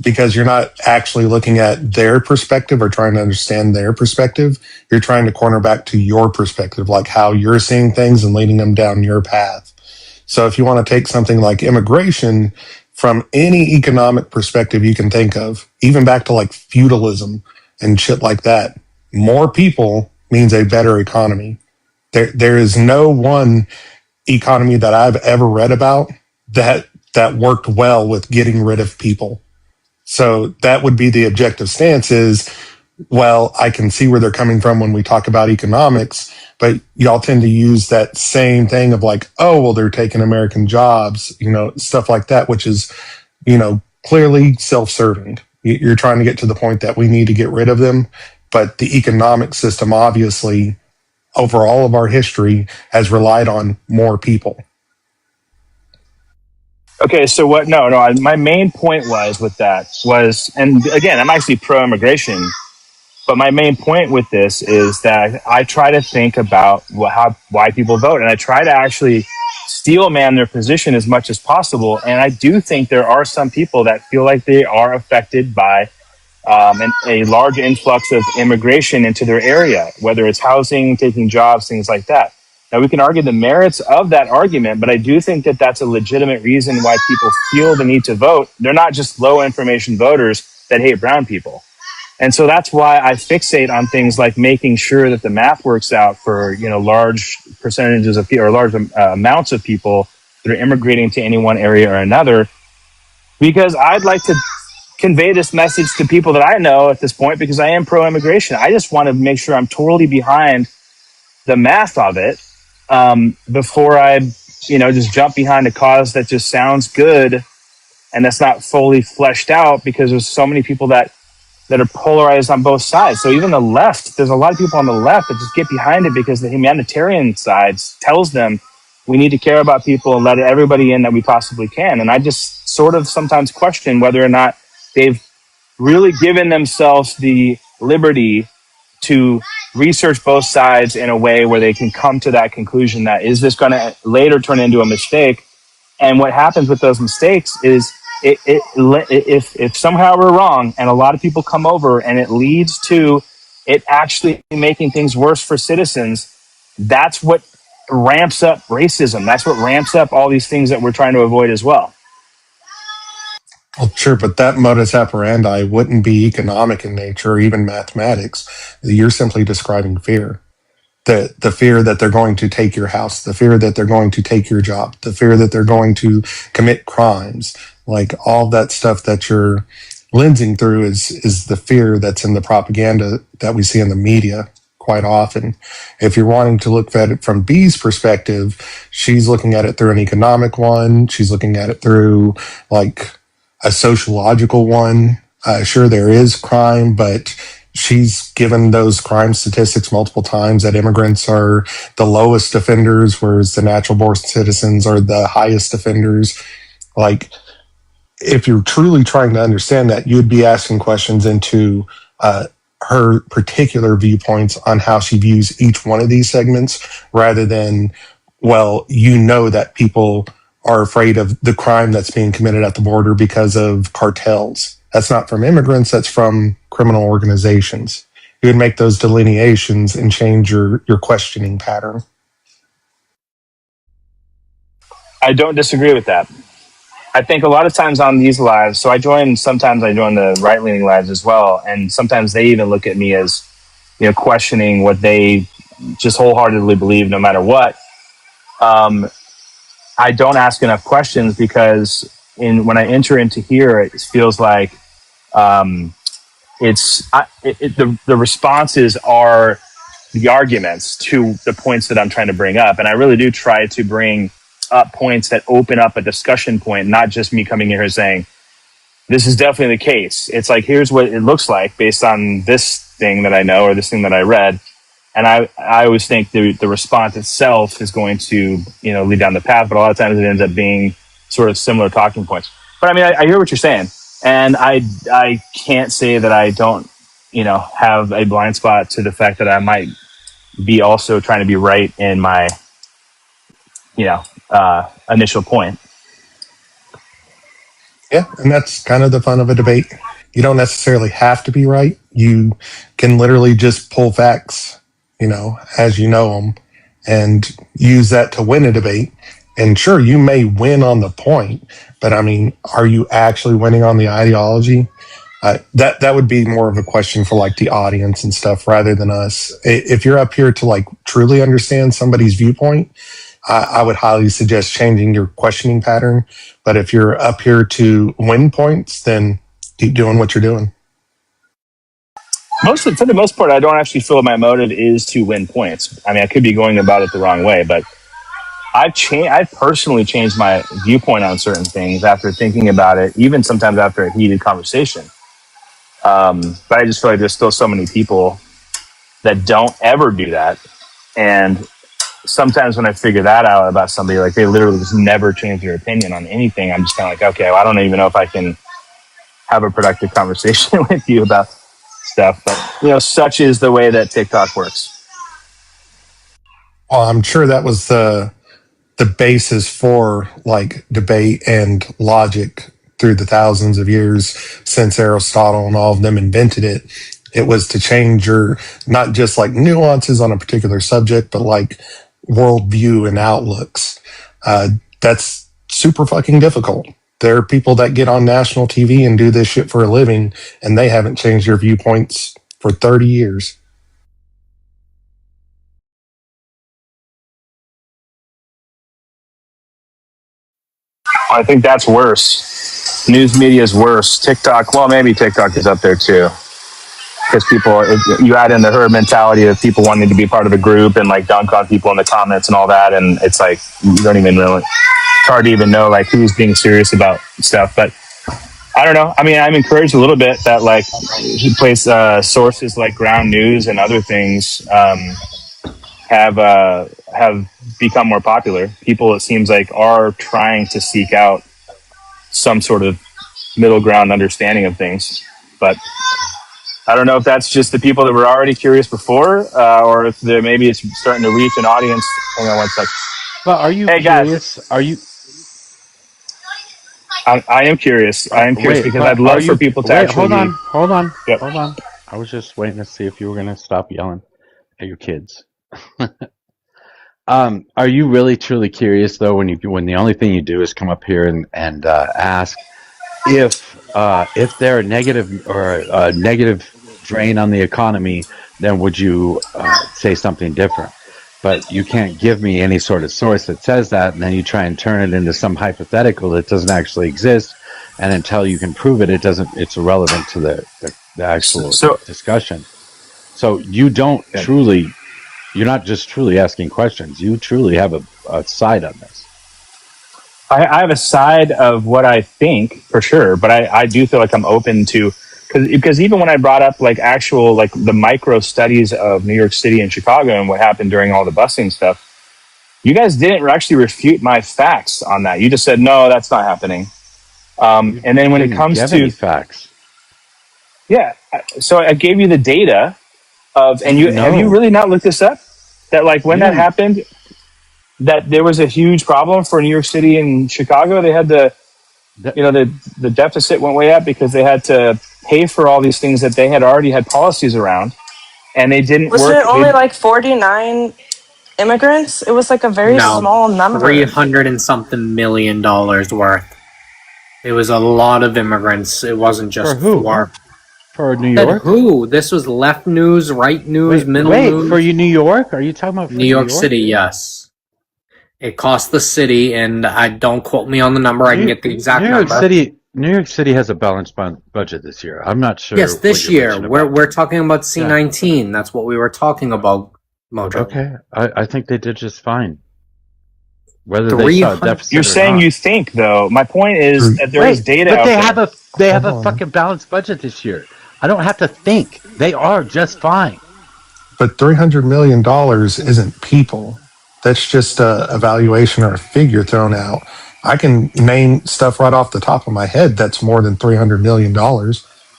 because you're not actually looking at their perspective or trying to understand their perspective. You're trying to corner back to your perspective, like how you're seeing things and leading them down your path. So if you want to take something like immigration from any economic perspective you can think of, even back to like feudalism and shit like that, more people means a better economy. There is no one economy that I've ever read about that worked well with getting rid of people. So that would be the objective stance is, well, I can see where they're coming from when we talk about economics, but y'all tend to use that same thing of like, oh, well, they're taking American jobs, stuff like that, which is, clearly self-serving. You're trying to get to the point that we need to get rid of them. But the economic system, obviously, over all of our history, has relied on more people. Okay, so what? No. My main point was, and again, I'm actually pro-immigration, but my main point with this is that I try to think about why people vote, and I try to actually steel man their position as much as possible. And I do think there are some people that feel like they are affected by a large influx of immigration into their area, whether it's housing, taking jobs, things like that. Now, we can argue the merits of that argument, but I do think that that's a legitimate reason why people feel the need to vote. They're not just low information voters that hate brown people. And so that's why I fixate on things like making sure that the math works out for, large percentages of people or large amounts of people that are immigrating to any one area or another, because I'd like to convey this message to people that I know at this point, because I am pro-immigration. I just want to make sure I'm totally behind the math of it before I, just jump behind a cause that just sounds good and that's not fully fleshed out, because there's so many people that are polarized on both sides. So even the left, there's a lot of people on the left that just get behind it because the humanitarian side tells them we need to care about people and let everybody in that we possibly can. And I just sort of sometimes question whether or not they've really given themselves the liberty to research both sides in a way where they can come to that conclusion that is this going to later turn into a mistake. And what happens with those mistakes is if somehow we're wrong and a lot of people come over and it leads to it actually making things worse for citizens, that's what ramps up racism. That's what ramps up all these things that we're trying to avoid as well. Well, sure, but that modus operandi wouldn't be economic in nature or even mathematics. You're simply describing fear. The fear that they're going to take your house, the fear that they're going to take your job, the fear that they're going to commit crimes, like all that stuff that you're lensing through is the fear that's in the propaganda that we see in the media quite often. If you're wanting to look at it from B's perspective, she's looking at it through an economic one. She's looking at it through like a sociological one. Sure, there is crime, but she's given those crime statistics multiple times that immigrants are the lowest offenders, whereas the natural born citizens are the highest offenders. Like, if you're truly trying to understand that, you'd be asking questions into her particular viewpoints on how she views each one of these segments, rather than, well, that people are afraid of the crime that's being committed at the border because of cartels. That's not from immigrants, that's from criminal organizations. You would make those delineations and change your questioning pattern. I don't disagree with that. I think a lot of times on these lives, so sometimes I join the right leaning lives as well. And sometimes they even look at me as, questioning what they just wholeheartedly believe no matter what. I don't ask enough questions because when I enter into here, it feels like the responses are the arguments to the points that I'm trying to bring up. And I really do try to bring up points that open up a discussion point, not just me coming in here saying, this is definitely the case. It's like, here's what it looks like based on this thing that I know or this thing that I read. And I always think the response itself is going to, lead down the path, but a lot of times it ends up being sort of similar talking points. But I mean, I hear what you're saying. And I can't say that I don't, have a blind spot to the fact that I might be also trying to be right in my, initial point. Yeah, and that's kind of the fun of a debate. You don't necessarily have to be right. You can literally just pull facts, as you know them, and use that to win a debate. And sure, you may win on the point, but I mean, are you actually winning on the ideology? That would be more of a question for like the audience and stuff rather than us. If you're up here to like truly understand somebody's viewpoint, I would highly suggest changing your questioning pattern. But if you're up here to win points, then keep doing what you're doing. For the most part, I don't actually feel my motive is to win points. I mean, I could be going about it the wrong way, but I've personally changed my viewpoint on certain things after thinking about it, even sometimes after a heated conversation. But I just feel like there's still so many people that don't ever do that. And sometimes when I figure that out about somebody, like they literally just never change their opinion on anything, I'm just kind of like, okay, well, I don't even know if I can have a productive conversation with you about stuff. But, such is the way that TikTok works. Well, I'm sure that was the basis for like debate and logic through the thousands of years since Aristotle and all of them invented it. It was to change your, not just like nuances on a particular subject, but like worldview and outlooks. That's super fucking difficult. There are people that get on national TV and do this shit for a living, and they haven't changed their viewpoints for 30 years. I think that's worse. News media is worse. TikTok, well, maybe TikTok is up there too. Because you add in the herd mentality of people wanting to be part of a group and like dunk on people in the comments and all that. And it's like, you don't even really, it's hard to even know like who's being serious about stuff. But I don't know. I mean, I'm encouraged a little bit that like sources like Ground News and other things have become more popular. People, it seems like, are trying to seek out some sort of middle ground understanding of things. But I don't know if that's just the people that were already curious before, or if maybe it's starting to reach an audience. Hang on one second. But are you curious? Are you? I am curious. I am curious because I'd love for people to actually. Hold on. Yep. Hold on. I was just waiting to see if you were going to stop yelling at your kids. Are you really truly curious though when the only thing you do is come up here and ask if they're a negative or a negative drain on the economy, then would you say something different? But you can't give me any sort of source that says that, and then you try and turn it into some hypothetical that doesn't actually exist. And until you can prove it, it's irrelevant to the actual discussion. So you don't truly, you're not just truly asking questions. You truly have a side on this. I have a side of what I think for sure, but I do feel like I'm open to, because even when I brought up like actual, like the micro studies of New York City and Chicago and what happened during all the busing stuff, you guys didn't actually refute my facts on that. You just said, no, that's not happening. And then when it comes to facts, yeah, so I gave you the data of, and have you really not looked this up? That like when that happened, that there was a huge problem for New York City and Chicago. They had to That- You know, the deficit went way up because they had to pay for all these things that they had already had policies around, and they didn't Wasn't work. it only like 49 immigrants? It was like a very No, small number. 300 and something $million worth. It was a lot of immigrants. It wasn't For just who? four. For New Said York? who? This was left news, right news, middle Wait, news. for you, New York? Are you talking about for New York City, yes. It cost the city, and I don't quote me on the number. I can get the exact New York number. New York City has a balanced budget this year. I'm not sure. Yes, this what you're year. bitching We're about. we're talking about C19. That's what we were talking about, Mojo. Okay, I think they did just fine. Whether they saw a deficit You're or saying not. you think, though. My point is that there is data but out they there. have a fucking balanced budget this year. I don't have to think. They are just fine. But $300 million isn't people. That's just a valuation or a figure thrown out. I can name stuff right off the top of my head that's more than $300 million,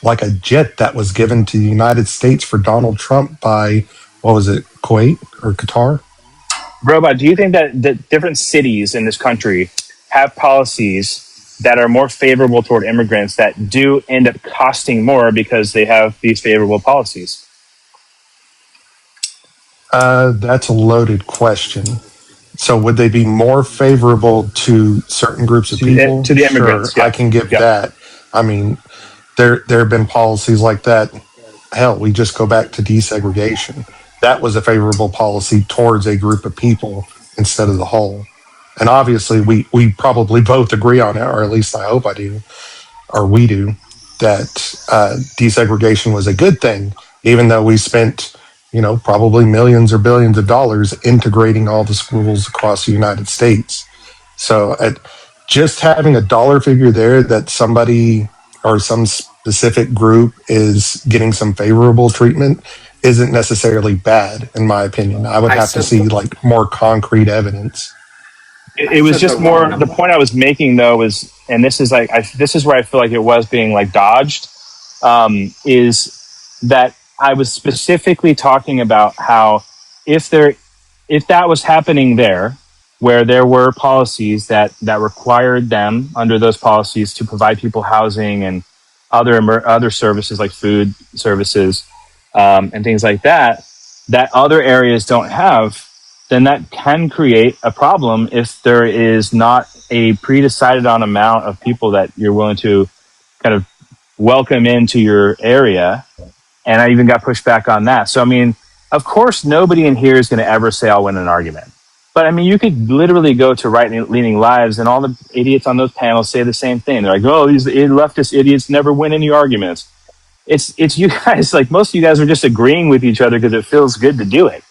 like a jet that was given to the United States for Donald Trump by, what was it, Kuwait or Qatar? Robot, do you think that different cities in this country have policies that are more favorable toward immigrants that do end up costing more because they have these favorable policies? That's a loaded question. So would they be more favorable to certain groups of people? To the immigrants, Sure, yeah. I can give Yeah. that. I mean, there have been policies like that. Hell, we just go back to desegregation. That was a favorable policy towards a group of people instead of the whole. And obviously, we probably both agree on it, or at least I hope I do, or we do, that desegregation was a good thing, even though we spent, probably millions or billions of dollars integrating all the schools across the United States. So just having a dollar figure there that somebody or some specific group is getting some favorable treatment isn't necessarily bad, in my opinion. I would have to see like more concrete evidence. It was just more. The point I was making though was, and this is this is where I feel like it was being like dodged, is that I was specifically talking about how if that was happening there, where there were policies that required them under those policies to provide people housing and other services like food services and things like that other areas don't have, then that can create a problem if there is not a pre-decided on amount of people that you're willing to kind of welcome into your area. And I even got pushed back on that. So, I mean, of course, nobody in here is going to ever say I'll win an argument. But I mean, you could literally go to right-leaning lives and all the idiots on those panels say the same thing. They're like, oh, these leftist idiots never win any arguments. It's you guys, like most of you guys are just agreeing with each other because it feels good to do it.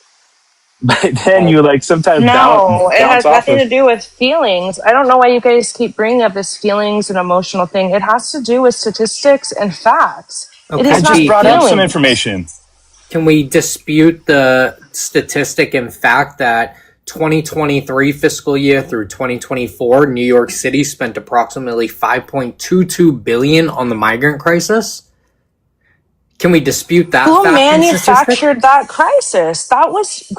But then you like sometimes No, it bounce has off nothing of. to do with feelings. I don't know why you guys keep bringing up this feelings and emotional thing. It has to do with statistics and facts. It I is not just brought up some feelings. information. Can we dispute the statistic and fact that 2023 fiscal year through 2024, New York City spent approximately $5.22 billion on the migrant crisis? Can we dispute that? Who fact and statistic? manufactured that crisis? That was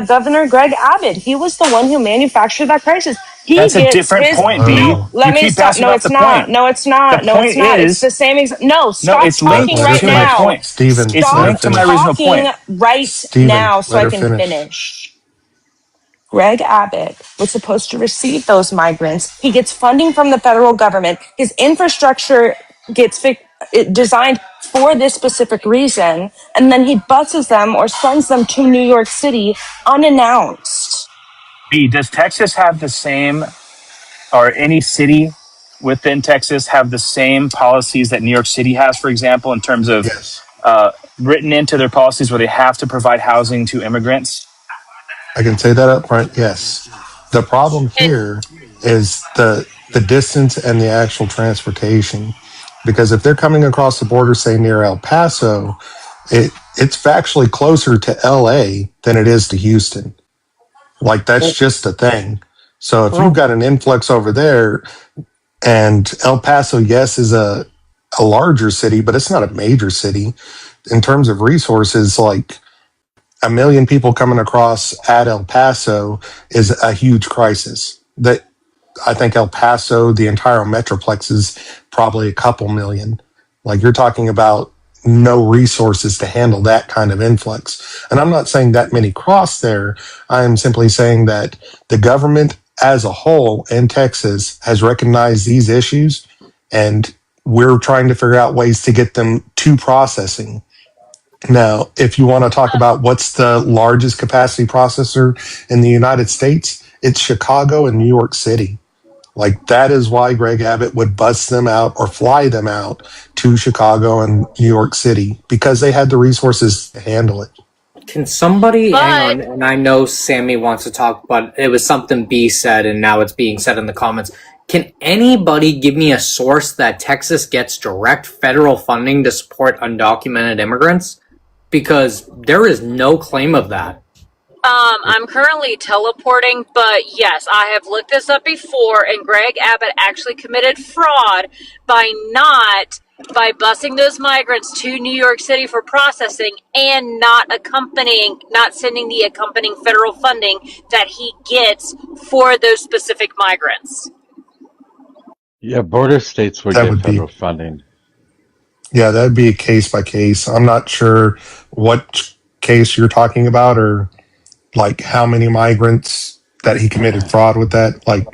Governor Greg Abbott. He was the one who manufactured that crisis. That's a different point, B. No, let You me keep stop. passing No, off it's the not. point. No, it's not. The No, point it's not. is- It's the same exact. No, stop it's linked talking right to my now. point. Steven, It's Stop linked to my original talking point. right Steven, now so let I her can finish. finish. Greg Abbott was supposed to receive those migrants. He gets funding from the federal government. His infrastructure gets designed for this specific reason, and then he buses them or sends them to New York City unannounced. B, does Texas have the same, or any city within Texas have the same policies that New York City has, for example, in terms of written into their policies where they have to provide housing to immigrants? I can say that up front, yes. The problem here is the distance and the actual transportation. Because if they're coming across the border, say near El Paso, it's factually closer to LA than it is to Houston. Like that's just a thing. So if you've got an influx over there, and El Paso, yes, is a larger city, but it's not a major city in terms of resources. Like 1 million people coming across at El Paso is a huge crisis. That I think El Paso, the entire Metroplex is probably a couple million. Like you're talking about no resources to handle that kind of influx. And I'm not saying that many cross there. I'm simply saying that the government as a whole in Texas has recognized these issues, and we're trying to figure out ways to get them to processing. Now, if you want to talk about what's the largest capacity processor in the United States, it's Chicago and New York City. Like that is why Greg Abbott would bus them out or fly them out to Chicago and New York City, because they had the resources to handle it. Can somebody hang on? And I know Sammy wants to talk, but it was something B said, and now it's being said in the comments. Can anybody give me a source that Texas gets direct federal funding to support undocumented immigrants? Because there is no claim of that. I'm currently teleporting, but yes, I have looked this up before, and Greg Abbott actually committed fraud by busing those migrants to New York City for processing and not sending the accompanying federal funding that he gets for those specific migrants. Yeah, border states would get federal funding. Yeah, that'd be a case by case. I'm not sure what case you're talking about, or like how many migrants that he committed fraud with that. Like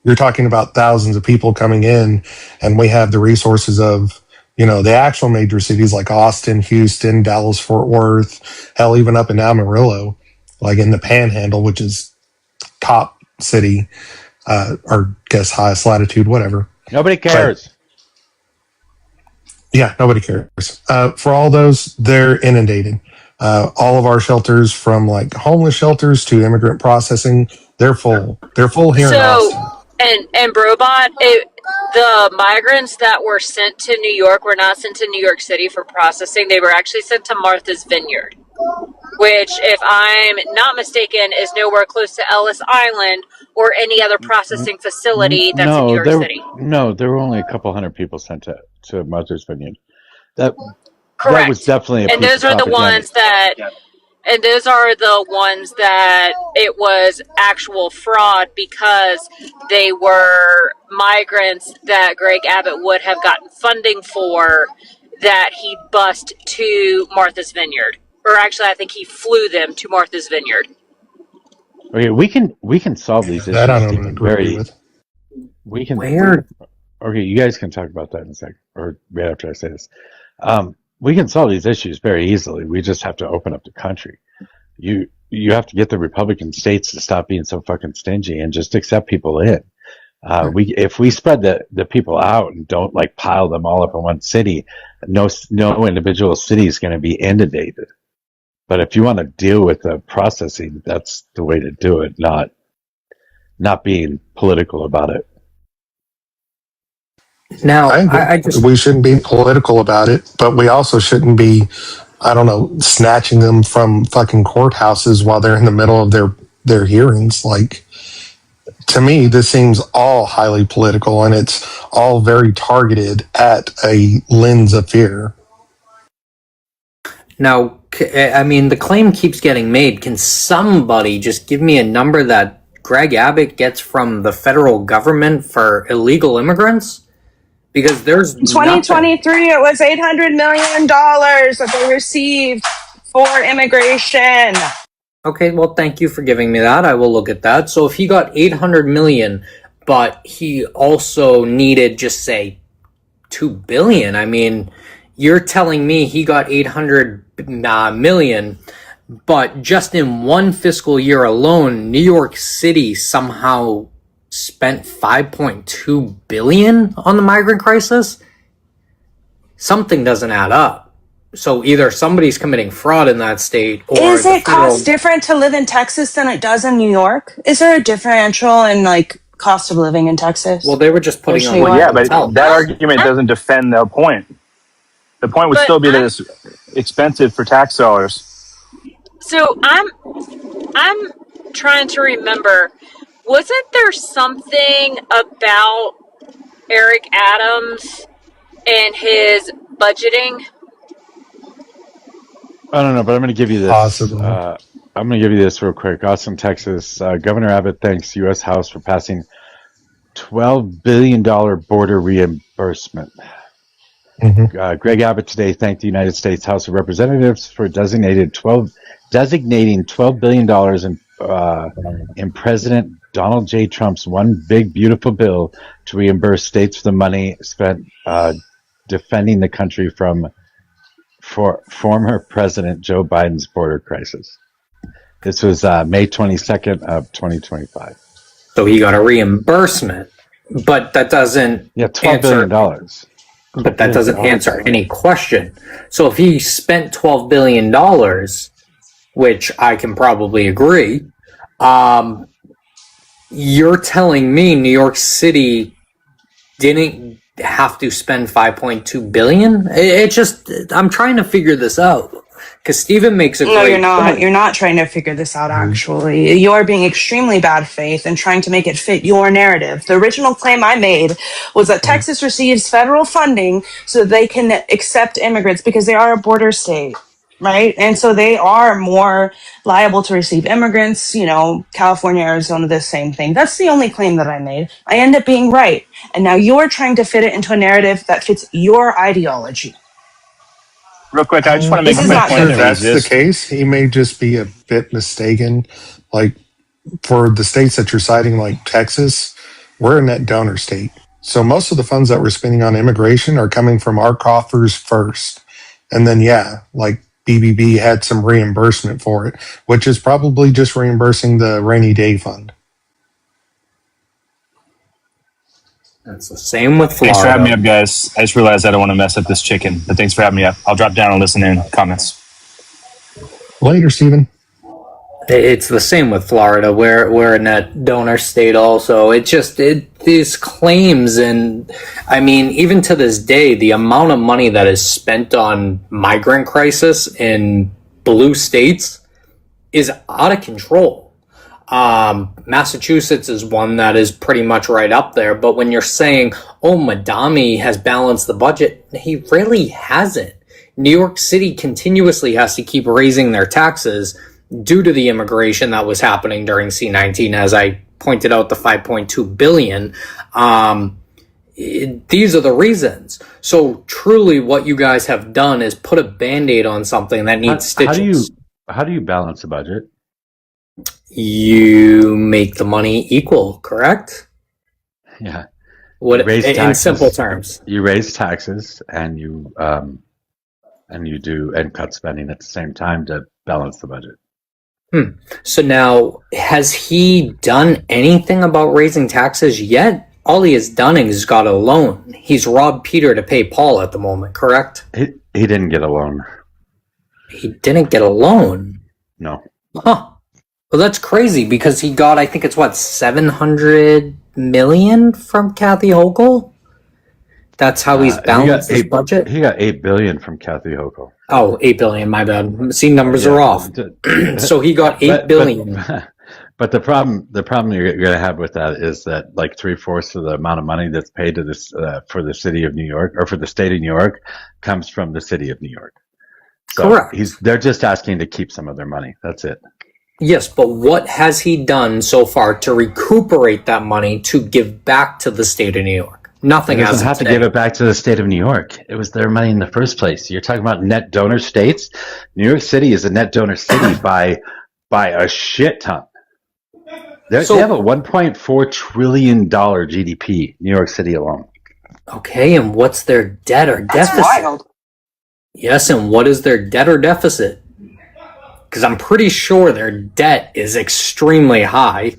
you're talking about thousands of people coming in, and we have the resources of, the actual major cities like Austin, Houston, Dallas, Fort Worth, hell, even up in Amarillo, like in the Panhandle, which is top city, or guess highest latitude, whatever. Nobody cares. Yeah, nobody cares. For all those, they're inundated. All of our shelters, from like homeless shelters to immigrant processing, they're full. They're full here in Austin. And Brobot, the migrants that were sent to New York were not sent to New York City for processing. They were actually sent to Martha's Vineyard, which, if I'm not mistaken, is nowhere close to Ellis Island or any other processing facility that's in New York City. No, there were only a couple hundred people sent to Martha's Vineyard. That was definitely a and those are the ones that it was actual fraud, because they were migrants that Greg Abbott would have gotten funding for, that he bused to Martha's Vineyard. Or actually, I think he flew them to Martha's Vineyard. Okay, we can solve these issues. That I don't agree with. We can. Where? Okay, you guys can talk about that in a second, or right after I say this. We can solve these issues very easily. We just have to open up the country. You have to get the Republican states to stop being so fucking stingy and just accept people in. If we spread the people out and don't like pile them all up in one city, no individual city is going to be inundated. But if you want to deal with the processing, that's the way to do it, not being political about it. Now, we shouldn't be political about it, but we also shouldn't be, snatching them from fucking courthouses while they're in the middle of their hearings. Like, to me, this seems all highly political, and it's all very targeted at a lens of fear. Now, I mean, the claim keeps getting made. Can somebody just give me a number that Greg Abbott gets from the federal government for illegal immigrants? Because there's 2023, it was $800 million that they received for immigration. Okay, well, thank you for giving me that. I will look at that. So if he got 800 million, but he also needed, just say, 2 billion, I mean, you're telling me he got 800 million, but just in one fiscal year alone, New York City somehow spent 5.2 billion on the migrant crisis? Something doesn't add up. So either somebody's committing fraud in that state, or is it cost different to live in Texas than it does in New York? Is there a differential in like cost of living in Texas? Well, they were just putting on. Well, yeah, but that argument doesn't defend the point. The point would still be that it's expensive for tax dollars. So I'm trying to remember. Wasn't there something about Eric Adams and his budgeting? I don't know, but I'm going to give you this. Possibly. I'm going to give you this real quick. Austin, Texas. Governor Abbott thanks U.S. House for passing $12 billion border reimbursement. Greg Abbott today thanked the United States House of Representatives for designating $12 billion in President Donald J. Trump's One Big Beautiful Bill to reimburse states for the money spent defending the country from former President Joe Biden's border crisis. This was May 22nd of 2025. So he got a reimbursement, but that doesn't $12 billion. But that doesn't answer any question. So if he spent $12 billion, which I can probably agree, you're telling me New York City didn't have to spend $5.2 billion? It just, I'm trying to figure this out. Because Stephen makes a No, great you're not. point. You're not trying to figure this out, actually. You are being extremely bad faith and trying to make it fit your narrative. The original claim I made was that Texas receives federal funding so they can accept immigrants because they are a border state, right? And so they are more liable to receive immigrants. You know, California, Arizona, the same thing. That's the only claim that I made. I end up being right. And now you're trying to fit it into a narrative that fits your ideology. Real quick, I just want to make This a is quick not point. If fair. that's the case, he may just be a bit mistaken. Like for the states that you're citing, like Texas, we're a net donor state. So most of the funds that we're spending on immigration are coming from our coffers first. And then, yeah, like BBB had some reimbursement for it, which is probably just reimbursing the rainy day fund. It's the same with Florida. Thanks for having me up, guys. I just realized I don't want to mess up this chicken, but thanks for having me up. I'll drop down and listen in comments. Later, Stephen. It's the same with Florida. We're a net donor state also. These claims, and I mean, even to this day, the amount of money that is spent on migrant crisis in blue states is out of control. Massachusetts is one that is pretty much right up there. But when you're saying, oh, Madami has balanced the budget, he really hasn't. New York City continuously has to keep raising their taxes due to the immigration that was happening during C-19, as I pointed out, the $5.2 billion. These are the reasons. So truly what you guys have done is put a Band-Aid on something that needs stitches. How do you balance the budget? You make the money equal, correct? Yeah. What You raise in taxes. simple terms? You raise taxes and you cut spending at the same time to balance the budget. So now, has he done anything about raising taxes yet? All he has done is got a loan. He's robbed Peter to pay Paul at the moment, correct? He didn't get a loan. He didn't get a loan? No. Huh. Well, that's crazy because he got, I think it's what, $700 million from Kathy Hochul? That's how he's balanced his budget? He got $8 billion from Kathy Hochul. Oh, $8 billion, my bad. See, numbers are off. So he got $8 billion. But the problem you're going to have with that is that like 3/4 of the amount of money that's paid to this for the city of New York or for the state of New York comes from the city of New York. So correct. They're just asking to keep some of their money. That's it. Yes, but what has he done so far to recuperate that money to give back to the state of New York? Nothing. He doesn't have to give it back to the state of New York. It was their money in the first place. You're talking about net donor states. New York City is a net donor city by a shit ton. They have a $1.4 trillion GDP, New York City alone. Okay, and what's their debt or deficit? That's wild. Yes, and what is their debt or deficit? Because I'm pretty sure their debt is extremely high.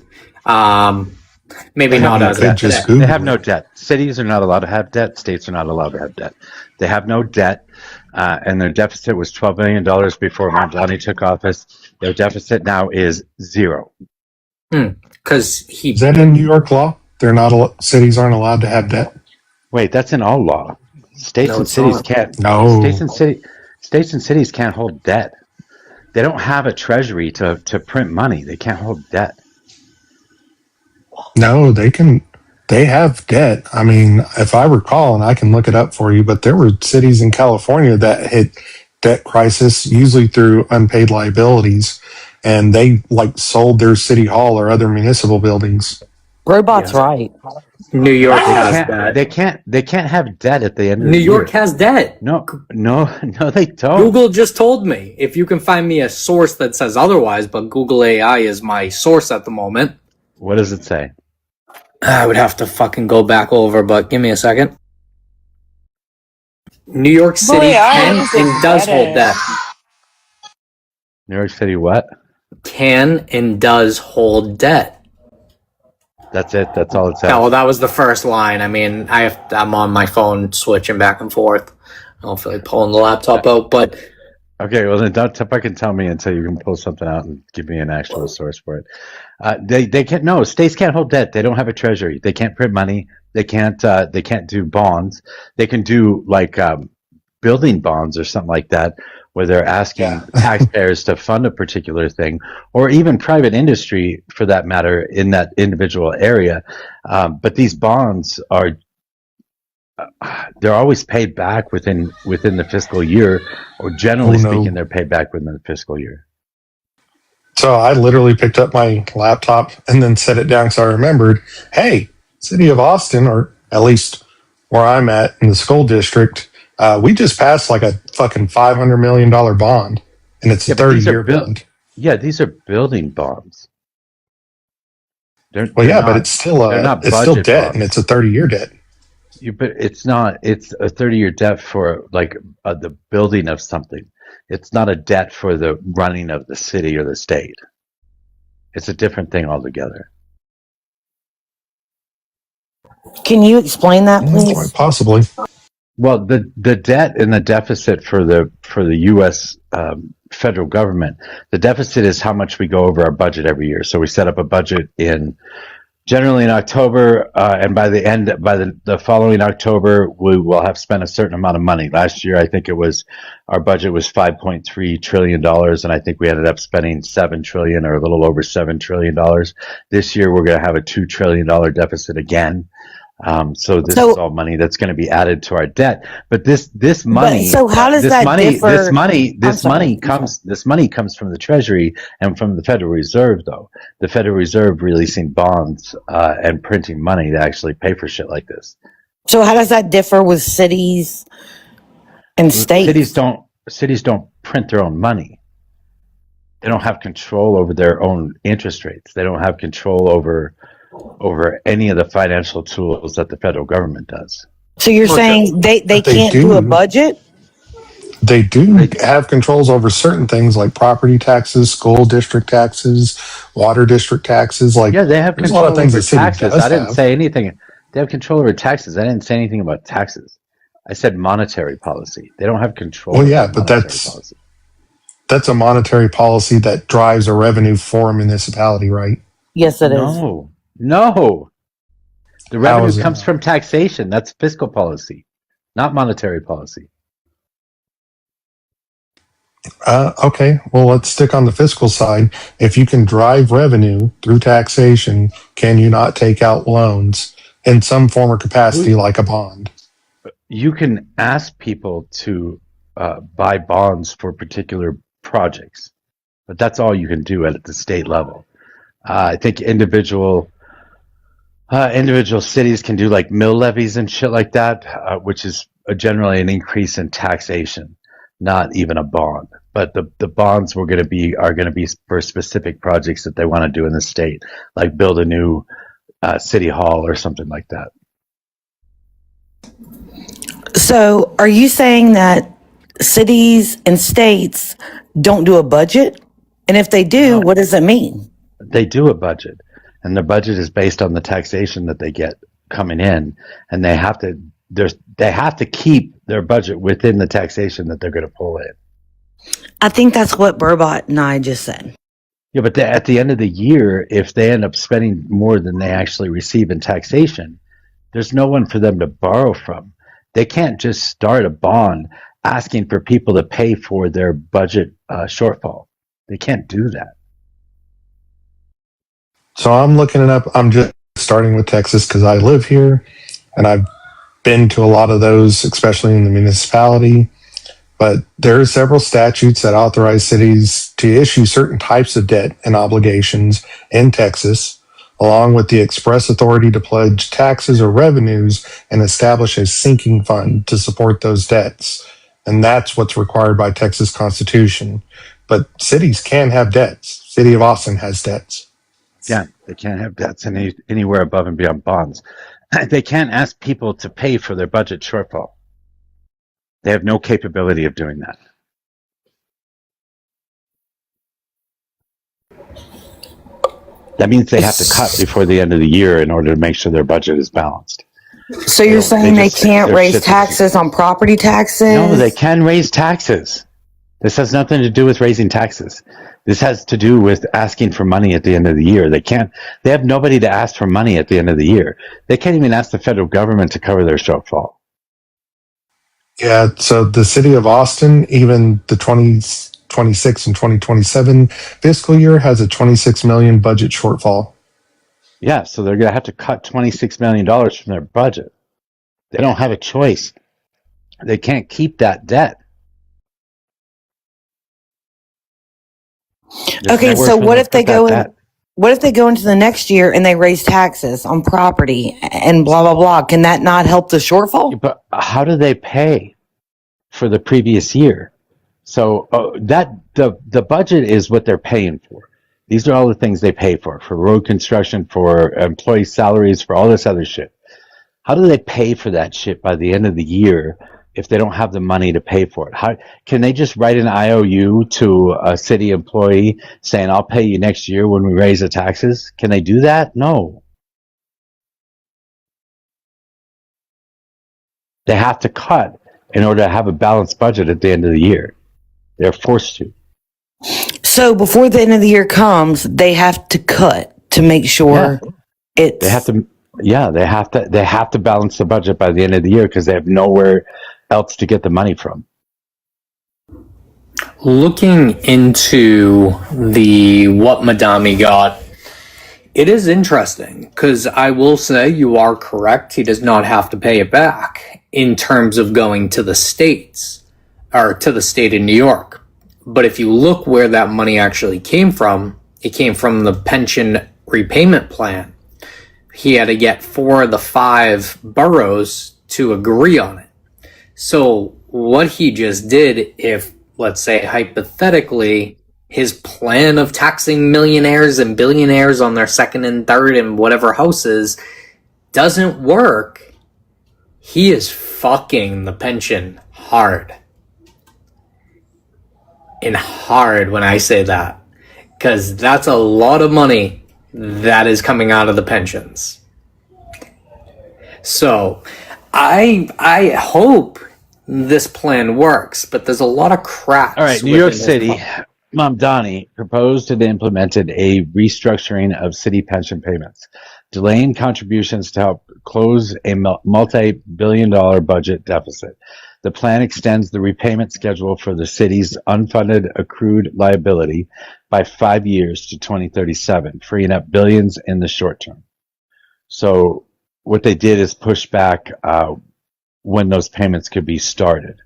Maybe not as of today. They have no debt. Cities are not allowed to have debt. States are not allowed to have debt. They have no debt, and their deficit was $12 billion before Mamdani took office. Their deficit now is zero. Because is that in New York law? They're not. Cities aren't allowed to have debt. Wait, that's in all law. States and cities can't. No. States and cities can't hold debt. They don't have a treasury to print money. They can't hold debt. No, they can. They have debt. I mean, if I recall, and I can look it up for you, but there were cities in California that hit debt crisis, usually through unpaid liabilities, and they like sold their city hall or other municipal buildings. Robot's right. New York They has can't. debt. They can't have debt at the end of New the York year. has debt. No, they don't. Google just told me. If you can find me a source that says otherwise, but Google AI is my source at the moment. What does it say? I would have to fucking go back over, but give me a second. New York City can and does hold debt. New York City what? Can and does hold debt. That's it. That's all it says. Yeah, well, that was the first line. I mean, I'm on my phone switching back and forth. I don't feel like pulling the laptop out, but Okay, well then don't fucking tell me until you can pull something out and give me an actual source for it. They can't. No, states can't hold debt. They don't have a treasury. They can't print money. They can't do bonds. They can do like building bonds or something like that, where they're asking taxpayers to fund a particular thing, or even private industry for that matter in that individual area. But these bonds are they're always paid back within the fiscal year, or generally speaking, they're paid back within the fiscal year. So I literally picked up my laptop and then set it down because I remembered, hey, City of Austin, or at least where I'm at in the school district, we just passed like a fucking $500 million bond, and it's a 30-year bond. Yeah, these are building bonds. But it's still debt, bonds. And it's a 30-year debt. But it's not. It's a 30-year debt for like the building of something. It's not a debt for the running of the city or the state. It's a different thing altogether. Can you explain that, please? Quite possibly. Well, the debt and the deficit for the U.S. Federal government, the deficit is how much we go over our budget every year. So we set up a budget generally in October, and by the following October, we will have spent a certain amount of money. Last year, I think our budget was $5.3 trillion, and I think we ended up spending $7 trillion or a little over $7 trillion. This year, we're going to have a $2 trillion deficit again. So this is all money that's going to be added to our debt. But this money. So how does that differ? This money comes from the Treasury and from the Federal Reserve, though. The Federal Reserve releasing bonds and printing money to actually pay for shit like this. So how does that differ with cities and states? Cities don't print their own money. They don't have control over their own interest rates. They don't have control over any of the financial tools that the federal government does. So you're saying they can't do a budget? They do have controls over certain things like property taxes, school district taxes, water district taxes. Like, yeah, they have control over taxes. I didn't have. say anything. They have control over taxes. I didn't say anything about taxes. I said monetary policy. They don't have control. Well, yeah, but that's a monetary policy that drives a revenue for a municipality, right? Yes, it is. No. The revenue comes from taxation. That's fiscal policy, not monetary policy. Okay, well, let's stick on the fiscal side. If you can drive revenue through taxation, can you not take out loans in some form or capacity like a bond? You can ask people to buy bonds for particular projects, but that's all you can do at the state level. I think individual cities can do like mill levies and shit like that, which is generally an increase in taxation, not even a bond. But the bonds are going to be for specific projects that they want to do in the state, like build a new city hall or something like that. So are you saying that cities and states don't do a budget? And if they do, what does it mean? They do a budget, and the budget is based on the taxation that they get coming in, and they have to keep their budget within the taxation that they're going to pull in. I think that's what Burbot and I just said. Yeah, but at the end of the year, if they end up spending more than they actually receive in taxation, there's no one for them to borrow from. They can't just start a bond asking for people to pay for their budget shortfall. They can't do that. So I'm looking it up. I'm just starting with Texas because I live here, and I've been to a lot of those, especially in the municipality. But there are several statutes that authorize cities to issue certain types of debt and obligations in Texas. along with the express authority to pledge taxes or revenues and establish a sinking fund to support those debts. And that's what's required by Texas Constitution. But cities can have debts. City of Austin has debts. Yeah, they can't have debts anywhere above and beyond bonds. They can't ask people to pay for their budget shortfall. They have no capability of doing that. That means they have to cut before the end of the year in order to make sure their budget is balanced. So you're saying they can't raise taxes on property taxes? No, they can raise taxes. This has nothing to do with raising taxes. This has to do with asking for money at the end of the year. They have nobody to ask for money at the end of the year. They can't even ask the federal government to cover their shortfall. Yeah, so the city of Austin, even the 2026 and 2027 fiscal year has a $26 million budget shortfall. Yeah, so they're going to have to cut $26 million from their budget. They don't have a choice. They can't keep that debt. Okay, so what if they go into the next year and they raise taxes on property and blah blah blah? Can that not help the shortfall? But how do they pay for the previous year? So the budget is what they're paying for. These are all the things they pay for road construction, for employee salaries, for all this other shit. How do they pay for that shit by the end of the year if they don't have the money to pay for it? How can they just write an IOU to a city employee saying, I'll pay you next year when we raise the taxes? Can they do that? No. They have to cut in order to have a balanced budget at the end of the year. They're forced to. So before the end of the year comes, they have to cut to make sure it's. They have to. Yeah, they have to balance the budget by the end of the year because they have nowhere else to get the money from. Looking into the what Madami got, it is interesting because I will say you are correct. He does not have to pay it back in terms of going to the states or to the state of New York. But if you look where that money actually came from, it came from the pension repayment plan. He had to get 4 of the 5 boroughs to agree on it. So what he just did, if, let's say, hypothetically, his plan of taxing millionaires and billionaires on their second and third and whatever houses doesn't work, he is fucking the pension hard. And hard when I say that, because that's a lot of money that is coming out of the pensions. So I hope this plan works, but there's a lot of cracks. All right, New York City, Mamdani proposed and implemented a restructuring of city pension payments, delaying contributions to help close a multi-billion-dollar budget deficit. The plan extends the repayment schedule for the city's unfunded accrued liability by 5 years to 2037, freeing up billions in the short term. So what they did is push back when those payments could be started.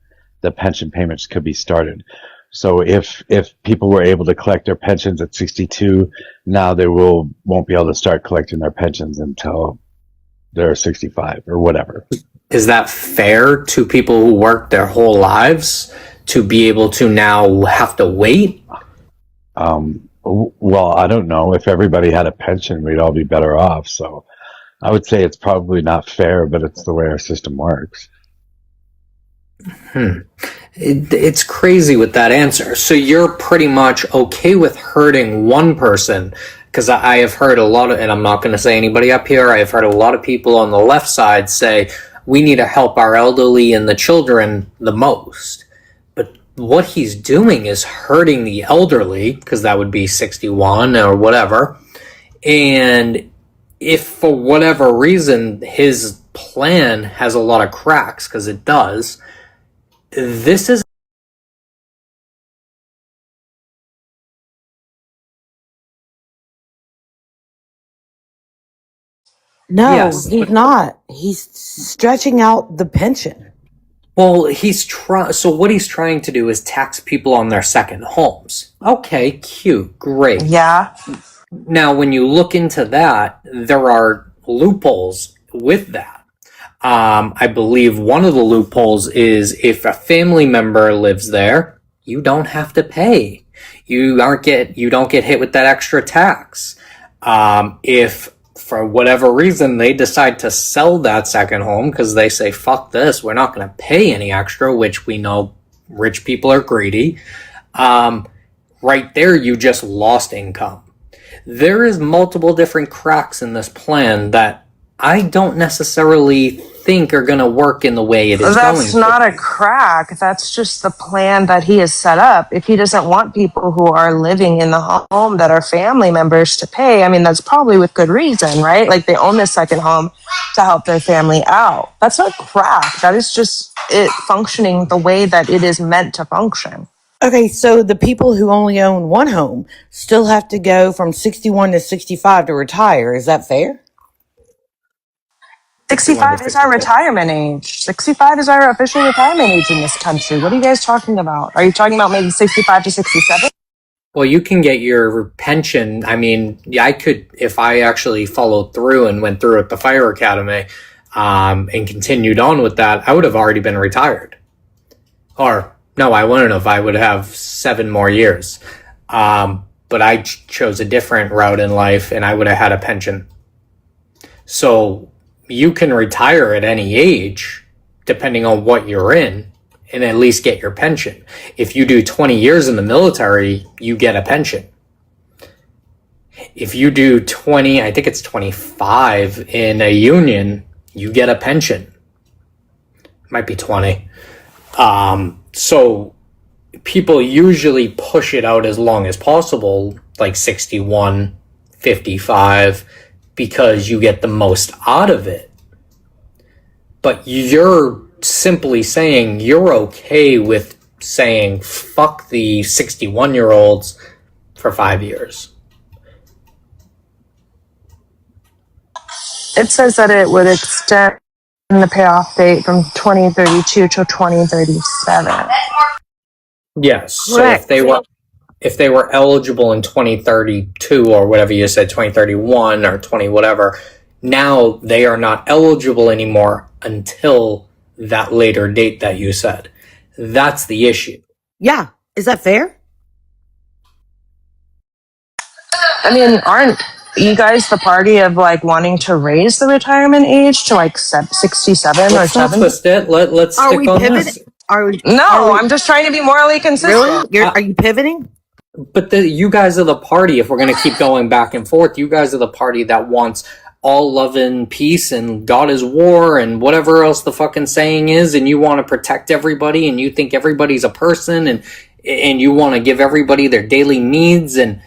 The pension payments could be started. So if people were able to collect their pensions at 62, now they won't be able to start collecting their pensions until they're 65 or whatever. Is that fair to people who worked their whole lives to be able to now have to wait? Well, I don't know. If everybody had a pension, we'd all be better off. So I would say it's probably not fair, but it's the way our system works. It's crazy with that answer. So you're pretty much okay with hurting one person, because I have heard a lot of, and I'm not going to say anybody up here, I have heard a lot of people on the left side say, we need to help our elderly and the children the most. But what he's doing is hurting the elderly, because that would be 61 or whatever. And if for whatever reason his plan has a lot of cracks, because it does, this is No, yes, he's not. He's stretching out the pension. well, so what he's trying to do is tax people on their second homes. Okay, cute, great. Yeah. Now, when you look into that, there are loopholes with that. I believe one of the loopholes is if a family member lives there, you don't have to pay. You don't get hit with that extra tax. If for whatever reason they decide to sell that second home because they say, fuck this, we're not going to pay any extra, which we know rich people are greedy. Right there, you just lost income. There is multiple different cracks in this plan that I don't necessarily think are going to work in the way it is going. That's not a crack. That's just the plan that he has set up. If he doesn't want people who are living in the home that are family members to pay, I mean, that's probably with good reason, right? Like they own the second home to help their family out. That's not crack. That is just it functioning the way that it is meant to function. Okay, so the people who only own one home still have to go from 61 to 65 to retire. Is that fair? 65 is our retirement age. 65 is our official retirement age in this country. What are you guys talking about? Are you talking about maybe 65 to 67? Well, you can get your pension. I mean, I could, if I actually followed through and went through at the fire academy and continued on with that, I would have already been retired. Or, no, I wouldn't have. I would have 7 more years. But I chose a different route in life and I would have had a pension. So you can retire at any age, depending on what you're in, and at least get your pension. If you do 20 years in the military, you get a pension. If you do 20, I think it's 25 in a union, you get a pension. It might be 20. So people usually push it out as long as possible, like 61, 55, because you get the most out of it. But you're simply saying you're okay with saying fuck the 61-year-olds for 5 years. It says that it would extend the payoff date from 2032 to 2037. Yes. So Correct. if they were eligible in 2032 or whatever you said, 2031 or 20 whatever, now they are not eligible anymore until that later date that you said. That's the issue. Yeah. Is that fair? I mean, aren't you guys the party of like wanting to raise the retirement age to like 67 or Let's not 70? twist it. Let's Are stick we on pivoting? this. No, I'm just trying to be morally consistent. Really? Are you pivoting? But you guys are the party, if we're going to keep going back and forth, you guys are the party that wants all love and peace and God is war and whatever else the fucking saying is, and you want to protect everybody and you think everybody's a person and you want to give everybody their daily needs and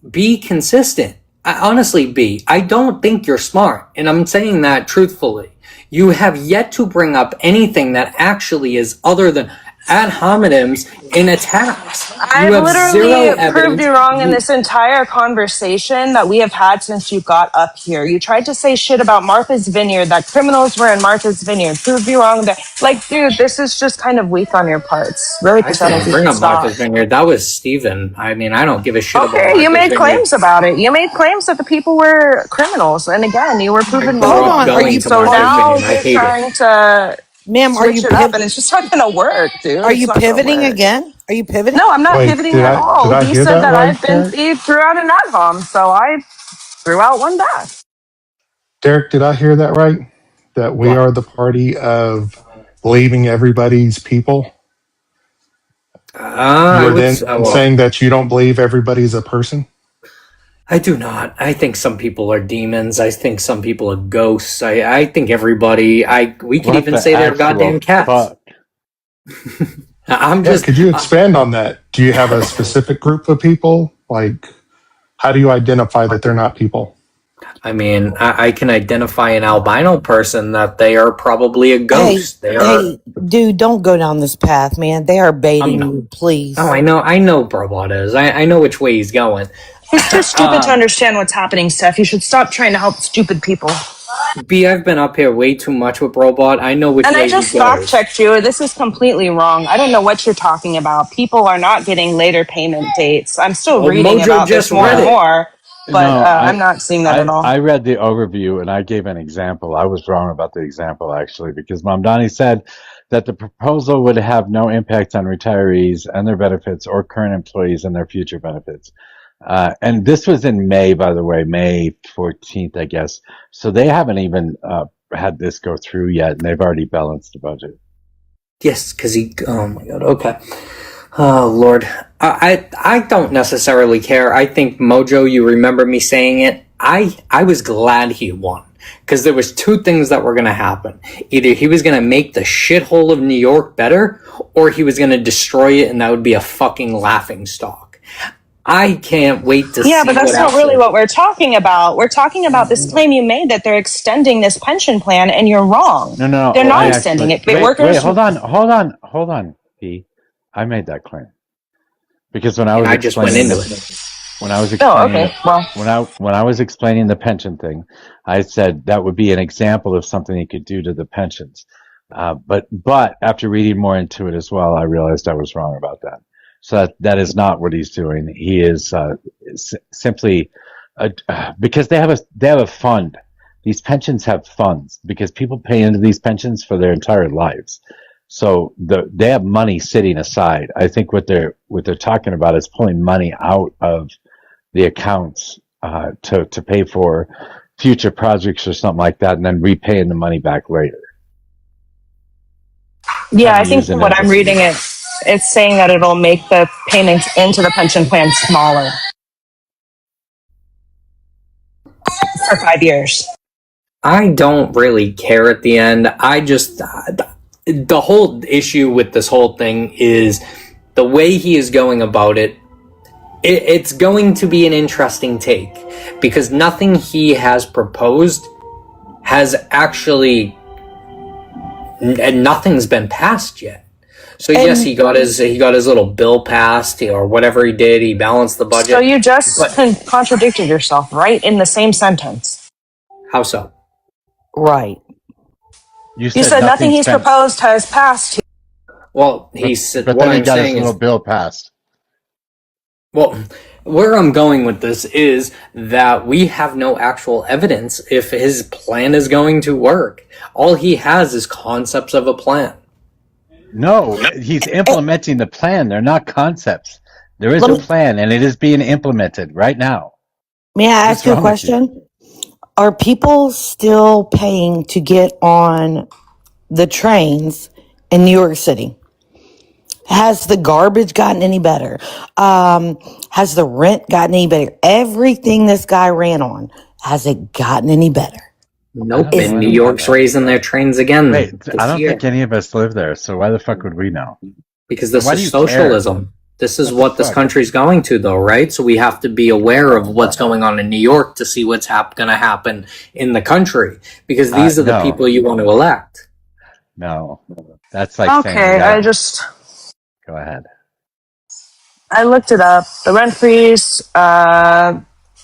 be consistent. Honestly, I don't think you're smart, and I'm saying that truthfully. You have yet to bring up anything that actually is other than ad hominems in attacks. I've literally proved you wrong in this entire conversation that we have had since you got up here. You tried to say shit about Martha's Vineyard, that criminals were in Martha's Vineyard. Proved you wrong that, like, dude, this is just kind of weak on your parts. Really pathetic. Bring up Martha's Vineyard. That was Steven. I mean, I don't give a shit about Okay, Martha's you made Vineyard. claims about it. You made claims that the people were criminals. And again, you were proven Hold wrong. on. Are you So now you're trying to Ma'am, are you switch it up, and it's just not going to work, dude. Are you It's not gonna pivoting work. again? Are you pivoting? No, I'm not Wait, pivoting did at I- all. did I He hear said that that right, I've been Derek? thieved throughout an ad hom, so I threw out one back. Derek, did I hear that right? That we are the party of believing everybody's people? You were then saying that you don't believe everybody's a person? I do not. I think some people are demons. I think some people are ghosts. I think everybody. We could What even the say they're actual goddamn cats. fuck? Could you expand on that? Do you have a specific group of people? Like, how do you identify that they're not people? I mean, I can identify an albino person that they are probably a ghost. Hey, dude, don't go down this path, man. They are baiting you, please. Oh, I know Brobot is. I know which way he's going. He's too stupid to understand what's happening, Steph. You should stop trying to help stupid people. B, I've been up here way too much with Robot. I know which And I way he just fact goes. checked you. This is completely wrong. I don't know what you're talking about. People are not getting later payment dates. I'm still Well, reading Mojo about just this more read and it. more, but No, I'm not seeing that at all. I read the overview and I gave an example. I was wrong about the example actually because Mamdani said that the proposal would have no impact on retirees and their benefits or current employees and their future benefits. And this was in May, by the way, May 14th, I guess. So they haven't even had this go through yet, and they've already balanced the budget. Yes, because he. Oh my god. Okay. Oh Lord. I don't necessarily care. I think Mojo. You remember me saying it. I was glad he won because there was two things that were going to happen. Either he was going to make the shithole of New York better, or he was going to destroy it, and that would be a fucking laughing stock. I can't wait to see. Yeah, but that's what not really actually- what we're talking about. We're talking about this claim you made that they're extending this pension plan, and you're wrong. No. They're not I extending actually, it. wait, hold on, P. I made that claim because when I was I just went explaining into the, it. when I was Oh, explaining okay. Well, when I was explaining the pension thing, I said that would be an example of something he could do to the pensions. But after reading more into it as well, I realized I was wrong about that. So that is not what he's doing. He is simply because they have a fund. These pensions have funds because people pay into these pensions for their entire lives. So they have money sitting aside. I think what they're talking about is pulling money out of the accounts to pay for future projects or something like that, and then repaying the money back later. yeah, I Kind of think using what it I'm as reading it's saying that it'll make the payments into the pension plan smaller for 5 years. I don't really care at the end. I just the whole issue with this whole thing is the way he is going about it. It's going to be an interesting take because nothing he has proposed has actually, and nothing's been passed yet. So yes, And he got his little bill passed or whatever he did. He balanced the budget. so you just But contradicted yourself, right, in the same sentence. how so? Right. You You said nothing nothing's he's been, proposed has passed. Well, he said but what then he I'm got his saying little is, bill passed. well, where I'm going with this is that we have no actual evidence if his plan is going to work. All he has is concepts of a plan. No, he's implementing the plan. They're not concepts. There is Let a me, plan, and it is being implemented right now. may I What's ask you a wrong with you? question? Are people still paying to get on the trains in New York City? Has the garbage gotten any better? Has the rent gotten any better? Everything this guy ran on, has it gotten any better? Nope, I and New don't know York's that. raising their trains again Wait, I this don't year think any of us live there, so why the fuck would we know? because And this why do is you care? socialism. This is What the what this fuck? country's going to, though, right? So we have to be aware of what's going on in New York to see what's going to happen in the country because these are the No, people you want to elect. no. That's like saying we Okay, got. Go ahead. I looked it up. The rent freeze,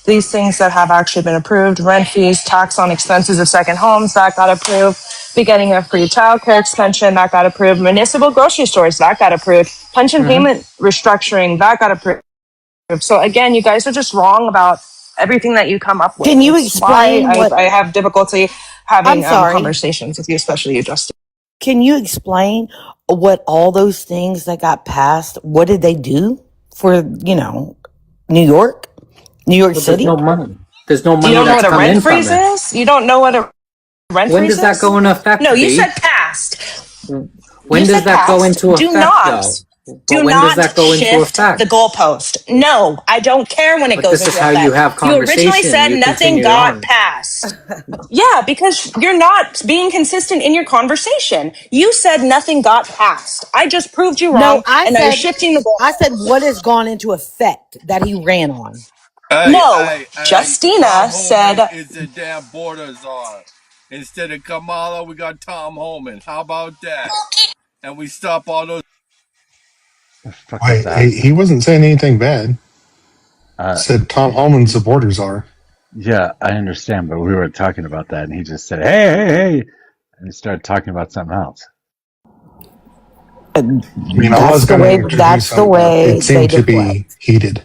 these things that have actually been approved, rent fees, tax on expenses of second homes, that got approved. Beginning of free childcare extension, that got approved. Municipal grocery stores, that got approved. Pension payment restructuring, that got approved. So again, you guys are just wrong about everything that you come up with. Can you It's why explain what? I have difficulty I'm having sorry. conversations with you, especially you, Justin. Can you explain what all those things that got passed? What did they do for New York, New York But there's City? no money. There's no You money don't know that's what a come in rent from freeze it. is? You don't know what a rent When freeze does that is? go into effect? No, you B? said passed. When You does said that go passed. into Do effect, not. though? But Do when does not that go into shift effect? the goalpost. No, I don't care when it But goes this is into how effect. you have You originally conversation. said You nothing continue got on. passed. Yeah, because you're not being consistent in your conversation. You said nothing got passed. I just proved you No, wrong, and now you're shifting the goal. I said what has gone into effect that he ran on. No, Justina said is the damn border czar. Instead of Kamala, we got Tom Homan. How about that? And we stop all those. The fuck is Wait, that? he wasn't saying anything bad. Uh, Said Tom Holman's the border czar. Yeah, I understand, but we weren't talking about that, and he just said, "Hey, hey, hey," and he started talking about something else. I mean, I was going to introduce That's the him, but way it they seemed to deflect. be heated.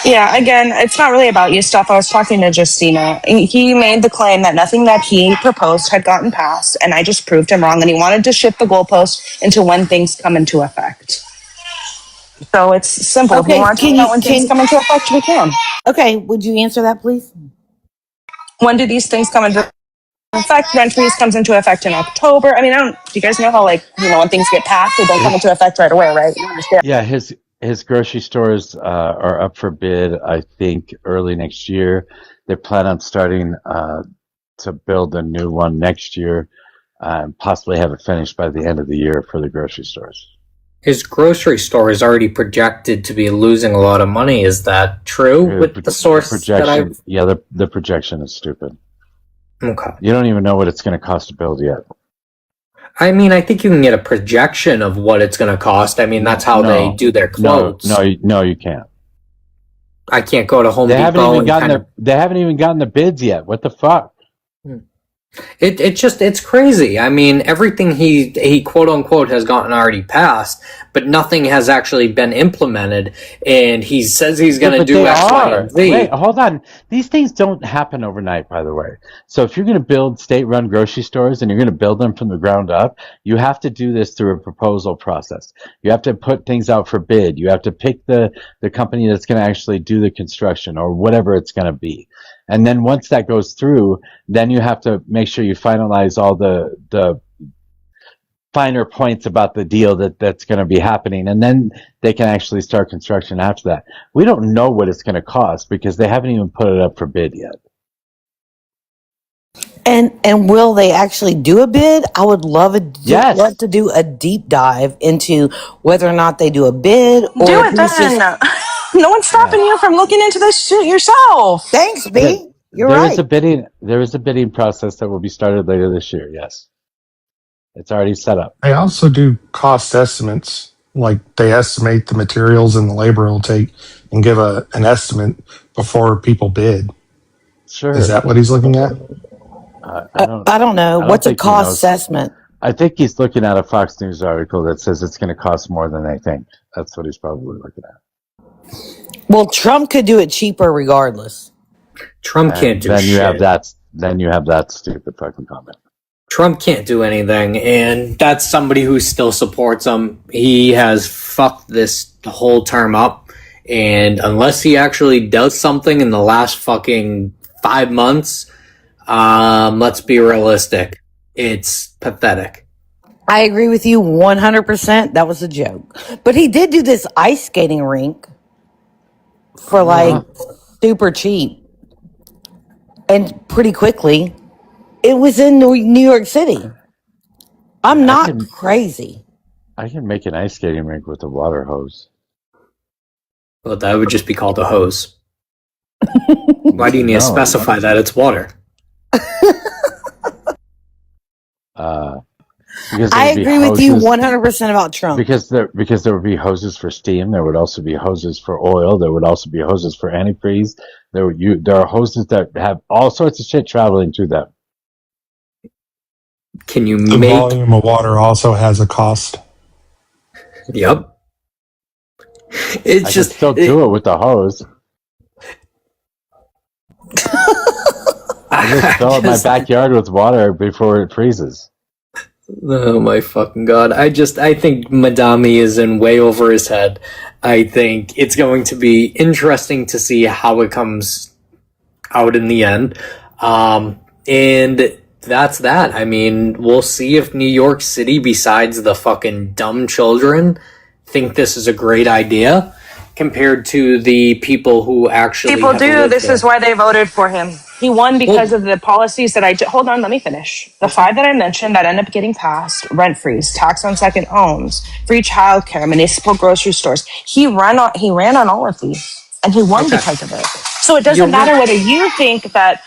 Yeah, again, it's not really about you stuff. I was talking to Justina. He made the claim that nothing that he proposed had gotten passed, and I just proved him wrong. And he wanted to shift the goalpost into when things come into effect. So it's simple. If we Okay, want to talk about when things come into effect, we can. Okay, would you answer that, please? When do these things come into effect? Rent freeze comes into effect in October. I mean, I don't. Do you guys know how when things get passed, they don't come into effect right away, right? You understand? Yeah, his grocery stores are up for bid, I think, early next year. They plan on starting to build a new one next year, and possibly have it finished by the end of the year for the grocery stores. His grocery store is already projected to be losing a lot of money. Is that true with the source that I've? Yeah, the projection is stupid. Okay. You don't even know what it's going to cost to build yet. I mean, I think you can get a projection of what it's going to cost. I mean, that's how they do their quotes. No, you can't. I can't go to Home They Depot and they haven't even gotten the bids yet. What the fuck? It's crazy. I mean, everything he quote unquote has gotten already passed, but nothing has actually been implemented. And he says he's going to do X, Y, and Z. Wait, hold on. These things don't happen overnight, by the way. So if you're going to build state-run grocery stores and you're going to build them from the ground up, you have to do this through a proposal process. You have to put things out for bid. You have to pick the company that's going to actually do the construction or whatever it's going to be. And then once that goes through, then you have to make sure you finalize all the finer points about the deal that's going to be happening, and then they can actually start construction after that. We don't know what it's going to cost because they haven't even put it up for bid yet. And will they actually do a bid? I would love Yes. love to do a deep dive into whether or not they do a bid or Do if it it's then. just. No one's stopping you from looking into this shit yourself. Thanks, B. Yeah, You're there right. is a bidding process that will be started later this year. Yes, it's already set up. They also do cost estimates, like they estimate the materials and the labor it'll take and give an estimate before people bid. Sure. Is that what he's looking at? I don't know. What's a cost assessment? I think he's looking at a Fox News article that says it's going to cost more than they think. That's what he's probably looking at. Well, Trump could do it cheaper regardless. Trump can't do then shit. Then you have that stupid fucking comment. Trump can't do anything, and that's somebody who still supports him. He has fucked this whole term up, and unless he actually does something in the last fucking 5 months, let's be realistic. It's pathetic. I agree with you 100%. That was a joke. But he did do this ice skating rink for super cheap and pretty quickly. It was in New York City. I'm not crazy. I can make an ice skating rink with a water hose. Well, that would just be called a hose. Why do you need to specify that it's water? I agree with you 100% about Trump. Because there would be hoses for steam. There would also be hoses for oil. There would also be hoses for antifreeze. There are hoses that have all sorts of shit traveling through them. Can you the volume of water also has a cost? Yep. I can still do it with the hose. I just fill up my backyard with water before it freezes. Oh my fucking god. I think Madami is in way over his head. I think it's going to be interesting to see how it comes out in the end. And that's that. I mean, we'll see if New York City, besides the fucking dumb children, think this is a great idea compared to the people who actually People do. This is why they voted for him. He won because of the policies that hold on, let me finish. The 5 that I mentioned that end up getting passed: rent freeze, tax on second homes, free childcare, municipal grocery stores. He ran on all of these, and he won because of it. So it doesn't matter whether you think that,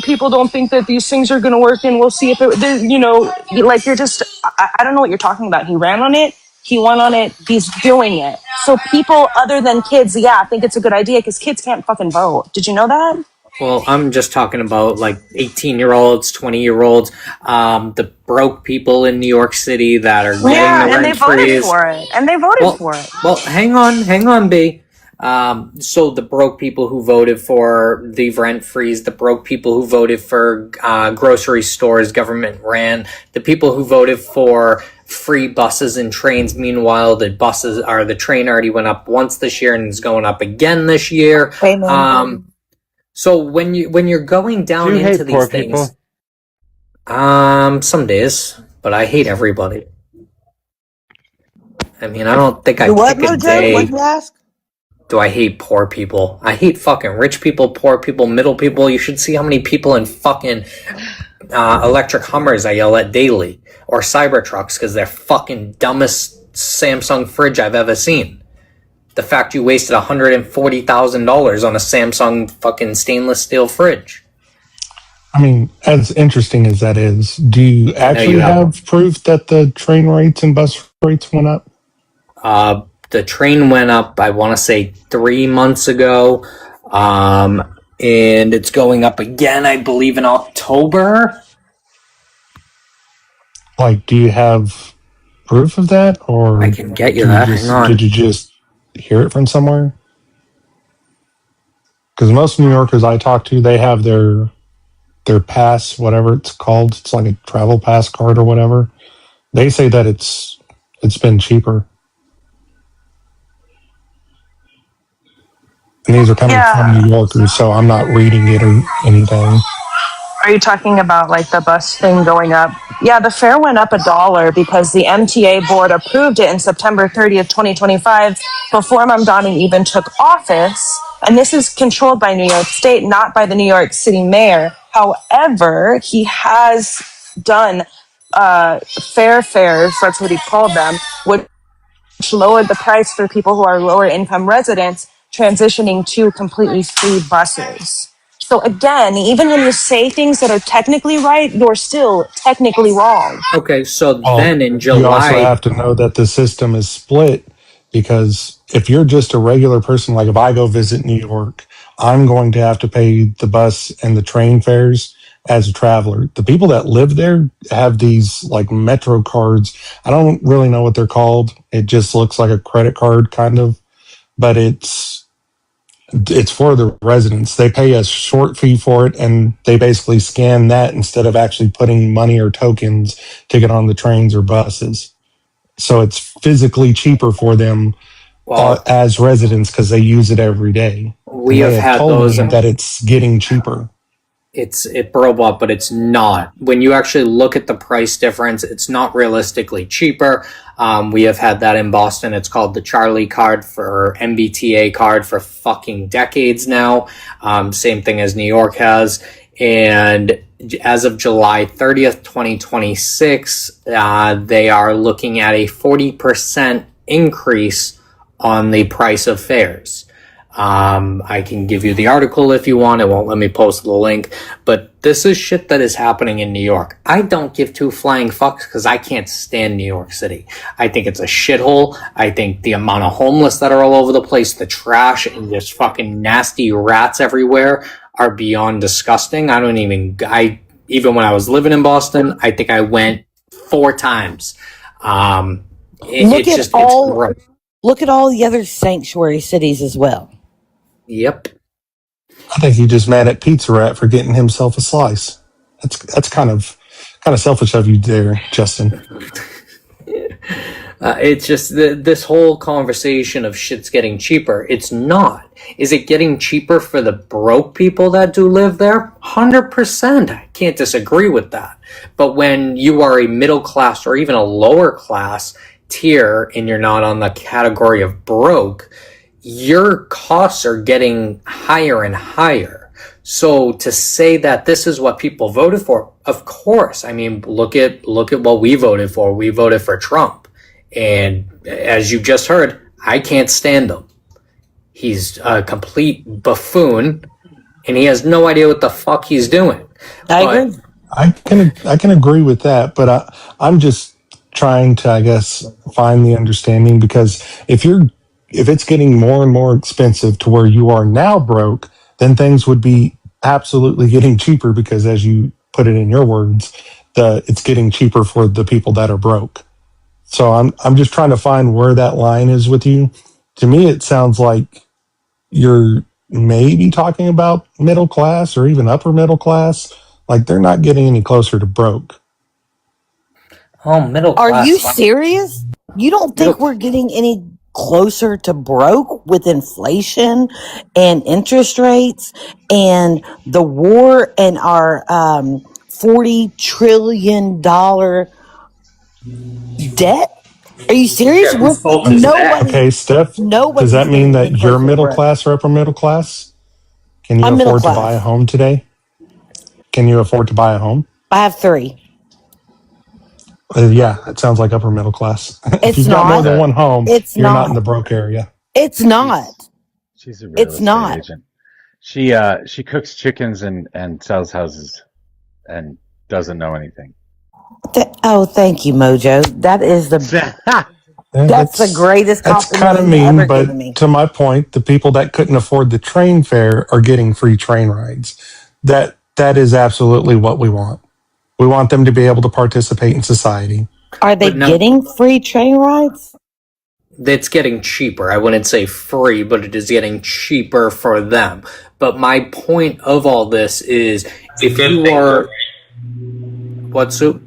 people don't think that these things are going to work, and we'll see if you're just, I don't know what you're talking about. He ran on it. He went on it. He's doing it. So people other than kids, yeah, think it's a good idea because kids can't fucking vote. Did you know that? Well, I'm just talking about like 18-year-olds, 20-year-olds, the broke people in New York City that are getting Yeah, the and they rent voted freeze. for it. And they voted Well, for it. well, hang on, B. So the broke people who voted for the rent freeze, the broke people who voted for grocery stores, government ran, the people who voted for free buses and trains. Meanwhile, the train already went up once this year and is going up again this year. So when you're going down Do you into hate poor these things, people? some days, but I hate everybody. I mean, I don't think I You what, pick a Mojo? What day. you ask? Do I hate poor people? I hate fucking rich people, poor people, middle people. You should see how many people in fucking electric Hummers I yell at daily, or Cybertrucks because they're fucking dumbest Samsung fridge I've ever seen. The fact you wasted $140,000 on a Samsung fucking stainless steel fridge. I mean, as interesting as that is, do you actually have proof that the train rates and bus rates went up? The train went up, I want to say 3 months ago, and it's going up again, I believe, in October. Like, do you have proof of that, or I can get you that. Hang on. did you just hear it from somewhere? Because most New Yorkers I talk to, they have their pass, whatever it's called. It's like a travel pass card or whatever. They say that it's been cheaper. And these are coming from New Yorkers, so I'm not reading it or anything. Are you talking about like the bus thing going up? Yeah, the fare went up $1 because the MTA board approved it in September 30th, 2025, before Mamdani even took office. And this is controlled by New York State, not by the New York City mayor. However, he has done fair fares, that's what he called them, which lowered the price for people who are lower income residents transitioning to completely free buses. So again, even when you say things that are technically right, you're still technically wrong. Okay, so then in You also July, have to know that the system is split, because if you're just a regular person, like if I go visit New York, I'm going to have to pay the bus and the train fares as a traveler. The people that live there have these like Metro cards. I don't really know what they're called. It just looks like a credit card kind of, but it's for the residents. They pay a short fee for it, and they basically scan that instead of actually putting money or tokens to get on the trains or buses. So it's physically cheaper for them as residents because they use it every day. we And have they had told those. me that it's getting cheaper. It broke up, but it's not. When you actually look at the price difference, it's not realistically cheaper. We have had that in Boston. It's called the Charlie card for MBTA card for fucking decades now. Same thing as New York has. And as of July 30th, 2026, they are looking at a 40% increase on the price of fares. I can give you the article if you want. It won't let me post the link, but this is shit that is happening in New York. I don't give two flying fucks because I can't stand New York City. I think it's a shithole. I think the amount of homeless that are all over the place, the trash, and just fucking nasty rats everywhere are beyond disgusting. Even when I was living in Boston, I think I went 4 times. Look at all the other sanctuary cities as well. Yep. I think he just mad at Pizza Rat for getting himself a slice. That's kind of selfish of you there, Justin. It's just this whole conversation of shit's getting cheaper. It's not. Is it getting cheaper for the broke people that do live there? 100%. I can't disagree with that. But when you are a middle class or even a lower class tier and you're not on the category of broke, your costs are getting higher and higher. So to say that this is what people voted for, of course. I mean, look at what we voted for. We voted for Trump. And as you just heard, I can't stand him. He's a complete buffoon and he has no idea what the fuck he's doing. I agree. I can agree with that, but I'm just trying to, I guess, find the understanding, because if it's getting more and more expensive to where you are now broke, then things would be absolutely getting cheaper, because as you put it in your words, it's getting cheaper for the people that are broke. So I'm just trying to find where that line is with you. To me, it sounds like you're maybe talking about middle class or even upper middle class. Like, they're not getting any closer to broke. Oh, middle Are class. you serious? You don't think we're getting any closer to broke with inflation and interest rates and the war and our $40 trillion debt? Are you serious? Yeah, whose fault is that? Okay, Steph, does that Nobody's mean getting that any you're closer to middle broke. class or upper middle class? Can you I'm middle afford to buy a class. home today? Can you afford to buy a home? I have 3. Yeah, it sounds like upper middle class. If It's you've got more not. than one home, It's you're not in the not. broke area. It's not. She's a real It's estate not. agent. She cooks chickens and sells houses and doesn't know anything. Thank you, Mojo. That is that's the greatest That's compliment kind of you've ever mean, given but me. to my point, the people that couldn't afford the train fare are getting free train rides. That is absolutely what we want. We want them to be able to participate in society. Are they But no, getting free train rides? it's getting cheaper. I wouldn't say free, but it is getting cheaper for them. But my point of all this is, if you are, what, Sue?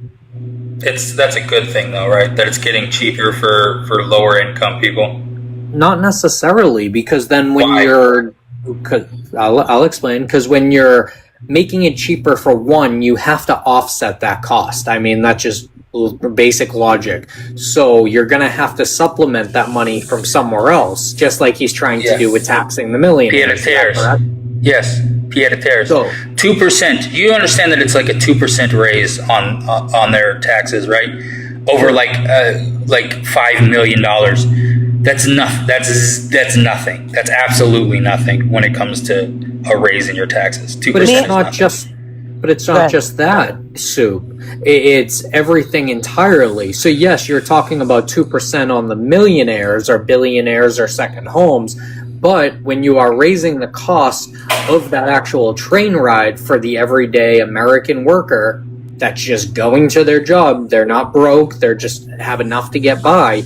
That's a good thing though, right? That it's getting cheaper for lower income people. Not necessarily, because then when you're, I'll explain. Because when you're making it cheaper for one, you have to offset that cost. I mean, that's just basic logic. So you're going to have to supplement that money from somewhere else, just like he's trying to do with taxing the millionaires. Yes, pied-à-terres. So 2%. You understand that it's like a 2% raise on their taxes, right? Over like $5 million. That's nothing. That's nothing. That's absolutely nothing when it comes to a raise in your taxes. 2%. But it's not just. But it's not just that, Sue. It's everything entirely. So yes, you're talking about 2% on the millionaires or billionaires or second homes. But when you are raising the cost of that actual train ride for the everyday American worker that's just going to their job, they're not broke, they're just have enough to get by.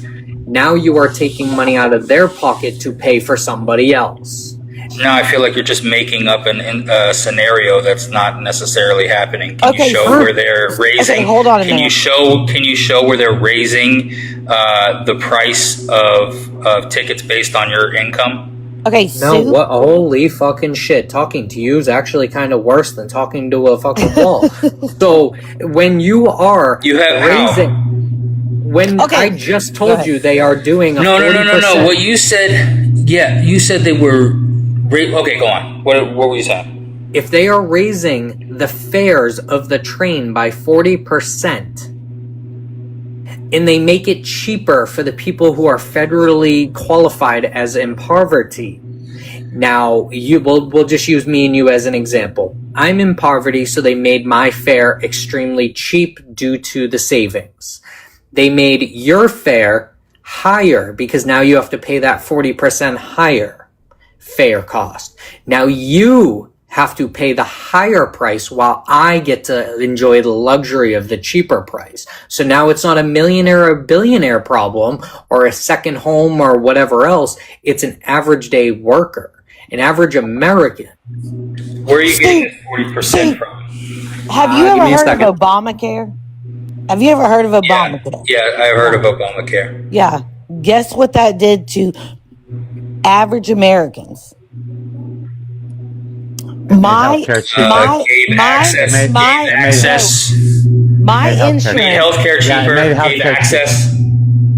Now you are taking money out of their pocket to pay for somebody else. Now I feel like you're just making up a scenario that's not necessarily happening. Can you show where they're raising? Okay, hold on a minute. Can you show where they're raising the price of tickets based on your income? Okay, no, what? Holy fucking shit! Talking to you is actually kind of worse than talking to a fucking wall. So when you are raising, when I just told you they are doing a no. 40%. What you said, you said they were. Okay, go on. What were you saying? If they are raising the fares of the train by 40%, and they make it cheaper for the people who are federally qualified as in poverty. Now, we'll just use me and you as an example. I'm in poverty, so they made my fare extremely cheap due to the savings. They made your fare higher because now you have to pay that 40% higher fare cost. Now you have to pay the higher price while I get to enjoy the luxury of the cheaper price. So now it's not a millionaire or billionaire problem or a second home or whatever else. It's an average day worker, an average American. Where are you getting this 40% from? Have you ever heard of Obamacare? Have you ever heard of Obamacare? Yeah, I've heard of Obamacare. Yeah. Guess what that did to average Americans? My insurance. Healthcare cheaper.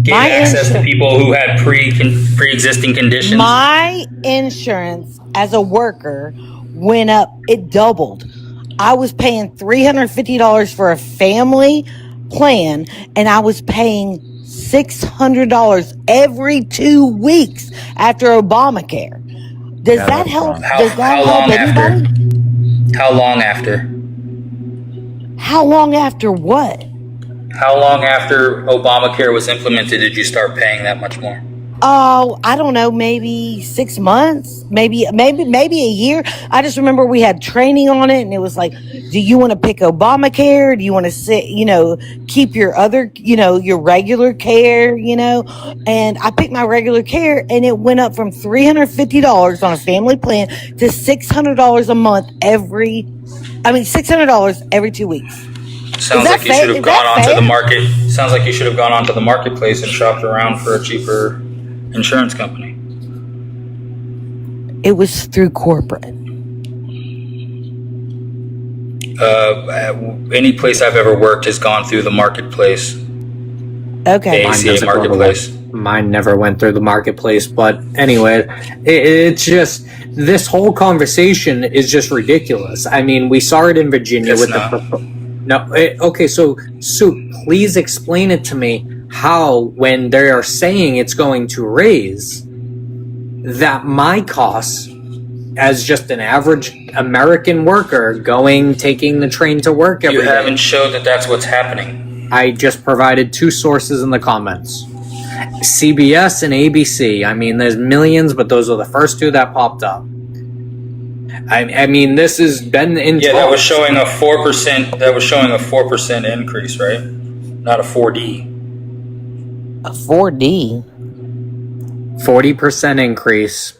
Gave access to people who had pre-existing conditions. My insurance as a worker went up. It doubled. I was paying $350 for a family plan, and I was paying $600 every 2 weeks after Obamacare. Does that help? Does that help anybody? How long after? How long after what? How long after Obamacare was implemented did you start paying that much more? Oh, I don't know, maybe 6 months, maybe a year. I just remember we had training on it, and it was like, do you want to pick Obamacare? Do you want to keep your other, your regular care, And I picked my regular care, and it went up from $350 on a family plan to $600 a month $600 every 2 weeks. Sounds like you should have gone onto the market. Sounds like you should have gone onto the marketplace and shopped around for a cheaper insurance company. It was through corporate. Any place I've ever worked has gone through the marketplace. Okay. ACA marketplace. Mine never went through the marketplace, but anyway, it's just this whole conversation is just ridiculous. I mean, we saw it in Virginia okay. So Sue, please explain it to me how, when they are saying it's going to raise, that my costs as just an average American worker taking the train to work every day. You haven't showed that that's what's happening. I just provided two sources in the comments. CBS and ABC. I mean, there's millions, but those are the first two that popped up. I mean, this has been in. Yeah, that was showing a 4%. That was showing a 4% increase, right? Not a 4D. A 4D. 40% increase.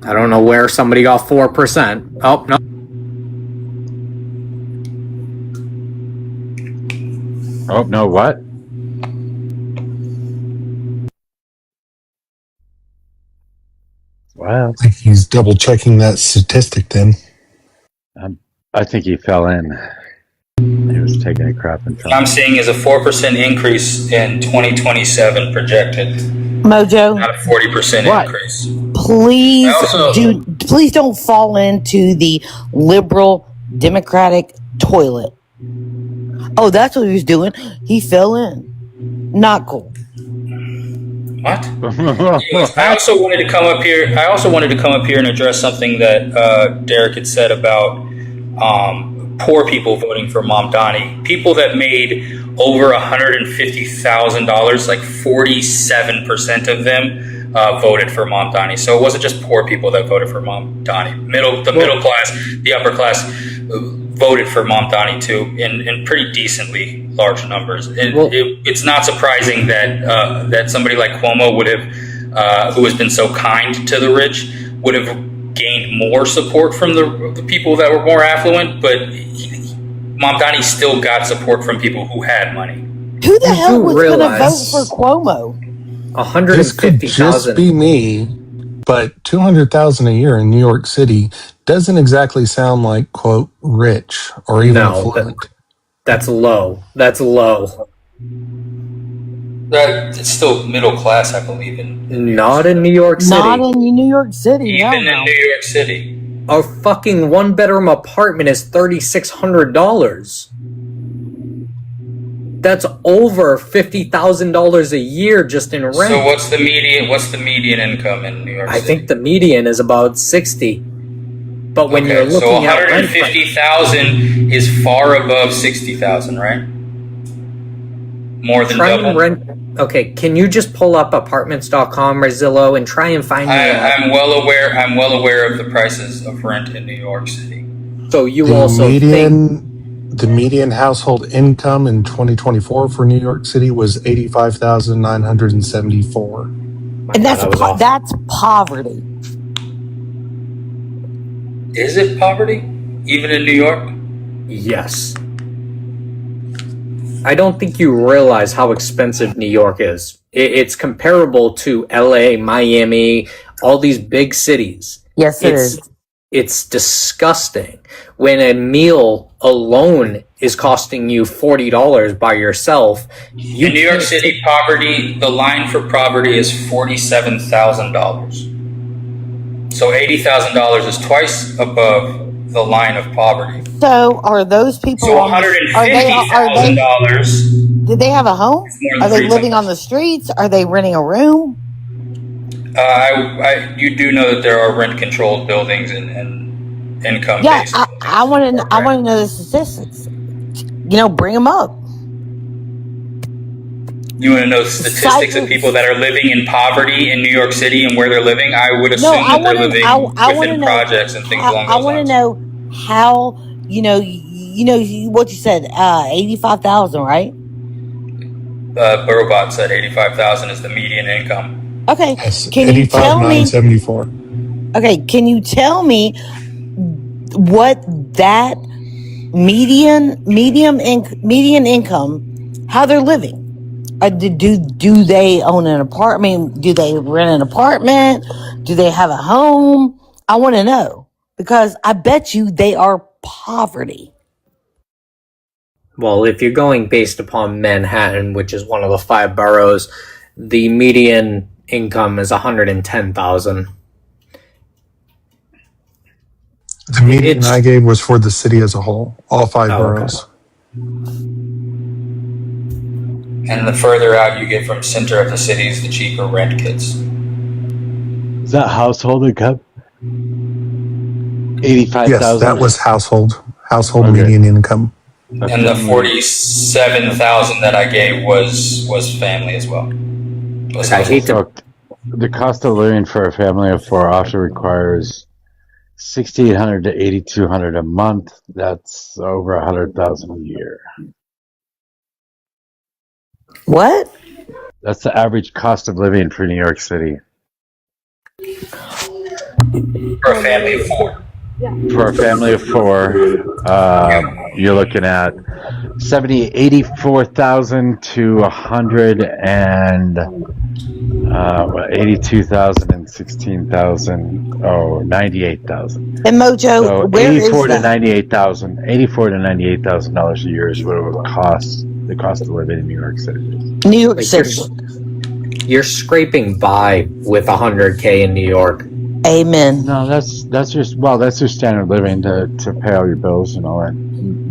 I don't know where somebody got 4%. Oh no. Oh no! What? Wow. I think he's double checking that statistic then. I think he fell in. He was taking a crap and fell I'm in. seeing is a 4% increase in 2027 projected. Mojo. Not a 40% increase. Please don't fall into the liberal Democratic toilet. Oh, that's what he was doing. He fell in. Not cool. What? I also wanted to come up here. And address something that Derek had said about poor people voting for Mamdani. People that made over $150,000, like 47% of them voted for Mamdani. So it wasn't just poor people that voted for Mamdani. The middle class, the upper class voted for Mamdani too in pretty decently large numbers. It's not surprising that somebody like Cuomo would have, who has been so kind to the rich, would have gained more support from the people that were more affluent, but Mamdani still got support from people who had money. Who the hell was going to vote for Cuomo? 150,000. This could just be me, but 200,000 a year in New York City doesn't exactly sound like, quote, rich or even affluent. That's low. That's low. It's still middle class, I believe. Not in New York City. Not in New York City. Even in New York City. A fucking one-bedroom apartment is $3,600. That's over $50,000 a year just in rent. So what's the median income in New York City? I think the median is about 60. But when you're looking at 150,000 is far above 60,000, right? More than double. Okay, can you just pull up apartments.com or Zillow and try and find me? I'm well aware of the prices of rent in New York City. So you the median household income in 2024 for New York City was $85,974. And that's poverty. Is it poverty? Even in New York? Yes. I don't think you realize how expensive New York is. It's comparable to LA, Miami, all these big cities. Yes, it is. It's disgusting when a meal alone is costing you $40 by yourself. In New York City, poverty, the line for poverty is $47,000. So $80,000 is twice above the line of poverty. So are those people? So $150,000. Did they have a home? Are they living on the streets? Are they renting a room? You do know that there are rent-controlled buildings and income-based. Yeah, I want to know the statistics. Bring them up. You want to know statistics of people that are living in poverty in New York City and where they're living? I would assume that they're living within projects and things along I those want to lines. know how what you said. 85,000, right? Burrowbot said 85,000 is the median income. Okay. Yes, Can you tell me? 85,974. Okay. Can you tell me what that median income, how they're living? Do they own an apartment? Do they rent an apartment? Do they have a home? I want to know because I bet you they are poverty. Well, if you're going based upon Manhattan, which is one of the 5 boroughs, the median income is 110,000. The median I gave was for the city as a whole, all 5 boroughs. And the further out you get from center of the cities, the cheaper rent gets. Is that household income? 85,000? Yes, that was household Okay. median income. And the 47,000 that I gave was family as well. The cost of living for a family of 4 often requires $1,600 to $8,200 a month. That's over $100,000 a year. What? That's the average cost of living for New York City. For a family of 4. For a family of 4, you're looking at 84,000 to 82,000 and 16,000. 98,000. And Mojo, so where is 84 to that? 98,000. $98,000 a year is what it would cost. The cost of living in New York City. New York City. You're scraping by with 100K in New York. Amen. No, that's your standard living to pay all your bills and all that.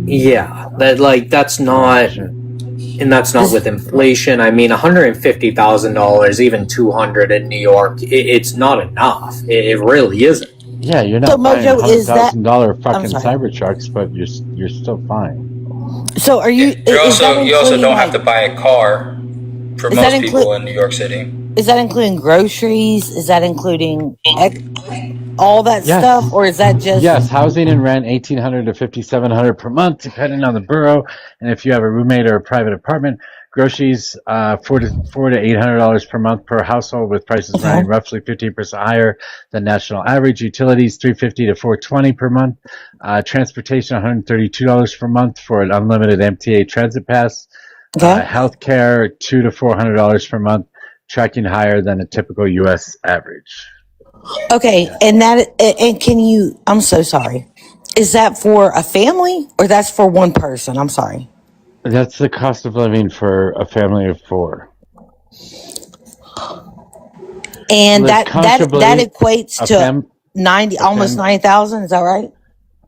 Yeah, that's not, and that's not with inflation. I mean, $150,000, even $200 in New York, it's not enough. It really isn't. Yeah, you're not So, buying Mojo, is that- $100,000 I'm fucking sorry. Cybertrucks, but you're still fine. So are you? You also don't have to buy a car for most people in New York City. Is that including groceries? Is that including all that Yes. stuff, or is that just? Yes, housing and rent $1,800 to $5,700 per month, depending on the borough, and if you have a roommate or a private apartment. Groceries, $400 to $800 per month per household, with prices running roughly 15% higher than national average. Utilities, $350 to $420 per month. Transportation, $132 per month for an unlimited MTA transit pass. Healthcare, $200 to $400 per month, tracking higher than a typical U.S. average. Okay, and can you? I'm so sorry. Is that for a family or that's for one person? I'm sorry. That's the cost of living for a family of 4. And that equates to almost 90,000. Is that right?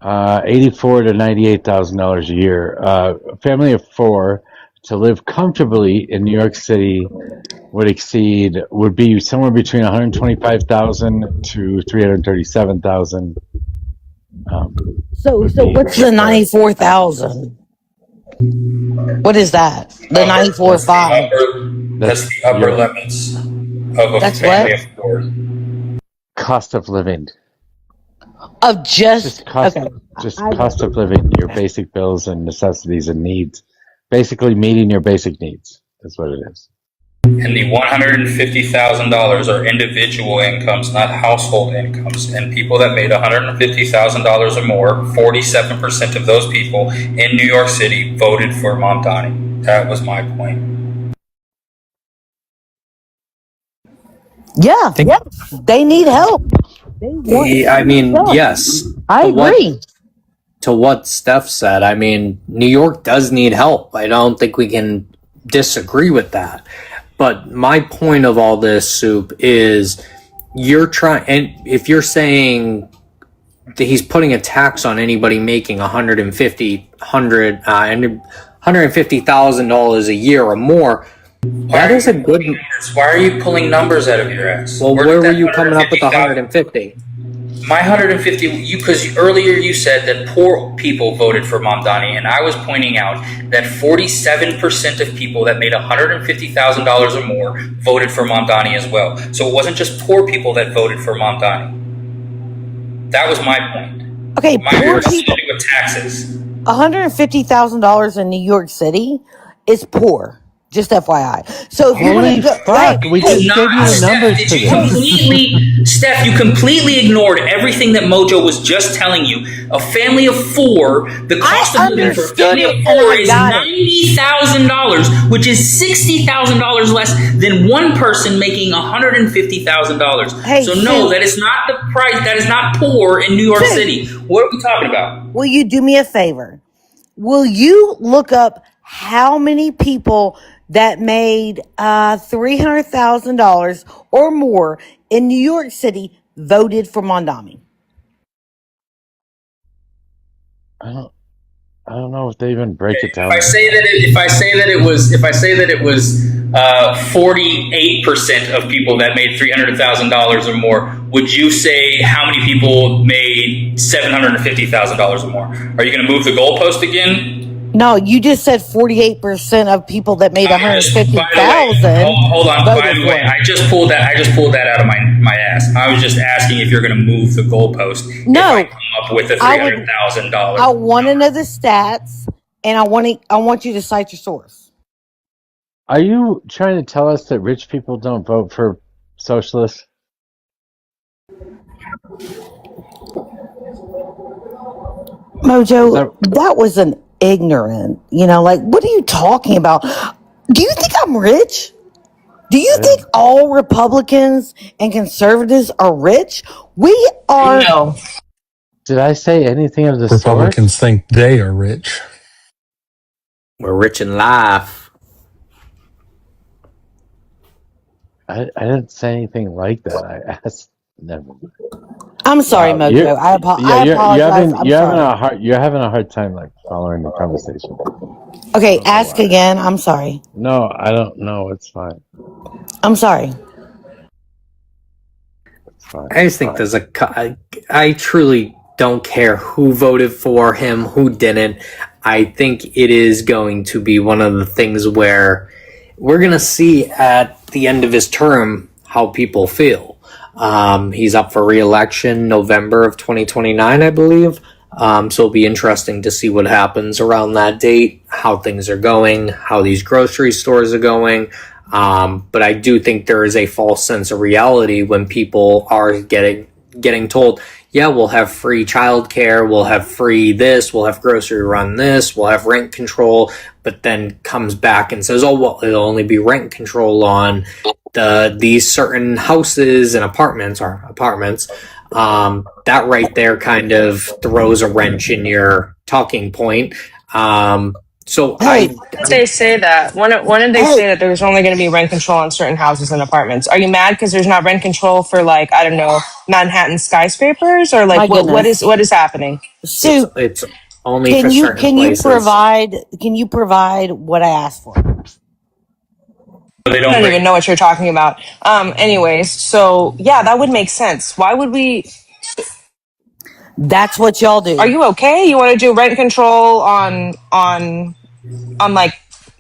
$84,000 to $98,000 a year. A family of 4 to live comfortably in New York City would be somewhere between 125,000 to 337,000. So what's the 94,000? What is that? The 94.5. That's the upper limits of a family of 4. Cost of living. Of just cost of living, your basic bills and necessities and needs. Basically meeting your basic needs. That's what it is. And the $150,000 are individual incomes, not household incomes. And people that made $150,000 or more, 47% of those people in New York City voted for Mamdani. That was my point. Yeah, they need help. Yes. I agree. To what Steph said, I mean, New York does need help. I don't think we can disagree with that. But my point of all this, Soup, is if you're saying that he's putting a tax on anybody making $150,000 a year or more, that is a good. Why are you pulling numbers out of your ass? Well, where were you coming up with 150? My 150, because earlier you said that poor people voted for Mamdani, and I was pointing out that 47% of people that made $150,000 or more voted for Mamdani as well. So it wasn't just poor people that voted for Mamdani. That was my point. Okay, My poor point has to people. do with taxes. $150,000 in New York City is poor. Just FYI. So if you want Holy to go, fuck! We It's just gave you not, the Steph. numbers Did for you this. Steph, you completely ignored everything that Mojo was just telling you. A family of four, the cost I of living for a understood family of it and four I is got it. $90,000, which is $60,000 less than one person making $150,000. Hey, So no, Sue. that is not the price. That is not poor in New York Sue, City. What are we talking about? will you do me a favor? Will you look up how many people that made $300,000 or more in New York City voted for Mondami? I don't know if they even break it If down I like say that. that it was 48% of people that made $300,000 or more, would you say how many people made $750,000 or more? Are you going to move the goalpost again? No, you just said 48% of people that made By the way, 150,000 hold on. By voted the for way, him. I just pulled that out of my ass. I was just asking if you're going to move the goalpost. If I No, come up with a I would. $300,000. I want to know the stats, and I want you to cite your source. Are you trying to tell us that rich people don't vote for socialists? Is Mojo, that that was an ignorant. Like, what are you talking about? Do you think I'm rich? Do you I think didn't? all Republicans and conservatives are rich? We are. No. Did I say anything of the sort? Republicans think they are rich. We're rich in life. I didn't say anything like that. I asked. Never mind. I'm sorry, Wow, Mojo. yeah, I apologize. I'm sorry. you're having a hard time like following the conversation. I Okay, don't know ask why. again. I'm sorry. No, I don't know. It's fine. I'm sorry. It's fine. I just think there's I truly don't care who voted for him, who didn't. I think it is going to be one of the things where we're going to see at the end of his term how people feel. He's up for re-election November of 2029, I believe. So it'll be interesting to see what happens around that date, how things are going, how these grocery stores are going. But I do think there is a false sense of reality when people are getting told, yeah, we'll have free childcare, we'll have free this, we'll have grocery run this, we'll have rent control, but then comes back and says, oh, well, it'll only be rent control on these certain houses and apartments. That right there kind of throws a wrench in your talking point. So Hey, They say that. When did they say that there was only going to be rent control on certain houses and apartments? Are you mad because there's not rent control for, like, I don't know, Manhattan skyscrapers, or like my goodness. what is happening? Sue, it's only for can you certain can you places. provide what I asked for? They I don't don't break. even know what you're talking about. Anyways, so yeah, that would make sense. Why would we? That's what y'all Are do. you okay? You want to do rent control on like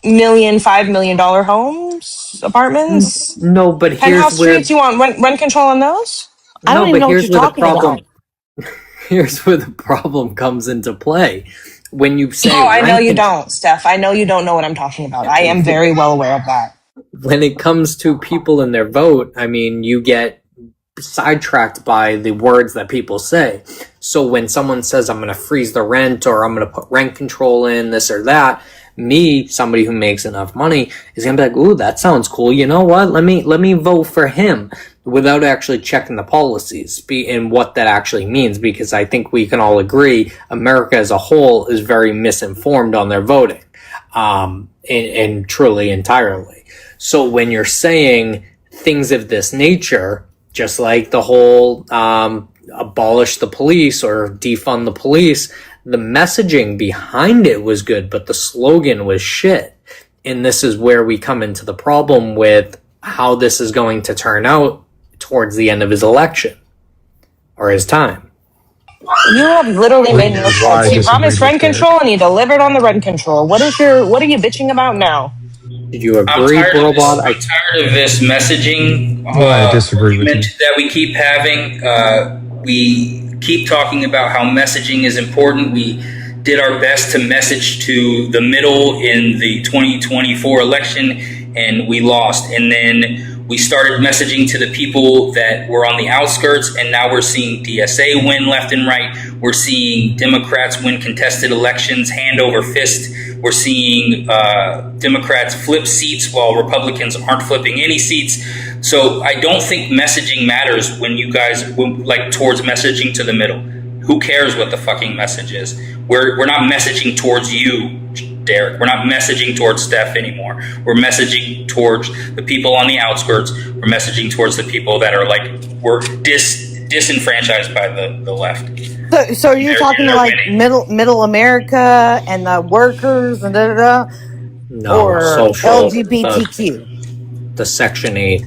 $5 million homes, apartments, No, but penthouse streets? You want rent control on those? I don't even know what here's you're where the talking problem about. here's where the problem comes into play. When you say Oh, I know rent you control, don't, Steph. I know you don't know what I'm talking about. I am very well aware of that. when it comes to people and their vote, I mean, you get sidetracked by the words that people say. So when someone says, I'm going to freeze the rent, or I'm going to put rent control in, this or that, me, somebody who makes enough money, is going to be like, ooh, that sounds cool. You know what? Let me vote for him, without actually checking the policies and what that actually means, because I think we can all agree America as a whole is very misinformed on their voting, and truly entirely. So when you're saying things of this nature, just like the whole abolish the police or defund the police, the messaging behind it was good, but the slogan was shit. And this is where we come into the problem with how this is going to turn out towards the end of his election. or his time. You have literally made no Here's why I sense. You disagreed promised with rent Derek. control and you delivered on the rent control. What are you bitching about now? Did you I'm agree, tired of this. Robot? I'm tired of this messaging Why I disagree with you. argument that we keep having. We keep talking about how messaging is important. We did our best to message to the middle in the 2024 election, and we lost. And then we started messaging to the people that were on the outskirts, and now we're seeing DSA win left and right. We're seeing Democrats win contested elections hand over fist. We're seeing Democrats flip seats while Republicans aren't flipping any seats. So I don't think messaging matters when you guys like towards messaging to the middle. Who cares what the fucking message is? We're not messaging towards you, Derek. We're not messaging towards Steph anymore. We're messaging towards the people on the outskirts. We're messaging towards the people that are like we're disenfranchised by the left. So you're talking like middle America and the workers and No, or social. LGBTQ. The Section 8.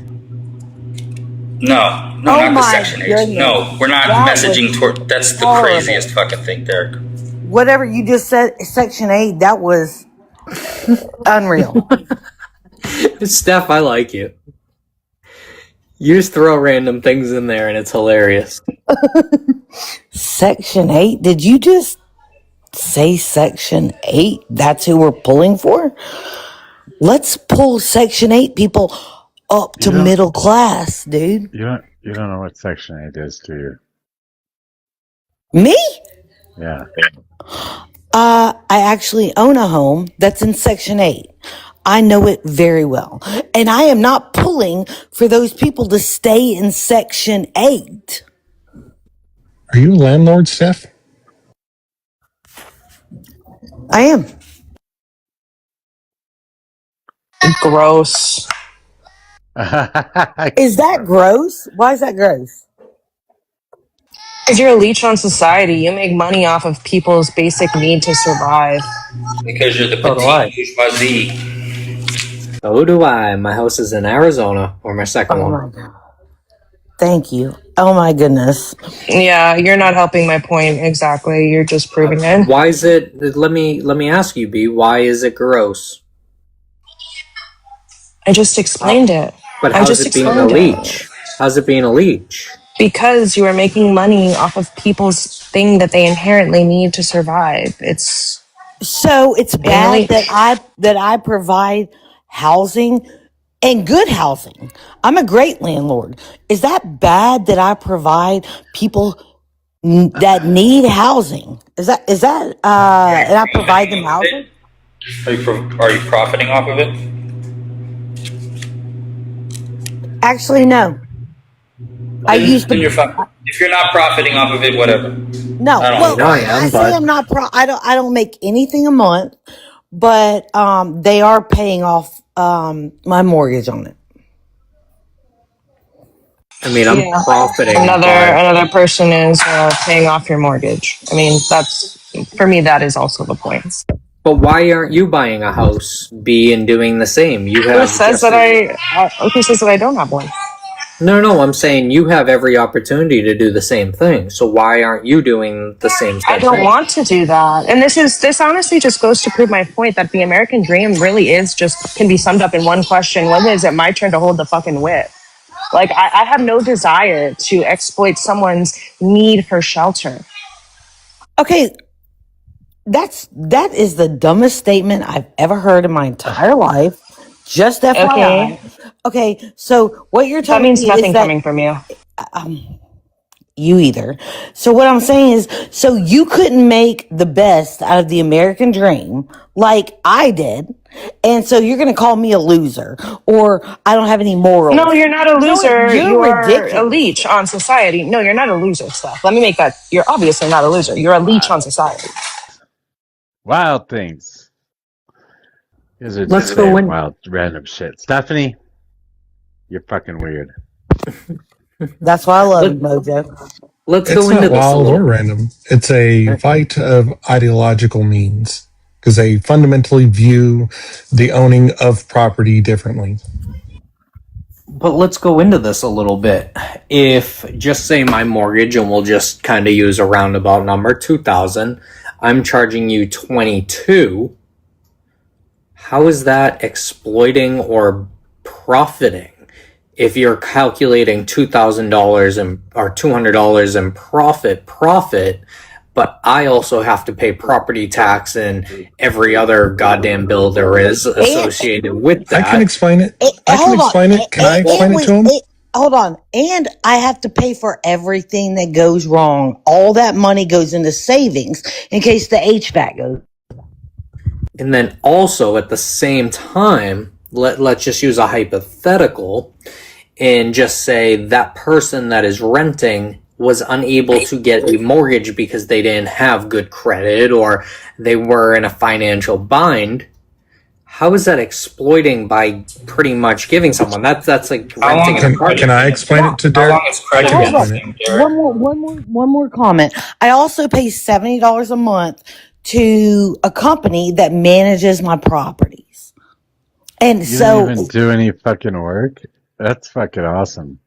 No, not the Section 8. No, we're not messaging toward. That's the craziest fucking thing, Derek. Whatever you just said, Section 8, that was unreal. Steph, I like you. You just throw random things in there and it's hilarious. Section 8? Did you just say Section 8? That's who we're pulling for? Let's pull Section 8 people up to middle class, dude. You don't know what Section 8 is, do you? Me? Yeah. I actually own a home that's in Section 8. I know it very well. And I am not pulling for those people to stay in Section 8. Are you a landlord, Steph? I am. Gross. Is that gross? Why is that gross? Because you're a leech on society. You make money off of people's basic need to survive. Because you're the So do I. petite bourgeoisie. So do I. My house is in Arizona, or my second one. My God. Thank you. Oh my goodness. Yeah, you're not helping my point exactly. You're just proving it. Why is it? Let me ask you, B. Why is it gross? I just explained it. But how's it being a leech? How's it being a leech? Because you are making money off of people's thing that they inherently need to survive. It's bad that I provide housing and good housing. I'm a great landlord. Is that bad that I provide people that need housing? Is that and I provide them housing? Are you profiting off of it? Actually, no. Then you're fine. If you're not profiting off of it, whatever. No, I say I'm not I don't make anything a month, but they are paying off my mortgage on it. I mean, I'm profiting. Another person is paying off your mortgage. I mean, that's for me. That is also the point. But why aren't you buying a house, B, and doing the same? You have. Who says that who says that I don't have one? No, I'm saying you have every opportunity to do the same thing. So why aren't you doing the same thing? I don't want to do that. And this honestly just goes to prove my point that the American dream really is can be summed up in one question. When is it my turn to hold the fucking whip? Like, I have no desire to exploit someone's need for shelter. Okay, that is the dumbest statement I've ever heard in my entire life. Just FYI. Okay, so what you're telling me is that... That means nothing coming from you. You either. So what I'm saying is, so you couldn't make the best out of the American dream like I did, and so you're going to call me a loser, or I don't have any morals. No, you're not a loser. No, you're ridiculous. A leech on society. No, you're not a loser, Steph. Let me make that. You're obviously not a loser. You're a leech on society. Wild things. Let's go in. Wild, random shit. Stephanie, you're fucking weird. That's why I love you, Mojo. Let's go into this. It's not wild or random. It's a fight of ideological means because they fundamentally view the owning of property differently. But let's go into this a little bit. If just say my mortgage, and we'll just kind of use a roundabout number, 2,000, I'm charging you 22. How is that exploiting or profiting? If you're calculating $2,000 or $200 in profit, but I also have to pay property tax and every other goddamn bill there is associated with that. I can explain it. I can explain it. Can I explain it to him? Hold on. And I have to pay for everything that goes wrong. All that money goes into savings in case the HVAC goes. And then also at the same time, let's just use a hypothetical and just say that person that is renting was unable to get a mortgage because they didn't have good credit or they were in a financial bind. How is that exploiting by pretty much giving someone that's like renting an apartment? Can I explain it to Derek? One more comment. I also pay $70 a month to a company that manages my properties. And You so don't even do any fucking work? That's fucking awesome.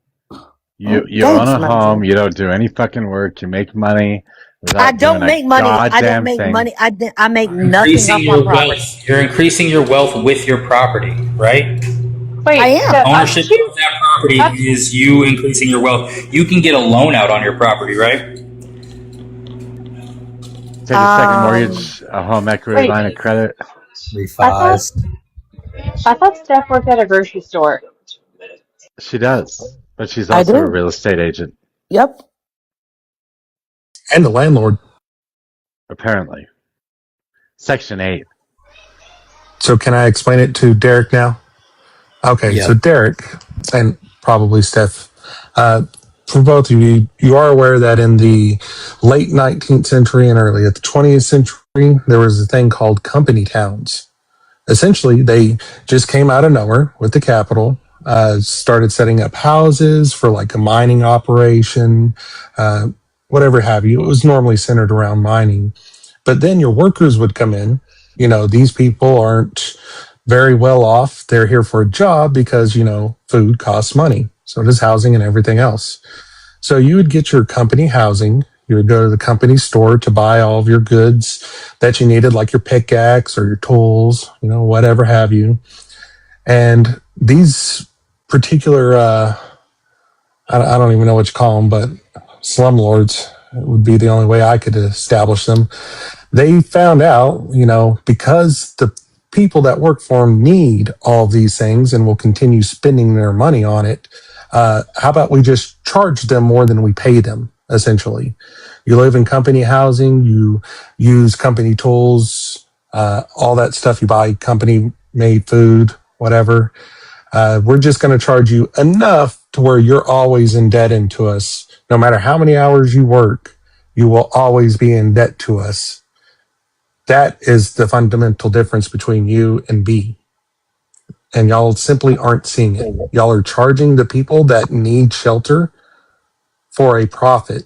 You thanks, own a home, Mojo. you don't do any fucking work, you make money without I don't doing a make money. I goddamn don't make thing. money. I make nothing Increasing off my your property. wealth. You're increasing your wealth with your property, right? Wait, I am. so Ownership of that property is you increasing your wealth. You can get a loan out on your property, right? Take a second mortgage, a home equity wait, line of credit. I thought Steph worked at a grocery store. She does, but she's I also a do. real estate agent, Yep. And the landlord. apparently. Section 8. So can I explain it to Derek now? Okay, Yeah. so Derek, and probably Steph, for both of you, you are aware that in the late 19th century and early at the 20th century, there was a thing called company towns. Essentially, they just came out of nowhere with the capital, started setting up houses for like a mining operation, whatever have you. It was normally centered around mining. But then your workers would come in. You know, these people aren't very well off. They're here for a job because, you know, food costs money. So does housing and everything else. So you would get your company housing. You would go to the company store to buy all of your goods that you needed, like your pickaxe or your tools, you know, whatever have you. And these particular, I don't even know what you call them, but slumlords would be the only way I could establish them. They found out, you know, because the people that work for them need all these things and will continue spending their money on it. How about we just charge them more than we pay them, essentially? You live in company housing, you use company tools, all that stuff you buy, company made food, whatever. We're just going to charge you enough to where you're always in debt into us. No matter how many hours you work, you will always be in debt to us. That is the fundamental difference between you and B. And y'all simply aren't seeing it. Y'all are charging the people that need shelter for a profit,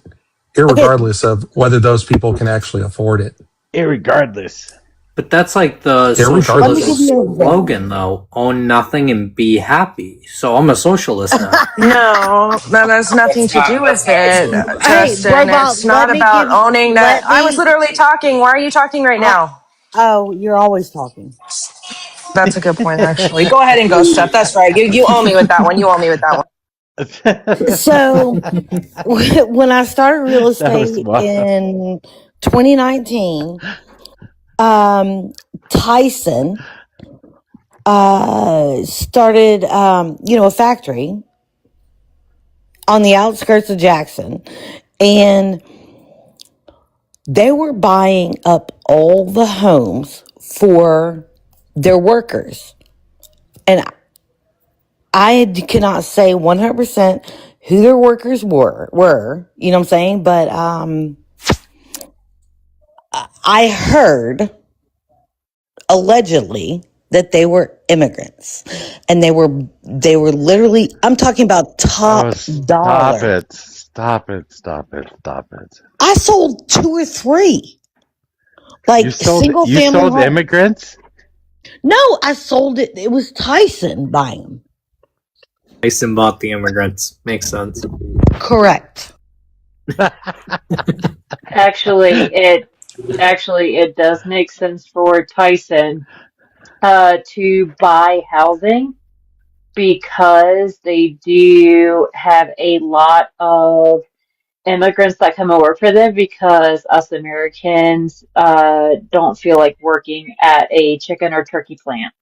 irregardless of whether those people can actually afford it. Irregardless. But that's like the socialist slogan, though: own nothing and be happy. So I'm a socialist now. No, that has nothing to do with it, Justin. Robot, It's not let me about give- owning that. let I was me- literally talking. Why are you talking right now? Oh, you're always talking. That's a good point, actually. Go ahead and go, Steph. That's right. You owe me with that one. You owe me with that one. So when I started real That was estate wild. in 2019, Tyson started, a factory on the outskirts of Jackson, and they were buying up all the homes for their workers. And I cannot say 100% who their workers were, you know what I'm saying? But I heard allegedly that they were immigrants, and they were literally, I'm talking about top dollar. Stop it. I sold 2 or 3. Like You sold single-family homes. immigrants? No, I sold it. It was Tyson buying them. Tyson bought the immigrants. Makes sense. Correct. Actually, it does make sense for Tyson to buy housing because they do have a lot of immigrants that come over for them because us Americans don't feel like working at a chicken or turkey plant.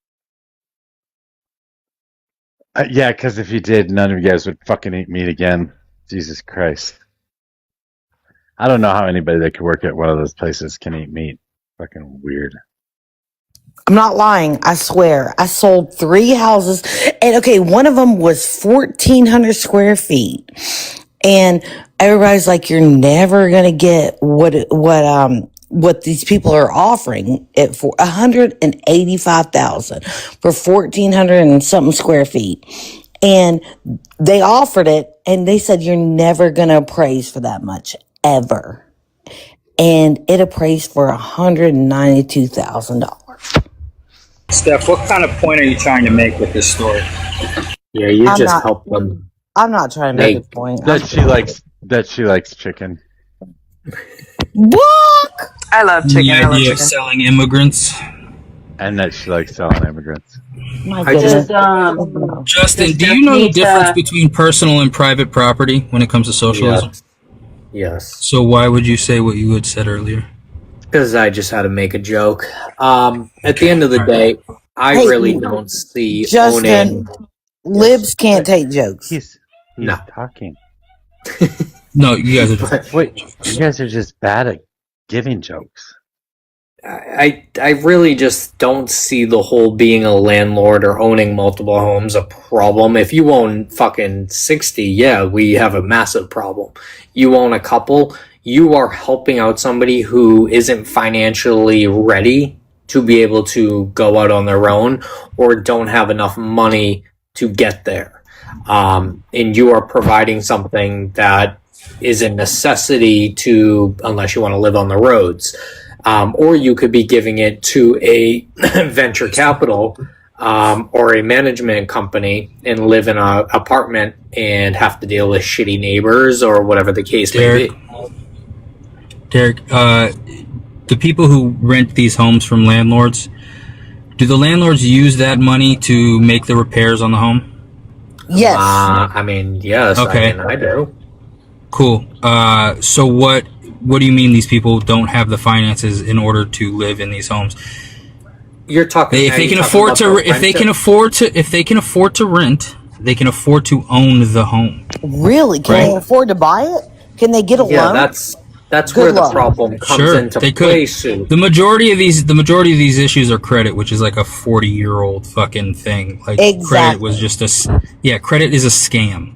Yeah, because if you did, none of you guys would fucking eat meat again. Jesus Christ. I don't know how anybody that could work at one of those places can eat meat. Fucking weird. I'm not lying. I swear. I sold 3 houses. And okay, one of them was 1,400 square feet. And everybody's like, you're never going to get what these people are offering it for 185,000 for 1,400 and something square feet. And they offered it and they said, you're never going to appraise for that much ever. And it appraised for $192,000. Steph, what kind of point are you trying to make with this story? Yeah, you I'm just not- help them. I'm not trying to make a point. That she likes chicken. What? I love chicken. The I love idea of chicken. selling immigrants. And that she likes selling immigrants. My I just- goodness. Justin, do you know the difference between personal and private property when it comes to socialism? Yes. So why would you say what you had said earlier? Because I just had to make a joke. At the end of the day, I Hey, really don't see Justin, owning. libs can't take jokes. He's No. talking. No, you guys are just Wait, you guys are just bad at giving jokes. I really just don't see the whole being a landlord or owning multiple homes a problem. If you own fucking 60, yeah, we have a massive problem. You own a couple, you are helping out somebody who isn't financially ready to be able to go out on their own or don't have enough money to get there. And you are providing something that is a necessity to, unless you want to live on the roads. Or you could be giving it to a venture capital or a management company and live in an apartment and have to deal with shitty neighbors or whatever the case may be. Derek, the people who rent these homes from landlords, do the landlords use that money to make the repairs on the home? Yes. I mean, yes. Okay. I do. Cool. So what do you mean these people don't have the finances in order to live in these homes? You're talking if they can afford to rent, they can afford to own the home. Really? Can they afford to buy it? Can they get a Yeah, loan? that's Good where the luck. problem comes Sure, into they play. could. Sue. The majority of these issues are credit, which is like a 40-year-old fucking thing. Like Exactly. credit was just credit is a scam.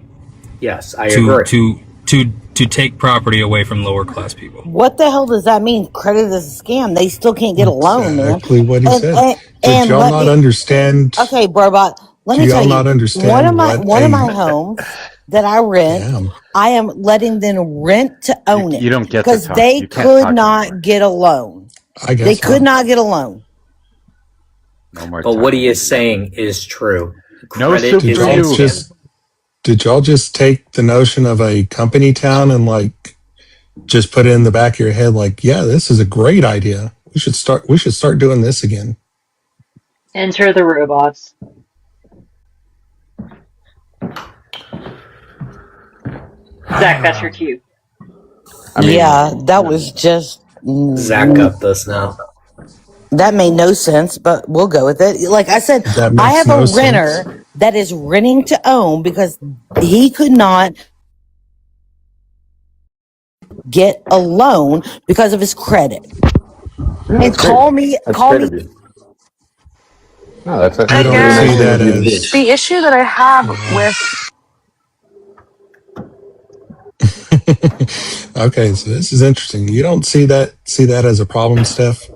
Yes, I agree. To take property away from lower class people. What the hell does that mean? Credit is a scam. They still can't get a loan, man. Exactly what he said. Did And y'all let not me- understand? Okay, Brobot, let Do me y'all tell you. not understand one of my homes that I rent, Damn. I am letting them rent to own it. You don't get to because talk. they You can't could talk not anymore. get a loan. I guess They could not get a loan. No more. But what he talking. is saying is true. No Credit soup is for a you. scam. Did y'all just take the notion of a company town and like just put it in the back of your head like, yeah, this is a great idea. We should start doing this again. Enter the robots. Zach, that's your cue. That was just Zach got this now. that made no sense, but we'll go with it. Like I said, That makes I have no a sense. renter that is renting to own because he could not get a loan because of his credit. And call me. No, that's I don't see that as The issue that I have with okay. So this is interesting. You don't see that as a problem, Steph,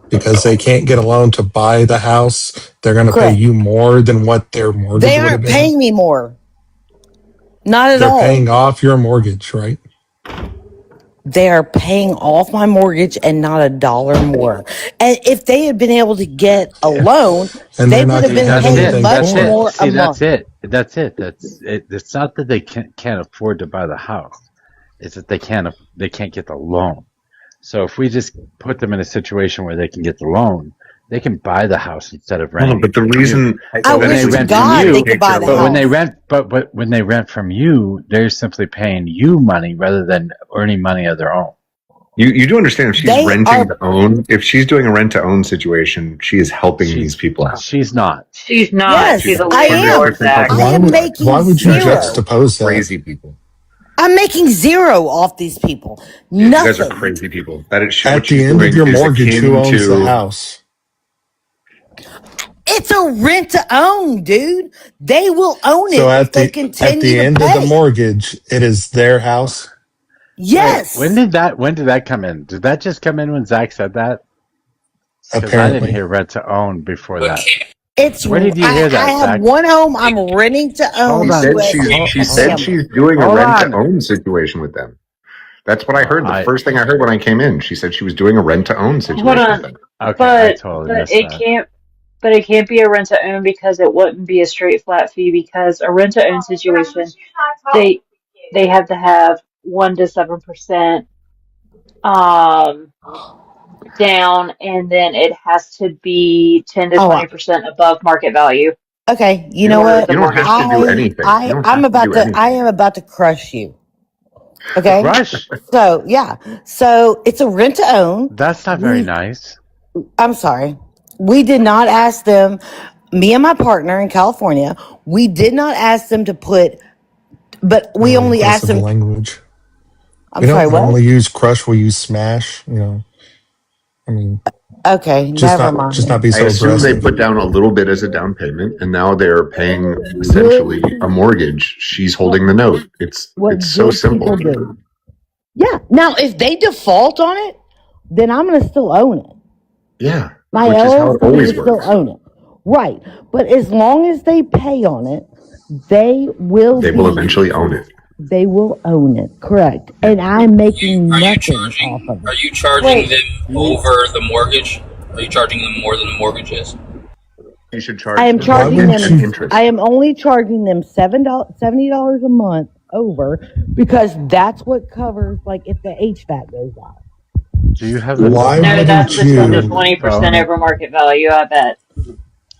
because they can't get a loan to buy the house. They're going to pay Correct. you more than what their mortgage They would have aren't been. paying me more. Not at They're all. paying off your mortgage, right? They are paying off my mortgage and not a dollar more. And if they had been able to get a loan, And they they're would not have going to been have That's paying it. anything much That's for it. it. more a See, month. That's it. That's it. It's not that they can't afford to buy the house. It's that they can't get the loan. So if we just put them in a situation where they can get the loan, they can buy the house instead of Hold on, renting but it the from you. reason I But when they wish to rent from God they you, could buy the but when they house. rent, but when they rent from you, they're simply paying you money rather than earning money of their own. you do understand if she's They renting are. to own, if she's doing a rent to own situation, she is helping these people out. She's not. She's not. Yes, She's a I am. landlord, 100% Zach. I helping am people out. making Why would you You guys are zero. juxtapose that? crazy people. I'm making zero off these people. You guys are Nothing. crazy people. That is what At the she's end of doing your is mortgage, who akin owns the to. house? It's a rent to own, dude. They will own So it if at they at continue the to end of the pay. mortgage, it is their house. Wait, when Yes. did that come in? Did that just come in when Zach said that? Because I didn't Apparently, hear rent to own before that. It's Where did you hear I that, have Zach? one home I'm renting to Hold She own on. said to she a said family. she's doing a Hold rent to on. own situation with them. That's what I heard. The I first thing I heard when I came in, she said she was doing a rent to own Hold situation with on. them. okay. I But totally but missed that. it can't be a rent to own because it wouldn't be a straight flat fee because a rent to own situation they they have to have 1 to 7% um down, and then it has to be 10 to Oh, 20% above market value okay. You You know don't. for what? the You don't have to mortgage. do anything. You don't have to do I anything. am about to crush you. Okay. Crush. So yeah. So it's a rent to own. That's not very We nice. I'm sorry. We did not ask them, me and my partner in California, we did not ask them to put, but we really only asked aggressive them, language. I'm We sorry, don't what? normally use crush. We use smash. I mean, Okay, never just not mind. be I so assume they aggressive. put down a little bit as a down payment, and now they're paying Good, essentially a mortgage. She's what, holding the note. It's what so good simple. people do. Yeah. Now, if they default on it, then I'm going to still own it. Yeah, My which is how it LLC always will still works. own it. Right. But as long as they pay on it, they will They will be, eventually own it. they will own it. Correct. Yeah. And I'm making Are you nothing off charging? of Are it. you charging Wait, them over the mortgage? Are you charging them more than the mortgage is? You should I charge am them Why charging rent wouldn't and them, you? I interest. am only charging them $70 a month over because that's what covers, like, if the HVAC goes out. Do you have the Why no, that's wouldn't the 10 to you? 20% phone? over market value, I bet.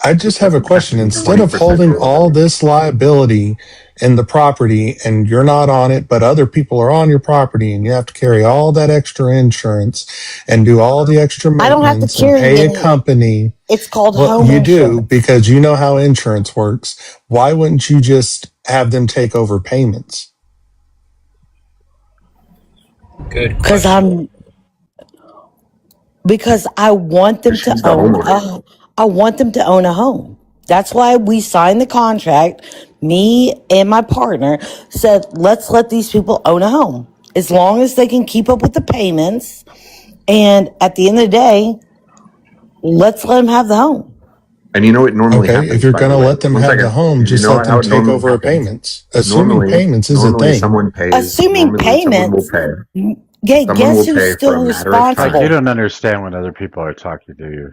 I just It have a doesn't have to question. be Instead of 20% holding over. all this liability in the property and you're not on it, but other people are on your property and you have to carry all that extra insurance and do all the extra I don't have to maintenance and carry pay a any, company. it's called Well, home you do insurance because you know how insurance works. Why wouldn't you just have them take over payments? Good because question. I want them Because to she's the own homeowner. I want them to own a home. That's why we signed the contract. Me and my partner said, let's let these people own a home as long as they can keep up with the payments. And at the end of the day, let's let them have the home. And you know what normally Okay, if happens, you're by going the to way? let them One have the second. home, You just know let them how it take normally over happens? payments. Assuming Normally, payments is a normally thing. someone pays. Assuming Normally, someone will payments, pay. yeah, Someone guess will who's pay for a still matter of Like you time. responsible? don't understand when other people are talking, do you?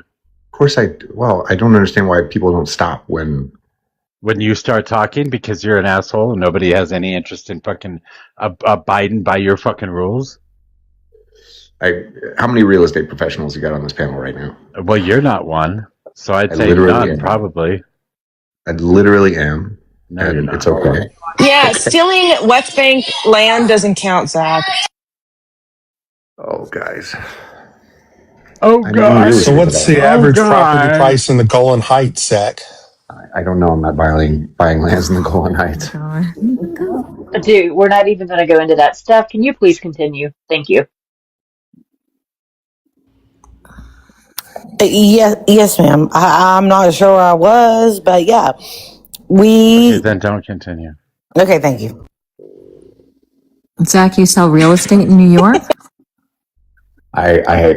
Of course, I don't understand why people don't stop When you start talking because you're an asshole and nobody has any interest in fucking abiding by your fucking rules. how many real estate professionals you got on this panel right now? Well, you're not one, so I'd I say literally none, am. probably. I literally am, No, you're and it's not. okay. Yeah, stealing West Bank land doesn't count, Zach. Oh, guys. Oh I know real God. So estate, but what's the Oh average property God. price in the Golan Heights, Zach? I don't know. I'm not buying lands in the Golan Heights. Dude, we're not even going to go into that stuff. Can you please continue? Thank you. Yes, ma'am. I'm not sure I was, but yeah, Okay, we. then don't continue. Okay, thank you. Zach, you sell real estate in New York?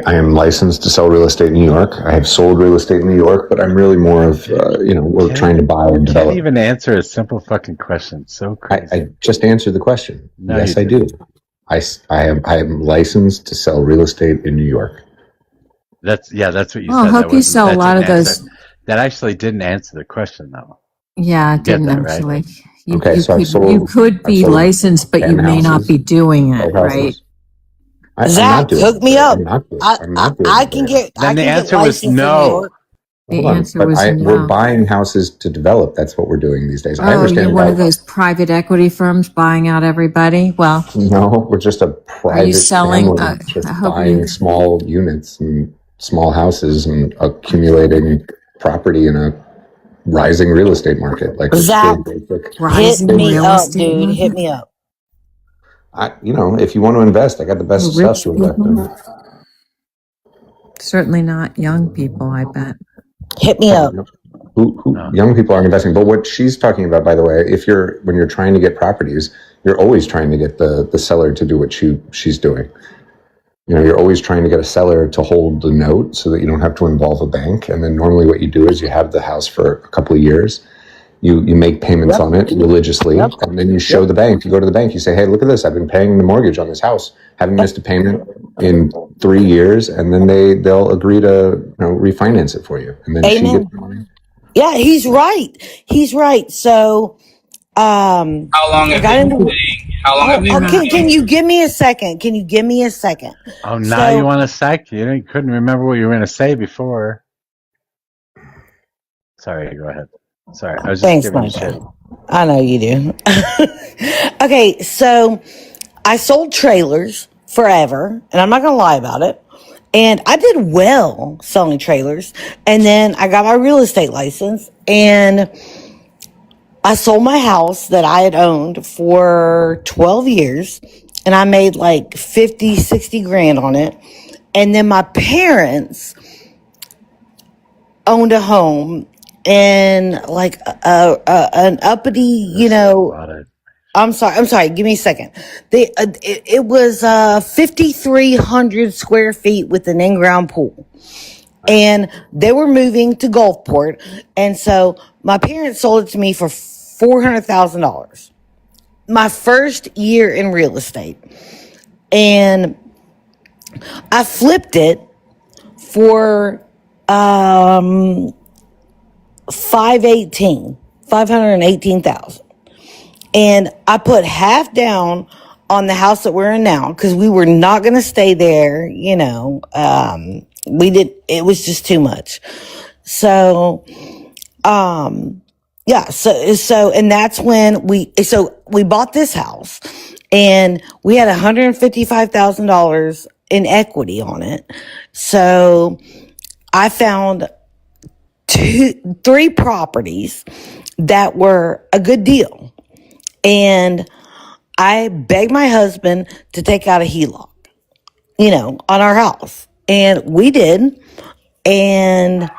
I am licensed to sell real estate in New York. I have sold real estate in New York, but I'm really more of, we're trying to buy and Can't develop. even answer a simple fucking question. So crazy. I just answered the question. No, you Yes, I didn't. do. I am licensed to sell real estate in New York. That's what you Well, I said. hope you sell a lot of Answer. those. That actually didn't answer the question, though. Yeah, it You get didn't that, right? actually. You Okay, you so could I've be sold licensed, but you 10 may not houses, be doing it, 12 right? houses. I'm not Zach, doing hook it me there. up. I'm not doing I it can there. get Then the answer was licensed in New no. York. The Hold on, answer but was we're no. buying houses to develop. That's what we're doing these days. I Oh, you're understand one of about. those private equity firms buying out everybody? Well, No, we're just a are you private selling? family I just hope you. buying small units and small houses and accumulating property in a rising real estate market. Like it's Zach, big, basic. hit Rising me real up, estate dude. Hit market? me up. If you want to invest, I got the For best stuff rich to invest in. people? Certainly not young people, I bet. Hit me up. Who young people aren't investing. But what she's talking about, by the way, when you're trying to get properties, you're always trying to get the seller to do what she's doing. You're always trying to get a seller to hold the note so that you don't have to involve a bank. And then normally what you do is you have the house for a couple of years. You make payments on it religiously, and then you show the bank. You go to the bank. You say, "Hey, look at this! I've been paying the mortgage on this house. Haven't missed a payment in 3 years." And then they'll agree to refinance it for you, and then she gets Amen. the money. Yeah, he's right. He's right. So, How long I have got they been into. paying? How long have they been Can paying? you give me a second? Can you give me a second? Oh, now you So, want to psych? You couldn't remember what you were going to say before. Sorry, go ahead. Sorry, I was just thanks, giving you Mojo. shit. I know you do. Okay, so I sold trailers forever, and I'm not going to lie about it. And I did well selling trailers. And then I got my real estate license, and I sold my house that I had owned for 12 years, and I made like 50, 60 grand on it. And then my parents owned a home in like an uppity, I'm sorry. Give me a second. It was 5,300 square feet with an in-ground pool, and they were moving to Gulfport, and so my parents sold it to me for $400,000. My first year in real estate, and I flipped it for 518,000. And I put half down on the house that we're in now because we were not going to stay there. It was just too much. So, yeah. And that's when we bought this house, and we had $155,000 in equity on it. So I found 3 properties that were a good deal. And I begged my husband to take out a HELOC, on our house. And we did. And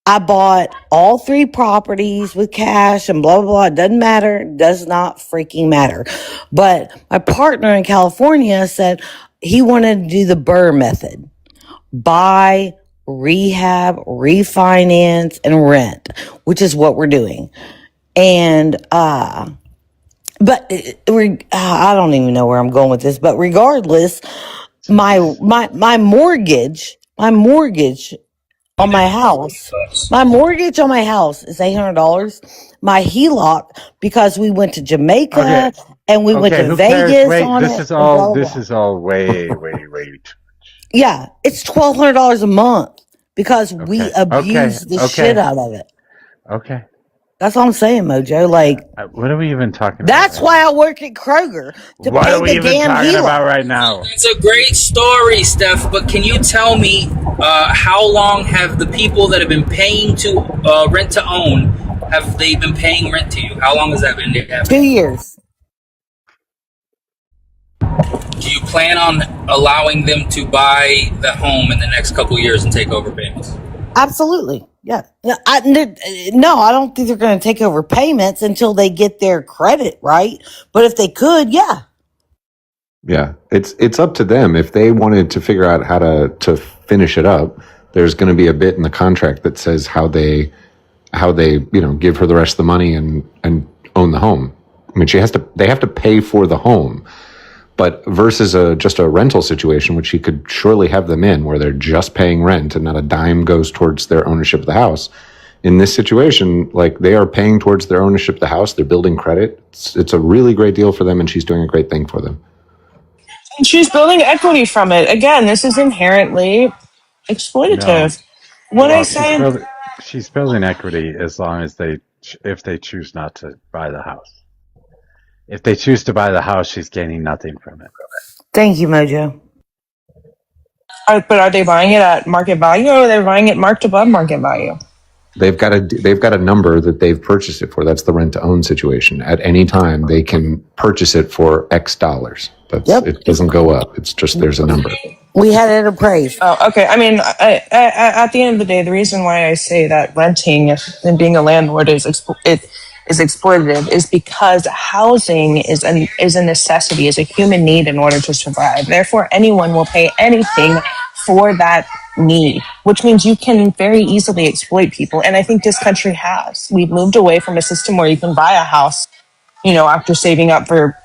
I bought all 3 properties with cash and blah, blah, blah. It doesn't matter. It does not freaking matter. But my partner in California said he wanted to do the Burr method: buy, rehab, refinance, and rent, which is what we're doing. And, but I don't even know where I'm going with this. But regardless, my mortgage on my house, is $800. My HELOC, because we went to Okay, Jamaica and we went okay. to Who cares? Vegas Wait, on this it, is and all. blah blah This blah. is all way, way, way. Yeah, it's $1,200 a month because we Okay, abused the shit okay, out of it. okay. That's all I'm saying, Mojo. Like, What are we even talking about that's right why now? I work at Kroger to What are pay we the even damn talking about HELOC. right now? It's a great story, Steph, but can you tell me how long have the people that have been paying to rent to own, have they been paying rent to you? How long has that been 2 happening? years. Do you plan on allowing them to buy the home in the next couple of years and take over payments? Absolutely. Yeah. No, I don't think they're going to take over payments until they get their credit right. But if they could, yeah. Yeah, it's up to them if they wanted to figure out how to finish it up. There's going to be a bit in the contract that says how they give her the rest of the money and own the home. I mean, they have to pay for the home, But versus just a rental situation, which he could surely have them in, where they're just paying rent and not a dime goes towards their ownership of the house. In this situation, like, they are paying towards their ownership of the house. They're building credit. It's a really great deal for them, and she's doing a great thing for them. And she's building equity from it. Again, this is inherently exploitative. No. When I Well, say she's building equity as long as if they choose not to buy the house. If they choose to buy the house, she's gaining nothing from it. Thank you, Mojo. but are they buying it at market value, or are they buying it marked above market value? They've got a number that they've purchased it for. That's the rent to own situation. At any time, they can purchase it for X dollars. It doesn't go up. It's just there's a number. We had it appraised. Oh, okay. I mean, at the end of the day, the reason why I say that renting and being a landlord is exploitative is because housing is a necessity, is a human need in order to survive. Therefore, anyone will pay anything for that need, which means you can very easily exploit people. And I think this country has. We've moved away from a system where you can buy a house, after saving up for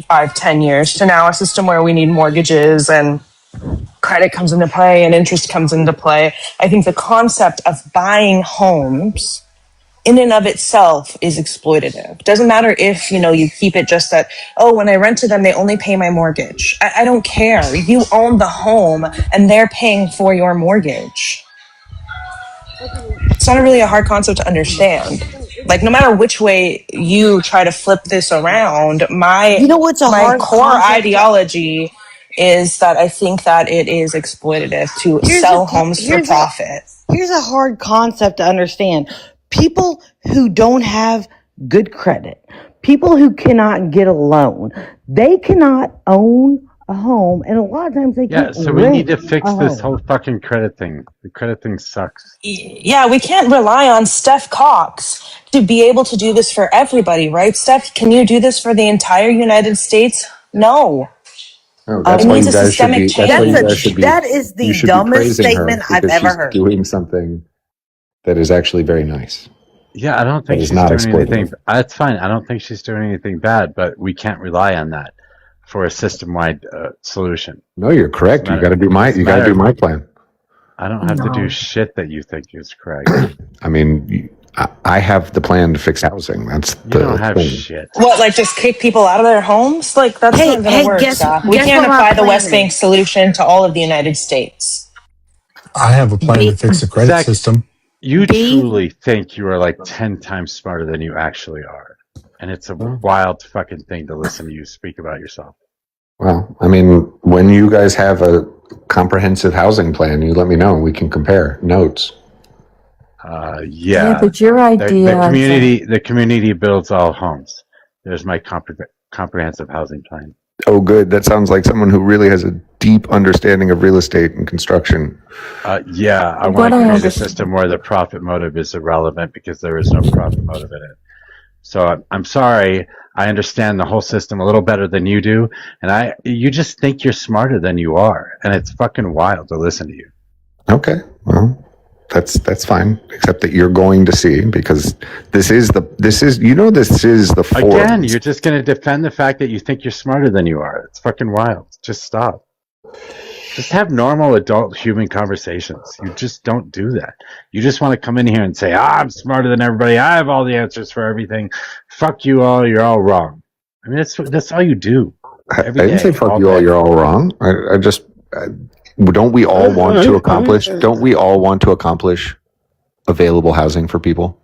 5-10 years, to now a system where we need mortgages and credit comes into play and interest comes into play. I think the concept of buying homes in and of itself is exploitative. It doesn't matter if, you keep it just that, when I rent to them, they only pay my mortgage. I don't care. You own the home and they're paying for your mortgage. It's not really a hard concept to understand. Like, no matter which way you try to flip this around, my core ideology is that I think that it is exploitative to sell homes for profit. Here's a hard concept to understand. People who don't have good credit, people who cannot get a loan, they cannot own a home, and a lot of times they can't. Yeah, so we need to fix this whole fucking credit thing. The credit thing sucks. Yeah, we can't rely on Steph Cox to be able to do this for everybody, right? Steph, can you do this for the entire United States? No. No, that's why you guys should be. That's why you guys should be. That is the dumbest statement I've ever heard. Doing something that is actually very nice. Yeah, I don't think she's doing anything. That's fine. I don't think she's doing anything bad, but we can't rely on that for a system-wide solution. No, you're correct. You got to do my plan. I don't have to do shit that you think is correct. I mean, I have the plan to fix housing. That's you don't have shit. What, like just kick people out of their homes? Like, that's not going to work, Zach. We can't apply the West Bank solution to all of the United States. I have a plan to fix the credit system. You truly think you are like 10 times smarter than you actually are. And it's a wild fucking thing to listen to you speak about yourself. Well, I mean, when you guys have a comprehensive housing plan, you let me know and we can compare notes. Yeah, but your idea, the community builds all homes. There's my comprehensive housing plan. Oh, good. That sounds like someone who really has a deep understanding of real estate and construction. Yeah, I want to create a system where the profit motive is irrelevant because there is no profit motive in it. So I'm sorry. I understand the whole system a little better than you do, and you just think you're smarter than you are, and it's fucking wild to listen to you. Okay, well, that's fine. Except that you're going to see, because this is the forum. Again, you're just going to defend the fact that you think you're smarter than you are. It's fucking wild. Just stop. Just have normal adult human conversations. You just don't do that. You just want to come in here and say, I'm smarter than everybody. I have all the answers for everything. Fuck you all. You're all wrong. I mean, that's all you do. I didn't say fuck you all. You're all wrong. Don't we all want to accomplish? Don't we all want to accomplish available housing for people?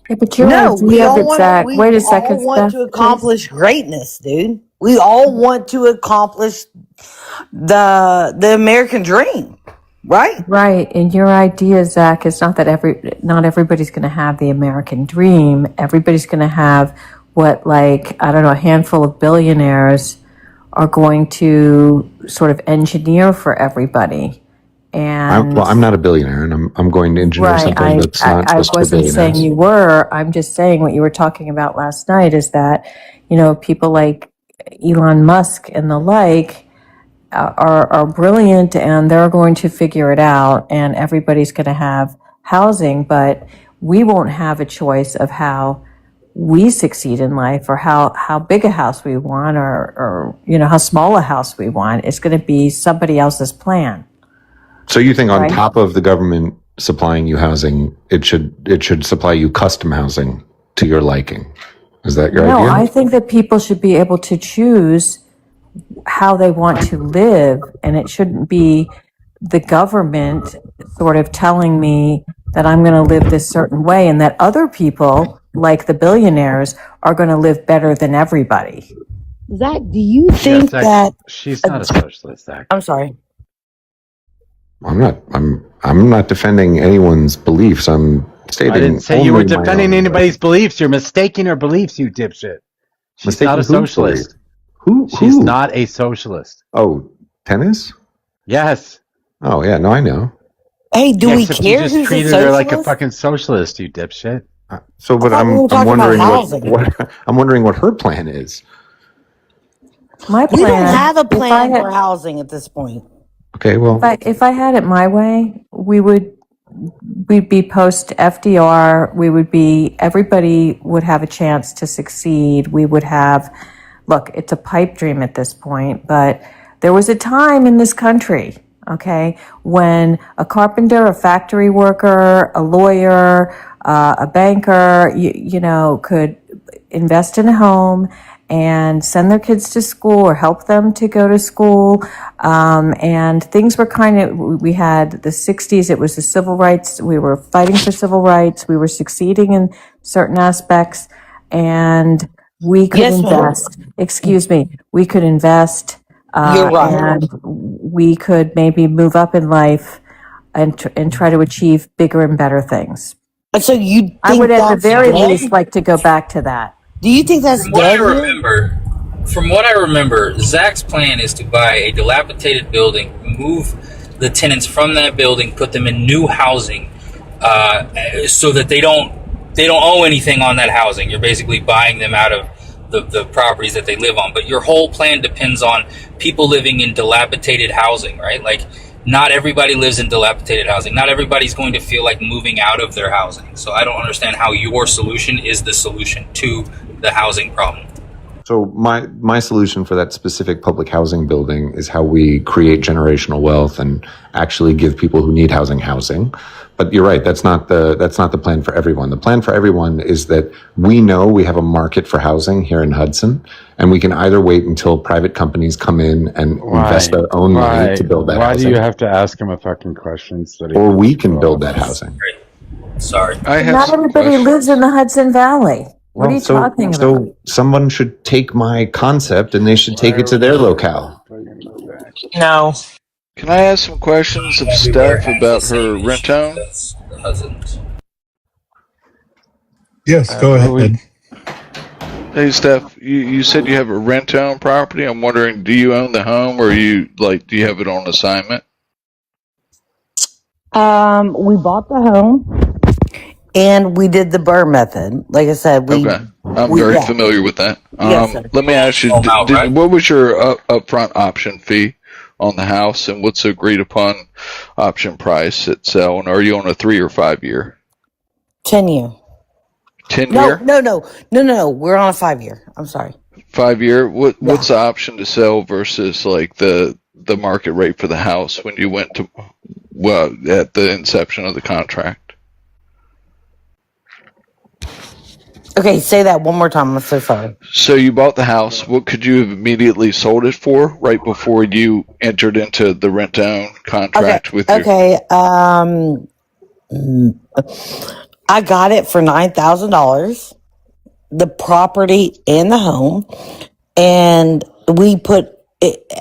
Yeah, but we all want to accomplish greatness, dude. We all want to accomplish the American dream, right? Right. And your idea, Zach, is not that not everybody's going to have the American dream. Everybody's going to have a handful of billionaires are going to sort of engineer for everybody. And I'm not a billionaire, and I'm going to engineer something that's not just for billionaires. I wasn't saying you were. I'm just saying what you were talking about last night is that, people like Elon Musk and the like are brilliant, and they're going to figure it out, and everybody's going to have housing, but we won't have a choice of how we succeed in life, or how big a house we want, or how small a house we want. It's going to be somebody else's plan. So you think on Right. top of the government supplying you housing, it should supply you custom housing to your liking? Is that your No, idea? I think that people should be able to choose how they want to live, and it shouldn't be the government sort of telling me that I'm going to live this certain way, and that other people, like the billionaires, are going to live better than everybody. Zach, do you Yeah, think Zach, that? she's not a socialist, Zach. I'm sorry. I'm not defending anyone's beliefs. I'm stating I didn't say you were only my defending own anybody's beliefs. You're mistaking her beliefs, you dipshit. She's not Mistaking a whose socialist. belief? She's Who? not a socialist. Oh, tennis? Yes. Oh yeah, no, I know. Hey, do Yeah, we except you care just who's a treated her like a socialist? fucking socialist, you dipshit. So, but thought we were I'm talking about wondering housing. what I'm wondering what her plan is. My We don't plan, have a if I plan had, for housing at this point. Okay, well, if I had it my way, we'd be post FDR. Everybody would have a chance to succeed. We would have, look, it's a pipe dream at this point, but there was a time in this country, okay, when a carpenter, a factory worker, a lawyer, a banker, could invest in a home and send their kids to school or help them to go to school. And things were we had the 60s, it was the civil rights. We were fighting for civil rights. We were succeeding in certain aspects, and we could Yes, ma'am. invest, we could invest, You're right. and we could maybe move up in life and try to achieve bigger and better things. And so you think I would at the that's very dead? least like to go back to that. Do you think that's From what I dead here? remember, Zach's plan is to buy a dilapidated building, remove the tenants from that building, put them in new housing, so that they don't owe anything on that housing. You're basically buying them out of the properties that they live on. But your whole plan depends on people living in dilapidated housing, right? Like, not everybody lives in dilapidated housing. Not everybody's going to feel like moving out of their housing. So I don't understand how your solution is the solution to the housing problem. so my solution for that specific public housing building is how we create generational wealth and actually give people who need housing. But you're right, that's not the plan for everyone. The plan for everyone is that we know we have a market for housing here in Hudson, and we can either wait until private companies come in and invest their own money to build that Why housing. do you have to ask him a fucking question? So that he Or can we can control build us? that housing. Sorry. I have Not some everybody questions. lives in the Hudson Valley. What are you talking about? So someone should take my concept and they should take it to their locale. No. Can I ask some questions of Steph about her rent home? Yes, go ahead. Hey, Steph, you said you have a rent home property. I'm wondering, do you own the home, or do you have it on assignment? We bought the home and we did the Burr method. Like I said, I'm very familiar with that. Yes, sir. Let me ask you, what was your upfront option fee on the house, and what's the agreed upon option price at sale? And are you on a 3 or 5 year? 10 year. 10 No, year? no. We're on a 5 year. I'm sorry. 5 year. What's the option to sell versus like the market rate for the house when you went to at the inception of the contract? Okay, say that one more time. I'm so sorry. So you bought the house. What could you have immediately sold it for right before you entered into the rent-own contract with your... Okay, I got it for $9,000, the property and the home, and we put it.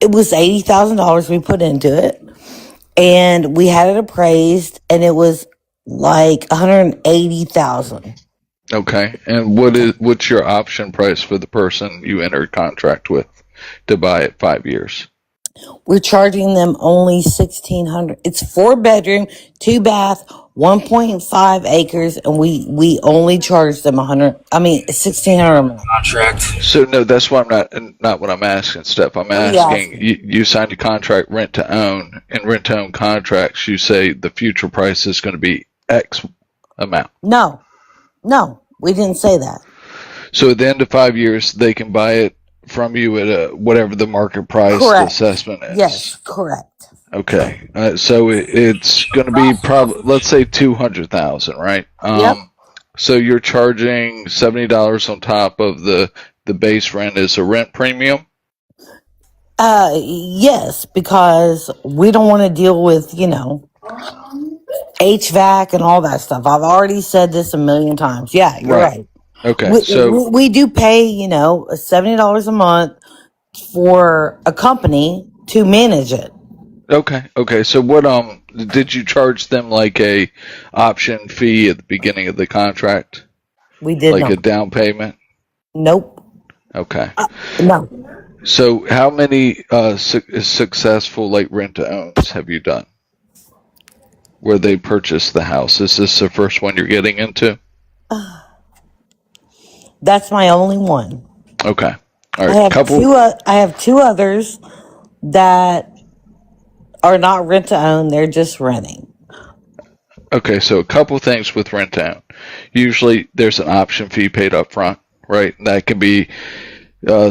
It was $80,000 we put into it, and we had it appraised, and it was like $180,000. Okay, and what's your option price for the person you entered contract with to buy it 5 years? We're charging them only $1,600. It's 4-bedroom, 2-bath, 1.5 acres, and we only charge them $1,600 contract. So no, that's why not what I'm asking, Steph. I'm asking you signed a contract rent to own. In rent to own contracts, you say the future price is going to be X amount. No. We didn't say that. So at the end of 5 years, they can buy it from you at whatever the market price Correct. assessment is. Yes, correct. Okay, so it's going to be probably, let's say 200,000, right? Yep. So you're charging $70 on top of the base rent as a rent premium. Yes, because we don't want to deal with, HVAC and all that stuff. I've already said this a million times. Yeah, you're right. Okay, so We do pay, $70 a month for a company to manage it. okay. So what did you charge them like a option fee at the beginning of the contract? We did like not. a down payment? Nope. Okay. No. So how many successful like rent to owns have you done where they purchased the house? Is this the first one you're getting into? That's my only one. Okay. All I right. have two others that are not rent to own. They're just renting. Okay, so a couple things with rent to own. Usually there's an option fee paid up front, right? That can be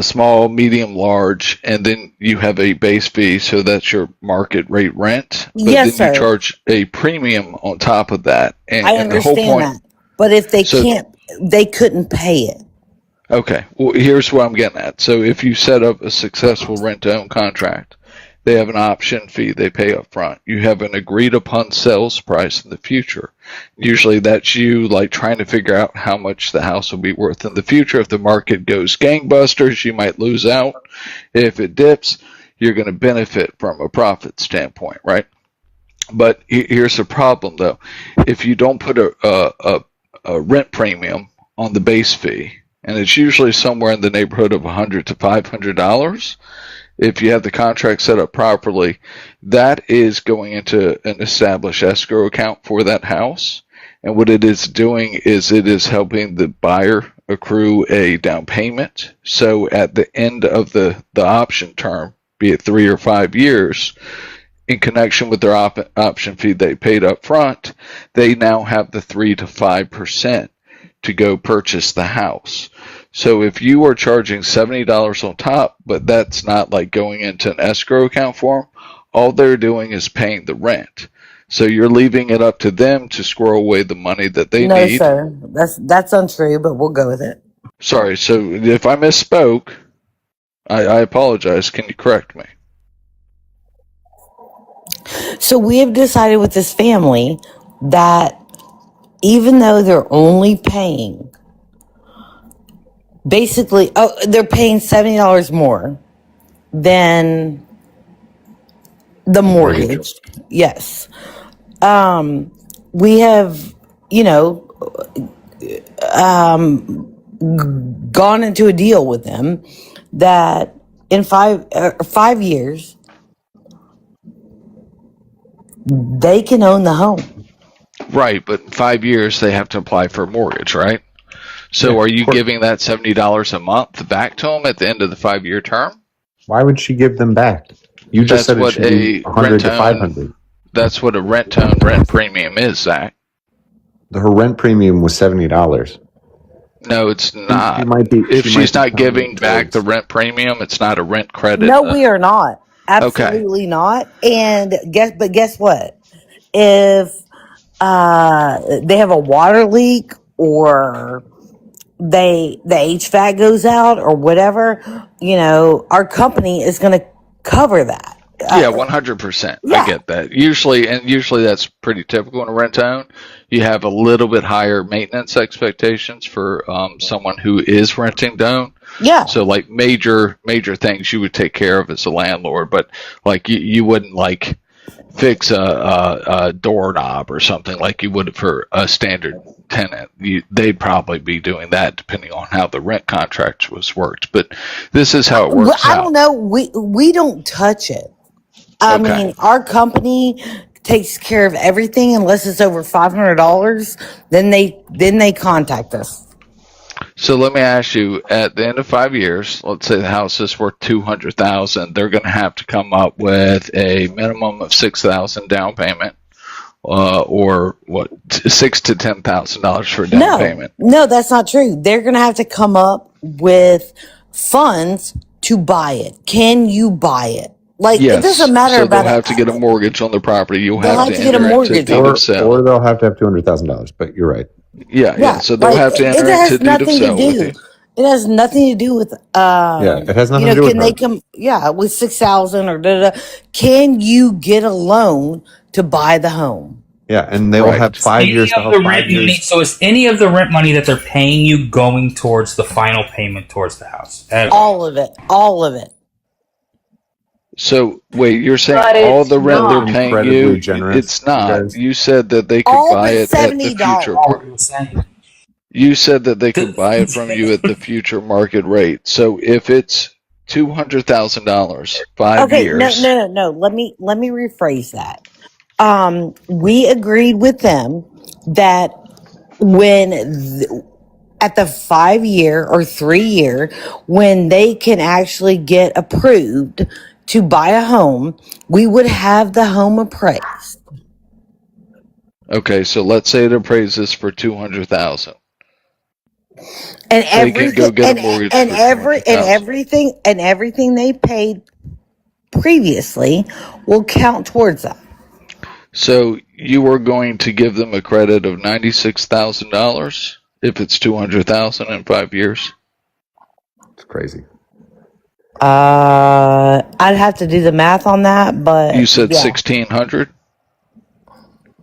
small, medium, large, and then you have a base fee, so that's your market rate rent. But Yes, then you sir. charge a premium on top of that. And, I and the whole understand point. that. But if they they couldn't pay it. Okay, well, here's what I'm getting at. So if you set up a successful rent-to-own contract, they have an option fee they pay up front. You have an agreed-upon sales price in the future. Usually that's you like trying to figure out how much the house will be worth in the future. If the market goes gangbusters, you might lose out. If it dips, you're going to benefit from a profit standpoint, right? But here's the problem, though. If you don't put a rent premium on the base fee, and it's usually somewhere in the neighborhood of $100 to $500. If you have the contract set up properly, that is going into an established escrow account for that house. And what it is doing is it is helping the buyer accrue a down payment. So at the end of the option term, be it 3 or 5 years, in connection with their option fee they paid up front, they now have the 3 to 5% to go purchase the house. So if you are charging $70 on top, but that's not like going into an escrow account for them, all they're doing is paying the rent. So you're leaving it up to them to squirrel away the money that they No, need. sir. That's untrue, but we'll go with it. Sorry, so if I misspoke, I apologize. Can you correct me? So we have decided with this family that even though they're only paying basically, they're paying $70 more than the mortgage. Yes. We have, gone into a deal with them that in 5 years, they can own the home. Right, but in 5 years they have to apply for a mortgage, right? So are you giving that $70 a month back to them at the end of the 5-year term? Why would she give them back? You just said it should be 100 to 500. That's what a rent-to-own rent premium is, Zach. Her rent premium was $70. No, it's not. If she's not giving back the rent premium, it's not a rent credit. No, we are not. Absolutely not. And guess what? If they have a water leak or the HVAC goes out or whatever, our company is going to cover that. Yeah, 100%. I get that. Usually that's pretty typical in a rent-to-own. You have a little bit higher maintenance expectations for someone who is renting to own. Yeah. So like major things you would take care of as a landlord, but like you wouldn't like fix a doorknob or something like you would for a standard tenant. They'd probably be doing that depending on how the rent contract was worked. But this is how it works I don't know. We don't touch it. I mean, our company takes care of everything unless it's over $500. Then they contact us. So let me ask you: at the end of 5 years, let's say the house is worth $200,000, they're going to have to come up with a minimum of $6,000 down payment, or what, $6,000 to $10,000 for a down payment. No, that's not true. They're going to have to come up with funds to buy it. Can you buy it? Like, Yes, it doesn't matter so about they'll have to get a mortgage on the property. You'll They'll have have to to get a enter into mortgage deed on of it. sale. Or they'll have to have $200,000. But you're right. Yeah. So they'll like, have to it enter has into deed of nothing to sale with do. you. It has nothing to do with, Yeah, it has nothing to do with can they her. come, with 6,000 or da, da, da. Can you get a loan to buy the home? Yeah, and they will have 5 years to Any of help the rent 5 years. money, so is any of the rent money that they're paying you going towards the final payment towards the house? All of it. All of it. So wait, you're saying But all it's the rent they're not. paying Incredibly you? generous, It's not. guys. You said that they could All buy but it at the future $70. market. You said that they could buy it from you at the future market rate. So if it's $200,000, 5 Okay, years. no. Let me rephrase that. We agreed with them that at the 5 year or 3 year, when they can actually get approved to buy a home, we would have the home appraised. Okay, so let's say it appraises for 200,000. And They can go get a mortgage for 200,000. everything they paid previously will count towards that. So you were going to give them a credit of $96,000 if it's 200,000 in 5 years. It's crazy. I'd have to do the math on that, but You said 1,600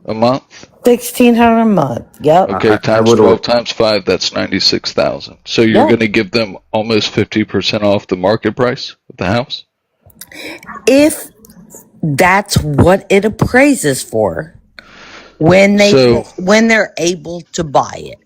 a month. 1,600 a month. Yep. Okay, times 12 times 5, that's 96,000. So you're going to give them almost 50% off the market price of the house? If that's what it appraises for when they're able to buy it.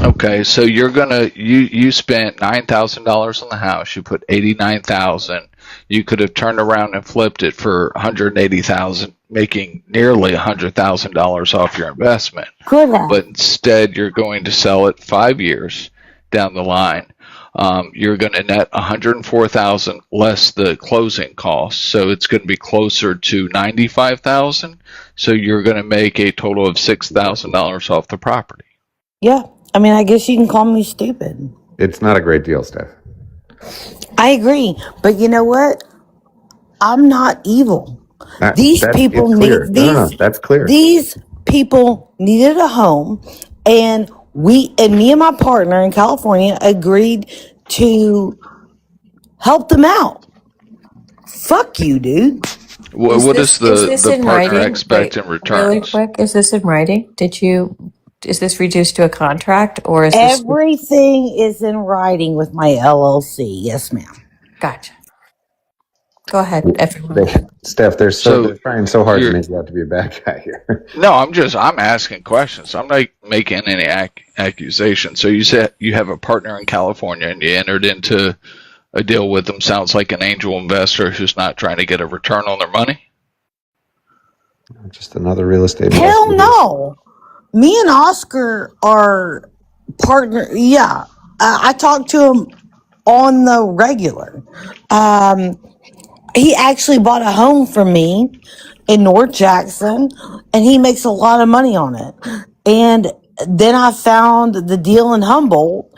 Okay, so you spent $9,000 on the house. You put $89,000. You could have turned around and flipped it for $180,000, making nearly $100,000 off your investment. But instead, you're going to sell it 5 years down the line. You're going to net $104,000 less the closing costs, so it's going to be closer to $95,000. So you're going to make a total of $6,000 off the property. Yeah, I mean, I guess you can call me stupid. It's not a great deal, Steph. I agree, but you know what? I'm not evil. These people need that's clear. These people needed a home, and me and my partner in California agreed to help them out. Fuck you, dude. What does the partner expect in return? Really quick, is this in writing? Is this reduced to a contract, or is this? Everything is in writing with my LLC. Yes, ma'am. Gotcha. Go ahead, everyone. Steph, they're trying so hard to make you out to be a bad guy here. No, I'm asking questions. I'm not making any accusations. So you said you have a partner in California and you entered into a deal with them. Sounds like an angel investor who's not trying to get a return on their money. Just another real estate. Hell no. Me and Oscar are partner. Yeah, I talk to him on the regular. He actually bought a home from me in North Jackson, and he makes a lot of money on it. And then I found the deal in Humboldt,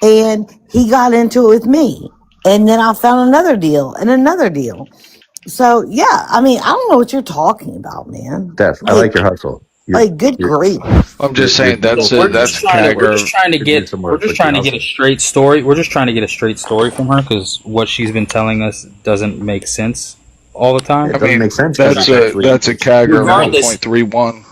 and he got into it with me. And then I found another deal and another deal. So yeah, I mean, I don't know what you're talking about, man. Steph, I like your hustle. Good grief. I'm just saying We're just trying to get a straight story. We're just trying to get a straight story from her because what she's been telling us doesn't make sense all the time. I mean, that's a CAGR of 1.31.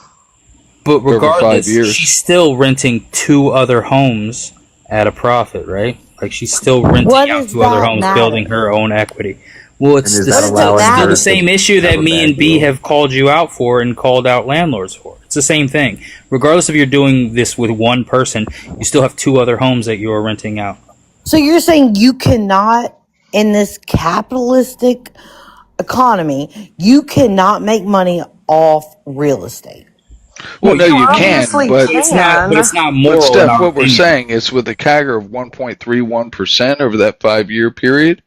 But regardless, she's still renting 2 other homes at a profit, right? Like she's still renting out 2 other homes, building her own equity. Well, it's still the same issue that me and B have called you out for and called out landlords for. It's the same thing. Regardless if you're doing this with one person, you still have 2 other homes that you are renting out. So you're saying you cannot, in this capitalistic economy, you cannot make money off real estate? Well, no, you can, but it's not moral. But Steph, what we're saying is with a CAGR of 1.31% over that 5-year period,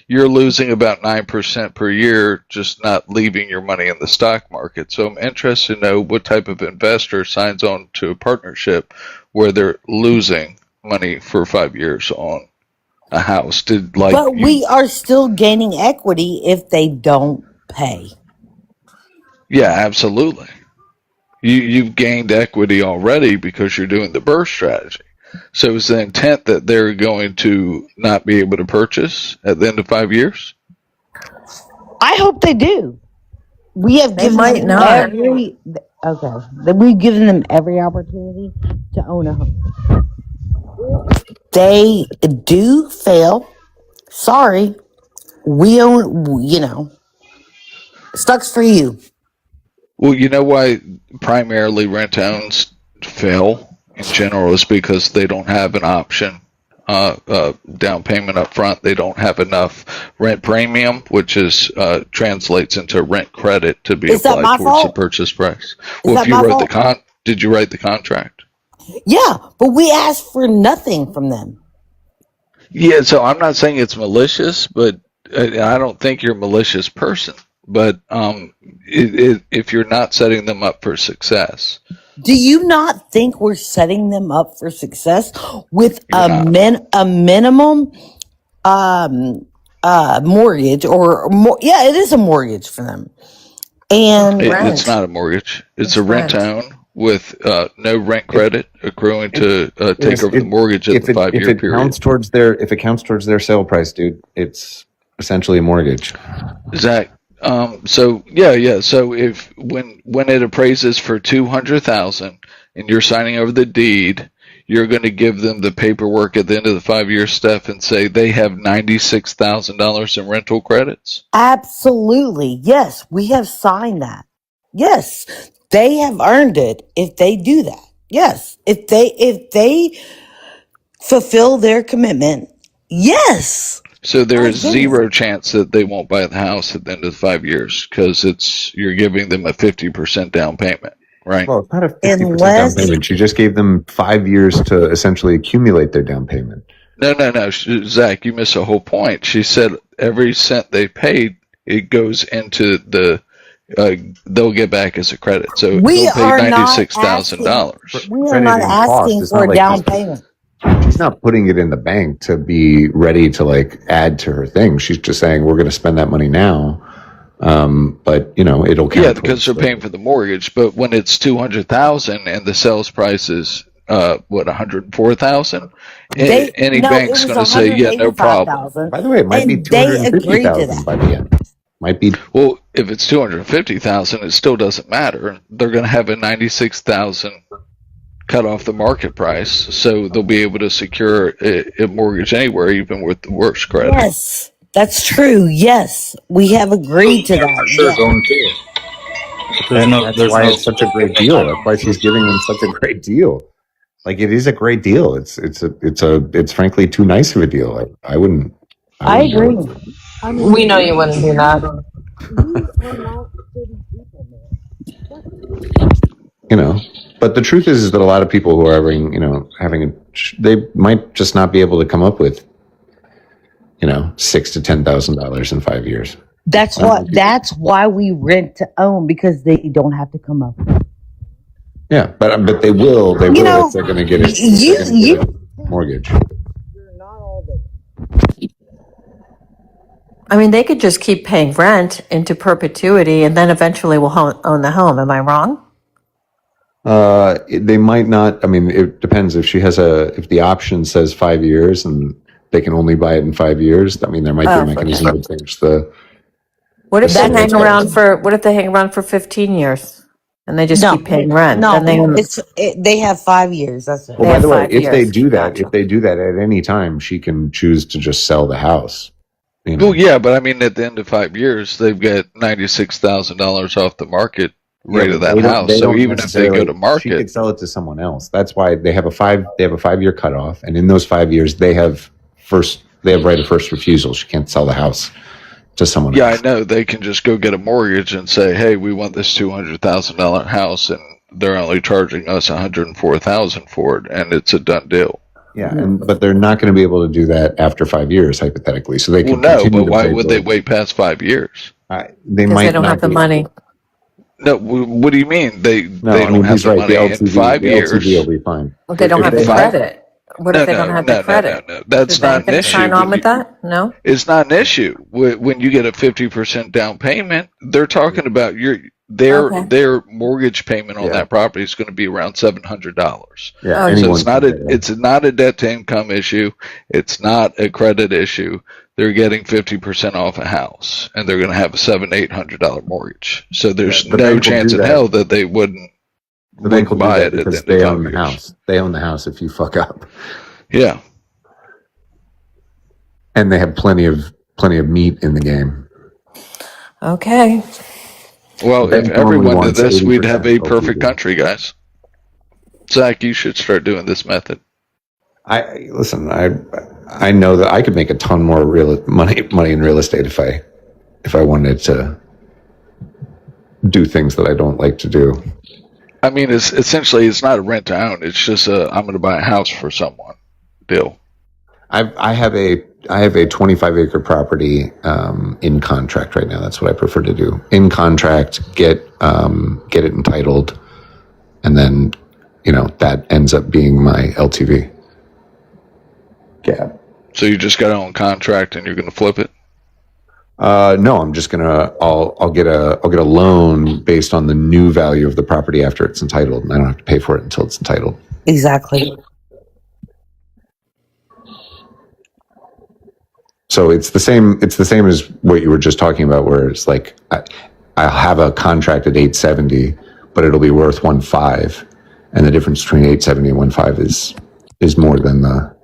you're losing about 9% per year, just not leaving your money in the stock market. So I'm interested to know what type of investor signs on to a partnership where they're losing money for 5 years on a house. But we are still gaining equity if they don't pay. Yeah, absolutely. You've gained equity already because you're doing the burst strategy. So is the intent that they're going to not be able to purchase at the end of 5 years? I hope they do. We have They given might them not. we've given them every opportunity to own a home. They do fail. Sorry, we own. Sucks for you. Well, you know why primarily rent-owns fail in general is because they don't have an option down payment up front. They don't have enough rent premium, which is translates into rent credit to be Is that applied my towards the fault? purchase price. Is Well, that if you my wrote the fault? did you write the contract? Yeah, but we asked for nothing from them. Yeah, so I'm not saying it's malicious, but I don't think you're a malicious person. But if you're not setting them up for success, Do you not think we're setting them up for success with you're not. a minimum mortgage or more? Yeah, it is a mortgage for them. And It's not a mortgage. It's a rent own with no rent credit accruing to take over the mortgage at the 5 year period. If it counts towards their sale price, dude, it's essentially a mortgage. Zach, so yeah. So if when it appraises for 200,000 and you're signing over the deed, you're going to give them the paperwork at the end of the 5 year stuff and say they have $96,000 in rental credits. absolutely, yes, we have signed that. Yes, they have earned it if they do that. Yes, if they fulfill their commitment. Yes. So there My is goodness. zero chance that they won't buy the house at the end of the 5 years because you're giving them a 50% down payment, right? Well, it's not a 50% down payment. You just gave them 5 years to essentially accumulate their down payment. No. Zach, you missed a whole point. She said every cent they paid, it goes into the, they'll get back as a credit. So We they'll pay are not $96,000. We are not asking for a down payment. She's not putting it in the bank to be ready to add to her thing. She's just saying we're going to spend that money now, but it'll count. Yeah, because they're paying for the mortgage. But when it's 200,000 and the sales price is $104,000, any bank's going to say, yeah, no problem. By the way, it might be 250,000 by the end. Might be. Well, if it's 250,000, it still doesn't matter. They're going to have a 96,000 cut off the market price, so they'll be able to secure a mortgage anywhere, even with the worst credit. Yes, that's true. Yes, we have agreed to that. Sure, Yes. going to. That's why it's such a great deal. That's why she's giving them such a great deal. It is a great deal. It's frankly too nice of a deal. I wouldn't. I agree. We know you wouldn't do that. But the truth is that a lot of people who are they might just not be able to come up with, $6,000 to $10,000 in 5 years. That's why we rent to own, because they don't have to come up. Yeah, but they will. They will if they're going to get a mortgage. I mean, they could just keep paying rent into perpetuity and then eventually will own the home. Am I wrong? They might not. I mean, it depends. If if the option says 5 years and they can only buy it in 5 years, I mean, there might be a mechanism to change the. What if they hang around for 15 years and they just keep paying rent? No, then they have 5 years. That's it. Well, by the way, if they do that at any time, she can choose to just sell the house. Well, yeah, but I mean, at the end of 5 years, they've got $96,000 off the market rate of that house. So even if they go to market, she could sell it to someone else. That's why they have a 5 year cutoff, and in those 5 years, they have right of first refusal. She can't sell the house to someone else. Yeah, I know. They can just go get a mortgage and say, "Hey, we want this $200,000 house," and they're only charging us $104,000 for it, and it's a done deal. Yeah, but they're not going to be able to do that after 5 years, hypothetically. So they Well, could no, continue but to why pay would for they it. wait past 5 years? They Because might they don't not have the be. money. No, what do you mean? They No, they I don't mean, have he's the right. money in The 5 LTV will years? be fine. Well, they don't If have In the they have, five? credit. What if No, they don't no, have the no, no, no, credit? no. Is the That's not bank an going to issue. sign on with that? No. It's not an issue when you get a 50% down payment. They're talking about Okay. their mortgage payment on yeah, that property is going to be around $700. yeah, Oh, So anyone can pay that. it's not a debt to income issue. It's not a credit issue. They're getting 50% off a house, and they're going to have a $700-800 mortgage. So Yeah, there's the no bank will chance do in that. hell that they wouldn't The bank will do buy that it at the because end of they own 5 the years. house. They own the house if you fuck up, Yeah. and they have plenty of meat in the game. okay. The Well, if bank normally everyone did wants this, we'd have 80% a perfect LTV. country, guys. Zach, you should start doing this method. I listen. I know that I could make a ton more money in real estate if I wanted to do things that I don't like to do. I mean, it's essentially it's not a rent to own. It's just I'm going to buy a house for someone deal. I have a 25-acre property in contract right now. That's what I prefer to do. In contract, get it entitled, and then that ends up being my LTV. Yeah. So you just got it on contract and you're going to flip it. No, I'm just gonna. I'll get a loan based on the new value of the property after it's entitled, and I don't have to pay for it until it's entitled. Exactly. So it's the same. It's the same as what you were just talking about, where it's like I'll have a contract at 870, but it'll be worth 1.5, and the difference between 870 and 1.5 is more than the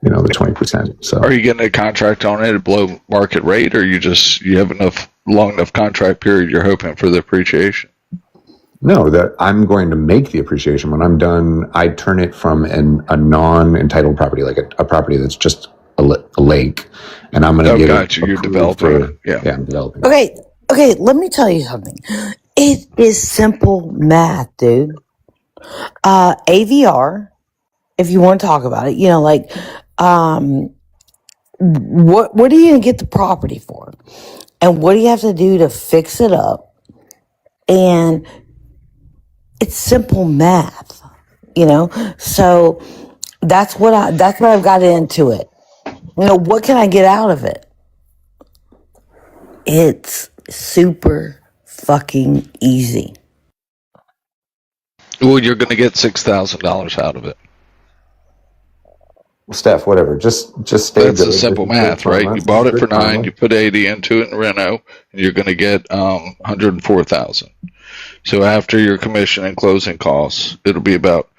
20%. So Are you getting a contract on it at below market rate, or you have enough long enough contract period you're hoping for the appreciation? no, that I'm going to make the appreciation when I'm done. I turn it from a non-entitled property, like a property that's just a lake, and I'm going to get gotcha. it You're approved developing for. it. Yeah. Yeah, I'm developing. Okay, let me tell you something. It is simple math, dude. AVR, if you want to talk about it, what are you gonna get the property for? And what do you have to do to fix it up? And it's simple math, So that's what I've got into it. What can I get out of it? It's super fucking easy. Well, you're going to get $6,000 out of it. Steph, whatever. Just stay That's good. the simple math, right? You bought it for 9, you put 80 into it in reno, and you're going to get 104,000. So after your commission and closing costs, it'll be about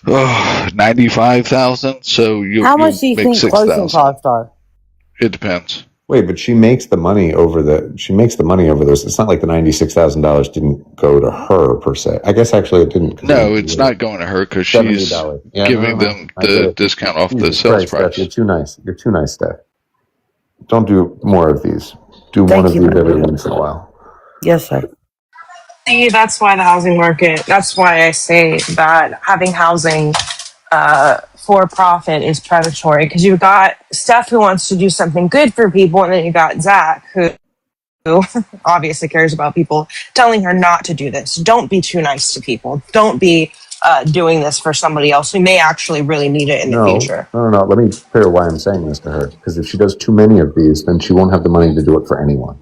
95,000. So How you'll much do you make think closing 6,000. costs are? It depends. Wait, but she makes the money over those. It's not like the $96,000 didn't go to her per se. I guess actually it didn't. No, it's not going to her because she's giving them the discount off the sales price. Steph, you're too nice. You're too nice, Steph. Don't do more of these. Do Thank one of you. these every once in a while. Yes, sir. See, that's why the housing market, that's why I say that having housing for profit is predatory, because you've got Steph who wants to do something good for people, and then you got Zach who obviously cares about people, telling her not to do this. Don't be too nice to people. Don't be doing this for somebody else who may actually really need it in the future. No. Let me clear why I'm saying this to her. Because if she does too many of these, then she won't have the money to do it for anyone.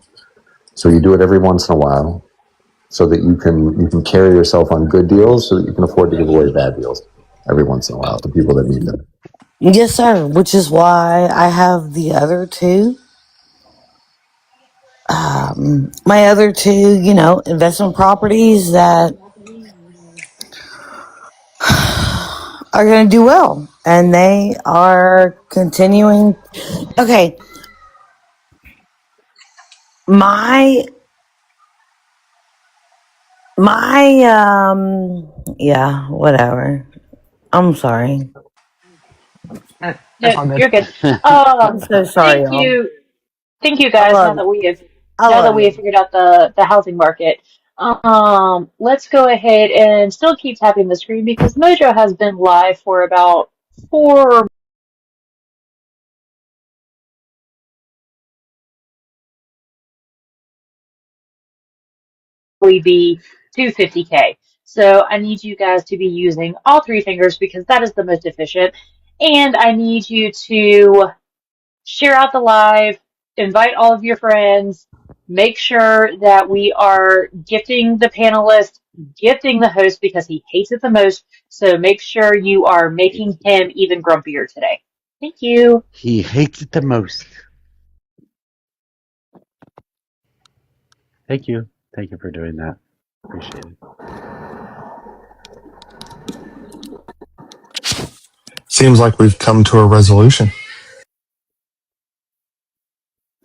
So you do it every once in a while, so that you can carry yourself on good deals, so that you can afford to give away bad deals every once in a while to people that need them. Yes, sir. Which is why I have the other two. My other two, investment properties that are going to do well, and they are continuing. Okay, my yeah, whatever. I'm sorry. No, you're good. I'm so sorry, y'all. Thank you I guys. love you. I Now that love we have you. figured out the housing market, let's go ahead and still keep tapping the screen because Mojo has been live for about for be 250K. So I need you guys to be using all three fingers because that is the most efficient. And I need you to share out the live, invite all of your friends, make sure that we are gifting the panelist, gifting the host because he hates it the most. So make sure you are making him even grumpier today. Thank you. He hates it the most. Thank you. Thank you for doing that. Appreciate it. Seems like we've come to a resolution.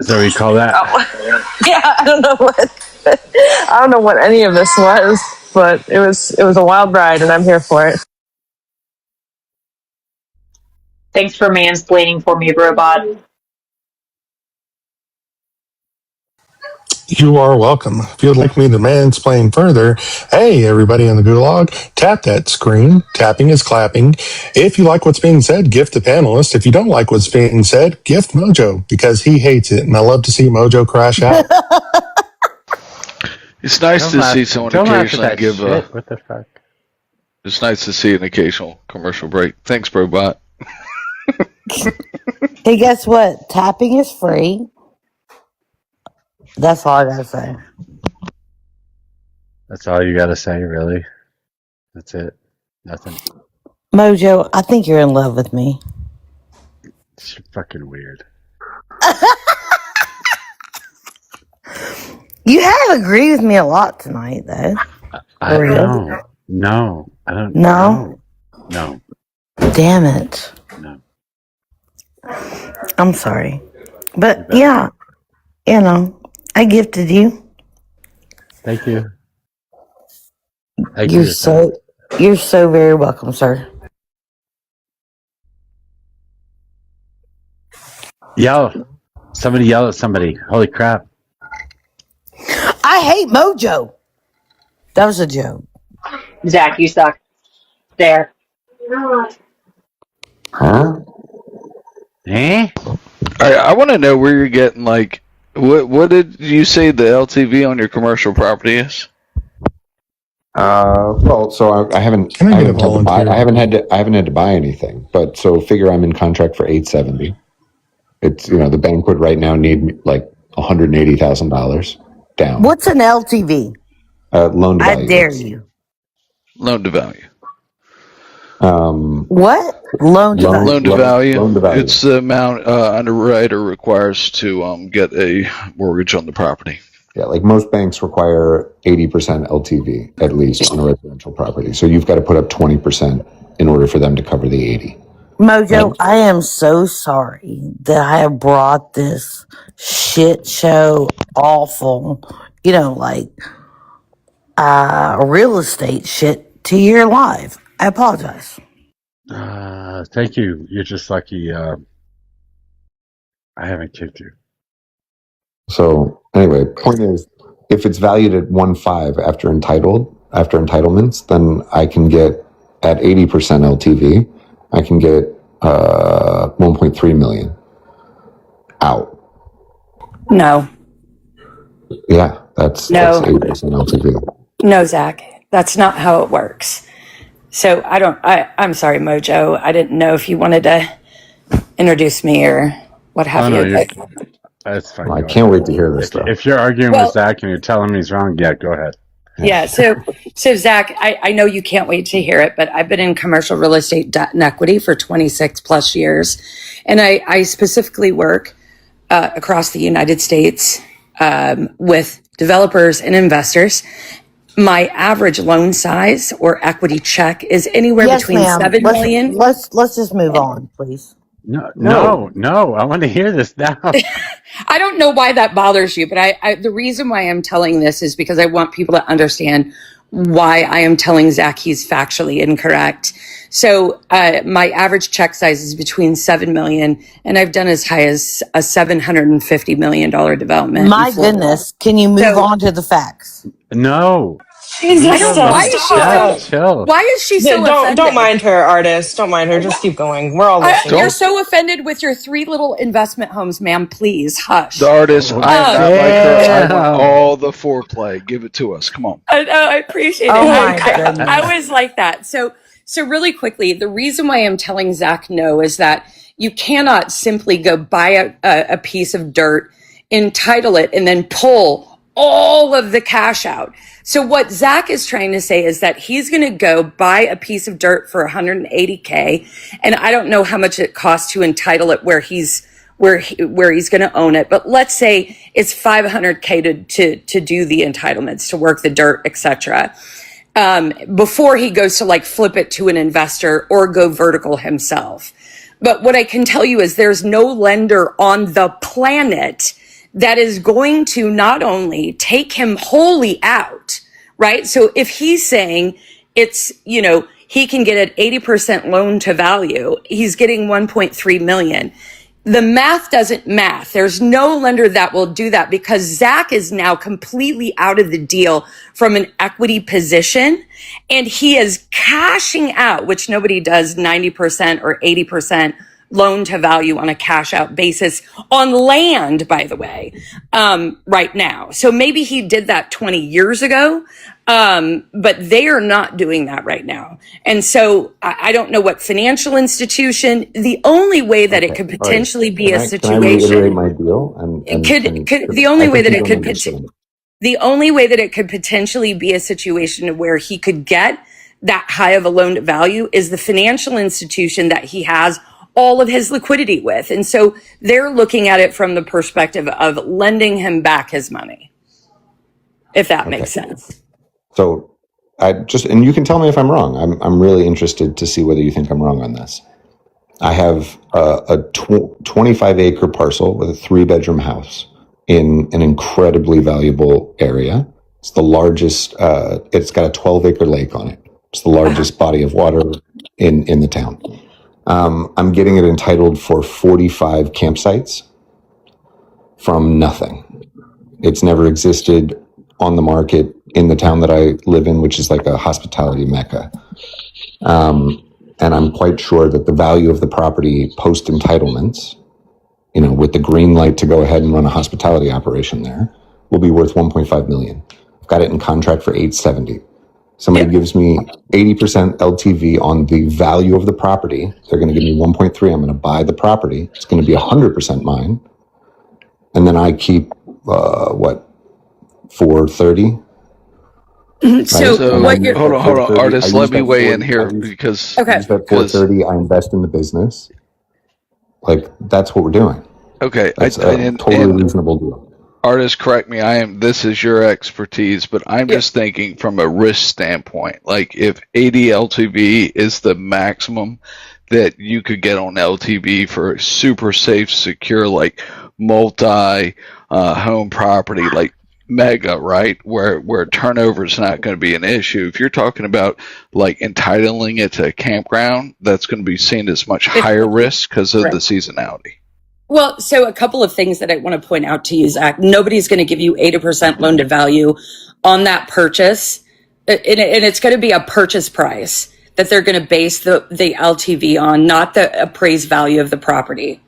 Is that what you call that? Oh. Yeah, I don't know what any of this was, but it was a wild ride, and I'm here for it. Thanks for mansplaining for me, robot. You are welcome. If you'd like me to mansplain further, hey, everybody in the gulag, tap that screen. Tapping is clapping. If you like what's being said, gift the panelist. If you don't like what's being said, gift Mojo because he hates it, and I love to see Mojo crash out. It's nice to see someone occasionally give a. What the fuck? It's nice to see an occasional commercial break. Thanks, Brobot. Hey, guess what? Tapping is free. That's all I gotta say. That's all you gotta say, really? That's it? Nothing? Mojo, I think you're in love with me. It's fucking weird. You have agreed with me a lot tonight, though. I don't. No. I don't. No? No. Damn it. No. I'm sorry. But, yeah, you know, I gifted you. Thank you. You're so very welcome, sir. Yell. Somebody yell at somebody. Holy crap. I hate Mojo. That was a joke. Zach, you suck. There. Huh? Eh? I want to know where you're getting, like, what did you say the LTV on your commercial property is? Well, so I haven't had to buy anything, but so figure I'm in contract for $870. It's, the bank would right now need like $180,000 down. What's an LTV? Loan to value. I dare you. Loan to value. What? Loan to value. Loan to value. Loan to value. It's the amount underwriter requires to get a mortgage on the property. Yeah, like most banks require 80% LTV at least on a residential property. So you've got to put up 20% in order for them to cover the 80. Mojo, Right? I am so sorry that I have brought this shit show, awful, real estate shit to your live. I apologize. Thank you. You're just lucky. I haven't kicked you. So anyway, point is, if it's valued at 1.5 after entitlements, then I can get at 80% LTV, I can get 1.3 million out. No. Yeah, that's 80% LTV. No, Zach, that's not how it works. So I'm sorry, Mojo. I didn't know if you wanted to introduce me or what have you. That's fine. Well, I can't wait to hear this stuff. If you're arguing with Zach and you're telling him he's wrong, yeah, go ahead. Yeah. So Zach, I know you can't wait to hear it, but I've been in commercial real estate debt and equity for 26 plus years. And I specifically work across the United States with developers and investors. My average loan size or equity check is anywhere between $7 million. Let's just move on, please. No. I want to hear this now. I don't know why that bothers you, but the reason why I'm telling this is because I want people to understand why I am telling Zach he's factually incorrect. So my average check size is between $7 million, and I've done as high as a $750 million development. My goodness, can you move on to the facts? No. She's I just don't. so Why is she Yeah, so? stop. chill. Why is she so Don't offended? mind her, artist. Don't mind her. Just keep going. We're all listening. You're Don't. so offended with your 3 little investment homes, ma'am. Please The hush. artist, I am not like her. I want Damn. all the foreplay. Give it to us. Come on. I appreciate it. Oh my I goodness. was like that. So really quickly, the reason why I'm telling Zach no is that you cannot simply go buy a piece of dirt, entitle it, and then pull all of the cash out. So what Zach is trying to say is that he's going to go buy a piece of dirt for 180K, and I don't know how much it costs to entitle it where he's going to own it, but let's say it's 500K to do the entitlements, to work the dirt, etc. Before he goes to like flip it to an investor or go vertical himself. But what I can tell you is there's no lender on the planet that is going to not only take him wholly out, right? So if he's saying it's, he can get an 80% loan to value, he's getting 1.3 million. The math doesn't math. There's no lender that will do that because Zach is now completely out of the deal from an equity position, and he is cashing out, which nobody does 90% or 80% loan to value on a cash out basis on land, by the way, right now. So maybe he did that 20 years ago, but they are not doing that right now. And so I don't know what financial institution, the only way that it Okay. could All right. potentially be a Can I reiterate situation, my deal? And the only I way think that you it don't could understand. the only way that it could potentially be a situation where he could get that high of a loan to value is the financial institution that he has all of his liquidity with. And so they're looking at it from the perspective of lending him back his money, if that Okay. makes sense. So and you can tell me if I'm wrong. I'm really interested to see whether you think I'm wrong on this. I have a 25-acre parcel with a 3-bedroom house in an incredibly valuable area. It's the largest. It's got a 12-acre lake on it. It's the largest body of water in the town. I'm getting it entitled for 45 campsites from nothing. It's never existed on the market in the town that I live in, which is like a hospitality mecca. And I'm quite sure that the value of the property post entitlements, with the green light to go ahead and run a hospitality operation there, will be worth 1.5 million. I've got it in contract for 870. Somebody gives me 80% LTV on the value of the property. They're going to give me 1.3. I'm going to buy the property. It's going to be 100% mine. And then I keep, 430. So what you're hold on, artist. Let me weigh in here because I use that 430. I invest in the business. Like, that's what we're doing. okay, That's a totally reasonable deal. Artist, correct me. This is your expertise, but I'm just thinking from a risk standpoint. Like if 80 LTV is the maximum that you could get on LTV for a super safe, secure, like multi home property, like mega, right? Where turnover is not going to be an issue. If you're talking about like entitling it to a campground, that's going to be seen as much higher risk because of the seasonality. Well, so a couple of things that I want to point out to you, Zach. Nobody's going to give you 80% loan to value on that purchase. And it's going to be a purchase price that they're going to base the LTV on, not the appraised value of the property.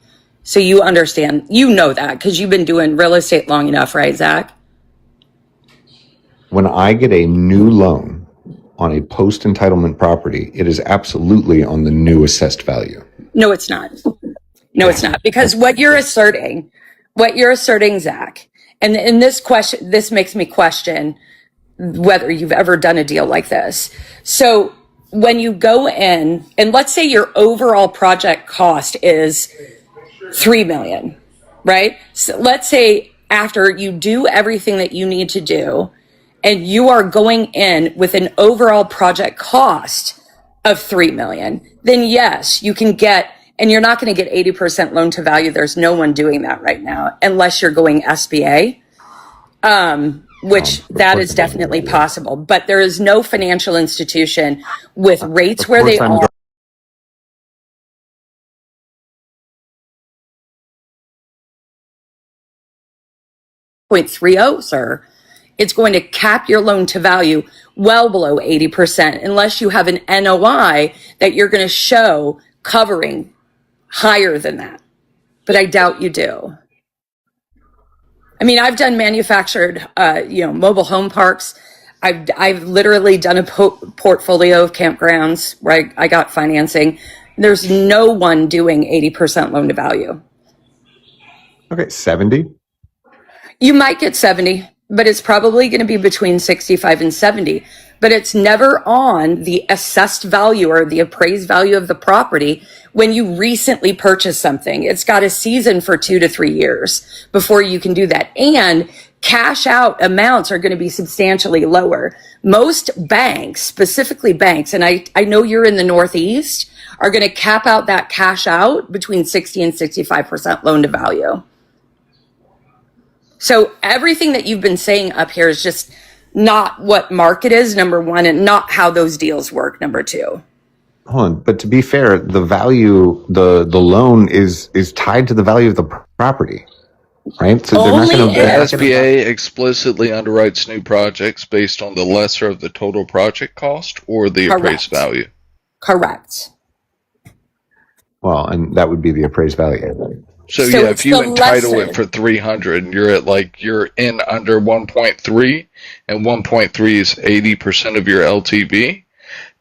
So you understand, that because you've been doing real estate long enough, right, Zach? When I get a new loan on a post entitlement property, it is absolutely on the new assessed value. No, it's not. No, it's not. Because what you're asserting, Zach, and in this makes me question whether you've ever done a deal like this. So when you go in, and let's say your overall project cost is $3 million, right? So let's say after you do everything that you need to do, and you are going in with an overall project cost of $3 million, then yes, you can get, and you're not going to get 80% loan to value. There's no one doing that right now, unless you're going SBA, which that is definitely possible. But there is no financial institution with rates where they are. 0.30, sir, it's going to cap your loan to value well below 80% unless you have an NOI that you're going to show covering higher than that. But I doubt you do. I mean, I've done manufactured, mobile home parks. I've literally done a portfolio of campgrounds where I got financing. There's no one doing 80% loan to value. Okay, 70. You might get 70, but it's probably going to be between 65 and 70. But it's never on the assessed value or the appraised value of the property when you recently purchase something. It's got a season for 2 to 3 years before you can do that. And cash out amounts are going to be substantially lower. Most banks, specifically banks, and I know you're in the Northeast, are going to cap out that cash out between 60 and 65% loan to value. So everything that you've been saying up here is just not what market is, number one, and not how those deals work, number two. Hold on, but to be fair, the value, the loan is tied to the value of the property, right? So they're not going to. The SBA explicitly underwrites new projects based on the lesser of the total project cost or the appraised value. Correct. Well, and that would be the appraised value. So yeah, if you entitle it for 300 and you're in under 1.3 and 1.3 is 80% of your LTV,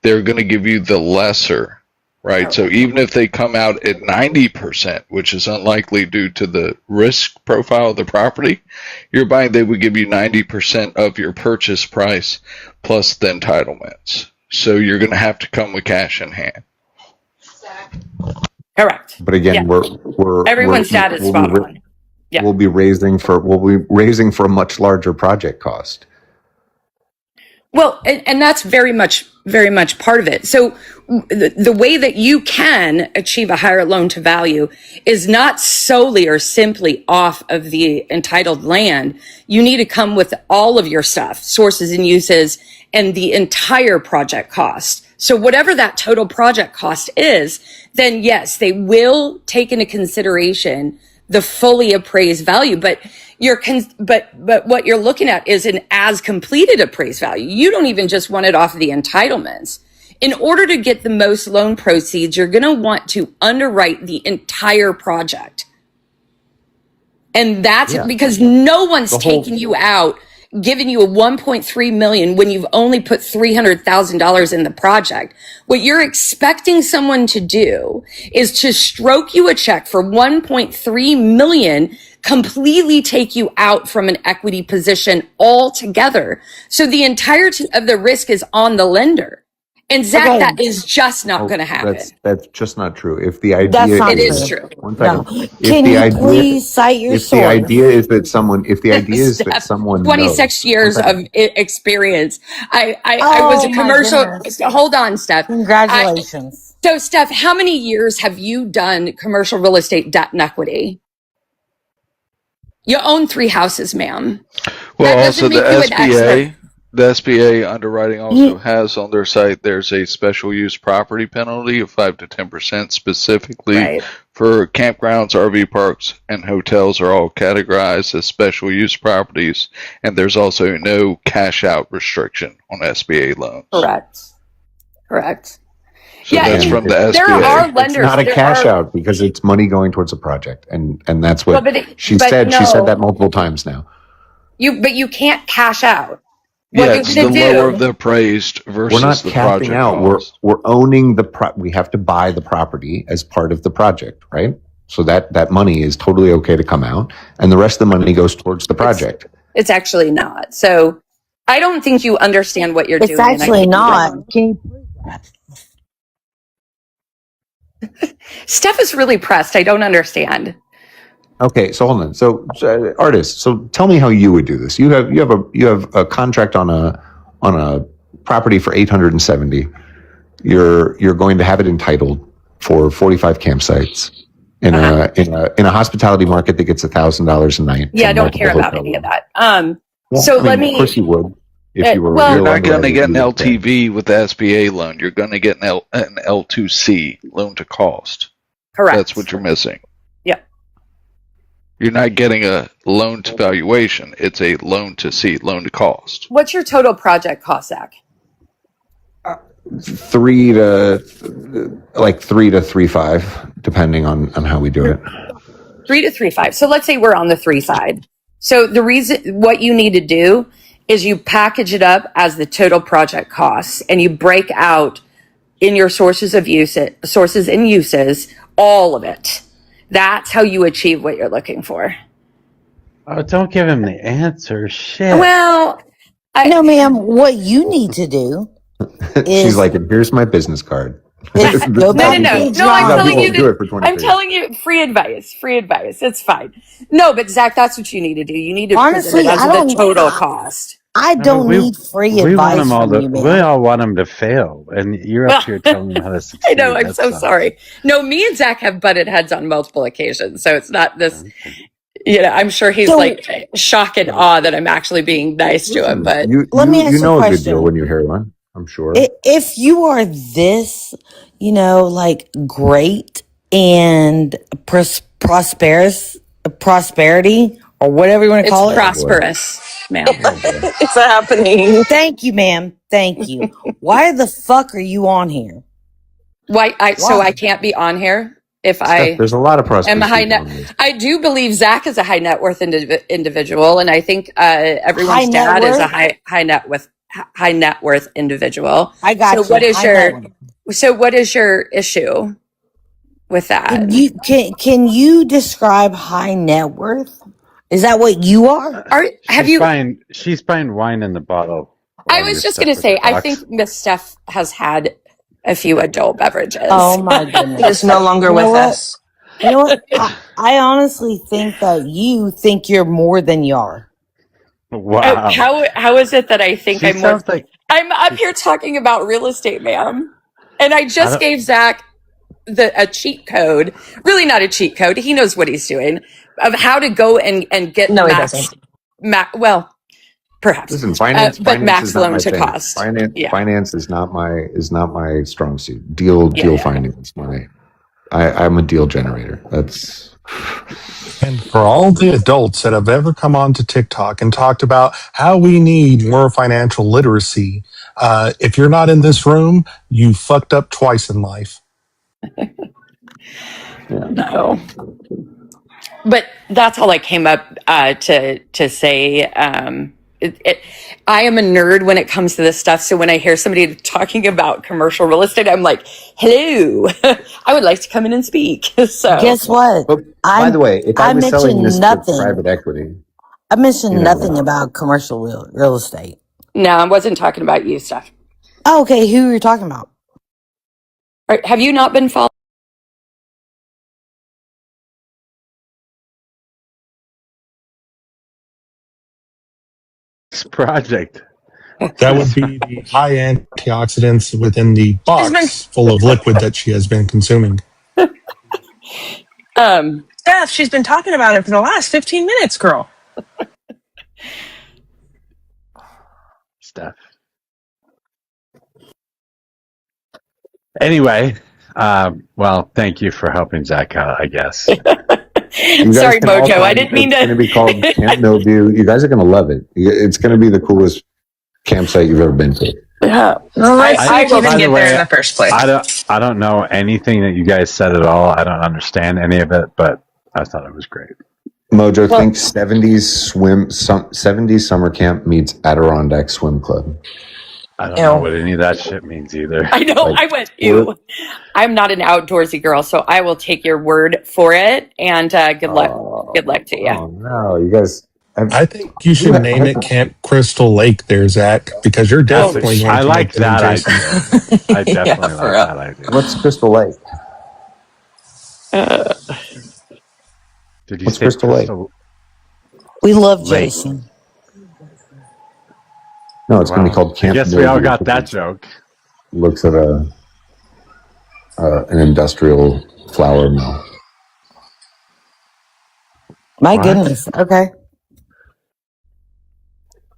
they're going to give you the lesser, right? So even if they come out at 90%, which is unlikely due to the risk profile of the property you're buying, they would give you 90% of your purchase price plus the entitlements. So you're going to have to come with cash in hand. Correct. But again, we're everyone's data is spot on. Yeah. We'll be raising for a much larger project cost. Well, and that's very much part of it. So the way that you can achieve a higher loan to value is not solely or simply off of the entitled land. You need to come with all of your stuff, sources and uses, and the entire project cost. So whatever that total project cost is, then yes, they will take into consideration the fully appraised value, but what you're looking at is an as completed appraised value. You don't even just want it off of the entitlements. In order to get the most loan proceeds, you're going to want to underwrite the entire project. And that's because no one's taking you out, giving you a 1.3 million when you've only put $300,000 in the project. What you're expecting someone to do is to stroke you a check for 1.3 million, completely take you out from an equity position altogether. So the entirety of the risk is on the lender. And Zach, that is just not going to happen. That's just not true. If the idea That's not it is true. One second. No. Can you please cite your If source? the idea is that someone 26 years of experience. I was a commercial. Hold on, Steph. Congratulations. So, Steph, how many years have you done commercial real estate debt and equity? You own 3 houses, ma'am. Well, also the SBA underwriting also has on their site, there's a special use property penalty of 5 to 10% specifically for campgrounds, RV parks, and hotels are all categorized as special use properties. And there's also no cash out restriction on SBA loans. Correct. So that's from the SBA. There are lenders. It's not a cash out because it's money going towards a project, and that's what she said. She said that multiple times now. But you can't cash out. It's the lower of the appraised versus we're not the capping project out. cost. We're owning we have to buy the property as part of the project, right? So that money is totally okay to come out, and the rest of the money goes towards the project. It's actually not. So I don't think you understand what you're doing. It's actually not. Can you prove that? Steph is really pressed. I don't understand. Okay, so hold on. So artists, so tell me how you would do this. You have a contract on a property for 870. You're going to have it entitled for 45 campsites in a hospitality market that gets $1,000 a night. Yeah, I don't care about any of that. Of course you would. If you were You're not going to get an LTV with the SBA loan. You're going to get an L2C, loan to cost. Correct. That's what you're missing. You're not getting a loan to valuation. It's a loan to loan to cost. What's your total project cost, Zach? 3 to 3.5, depending on how we do it. 3 to 3.5. So let's say we're on the 3 side. So the reason, what you need to do is you package it up as the total project costs, and you break out in your sources and uses all of it. That's how you achieve what you're looking for. Oh, don't give him the answer. Shit. Well, no, ma'am. What you need to do is She's like, here's my business card. No. I'm telling you. Do it for 20 I'm telling you, free advice. It's fine. No, but Zach, that's what you need to do. You need to honestly, present it as the total cost. I don't need free advice from you, man. We all want him to fail, and you're up here telling him how to succeed. I know. I'm so sorry. No, me and Zach have butted heads on multiple occasions, so it's not this. I'm sure he's like shock and awe that I'm actually being nice to him. But let me ask you know a a question. good deal when you hear one. I'm sure. If you are this, like great and prosperity, or whatever you want to call it. It's prosperous, ma'am. It's happening. Thank you, ma'am. Thank you. Why the fuck are you on here? Why? So I can't be on here if There's a lot of prosperity. am a high net. I do believe Zach is a high net worth individual, and I think everyone's dad is a high net worth individual. I got you. What is your issue with that? Can you describe high net worth? Is that what you are? She's buying wine in the bottle. I was just going to say, I think Miss Steph has had a few adult beverages. Oh my goodness! It's no longer with us. You know what? I honestly think that you think you're more than you are. Wow. How is it that I think I'm more? I'm up here talking about real estate, ma'am, and I just gave Zach a cheat code. Really, not a cheat code. He knows what he's doing of how to go and get. No, he doesn't. Well, perhaps. Listen, finance, but max is not loan my to thing. cost. Finance is not my strong suit. Deal finance. I'm a deal generator. That's. And for all the adults that have ever come onto TikTok and talked about how we need more financial literacy, if you're not in this room, you fucked up twice in life. No. But that's all I came up to say. I am a nerd when it comes to this stuff. So when I hear somebody talking about commercial real estate, I'm like, hello, I would like to come in and speak. So guess what? By the way, if I was selling this to private equity, I mentioned nothing about commercial real estate. No, I wasn't talking about you, Steph. Oh, okay, who are you talking about? All right, have you not been following? Project. That would be the high antioxidants within the box full of liquid that she has been consuming. Steph, she's been talking about it for the last 15 minutes, girl. Steph. Anyway, well, thank you for helping Zach out, I guess. Sorry, Mojo. I didn't mean to. It's going to be called Camp No View. You guys are going to love it. It's going to be the coolest campsite you've ever been to. Yeah. I didn't even get there in the first place. I don't know anything that you guys said at all. I don't understand any of it, but I thought it was great. Mojo thinks 70s summer camp meets Adirondack Swim Club. I don't know what any of that shit means either. I know. I went, ew. I'm not an outdoorsy girl, so I will take your word for it. And good luck. Good luck to you. Oh no, you guys. I think you should name it Camp Crystal Lake there, Zach, because you're definitely going to I like make them that Jason. idea. I definitely like that idea. What's Crystal Lake? Did you What's say Crystal Lake? We love Lake? Jason. No, it's going to be called Camp. I guess we all got that joke. Looks at an industrial flour mill. My goodness. Okay.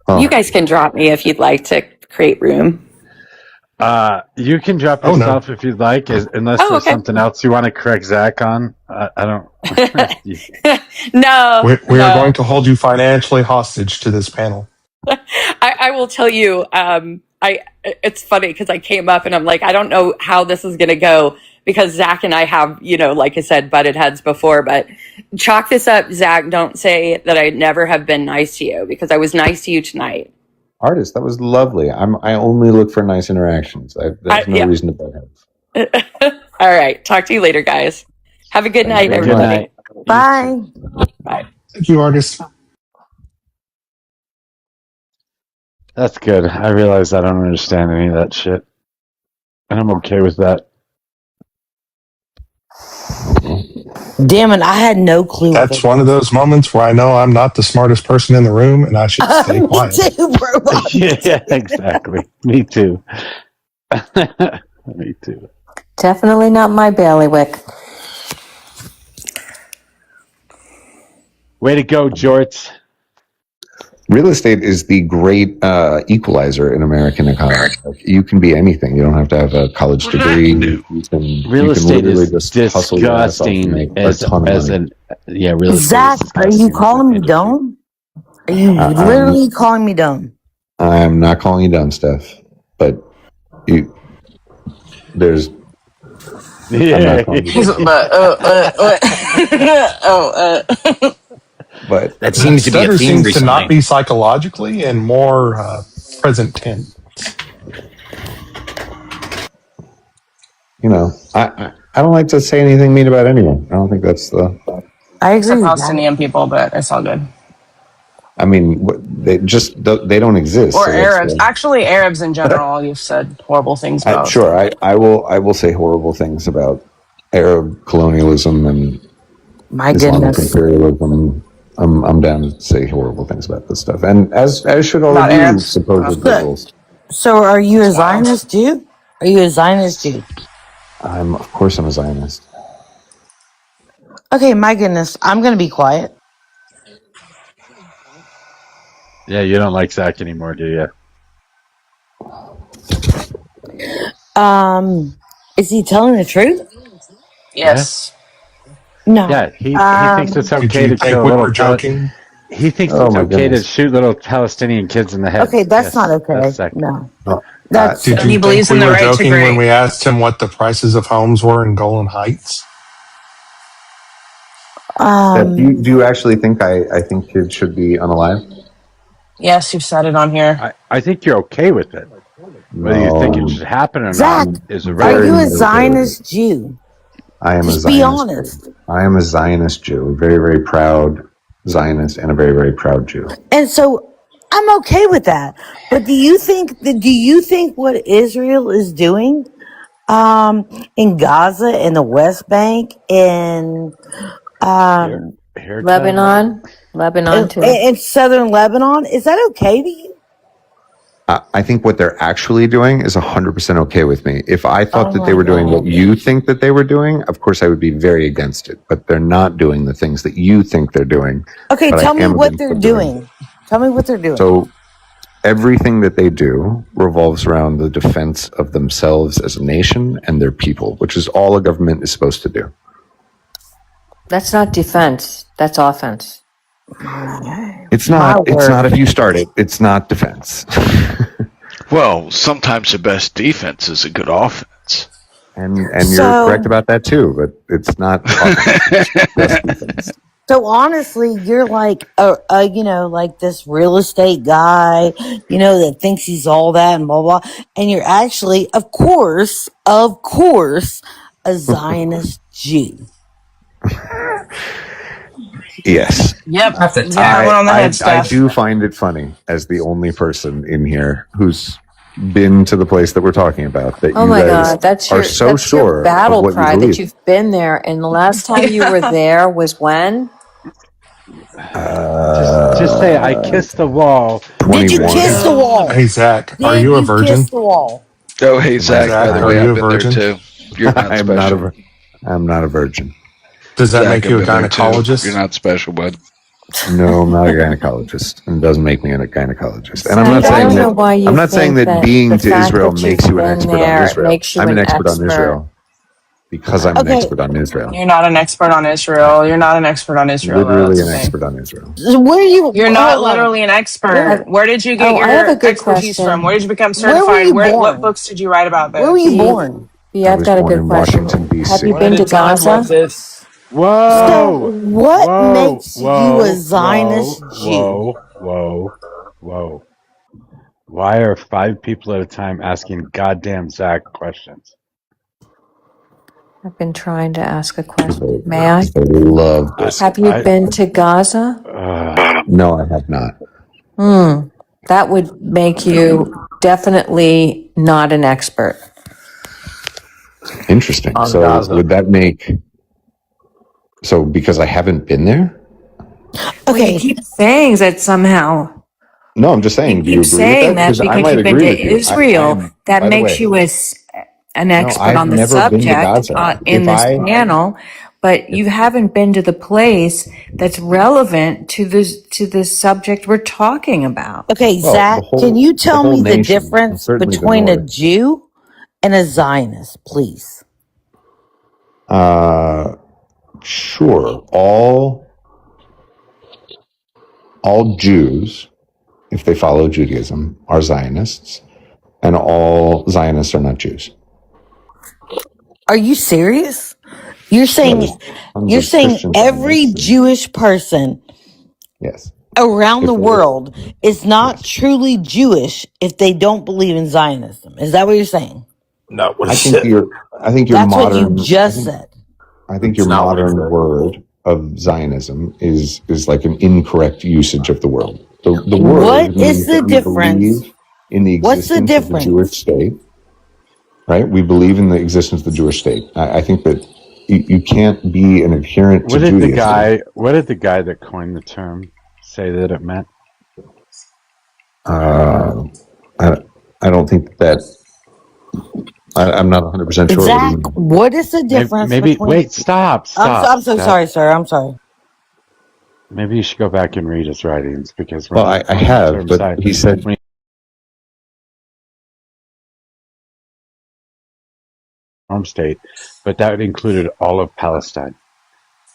Oh. You guys can drop me if you'd like to create room. You can drop Oh, no. yourself if you'd like, unless Oh, there's okay. something else you want to correct Zach on. I don't. No, We are no. going to hold you financially hostage to this panel. I will tell you, it's funny because I came up and I'm like, I don't know how this is going to go because Zach and I have, like I said, butted heads before, but chalk this up, Zach. Don't say that I never have been nice to you because I was nice to you tonight. Artist, that was lovely. I only look for nice interactions. There's no Yeah. reason to butt heads. All right. Talk to you later, guys. Have a good Thank you night, very Good everybody. night. Bye. Bye. Thank you, Artist. That's good. I realize I don't understand any of that shit, and I'm okay with that. Damn it, I had no clue what That's they one of were. those moments where I know I'm not the smartest person in the room and I should stay Me quiet. too, bro. Yeah, exactly. Me too. Me too. Definitely not my bailiwick. Way to go, Jorts. Real estate is the great equalizer in American economy. Like, you can be anything. You don't have to have a college degree. Real You can estate literally is just hustle your ass off and make disgusting a ton of money. real estate Zach, is are you disgusting as calling an me industry. dumb? Are you literally calling me dumb? I'm not calling you dumb, Steph, but there's. Yeah. I'm not calling you dumb. But That seems to be a Stutter theme seems to not recently. be psychologically and more present tense. I don't like to say anything mean about anyone. I don't think that's the. I agree Except with that. Palestinian people, but it's all good. I mean, they don't exist. Or So that's Arabs. Actually, Arabs in general, you've said horrible things about. sure. I will say horrible things about Arab colonialism and My Islamic goodness. imperialism. I'm down to say horrible things about this stuff, and as should all About of you Arabs? supposed liberals. So are you a That's wild. Zionist Jew? Are you a Zionist Jew? Of course, I'm a Zionist. Okay, my goodness. I'm going to be quiet. Yeah, you don't like Zach anymore, do you? Is he telling the truth? Yes. No. Yeah, he thinks it's Did okay you to think kill we little. were joking? He thinks Oh it's my okay to goodness. shoot little Palestinian kids in the head. Okay, that's not okay. That's Zach. No. Oh, That's Did He you believes think in we the were right to joking when create. we asked him what the prices of homes were in Golan Heights? do you actually think I think kids should be unalive? Yes, you've said it on here. I think you're okay with it. Whether you think it should happen or Zach, not is are irrelevant. you a okay with it. Zionist Jew? I am Just a be Zionist. honest. I am a Zionist Jew, a very, very proud Zionist, and a very, very proud Jew. And so I'm okay with that. But do you think what Israel is doing in Gaza, in the West Bank, in Lebanon too. in southern Lebanon, is that okay to you? I think what they're actually doing is 100% okay with me. If I thought Oh that they my were doing God. what you think that they were doing, of course I would be very against it. But they're not doing the things that you think they're doing. Okay, but tell I me am what against they're them doing. Tell me what they're doing. So everything that they do revolves around the defense of themselves as a nation and their people, which is all a government is supposed to do. That's not defense. That's offense. It's not if you start it, it's not defense. Well, sometimes the best defense is a good offense. And you're correct about that too, but it's not offense, it's just defense. So honestly, you're like like this real estate guy, that thinks he's all that and blah blah, and you're actually, of course, a Zionist Jew. Yes. Yep. Have to You have one on the head, I Steph. do find it funny as the only person in here who's been to the place that we're talking about that Oh you my guys God, that's are your so that's sure your battle of what cry you that believe. you've been there, and the last time you were there was when? Just say I kissed the wall. Did you 21. kiss the wall? Hey, Zach, are Did you a you virgin? kiss the wall? Oh, hey, Zach, by Zach, the are way, you I've a been there virgin? too. You're not I'm special. not a virgin. Does that Zach, make you a I've been there too. gynecologist? You're not special, bud. No, I'm not a gynecologist, and it doesn't make me a gynecologist. And So I'm not I saying don't know that why you I'm not saying think that that being the to fact Israel that you've makes you an been expert on there Israel. makes you I'm an an expert on expert. Israel because I'm an Okay, expert on Israel. You're not an expert on Israel. You're not an expert on Israel, though. Literally That's an the thing. expert on Israel. so where you? You're not Hold on. literally an expert. Where? Where did you get Oh, I have a your good expertise from? Where question. did you become Where were certified? you What born? books did you write about Where were you this? B, born? B, I I've was got a born good in question. Washington, Have you D.C. One been at to a time with Gaza? this. So, Whoa, what whoa, makes you a whoa, whoa, Zionist Jew? whoa. Why are 5 people at a time asking goddamn Zach questions? I've been trying to ask a question. May I? I love I, this. Have you I, been to Gaza? No, I have not. That would make you definitely not an expert. Interesting. On So Gaza. would that make because I haven't been there? Well, you Okay, keep saying that somehow. No, I'm just You saying. Do you keep agree with saying that? that Because I because might you've been agree to with you. I Israel, am. that By the makes way, you an no, expert I've on the never been to subject Gaza. in this panel, but you haven't been to the place that's relevant to the subject we're talking about. okay, Well, Zach, can you the tell whole me the nation, and difference certainly the between a North. Jew and a Zionist, please? Sure. All Jews, if they follow Judaism, are Zionists, and all Zionists are not Jews. Are you serious? You're Yeah, saying there's tons of Christian every Zionists. Jewish person Yes. around the If they, world is not yes. truly Jewish if they don't believe in Zionism. Is that what you're saying? Not what he I think said. your That's what you modern. just said. I think your It's not what he modern said. word of Zionism is like an incorrect usage of the word. The What word is means the that we difference? believe in the What's the existence of the Jewish difference? state, right? We believe in the existence of the Jewish state. I think that you can't be an adherent to what did the Judaism. guy that coined the term say that it meant? Uh, I, I don't think that I'm not 100% sure what he Zach, means. what is the difference Maybe between. wait, stop, I'm so Zach. sorry, sir. I'm sorry. Maybe you should go back and read his writings because when Well, he I coined the have, term but he said, when he home state, but that included all of Palestine,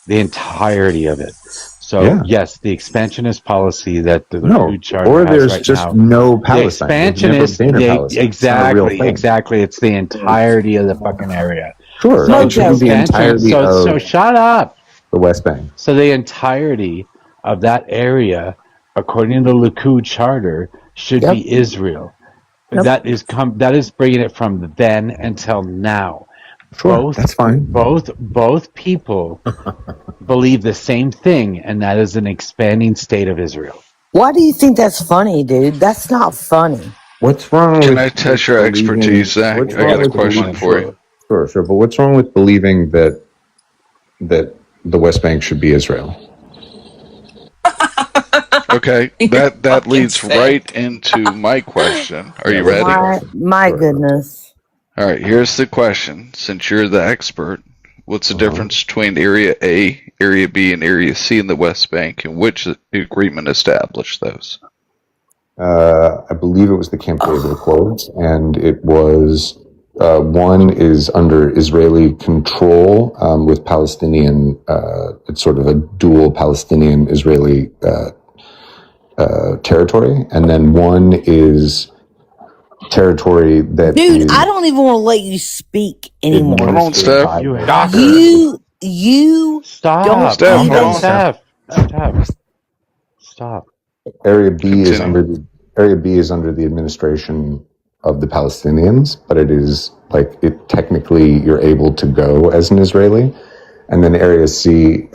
the entirety of it. So yeah, yes, the expansionist policy that the no, Likud charter or has there's right just now, no the Palestine. There's never expansionist, been a Palestine. It's not a real thing. exactly, it's the entirety of the fucking area. Sure, So it should the be the Mojo. expansion, entirety so of shut up. the West Bank. So the entirety of that area, according to the Likud charter, should Yep. be Israel. Yep. That is bringing it from then until now. Sure, that's fine. Both people believe the same thing, and that is an expanding state of Israel. Why do you think that's funny, dude? That's not funny. What's wrong Can with, I test your believing? expertise, Zach? What's I wrong got a with question believing? for you. Sure. But what's wrong with believing that the West Bank should be Israel? Okay, You that fucking leads sick. right into my question. Are Yeah. you What's the ready? My question? my Sure. goodness. All right, here's the question. Since you're the expert, what's the Uh-huh. difference between Area A, Area B, and Area C in the West Bank, and which agreement established those? I believe it was the Camp David Accords, and it was one is under Israeli control with Palestinian. It's sort of a dual Palestinian-Israeli territory, and then one is territory that Dude, is I don't even want to let you speak Hold anymore. on, administered Steph. by You Palestinian. hater. You don't Stop. Steph, hold even. on. Stop. Area B is Continue. under the administration of the Palestinians, but it is like it technically you're able to go as an Israeli, and then Area C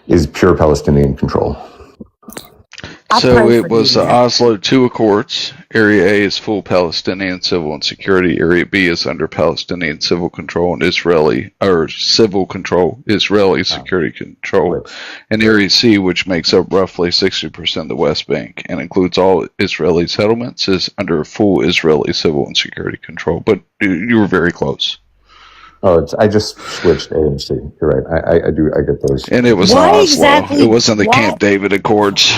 is pure Palestinian control. I So pray it for you, was the man. Oslo II Accords. Area A is full Palestinian civil and security. Area B is under Palestinian civil control and civil control, Israeli security control. Right. And Area C, which makes up roughly 60% of the West Bank and includes all Israeli settlements, is under full Israeli civil and security control. But you were very close. Oh, I just switched A and C. You're right. I get those. And it was Why Oslo. exactly? It wasn't the Why? Camp David Accords.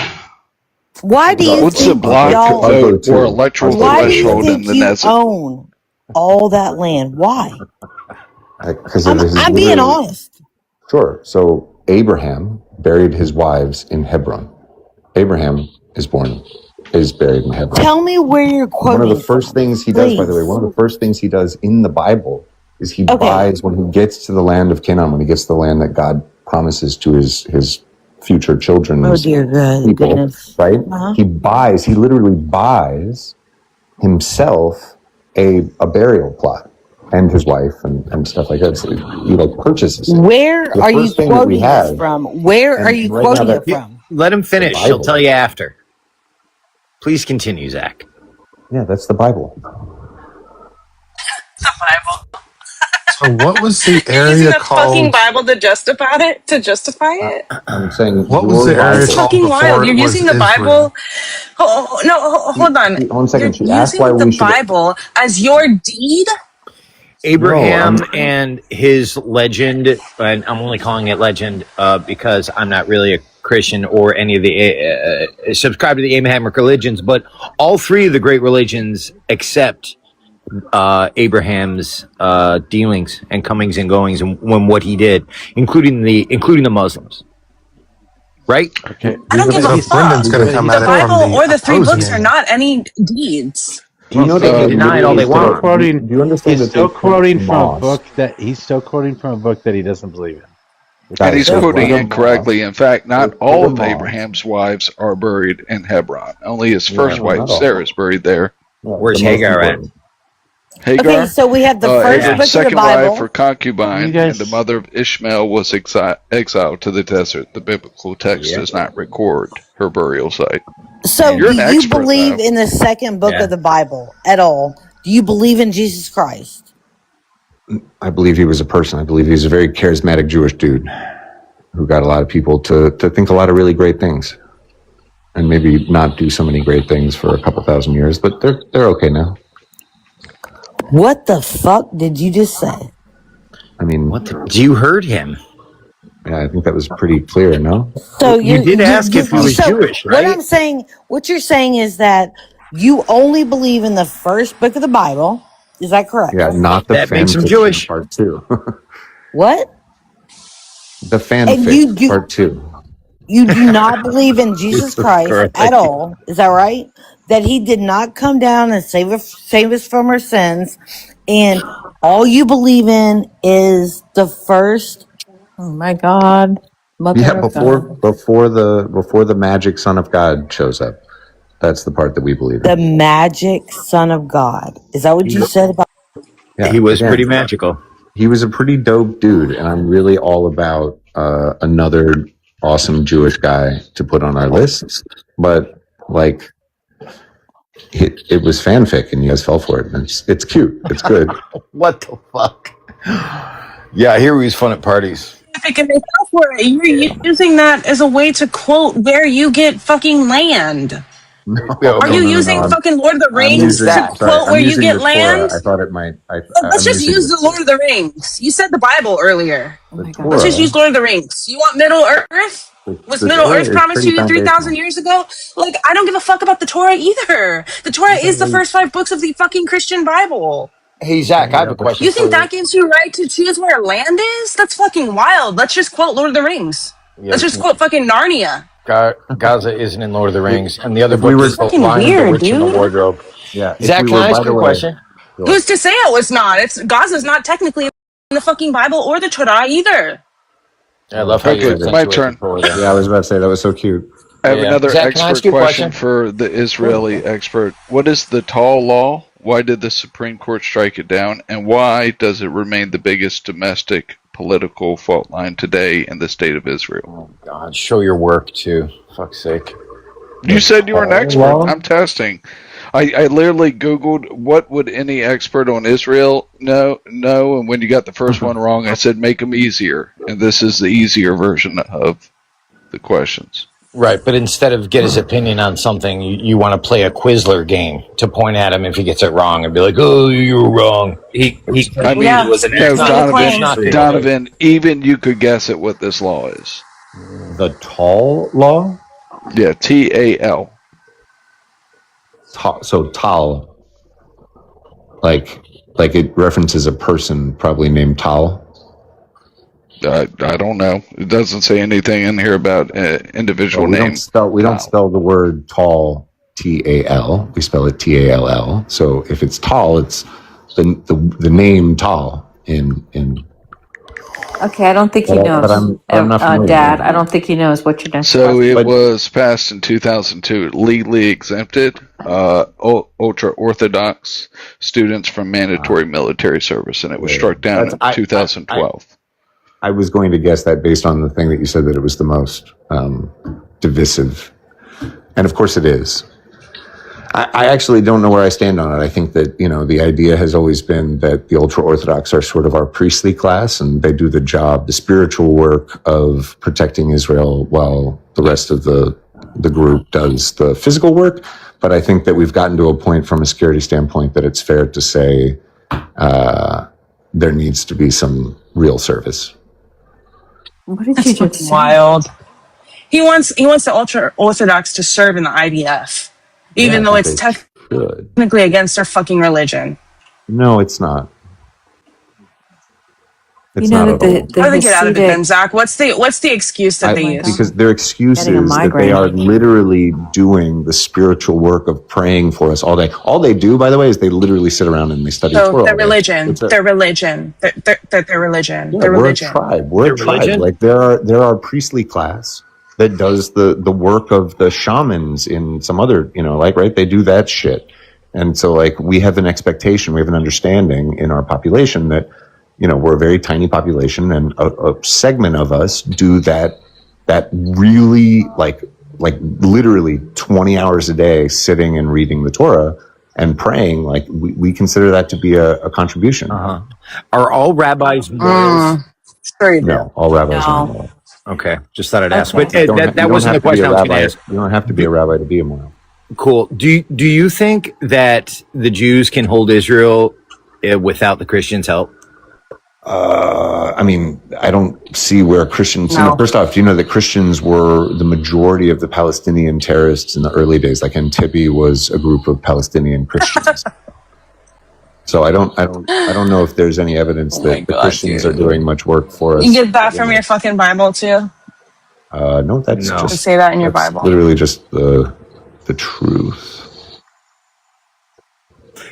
Why do you What's the think block I'll y'all? go vote or two. electoral Why do you threshold in think the you Knesset? own all that land? Why? Because it was I'm being literally honest. sure. So Abraham buried his wives in Hebron. Abraham is buried in Hebron. Tell me where you're One of the quoting first from, things he does, by the way, please. one of the first things he does in the Bible is he Okay. buys, when he gets to the land of Canaan, when he gets to the land that God promises to his future children, Oh dear people, goodness. right? Uh-huh. He literally buys himself a burial plot and his wife and stuff like that. So he like purchases it. Where The are you first thing that we quoting this have, from? Where are and you right now quoting it that from? Let him the finish. She'll tell Bible. you after. Please continue, Zach. Yeah, that's the Bible. The Bible. So what was the You're using area the fucking called? Bible to justify it? To justify it? I'm saying What was your the area That's Bible. called fucking wild. before You're it was using the Israel? Bible. Hold on. One You're second. She asked why using the we should. Bible as your deed? No, Abraham and his legend, and I'm only calling it legend because I'm not really a Christian or any of the subscribe to the Abrahamic religions, but all three of the great religions accept Abraham's dealings and comings and goings and when what he did, including the Muslims, right? Okay. I don't give a So Brendan's fuck. going to come The at it from Bible the or the three opposing books are angle. not any deeds. Do you know They that can they deny it all literally they He's still want. quoting. do you understand He's that they still put quoting from a moss? book that he doesn't believe in. And Guys, he's they quoting put a incorrectly. moss. In fact, They not put all a of moss. Abraham's wives are buried in Hebron. Only his Yeah, first no, wife, not Sarah, all. is buried there. Yeah, Where's the most Hagar at? important. Okay, Hagar, so we have the first Abram's book of the second wife or Bible. You concubine, and the guys, mother of Ishmael was exiled to the desert. The biblical text Yeah. does not record her burial site. So You're do an you expert, believe though. in the second book Yeah. of the Bible at all? Do you believe in Jesus Christ? I believe he was a person. I believe he was a very charismatic Jewish dude who got a lot of people to think a lot of really great things, and maybe not do so many great things for a couple thousand years, but they're okay now. What the fuck did you just say? I mean, You heard him. yeah, I think that was pretty clear. No, So You did ask if he was so Jewish, what right? I'm saying, what you're saying is that you only believe in the first book of the Bible. Is that correct? yeah, not the That fan makes him fiction Jewish. part two. What? The And fanfic part two. you do not believe in Jesus Jesus Christ at Christ. all. Is that right? That he did not come down and save us from our sins, and all you believe in is the first. Oh my God. Yeah, Mother of God. before the magic Son of God shows up. That's the part that we believe The in. magic Son of God. Is that what you said about? He Yeah, was again, pretty magical. he was a pretty dope dude, and I'm really all about another awesome Jewish guy to put on our list. But like, it was fanfic, and you guys fell for it. And it's cute. It's good. What the fuck? Yeah, I hear he was fun at parties. And they fell for it. You're using that as a way to quote where you get fucking land. No, Are no, you no, no, no. using fucking Lord of the I'm Rings using. to Sorry, quote I'm where you using get the Torah. land? I thought it might. Let's I'm just using use the the Lord of the Rings. You said the Bible earlier. Oh the my Let's God. just Torah. use Lord of the Rings. You want Middle Earth? Was The Middle Torah Earth is promised to pretty you 3,000 foundational. years ago? Like, I don't give a fuck about the Torah either. The Torah is the Okay, first 5 books of the fucking Christian Bible. Hey, Zach, I have yeah, a but question You for think you. that gives you right to choose where land is? That's fucking wild. Let's just quote Lord of the Rings. Yeah, Let's just quote fucking Narnia. Gaza isn't in Lord of the if, Rings, and the other if we book is were, The Fucking Lion, the weird, Witch, and the dude. Wardrobe. yeah, if Zach, we can were, I by ask you the a way, question? Who's to say it was not? It's Gaza's not technically in the fucking Bible or the Torah either. I love how you Okay, my accentuate the turn. Torah there. yeah, I was about to say that was so cute. I have Yeah. another Zach, can I ask expert you a question question? for the Israeli expert. What is the tall law? Why did the Supreme Court strike it down? And why does it remain the biggest domestic political fault line today in the state of Israel? Oh, God. Show your work, too. Fuck's sake. You said you were an Tall expert. law? I'm testing. I literally Googled what would any expert on Israel know, and when you got the first one wrong, I said make them easier. And this is the easier version of the questions. Right, but instead of get his opinion on something, you want to play a Quizler game to point at him if he gets it wrong and be like, "Oh, you were wrong." He I mean, yeah. was an no, expert. Donovan, even you could guess at what this law is. The Tall law? Yeah, TAL. So Tal, like it references a person probably named Tal. I don't know. It doesn't say anything in here about individual we name. We don't spell the word tall TAL. We spell it TALL. So if it's tall, it's the name Tal in. Okay, I don't think he knows. But I'm not familiar. Dad, I don't think he knows what your next So question. it was passed in 2002, legally exempted ultra-Orthodox students from mandatory military service, and it was struck down in 2012. I was going to guess that based on the thing that you said, that it was the most divisive. And of course it is. I actually don't know where I stand on it. I think that, the idea has always been that the ultra-Orthodox are sort of our priestly class, and they do the job, the spiritual work of protecting Israel, while the rest of the group does the physical work. But I think that we've gotten to a point from a security standpoint that it's fair to say there needs to be some real service. What did you just say? Wild. He wants the ultra Orthodox to serve in the IDF, even though it's technically against their fucking religion. No, it's not. It's You know not that at all. the How do they get out of it then, Hasidic, Zach? What's the excuse that they use? Because their excuse Getting a is that they migraine. are literally doing the spiritual work of praying for us all day. All they do, by the way, is they literally sit around and they study Torah. So their religion, their religion. Yeah, we're a tribe. We're a tribe. Like there are priestly class that does the work of the shamans in some other, right? They do that shit. And so we have an expectation, we have an understanding in our population that, we're a very tiny population, and a segment of us do that really like literally 20 hours a day sitting and reading the Torah and praying. Like we consider that to be a contribution. Uh-huh. Are all rabbis morals? No, all rabbis are moral. Okay, just thought I'd ask. Okay. But that wasn't the question I was going to ask. You don't have to be a rabbi to be immoral. Cool. Do you think that the Jews can hold Israel without the Christians' help? I don't see where Christians. No. First off, do you know that Christians were the majority of the Palestinian terrorists in the early days? Like Entebbe was a group of Palestinian Christians. So I don't know if there's any evidence that the Christians are doing much work for us. You get that from your fucking Bible too? No, that's No. just To say that in your that's Bible. literally just the truth.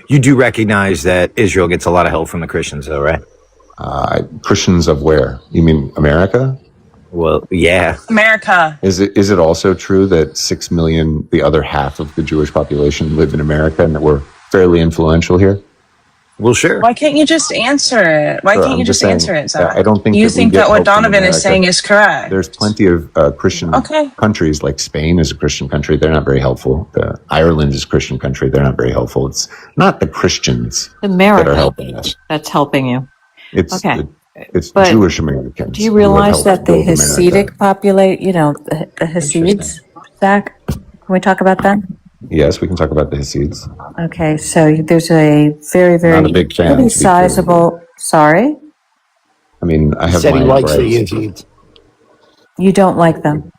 You do recognize that Israel gets a lot of help from the Christians, though, right? Christians of where? You mean America? Well, yeah. America. Is it also true that 6 million, the other half of the Jewish population, live in America and that we're fairly influential here? Well, sure. Why can't you just answer it? Why Sure, can't I'm you just just answer saying, it, Zach? I don't think you that we think get that what help from Donovan is America. saying is correct. There's plenty of Christian countries, like Spain is a Christian country. They're not very helpful. Ireland is a Christian country. They're not very helpful. It's not the Christians America that are helping us. that's helping you. It's Okay. it's But Jewish Americans. Do you who have realize helped that the build America. Hasidic populate, the Hasids, Zach? Can we talk about that? Yes, we can talk about the Hasids. Okay, so there's a very, very Not a big fan, pretty to be clear. sizable. Sorry, I mean, I have Said my he likes the rights. Yazidis. you don't like them.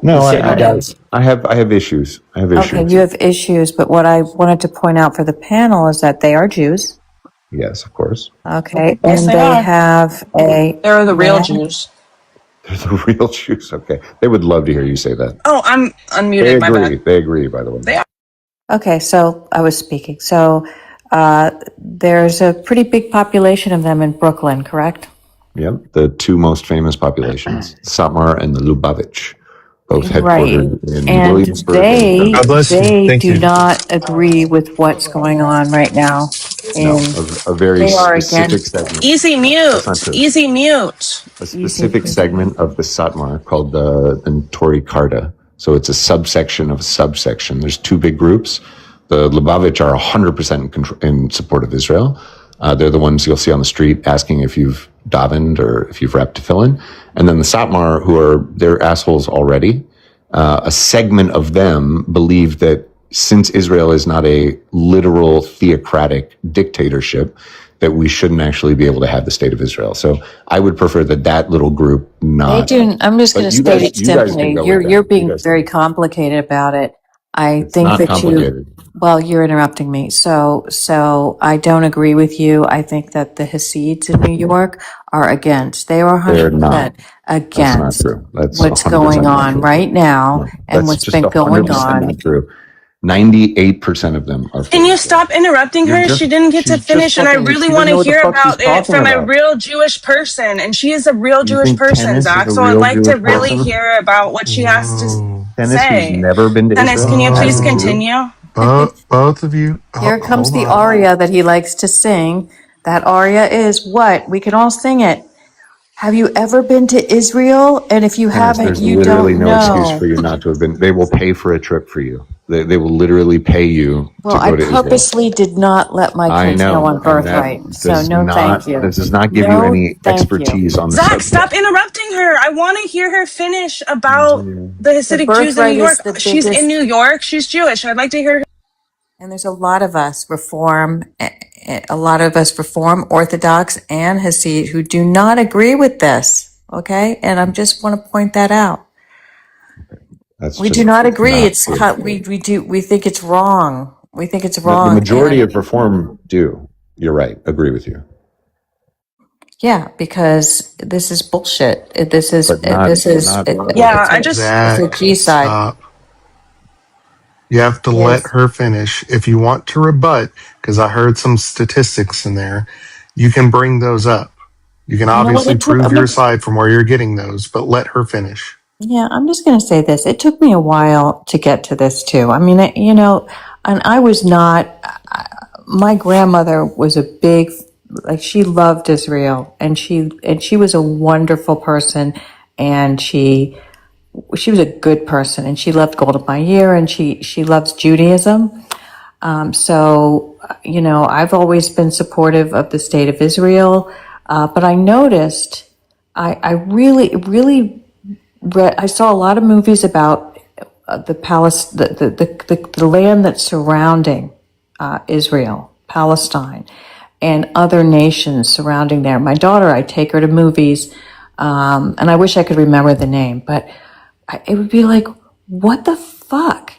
No, He said he does. I have issues. I have issues. Okay, you have issues, but what I wanted to point out for the panel is that they are Jews. Yes, of course. Okay, Yes, and they they are. have a. They're the real Yeah. Jews. They're the real Jews. Okay, they would love to hear you say that. Oh, I'm They unmuted. My agree. bad. They agree. By the way. They are. Okay, so I was speaking. So there's a pretty big population of them in Brooklyn, correct? Yep, the two most famous populations, Satmar and the Lubavitch, both Right, headquartered in and Williamsburg. they God bless you. they Thank do you. not agree with what's going on right now. No, a very They are specific against segment. Easy That's not mute. true. Easy mute. A specific segment of the Satmar called the Tori Karta. So it's a subsection of a subsection. There's two big groups. The Lubavitch are 100% in support of Israel. They're the ones you'll see on the street asking if you've davened or if you've wrapped tefillin. And then the Satmar, they're assholes already. a segment of them believe that since Israel is not a literal theocratic dictatorship, that we shouldn't actually be able to have the state of Israel. So I would prefer that little group not. They do. I'm just But going to you state guys, it you guys can simply. go You're with that. you're You being guys very can. complicated about it. I It's think not that complicated. well, you're interrupting me. So I don't agree with you. I think that the Hasids in New York are against. They are They're not. 100% That's not against true. That's what's going 100% not on true. right now No, and that's what's just been going 100% not on. true. 98% of them are Can for you Israel. stop interrupting her? She didn't get to She's just finish, and I fucking, really she want doesn't to know what the hear fuck she's about it talking from a about. real Jewish person. And she is a real You Jewish think person, Tennis is Zach. a So I'd real like to Jewish really person? hear about what she has to Whoa. Tennis, who's say. never been to Dennis, can Israel, you please hasn't you? continue? Both of you, Here comes hold the on. aria that he likes to sing. That aria is what? We can all sing it. Have you ever been to Israel? And if you Tennis, haven't, there's you literally don't no excuse know. for you not to have been. They will pay for a trip for you. They will literally pay you Well, to I go to Israel. purposely did not let my I kids know know, on and that birthright. So does no, thank not you. that does not give you No, any thank you. expertise on the Zach, subject. stop interrupting her. I want to hear her finish about the The Hasidic Jews in New birthright York. is the She's in biggest, New York. She's Jewish. I'd like to hear her. and there's a lot of us a lot of us Reform, Orthodox, and Hasid who do not agree with this. Okay, and I just want to point that out. That's We do just not agree. not It's true. cut. We think it's wrong. We think it's The wrong, majority and of reform do. You're right. Agree with you, yeah, because this is bullshit. but not not. Yeah, I It's just. a Zach, G side. stop. You have to let Yes. her finish. If you want to rebut, because I heard some statistics in there, you can bring those up. You can You know what obviously it took? prove your side from where you're getting those, but let her finish. Yeah, I'm just going to say this. It took me a while to get to this too. I mean, and I was not, my grandmother was a big, like she loved Israel and she was a wonderful person and she was a good person and she loved Golda Meir and she loves Judaism. I've always been supportive of the state of Israel. But I noticed, I really I saw a lot of movies about the palace, the land that's surrounding Israel, Palestine, and other nations surrounding there. My daughter, I take her to movies, and I wish I could remember the name, but it would be like, what the fuck?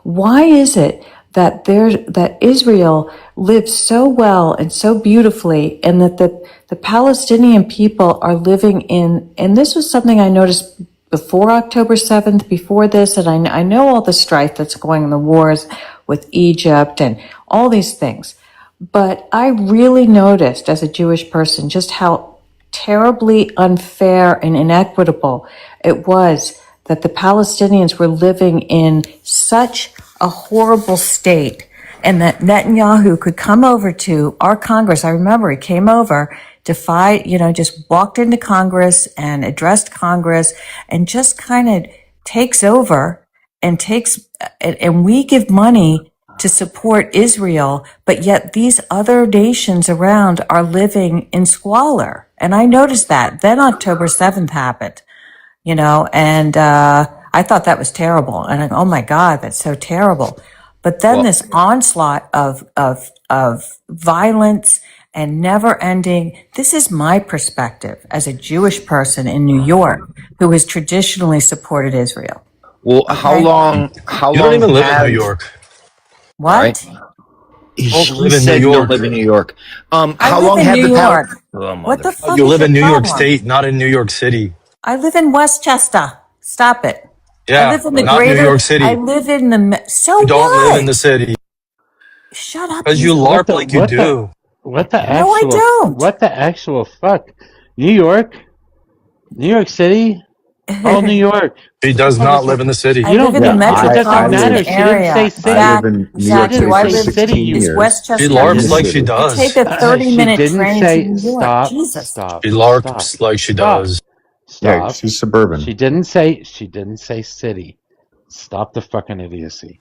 Why is it that Israel lives so well and so beautifully, and that the Palestinian people are living in, and this was something I noticed before October 7th, before this, and I know all the strife that's going on, the wars with Egypt and all these things. But I really noticed as a Jewish person just how terribly unfair and inequitable it was that the Palestinians were living in such a horrible state, and that Netanyahu could come over to our Congress. I remember he came over, just walked into Congress and addressed Congress and just kind of takes over and we give money to support Israel, but yet these other nations around are living in squalor. And I noticed that. Then October 7th happened, and I thought that was terrible. And I go, oh my God, that's so terrible. But then this onslaught of violence and never ending. This is my perspective as a Jewish person in New York who has traditionally supported Israel. Well, Okay. how You don't long even live in New have, York. sorry? What? You He don't live in New said you don't York. live in New York. I How live long in have New the York. oh, What the Oh, fuck you is live your in New York problem? State, not in New York City. I live in Westchester. Stop it. I Yeah, live in the not New greater, York I City. live in the, so You don't live in what? the city. Shut up, Because you. you What LARP the like you what the do. what the No, I actual don't. what the actual fuck? New York, New York City, all New York. He What the does fuck not is live it? in the city. I You live don't. in the Yeah, It doesn't metropolitan matter. live She didn't say area. I city. live Zach, in New York Zach, City do Didn't I for say live, city. 16 is years. She Westchester I live in the LARPs near? like she city. I take does. a 30 She minute didn't train to say New York. stop. Jesus. Stop. She Stop. LARPs like she Stop. does. Yeah, Stop. she's suburban. She didn't say. She didn't say city. Stop the fucking idiocy.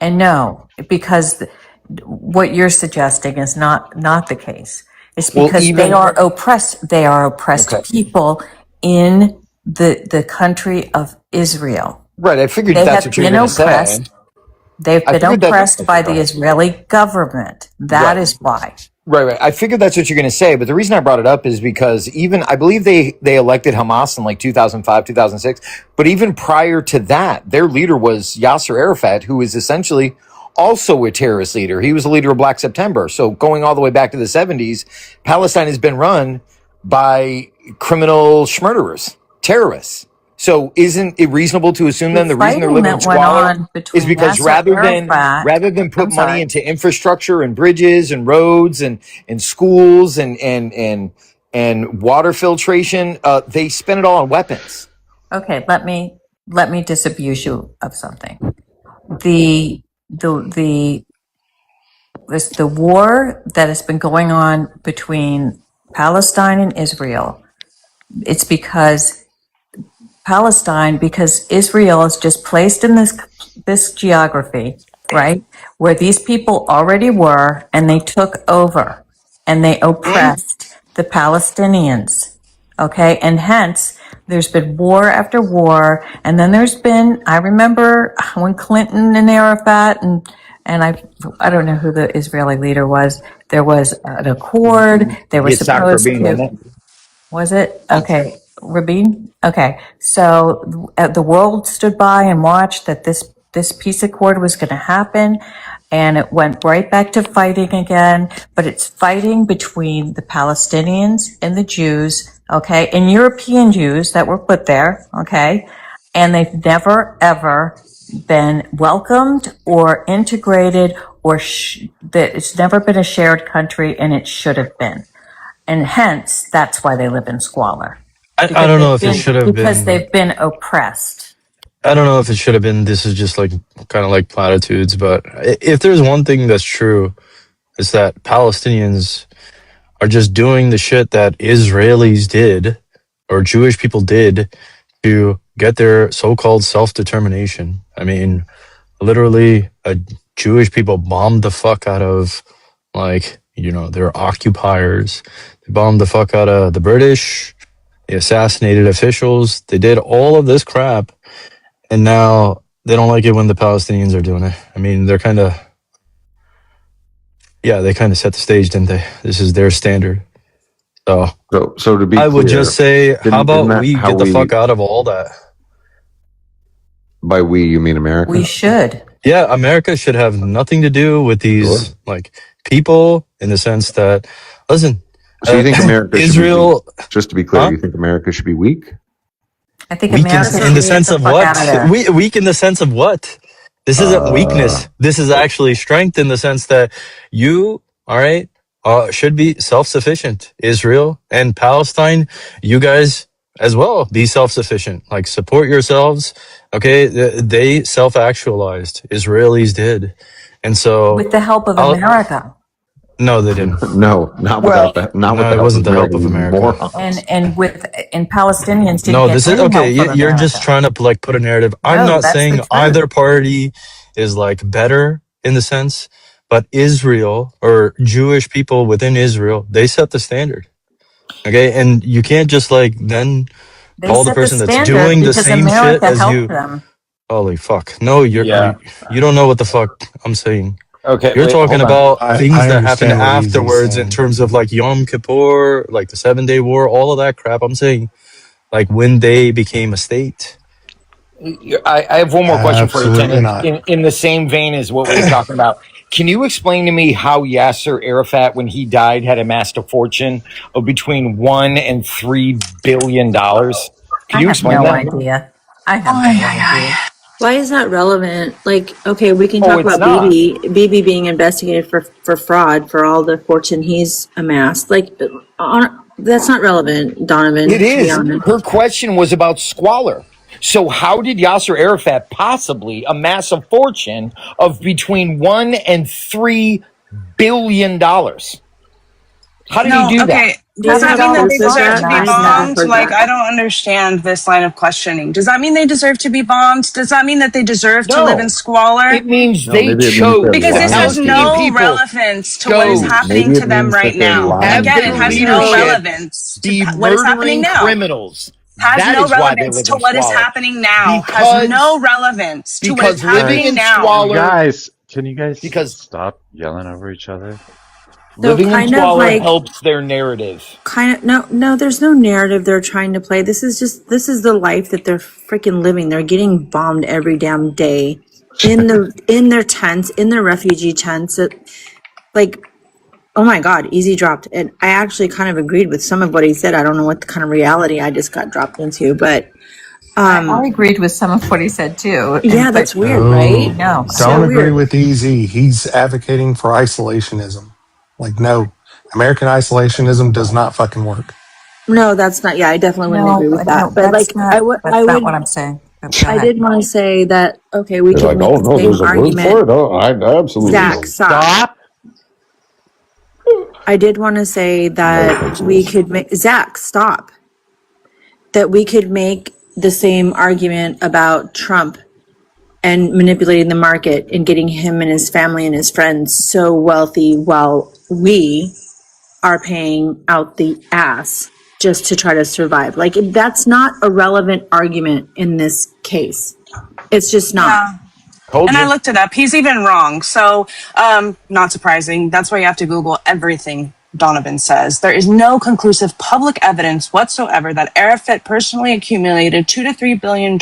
And no, because what you're suggesting is not the case. It's Well, because even they are oppressed. They are oppressed okay, people in the country of Israel. right. I figured They that's have what you were been going to say. oppressed. They've I been figured that. oppressed Okay, by go the ahead. Israeli government. That Right. is why. Right. I figured that's what you're going to say, but the reason I brought it up is because even I believe they elected Hamas in like 2005, 2006, but even prior to that, their leader was Yasser Arafat, who is essentially also a terrorist leader. He was the leader of Black September. So going all the way back to the 70s, Palestine has been run by criminal schmurderers, terrorists. So isn't it reasonable to assume The then the reason they're fighting living in that went squalor on is between because Nasser Arafat, rather than put I'm money sorry. into infrastructure and bridges and roads and schools and water filtration, they spend it all on weapons. Okay, let me disabuse you of something. The the war that has been going on between Palestine and Israel. It's because Israel is just placed in this geography, right, where these people already were, and they took over and they oppressed the Palestinians. Okay, and hence there's been war after war, and then there's been, I remember when Clinton and Arafat and I don't know who the Israeli leader was. There was an accord. They were Yitzhak supposed Rabin, to. wasn't it? Was it? Okay. Rabin? Okay. So the world stood by and watched that this peace accord was going to happen. And it went right back to fighting again. But it's fighting between the Palestinians and the Jews, okay, and European Jews that were put there, okay. And they've never, ever been welcomed or integrated or that it's never been a shared country, and it should have been. And hence, that's why they live in squalor. I don't know if it should have Because been. they've been oppressed. I don't know if it should have been. This is just like kind of like platitudes, but if there's one thing that's true, it's that Palestinians are just doing the shit that Israelis did or Jewish people did to get their so-called self-determination. I mean, literally, Jewish people bombed the fuck out of, like, their occupiers. They bombed the fuck out of the British. They assassinated officials. They did all of this crap, and now they don't like it when the Palestinians are doing it. I mean, they're kind of, they kind of set the stage, didn't they? This is their standard. So to be I would clear, just say, how isn't about that we how get the fuck out of all that? By we, you mean America? We should. Yeah, America should have nothing to do with these Sure. like people, in the sense that, listen, So you think America Israel, should be weak? Just to be clear, you think America should be weak? I think weak America in the should get sense the of fuck what? out of there. Weak in the sense of what? This isn't weakness. This is actually strength, in the sense that you, all right, should be self-sufficient. Israel and Palestine, you guys as well, be self-sufficient. Like, support yourselves. Okay, they self-actualized. Israelis did, and so With the help of America. No, they didn't. No, not without that. Not with No, the it help wasn't of the help America. of You America. morons. And Palestinians didn't No, get this is any okay. help from You're America. just trying to like put a narrative. I'm No, not that's the saying truth. either party is like better in the sense, but Israel or Jewish people within Israel, they set the standard. Okay, and you can't just like then They call the set the person that's standard doing the because same shit America as helped you. them. Holy fuck! No, Yeah. you don't know what the fuck I'm saying. Okay. You're Wait. talking Hold on. about I things that happened understand what Easy's afterwards, in saying. terms of like Yom Kippur, like the 7-Day War, all of that crap. I'm saying, like, when they became a state. I have one more question for you, Ken. Absolutely not. In the same vein as what we were talking about, can you explain to me how Yasser Arafat, when he died, had amassed a fortune of between $1 and $3 billion? Can I you have explain no that? idea. I have no idea. Why is that relevant? Like, okay, we can Oh, talk it's about not. BB being investigated for fraud for all the fortune he's amassed. Like, that's not relevant, It Donovan, to be is. honest. Her question was about squalor. So, how did Yasser Arafat possibly amass a fortune of between $1 and $3 billion? How did he No, do that? okay. Does that mean that they deserve to be I've never bombed? heard Like, that. I don't understand this line of questioning. Does that mean they deserve to be bombed? Does that mean that they deserve to live in No, squalor? it means No, they maybe it means they're chose. Because The this has lying to Palestinian you. no people relevance to what is chose. happening Maybe it to them means right that they're now. lying Have to Again, it their you. has no leadership relevance to be what is happening murdering now. criminals. Has That no is why they relevance live to in what is squalor. happening now. Has no Because relevance to what is because living happening in now. squalor Can you guys because stop yelling over each other? So living in kind of squalor like, helps their narrative. no, there's no narrative they're trying to play. This is the life that they're freaking living. They're getting bombed every damn day in their tents, in their refugee tents. Like, oh my God, easy dropped. And I actually kind of agreed with some of what he said. I don't know what kind of reality I just got dropped into, but I agreed with some of what he said too. yeah, And, but that's weird, right? No, no, don't So agree weird. with EZ. He's advocating for isolationism. Like, no, American isolationism does not fucking work. No, that's not. Yeah, I definitely wouldn't agree with that. But like, that's not what I'm saying. But go I ahead. did want to say that. Okay, we They're could like, make oh the no, same there's a word argument. for it. Oh, I absolutely Zach, don't. stop. I did want to say No that we offenses. could make Zach stop. That we could make the same argument about Trump and manipulating the market and getting him and his family and his friends so wealthy while we are paying out the ass just to try to survive. Like, that's not a relevant argument in this case. It's just not. Yeah. Told And I you. looked it up. He's even wrong. So, not surprising. That's why you have to Google everything Donovan says. There is no conclusive public evidence whatsoever that Arafat personally accumulated $2 to $3 billion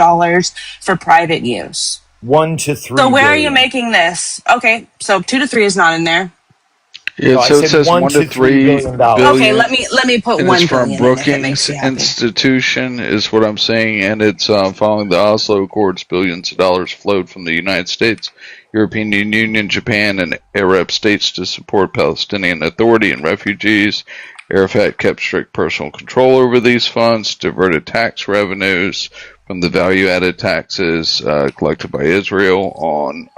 for private use. 1 to 3 So where are you billion. making this? Okay, so 2 to 3 is not in there. Yeah, No, I so it said says 1 1 to to 3 3 billion dollars. Okay, billion, let me put and it's 1 from billion in if it makes Brookings you happy. Institution, is what I'm saying, and it's following the Oslo Accords. Billions of dollars flowed from the United States, European Union, Japan, and Arab states to support Palestinian Authority and refugees. Arafat kept strict personal control over these funds, diverted tax revenues from the value-added taxes collected by Israel on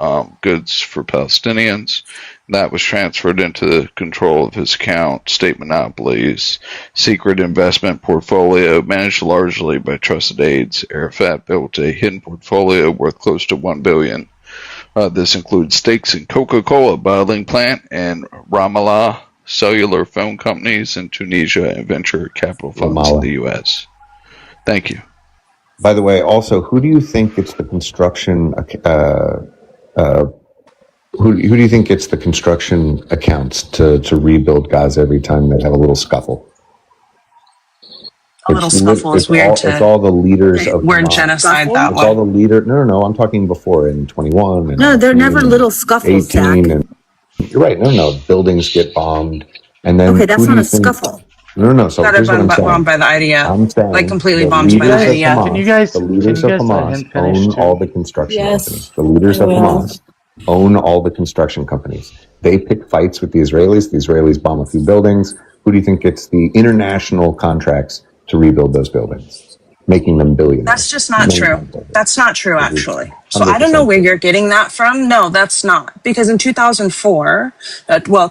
goods for Palestinians. That was transferred into the control of his account, state monopolies, secret investment portfolio managed largely by trusted aides. Arafat built a hidden portfolio worth close to $1 billion. This includes stakes in Coca-Cola bottling plant and Ramallah cellular phone companies in Tunisia and venture capital funds in the U.S. Thank you. By the way, also, who do you think gets the construction? Who do you think gets the construction accounts to rebuild Gaza every time they have a little scuffle? A little scuffle is weird It's all the leaders to of word Hamas. genocide that It's all way. the leader. No. I'm talking before in 21 and No, they're 19 never and little scuffles, Zach. 18 and you're right. No. Buildings get bombed, and then Okay, who that's do not you a think? scuffle. No. So That are here's what I'm bombed saying. by the IDF. I'm Like saying completely the bombed by the leaders of IDF. Hamas, Can you guys own all finish the too? construction Yes, companies. The leaders I of will. Hamas own all the construction companies. They pick fights with the Israelis. The Israelis bomb a few buildings. Who do you think gets the international contracts to rebuild those buildings, making them That's billionaires? just not true. That's not true, It is actually. So I don't know 100% where true. you're getting that from. No, that's not. Because in 2004,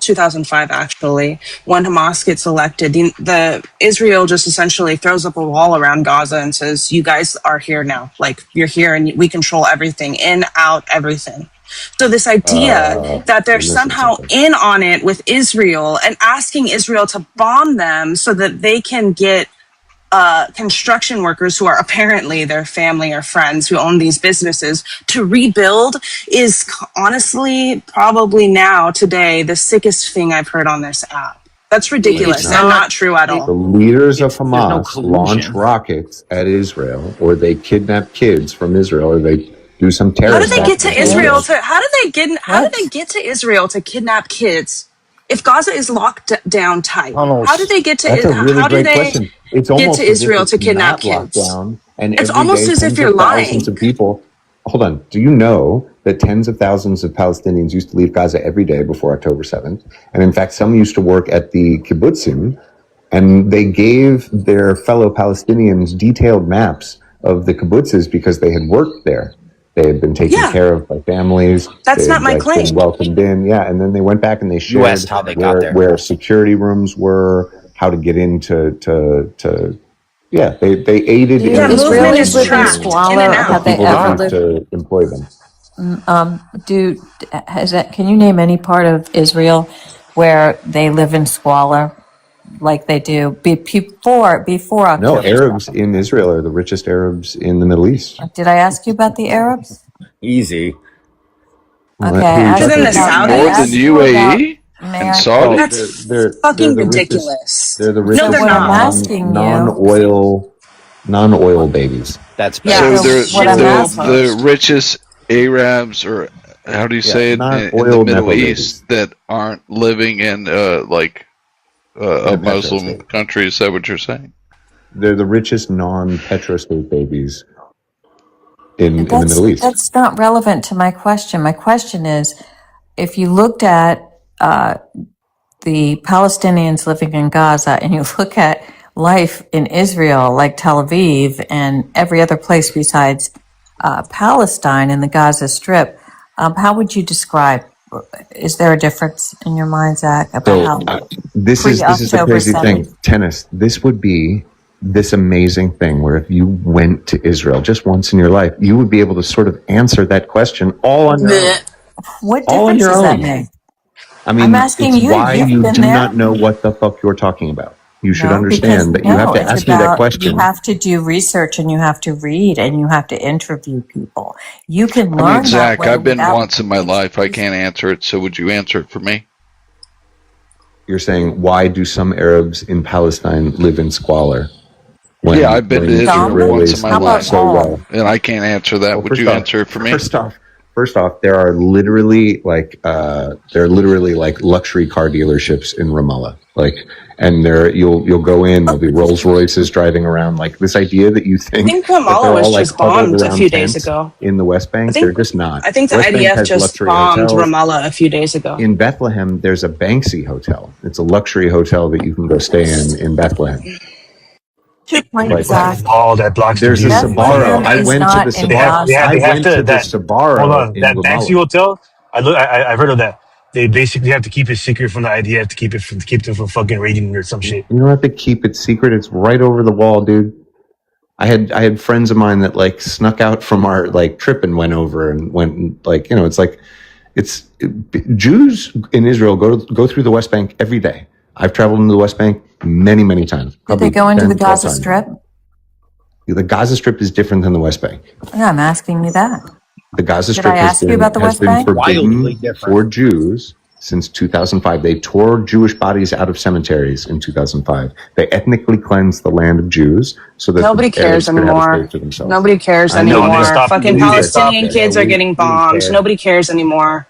2005 actually, when Hamas gets elected, the Israel just essentially throws up a wall around Gaza and says, "You guys are here now. Like you're here, and we control everything, in, out, everything." So this idea that they're You're missing somehow something. in on it with Israel and asking Israel to bomb them so that they can get construction workers who are apparently their family or friends who own these businesses to rebuild is honestly probably now today the sickest thing I've heard on this app. That's ridiculous and not true at The all. leaders of There's no Hamas launch collusion. rockets at Israel, or they kidnap kids from Israel, or they do some How do terrorist they act get to against Israel Israel. to how do they get to Israel to kidnap kids? If Gaza is locked down tight, how do Tunnels. they get to That's a really how do great they question. It's get to almost as if Israel it's to kidnap not locked kids? down, and It's every almost day as if tens you're of thousands lying. of people. Hold on. Do you know that tens of thousands of Palestinians used to leave Gaza every day before October 7th? And in fact, some used to work at the kibbutzim, and they gave their fellow Palestinians detailed maps of the kibbutzes because they had worked there. They had been taken Yeah, care of by families. that's They not had my been claim. welcomed in. Yeah. And then they went back and they You asked shared how they got there. where security rooms were, how to get into yeah, they aided in Israelis Israelis live in squalor. Have they people ever that used lived? to employ them. Can you name any part of Israel where they live in squalor like they do before No, October Arabs 7th? in Israel are the richest Arabs in the Middle East. Did I ask you about the Arabs? Easy. Okay, I Who are you asked Other talking than you the about? about. I More than Saudis? asked you about. UAE May and I? Oh, Saudi? That's they're fucking the richest. ridiculous. They're the No, So richest they're what I'm not. asking you. non-oil babies. That's Yeah, bad. So So they're what I'm shit's asking. the post. richest Arabs, or how do you Yeah, say it, not in the oil Middle nepo East babies. that aren't living in In a a petro Muslim state. country? Is that what you're saying? They're the richest non-petro state babies in the Middle East. That's not relevant to my question. My question is, if you looked at the Palestinians living in Gaza and you look at life in Israel, like Tel Aviv and every other place besides Palestine in the Gaza Strip, how would you describe? Is there a difference in your mind, Zach, about So how this is the pre-October crazy thing, 7th? tennis. This would be this amazing thing where if you went to Israel just once in your life, you would be able to sort of answer that question all on your own. Blech. What All on difference your does that own. make? I I'm mean, asking it's you. why You've you been do there. not know what the fuck you're talking about. You should No, because understand that you have no, to it's ask me that about you question. have to do research and you have to read and you have to interview people. You can I mean, learn that Zach, way I've been without. once in my life. I can't answer it. So would you answer it for me? You're saying, why do some Arabs in Palestine live in squalor when, Yeah, I've been to Israel once in Israelis my How live about life, so all? well? and I can't answer that. Well, Would you answer it for me? first off, there are literally like luxury car dealerships in Ramallah. Like, and you'll go in, there'll be Rolls Royces driving around. Like this idea that you I think think that Ramallah they're was all like just huddled bombed a around few days tents ago. in the West I Bank. They're think just not. I think the West Bank IDF has just luxury bombed hotels. Ramallah a few days ago. In Bethlehem, there's a Banksy hotel. It's a luxury hotel that you can go stay in Bethlehem. Two Like points, Like Zach. a wall that blocks the there's a view and shit. Sbarro. Bethlehem I is went to the not in They have, they have, Gaza. I they have went to to the that. Hold Sbarro on, in that Banksy Ramallah. Hotel. I've heard of that. They basically have to keep it secret from the IDF to keep them from fucking raiding or some shit. You don't have to keep it secret. It's right over the wall, dude. I had friends of mine that like snuck out from our like trip and went over and went like, it's like Jews in Israel go through the West Bank every day. I've traveled into the West Bank many, many times. Did they Probably go into 10, the 12 Gaza times. Strip? The Gaza Strip is different than the West Bank. Yeah, I'm asking you that. The Gaza Did I Strip ask you about the has West been Bank? Wildly forbidden different. for Jews since 2005. They tore Jewish bodies out of cemeteries in 2005. They ethnically cleansed the land of Jews so that Nobody the cares Arabs could have a anymore. state for themselves. Nobody cares I know, No, they but anymore. stopped. Fucking They Palestinian stopped. kids are getting we bombed. care. Nobody cares anymore.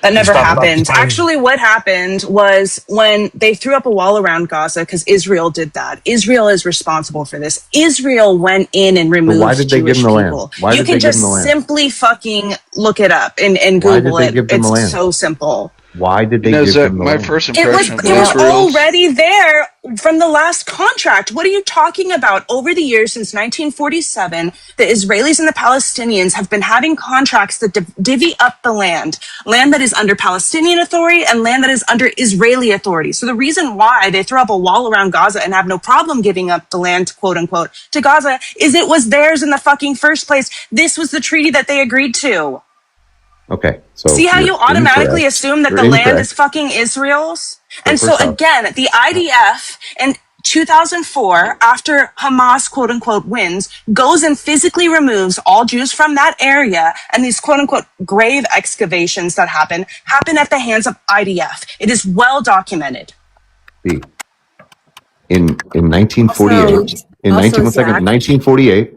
That They never stopped happened. occupying. Actually, what happened was when they threw up a wall around Gaza, because Israel did that. Israel is responsible for this. Israel went in and So why removed did they give them Jewish the land? people. Why You did can they give them the just land? simply fucking look it up and Why did Google they it. give them the It's land? so simple. Why did You they know, give Zach, them the my land? first It was impression of it was Israel's. already there from the last contract. What are you talking about? Over the years since 1947, the Israelis and the Palestinians have been having contracts that divvy up the land that is under Palestinian authority and land that is under Israeli authority. So the reason why they throw up a wall around Gaza and have no problem giving up the land, quote unquote, to Gaza is it was theirs in the fucking first place. This was the treaty that they agreed to. Okay, so See how you're you automatically incorrect. assume that You're the land is incorrect. fucking Israel's? So And so first off, again, the IDF in 2004, after Hamas, quote unquote, wins, goes and physically removes all Jews from that area. And these quote unquote grave excavations that happen at the hands of IDF. It is well documented. B. In 1948, Also, one second, Zach. 1948,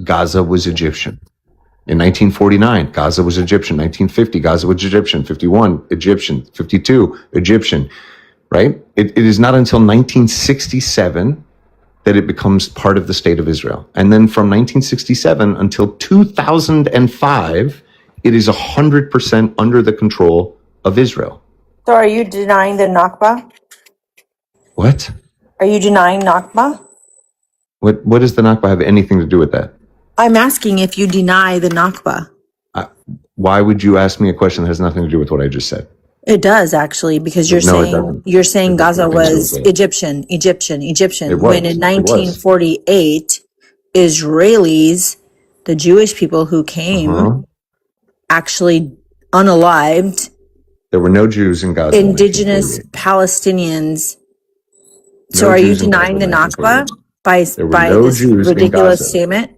Gaza was Egyptian. In 1949, Gaza was Egyptian. 1950, Gaza was Egyptian. 51, Egyptian. 52, Egyptian. Right? It is not until 1967 that it becomes part of the state of Israel. And then from 1967 until 2005, it is 100% under the control of Israel. So are you denying the Nakba? What? Are you denying Nakba? What does the Nakba have anything to do with that? I'm asking if you deny the Nakba. Why would you ask me a question that has nothing to do with what I just said? It does actually, because No, it doesn't. you're saying It doesn't Gaza say was so. Egyptian. It When in was. It was. 1948, Israelis, the Jewish people who came, actually unalived There were no Jews in Gaza in indigenous 1948. Palestinians. So No are you Jews in Gaza denying in the 1948. Nakba There were by no this Jews in ridiculous Gaza. statement?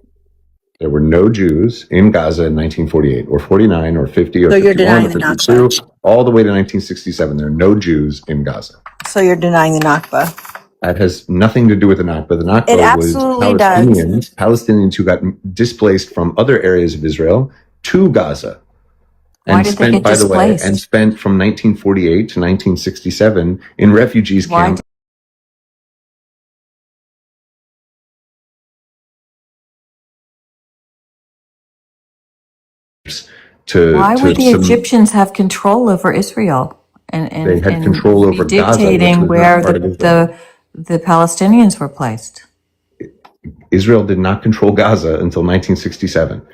There were no Jews in Gaza in 1948 or 49 or 50 or So you're 51 denying or the 52, Nakba. all the way to 1967. There are no Jews in Gaza. So you're denying the Nakba. That has nothing to do with the Nakba. The It Nakba was absolutely does. Palestinians who got displaced from other areas of Israel to Gaza. Why And did they spent, get by the way, displaced? and spent from 1948 to 1967 in refugees camps. Why would the Egyptians have control over Israel and They had control over Gaza, which dictating was where not part of Israel. the Palestinians were placed? Israel did not control Gaza until 1967.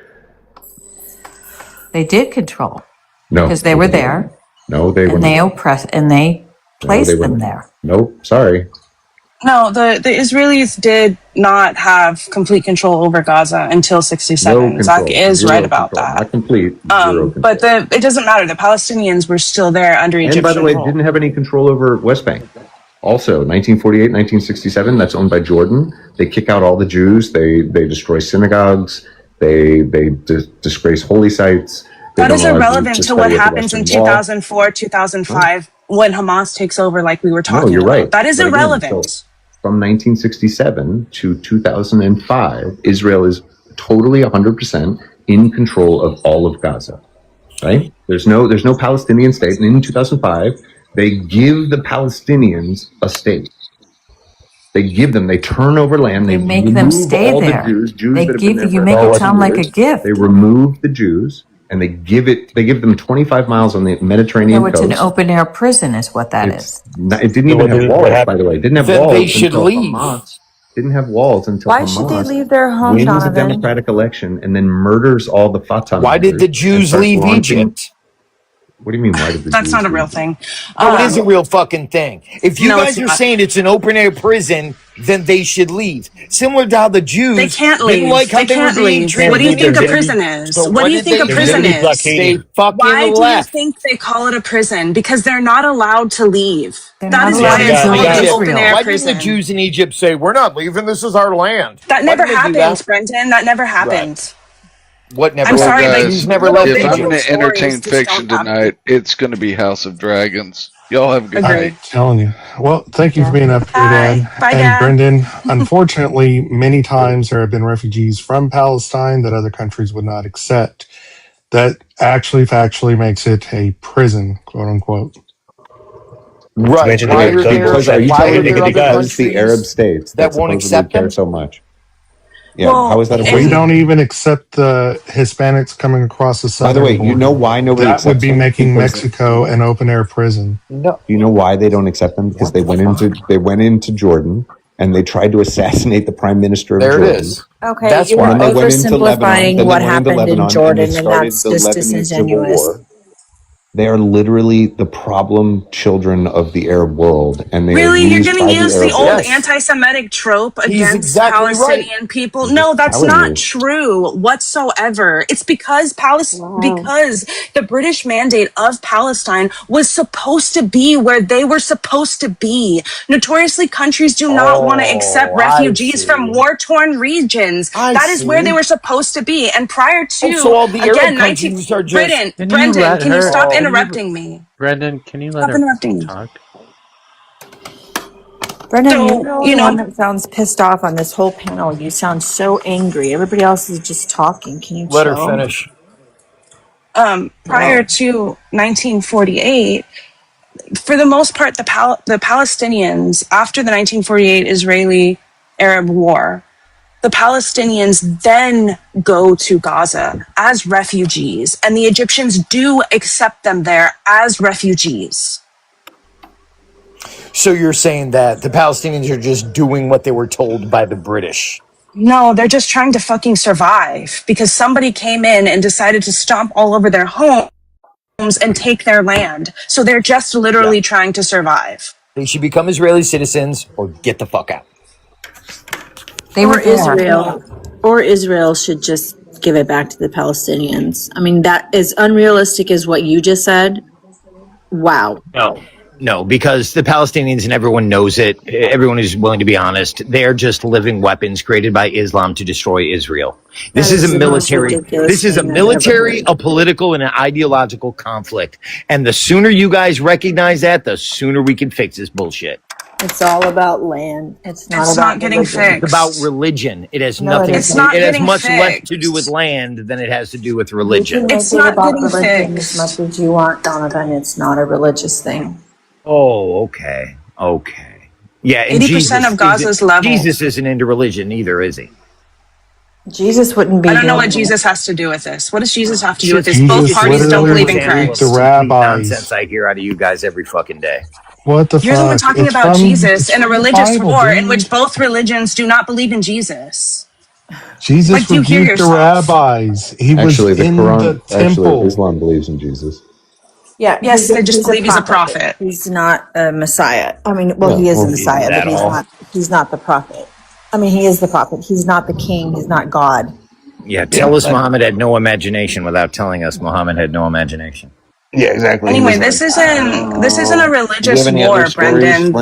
They did control. No, because they were there. No, they were and they not. oppressed and they placed were them not. there. Nope, sorry. No, the Israelis did not have complete control over Gaza until 67. No Zach control. is right Zero about control. that. Not complete. Zero control. But it doesn't matter. The Palestinians were still there under And by the Egyptian way, rule. didn't have any control over West Bank. Also, 1948, 1967, that's owned by Jordan. They kick out all the Jews. They destroy synagogues. They disgrace holy sites. They That don't is allow Jews irrelevant to what study at the happens in Western Wall. 2004, 2005, when Hamas takes over, like we were No, talking you're about. right. That is But again, irrelevant. so from 1967 to 2005, Israel is totally 100% in control of all of Gaza. Right? There's no Palestinian state. And in 2005, they give the Palestinians a state. They turn over land. They make them remove stay all there. the Jews They that have been give there you for make it 1,000 sound like a years. gift. They remove the Jews and they give them 25 miles on the Mediterranean So it's coast. an open air prison, is what that is. It didn't even have walls, by the way. It didn't have Then walls they should until leave. Hamas. Didn't have walls until Why should they Hamas leave their home, wins a Donovan? democratic election and then murders all the Fatah Why did members the and Jews starts leave launching- Egypt? What do you mean? Why did the That's Jews not a leave real Egypt? thing. No, it is a real fucking thing. If you No, guys it's are not. saying it's an open air prison, then they should leave. Similar to how the Jews They can't didn't leave. like how They they were can't being leave. treated. What do you think a They- prison is? So What do you did think a they prison do? is? They fucking Why do you left. think they call it a prison? Because they're not allowed to leave. They're That not is allowed why to it's go called to an Israel. open air Why didn't the prison. Jews in Egypt say, "We're not leaving. This is our land"? That Why never didn't they do happened, that? Brendan. That never happened. What never I'm Well, sorry, happened? like The guys, Jews never little left if I'm biblical going Egypt. to entertain stories just fiction don't happen. tonight, it's going to be House of Dragons. Y'all have a good Agreed. night. Telling you. Well, thank you for being up here, Bye. Dad. Bye, And Dad. Brendan, unfortunately, many times there have been refugees from Palestine that other countries would not accept. That actually factually makes it a prison, quote unquote. Right. Why are Because there are you telling me other because the Arab countries states that that won't supposedly accept care them? so much? Yeah, Well, how is that a We prison? don't even accept the Hispanics coming across the By the southern way, border. you know why nobody That would accepts be them? making Because Mexico an open air prison. No. you know why they don't accept them? Because they went into Jordan and they tried to assassinate the prime minister of There it Jordan. is. Okay, That's you're And then why. they went into Lebanon. oversimplifying Then they what went into happened in Lebanon and they Jordan, and started that's the just Lebanese civil disingenuous. war. They are literally the problem children of the Arab world, and they really, are you're used going to by the use the Arab old world. Yes. anti-Semitic trope He's against exactly right. Palestinian people? I'm No, just that's telling not you. true whatsoever. It's because because the British mandate of Palestine was supposed to be where they were supposed to be. Notoriously, countries do not want to accept Oh, I refugees from see. war-torn regions. I That is where they see. were supposed to be. And prior Oh, to, so all the Arab again, 19 countries are just. Britain, Can you Brendan, let can you her? stop Oh, Can you, interrupting me? Brendan? Can you let Stop her interrupting me. talk? Brendan, you're the So, only one that sounds pissed off on this whole panel. You sound so angry. Everybody else is just talking. Can you let her chill? finish. prior to 1948, for the most part, the Palestinians, after the 1948 Israeli-Arab War, the Palestinians then go to Gaza as refugees, and the Egyptians do accept them there as refugees. So you're saying that the Palestinians are just doing what they were told by the British? No, they're just trying to fucking survive because somebody came in and decided to stomp all over their home. and take their land. So they're just literally trying to survive. They should become Israeli citizens or get the fuck out. Or Israel should just give it back to the Palestinians. I mean, that is unrealistic as what you just said. Wow. No, because the Palestinians, and everyone knows it, everyone is willing to be honest, they're just living weapons created by Islam to destroy Israel. This is a military, a political, and an ideological conflict. And the sooner you guys recognize that, the sooner we can fix this bullshit. It's all about land. It's not getting fixed. It's about religion. It has nothing. It's not it has getting much less fixed. to do with land than it has to do with religion. It's not getting religion fixed. as much as you want, Donovan. It's not a religious thing. Oh, okay. Yeah, and 80% of Gaza's level. Jesus isn't into religion either, is he? Jesus wouldn't be. I don't know what Jesus has to do with this. What does Jesus have to do with this? Jesus Both parties don't literally believe in Christ. the rabbis. Nonsense I hear out of you guys every fucking day. What the You're fuck? the one talking It's about from- Jesus in a religious Bible, war in dude. which both religions do not believe in Jesus. Jesus Like, do you hear rebuked the yourself? rabbis. He Actually, was the in Quran, the temple. Islam believes in Jesus. Yeah. Yes, they just believe he's a prophet. He's not a Messiah. I mean, well, he is a Messiah, but he's not the prophet. I mean, he is the prophet. He's not the king. He's not God. Yeah, tell us Muhammad had no imagination without telling us Muhammad had no imagination. Yeah, exactly. Anyway, this isn't a religious war, Brendan.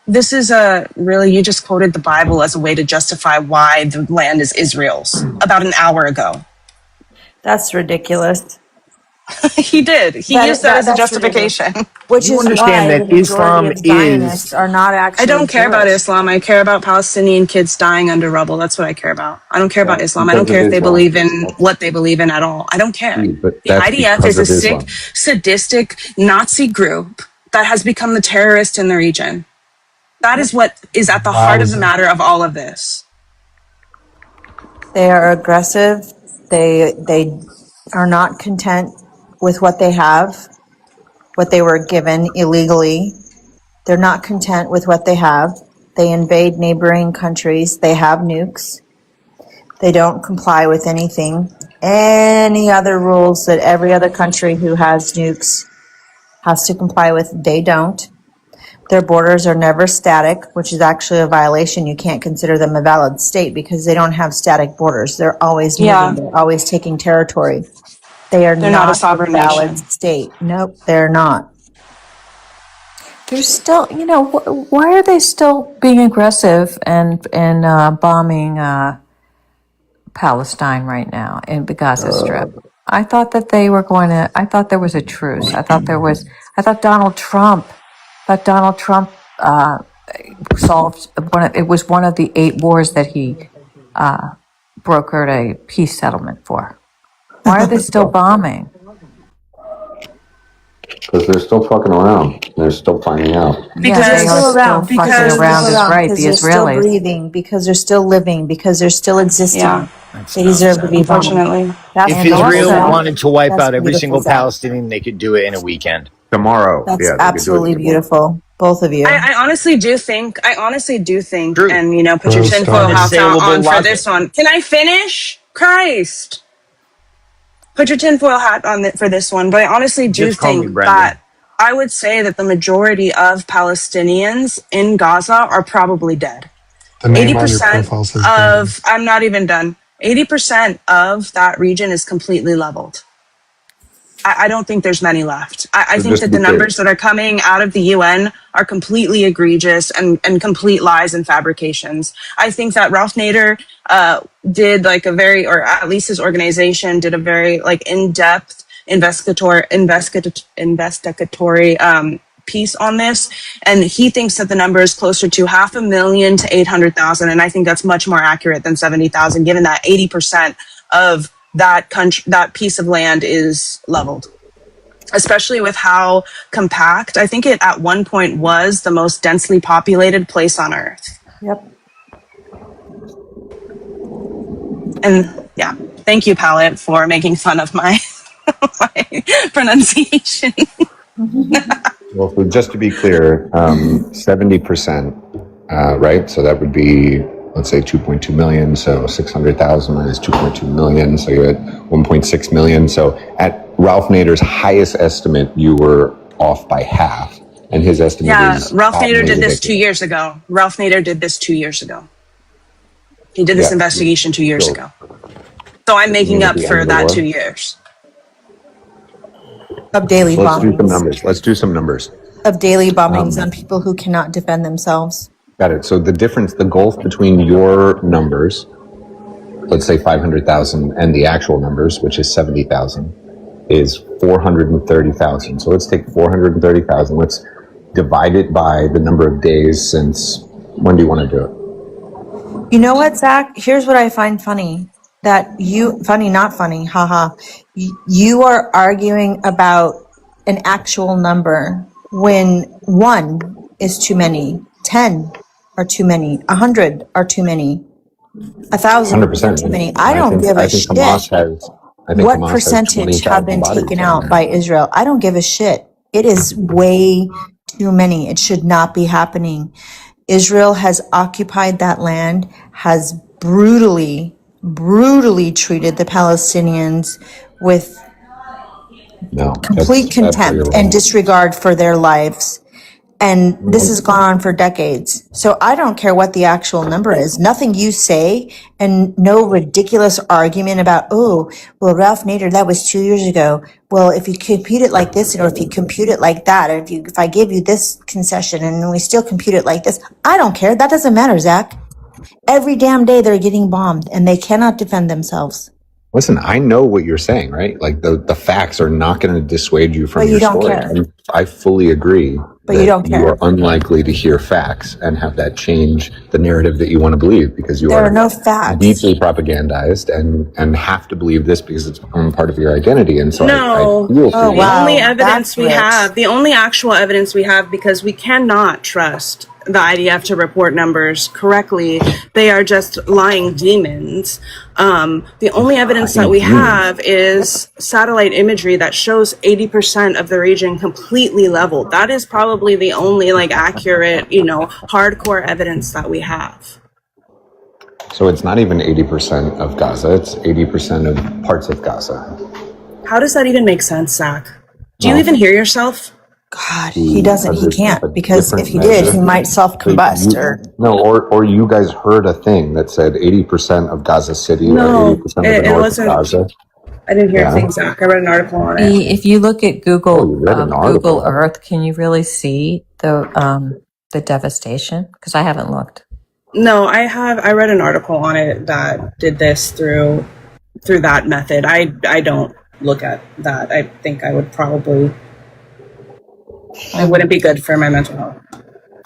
This is a really, you just quoted the Bible as a way to justify why the land is Israel's about an hour ago. That's ridiculous. He did. He used that as a justification. Which You is understand why that the majority Islam of Zionists are not actually. I don't care about Jewish. Islam. I care about Palestinian kids dying under rubble. That's what I care about. I don't care about Islam. I don't care if they believe in what they believe in at all. I don't care. But The IDF is a sick, sadistic Nazi group that has become the terrorist in the region. That is what is at the heart of the matter of all of this. They are aggressive. They are not content with what they have, what they were given illegally. They're not content with what they have. They invade neighboring countries. They have nukes. They don't comply with anything. Any other rules that every other country who has nukes has to comply with, they don't. Their borders are never static, which is actually a violation. You can't consider them a valid state because they don't have static borders. They're always moving. They're always taking territory. They're not a sovereign valid nation. state. Nope, they're not. They're still, why are they still being aggressive and bombing Palestine right now in the Gaza Strip? I thought that they were going to. I thought there was a truce. I thought Donald Trump solved it was one of the 8 wars that he brokered a peace settlement for. Why are they still bombing? Because they're still fucking around. They're still finding out. Because they're still around. Fucking around is right. The Because they're still Israelis. breathing. Because they're still living. Because they're still existing. Yeah. They deserve to be bombed. Unfortunately. If Israel wanted to wipe that's out every beautiful, single Zach. Palestinian, they could do it in a weekend. Tomorrow. That's they could do it absolutely tomorrow. beautiful. Both of you. I honestly do think, True. and put your Gross tinfoil stuff. hat on for Unassailable this one. Can I finish? Christ. Put your tinfoil hat on for this one. But I honestly do Just call me think Brendan. that I would say that the majority of Palestinians in Gaza are probably dead. The name on your 80% profile says of, I'm not even done. 80% of that region is completely leveled. I don't think there's many left. I So think just that to the be clear. numbers that are coming out of the UN are completely egregious and complete lies and fabrications. I think that Ralph Nader did like a very, or at least his organization did a very like in-depth investigatory piece on this. And he thinks that the number is closer to 500,000 to 800,000. And I think that's much more accurate than 70,000, given that 80% of that country, that piece of land is leveled, especially with how compact. I think it at one point was the most densely populated place on earth. Yep. And yeah, thank you, Palette, for making fun of my, my pronunciation. Well, just to be clear, 70%, right? So that would be, let's say 2.2 million. So 600,000 minus 2.2 million. So you're at 1.6 million. So at Ralph Nader's highest estimate, you were off by half, and his estimate is Ralph Nader patently did this 2 ridiculous. years ago. Ralph Nader did this 2 years ago. He did this Yeah. investigation 2 years So, ago. So I'm does it mean making at up the end for of the that 2 war? years. Of daily So let's do some bombings. numbers. Let's do some numbers. Of daily bombings on people who cannot defend themselves. Got it. So the difference, the gulf between your numbers, let's say 500,000, and the actual numbers, which is 70,000, is 430,000. So let's take 430,000. Let's divide it by the number of days since, when do you want to do it? You know what, Zach? Here's what I find funny. That you, funny, not funny, haha. You are arguing about an actual number when 1 is too many, 10 are too many, 100 are too many, 1,000 are 100%. too many. I don't give a I think shit Hamas has, what percentage have been 20,000 bodies taken down out by there. Israel. I don't give a shit. It is way too many. It should not be happening. Israel has occupied that land, has brutally treated the Palestinians with No, complete that's where you're contempt wrong. and disregard for their lives. And this has gone on for decades. So I don't care what the actual number is. Nothing you say and no ridiculous argument about, oh, well, Ralph Nader, that was 2 years ago. Well, if you compute it like this, or if you compute it like that, or if I give you this concession and then we still compute it like this, I don't care. That doesn't matter, Zach. Every damn day they're getting bombed and they cannot defend themselves. Listen, I know what you're saying, right? Like the facts are not going to dissuade you from But you your don't story. care. And I fully agree But that you don't you care. are unlikely to hear facts and have that change the narrative that you want to believe, because you There are are no facts. deeply propagandized and have to believe this because it's become part of your identity. And so I No, feel for Oh, you. the wow. only evidence That's we rich. have, the only actual evidence we have, because we cannot trust the IDF to report numbers correctly. They are just lying demons. The only evidence that we have is satellite imagery that shows 80% of the region completely leveled. That is probably the only accurate, hardcore evidence that we have. So it's not even 80% of Gaza, it's 80% of parts of Gaza. How does that even make sense, Zach? Do you Well, even hear yourself? God, he doesn't. He Because it's a can't. Because if different he did, measure. he might So self-combust or or you guys heard a thing that said 80% of Gaza City or No, 80% of the it north of wasn't. Gaza. I didn't hear a Yeah. thing, Zach. I read an article on it. If you look at Oh, Google, you read an Google article. Earth, can you really see the devastation? Because I haven't looked. No, I read an article on it that did this through that method. I don't look at that. I think I would probably it wouldn't be good for my mental health.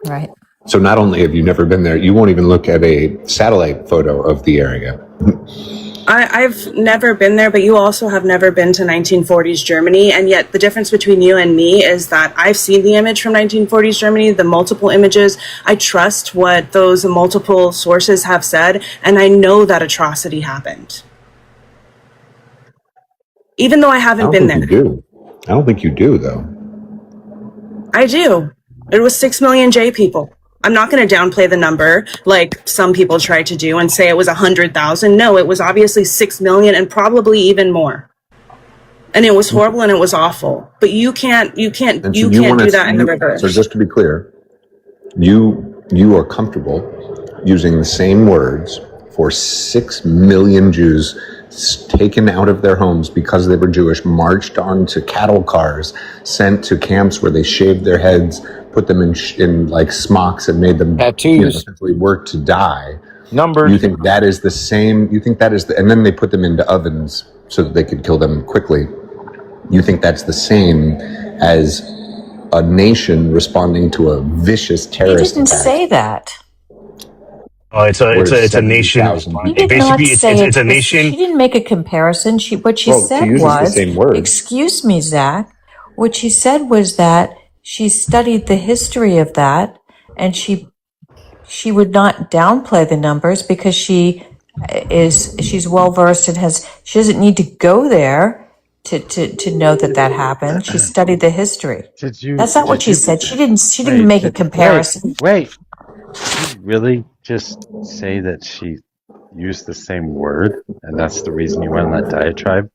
Right. So not only have you never been there, you won't even look at a satellite photo of the area. I've never been there, but you also have never been to 1940s Germany. And yet the difference between you and me is that I've seen the image from 1940s Germany, the multiple images. I trust what those multiple sources have said, and I know that atrocity happened. Even though I I haven't don't been think there. you do. I don't think you do, though. I do. It was 6 million J people. I'm not going to downplay the number like some people try to do and say it was 100,000. No, it was obviously 6 million and probably even more. And it was horrible and it was awful. But you can't do that in the reverse. So just to be clear, you are comfortable using the same words for 6 million Jews taken out of their homes because they were Jewish, marched onto cattle cars, sent to camps where they shaved their heads, put them in like smocks and made them Tattoos. essentially work to die. Numbers. You think that is the same? You think that is and then they put them into ovens so that they could kill them quickly. You think that's the same as a nation responding to a vicious He terrorist didn't attack? say that. Oh, it's a nation. He did not Basically, say it's a nation. She didn't make a comparison. What she Well, she said uses the was, same words. excuse me, Zach. What she said was that she studied the history of that, and she would not downplay the numbers because she's well versed and she doesn't need to go there to know that happened. She studied the history. That's not what she said. She didn't make a comparison. Wait. Did you really just say that she used the same word, and that's the reason you went on that diatribe,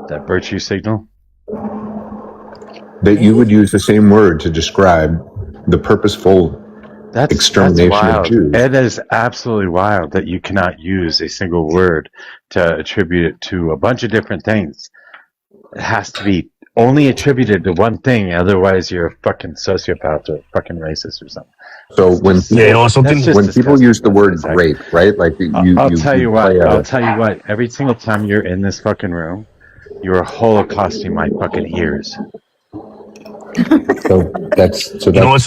that virtue signal? That you would use the same word to describe the purposeful extermination that's of wild. Jews. It is absolutely wild that you cannot use a single word to attribute it to a bunch of different things. It has to be only attributed to one thing, otherwise you're a fucking sociopath or fucking racist or something. So when people use the word grape, right? Like I'll tell you what. play I'll tell you what. Every single time you're in this fucking room, you're holocausting my fucking ears. So that's what's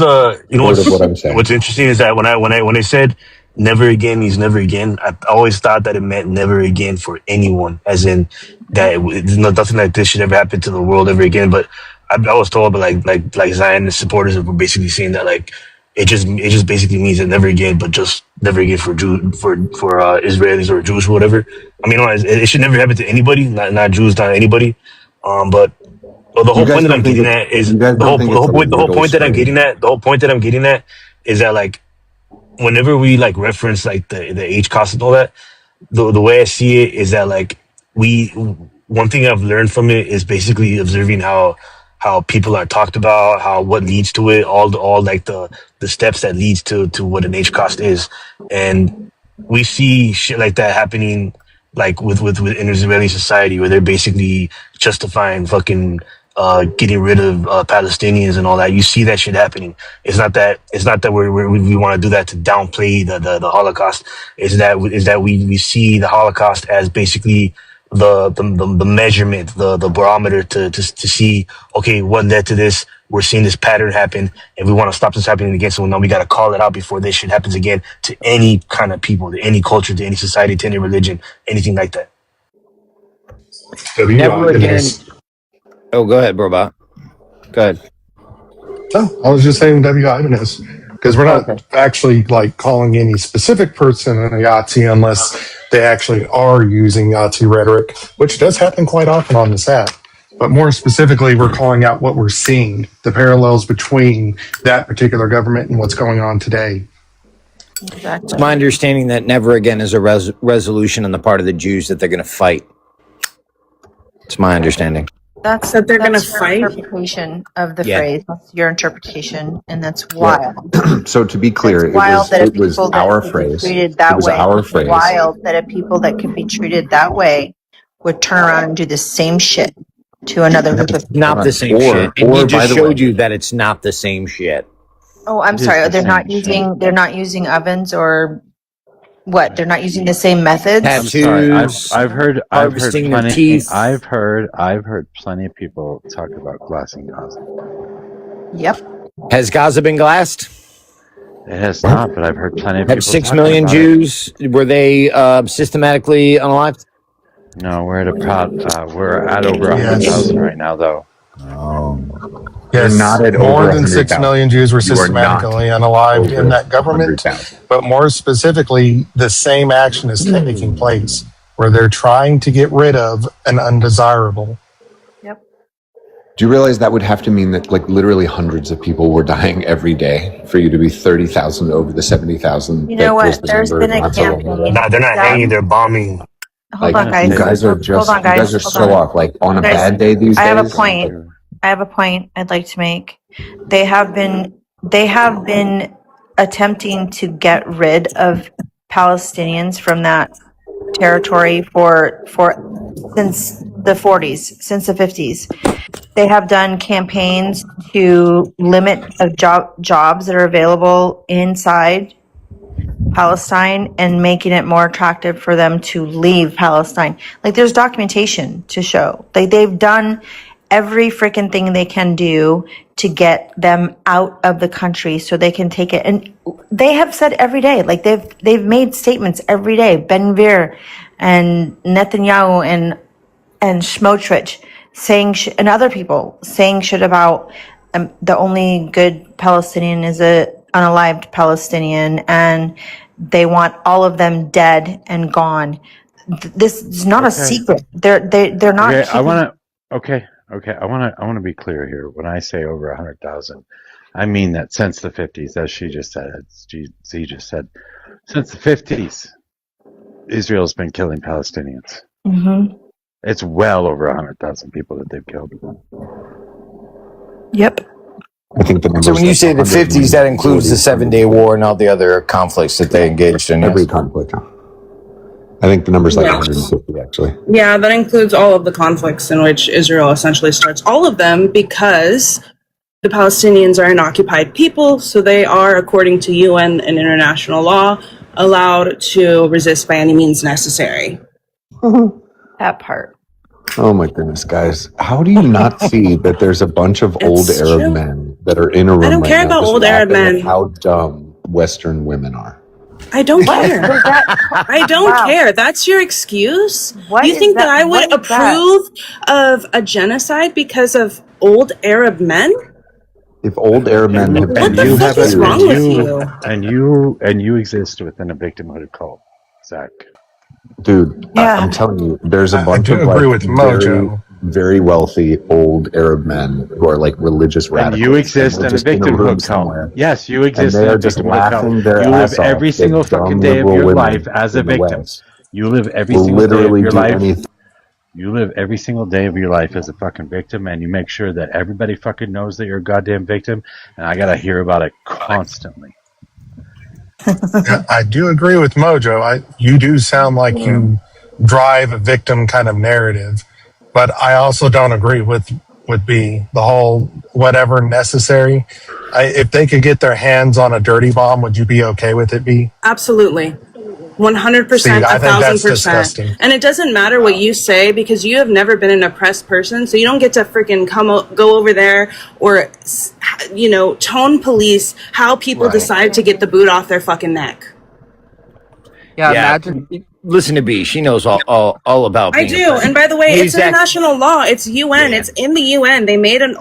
interesting is that when they said never again means never again, I always thought that it meant never again for anyone, as in that there's nothing like this should ever happen to the world ever again. But I was told, but like Zionist supporters were basically saying that like it just basically means that never again, but just never again for Israelis or Jews or whatever. I mean, it should never happen to anybody, not Jews, not anybody. But the whole point that I'm getting at is the whole point that I'm getting at. The whole point that I'm getting at is that like whenever we like reference like the H cost and all that, the way I see it is that like one thing I've learned from it is basically observing how people are talked about, how what leads to it, all like the steps that leads to what an H cost is, and we see shit like that happening like with in Israeli society where they're basically justifying fucking getting rid of Palestinians and all that. You see that shit happening. It's not that we want to do that to downplay the Holocaust. Is that we see the Holocaust as basically the measurement, the barometer to see, okay, what led to this. We're seeing this pattern happen, and we want to stop this happening again. So now we got to call it out before this shit happens again to any kind of people, to any culture, to any society, to any religion, anything like that. Never again. Oh, go ahead, Brobot. Go ahead. No, I was just saying W-Ibanez, because we're not actually like calling any specific person a Yahtzee unless they actually are using Yahtzee rhetoric, which does happen quite often on this app. But more specifically, we're calling out what we're seeing, the parallels between that particular government and what's going on today. Exactly. It's my understanding that never again is a resolution on the part of the Jews that they're going to fight. It's my understanding. That's that they're going to your fight. interpretation of the Yeah. phrase. That's your interpretation, and that's wild. So to be clear, It's wild that it was people our that phrase. be treated that It was way. our It's phrase. wild that people that could be treated that way would turn around and do the same shit to another group of people. Not the same shit. And he just showed you that it's not the same shit. Oh, I'm sorry. They're not using ovens or what? They're not using the same methods. Tattoos. I've heard harvesting their plenty. teeth. I've heard plenty of people talk about glassing Gaza. Yep. Has Gaza been glassed? It has not, but I've heard plenty of people. Have 6 talking million about Jews? Were they systematically unalived? No, we're at over 100,000 right now, though. Yes, You're not at more over than 6 million Jews were systematically unalived in that government. But more specifically, the same action is taking place where they're trying to get rid of an undesirable. Yep. Do you realize that would have to mean that like literally hundreds of people were dying every day for you to be 30,000 over the 70,000? You know what? There's been a campaign. Nah, they're not hanging; they're bombing. Hold on, guys. You guys are just, Hold on, guys. you guys are so off. Like on a Guys, bad day these days. I have a point I'd like to make. They have been attempting to get rid of Palestinians from that territory for since the 40s, since the 50s. They have done campaigns to limit of jobs that are available inside Palestine and making it more attractive for them to leave Palestine. Like there's documentation to show. Like they've done every freaking thing they can do to get them out of the country so they can take it. And they have said every day, like they've made statements every day. Ben Gvir and Netanyahu and Smotrich saying and other people saying shit about the only good Palestinian is a unalived Palestinian, and they want all of them dead and gone. This is not a secret. They're not. Okay, I want to be clear here. When I say over 100,000, I mean that since the 50s, as she just said, Z just said, since the 50s, Israel's been killing Palestinians. Mm-hmm. It's well over 100,000 people that they've killed. Yep. I think the So numbers when you like say the 50s, that includes the 140 7-Day War and all the other conflicts that they engaged in. every Yes? conflict. I think the number's like Yes. 150 actually. Yeah, that includes all of the conflicts in which Israel essentially starts. All of them, because the Palestinians are an occupied people, so they are, according to UN and international law, allowed to resist by any means necessary. That part. Oh my goodness, guys. How do you not see that there's a bunch of old It's Arab true. men that are in a I room don't right care now about just old Arab laughing at men. how dumb Western women are? I don't care. Does that? I don't Wow. care. That's your excuse? What You is think that I what would is that? approve of a genocide because of old Arab men? If old Arab men have What been the you fuck have is a wrong with and you? you exist within a victimhood cult, Zach. dude, Yeah. I'm telling you, there's a I bunch do of agree like with very, Mojo. very wealthy old Arab men who are like religious And you radicals, and exist they're in a just in a room victimhood cult. somewhere, Yes, you and exist they in are a just victimhood cult. laughing their You live ass off every single at fucking dumb day of liberal your life women as a in the victim. West. You live every Will single day of literally your do life. anything. You live every single day of your life as a fucking victim, and you make sure that everybody fucking knows that you're a goddamn victim. And I gotta hear about it constantly. Yeah, I do agree with Mojo. You do sound like you drive a victim kind of narrative, but I also don't agree with B, the whole whatever necessary. If they could get their hands on a dirty bomb, would you be okay with it, B? Absolutely. 100%, See, I think that's 1,000%. disgusting. And it doesn't matter what you say because you have never been an oppressed person, so you don't get to freaking go over there or, tone police how people Right. decide to get the boot off their fucking neck. Yeah, imagine. Listen to B. She knows all about I being do, oppressed. and by the way, Hey, it's Zach. international law. It's UN. Yeah. It's in the UN. They made an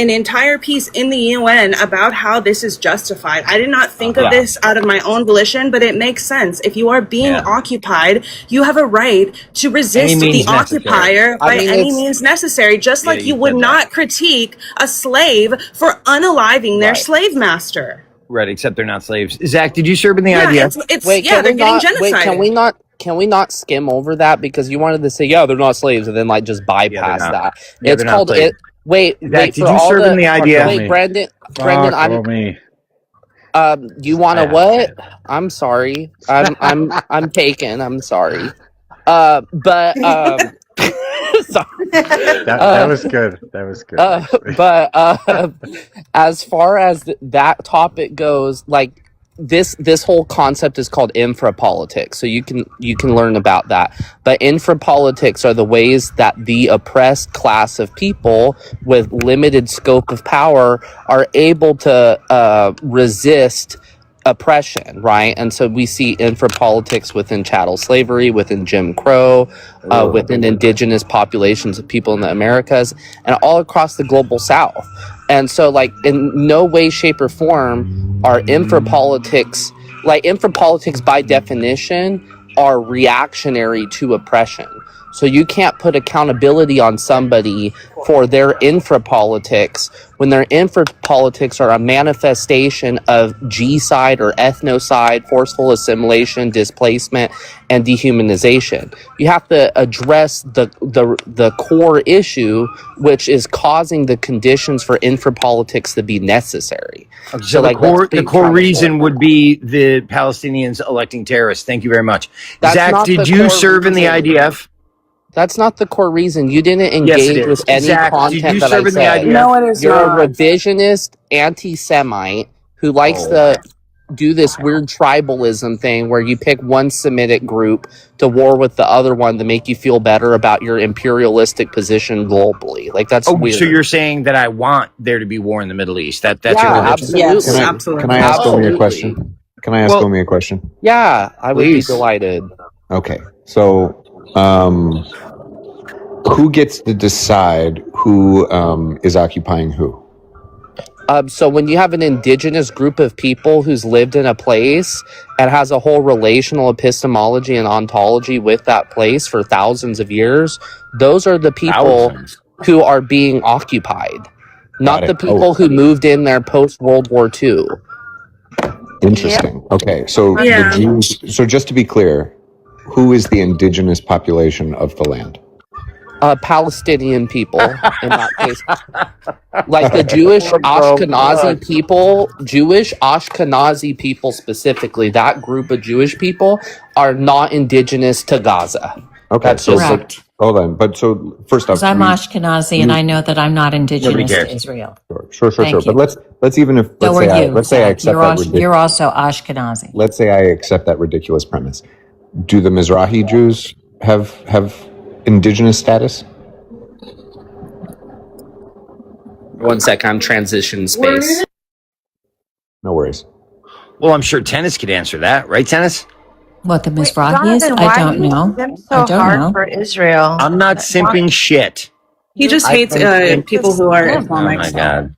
entire piece in the UN about how this is justified. I did not think of this out of my own volition, but it makes sense. If you are being occupied, you have a right to resist the occupier by any means necessary. Just like you would not critique a slave for unaliving their slave master. Right, except they're not slaves. Zach, did you serve in the IDF? They're getting genocided. Can we not skim over that because you wanted to say they're not slaves and then like just bypass that? Yeah, It's they're not called slaves. it. Wait, Zach, did you serve in the IDF? Wait, Brendan, me. You want to what? I'm sorry. I'm taken. I'm sorry. But sorry. That was good. That was good. But as far as that topic goes, like this whole concept is called infrapolitics. So you can learn about that. But infrapolitics are the ways that the oppressed class of people with limited scope of power are able to resist oppression, right? And so we see infrapolitics within chattel slavery, within Jim Crow, within indigenous populations of people in the Americas, and all across the global South. And so, like, in no way, shape, or form are infrapolitics, by definition, are reactionary to oppression. So you can't put accountability on somebody for their infrapolitics when their infrapolitics are a manifestation of G-side or ethnocide, forceful assimilation, displacement, and dehumanization. You have to address the core issue, which is causing the conditions for infrapolitics to be necessary. So the core reason would be the Palestinians electing terrorists. Thank you very much. Zach, did you serve in the IDF? That's not the core reason. You didn't engage with any content that I said. No, it is You're not. a revisionist anti-Semite who likes to do this weird tribalism thing where you pick one Semitic group to war with the other one to make you feel better about your imperialistic position globally. Like that's weird. So you're saying that I want there to be war in the Middle East? That's your absolutely. Yes, Can I absolutely. ask Omi a question? Can I ask Omi a question? Yeah, I would be delighted. Okay, so who gets to decide who is occupying who? So when you have an indigenous group of people who's lived in a place and has a whole relational epistemology and ontology with that place for thousands of years, those are the people who are being occupied, not the people who moved in there post World War II. Interesting. Okay, so the Jews. So just to be clear, who is the indigenous population of the land? Palestinian people in that case. Like the Jewish Ashkenazi people specifically, that group of Jewish people are not indigenous to Gaza. Okay, That's so just hold on. But so first off, Because I'm Ashkenazi and I know that I'm not indigenous to Israel. Sure. Thank But you. let's even if So are you, let's say I Zach. accept that You're also Ashkenazi. let's say I accept that ridiculous premise. Do the Mizrahi Jews have indigenous status? one sec. I'm transition space. No worries. Well, I'm sure Tennis could answer that, right, Tennis? What the Mizrahis? Jonathan, I why don't do you know. simp I so don't hard know. for Israel? I'm not simping shit. He just I hates think people who are oh Islamic. my god.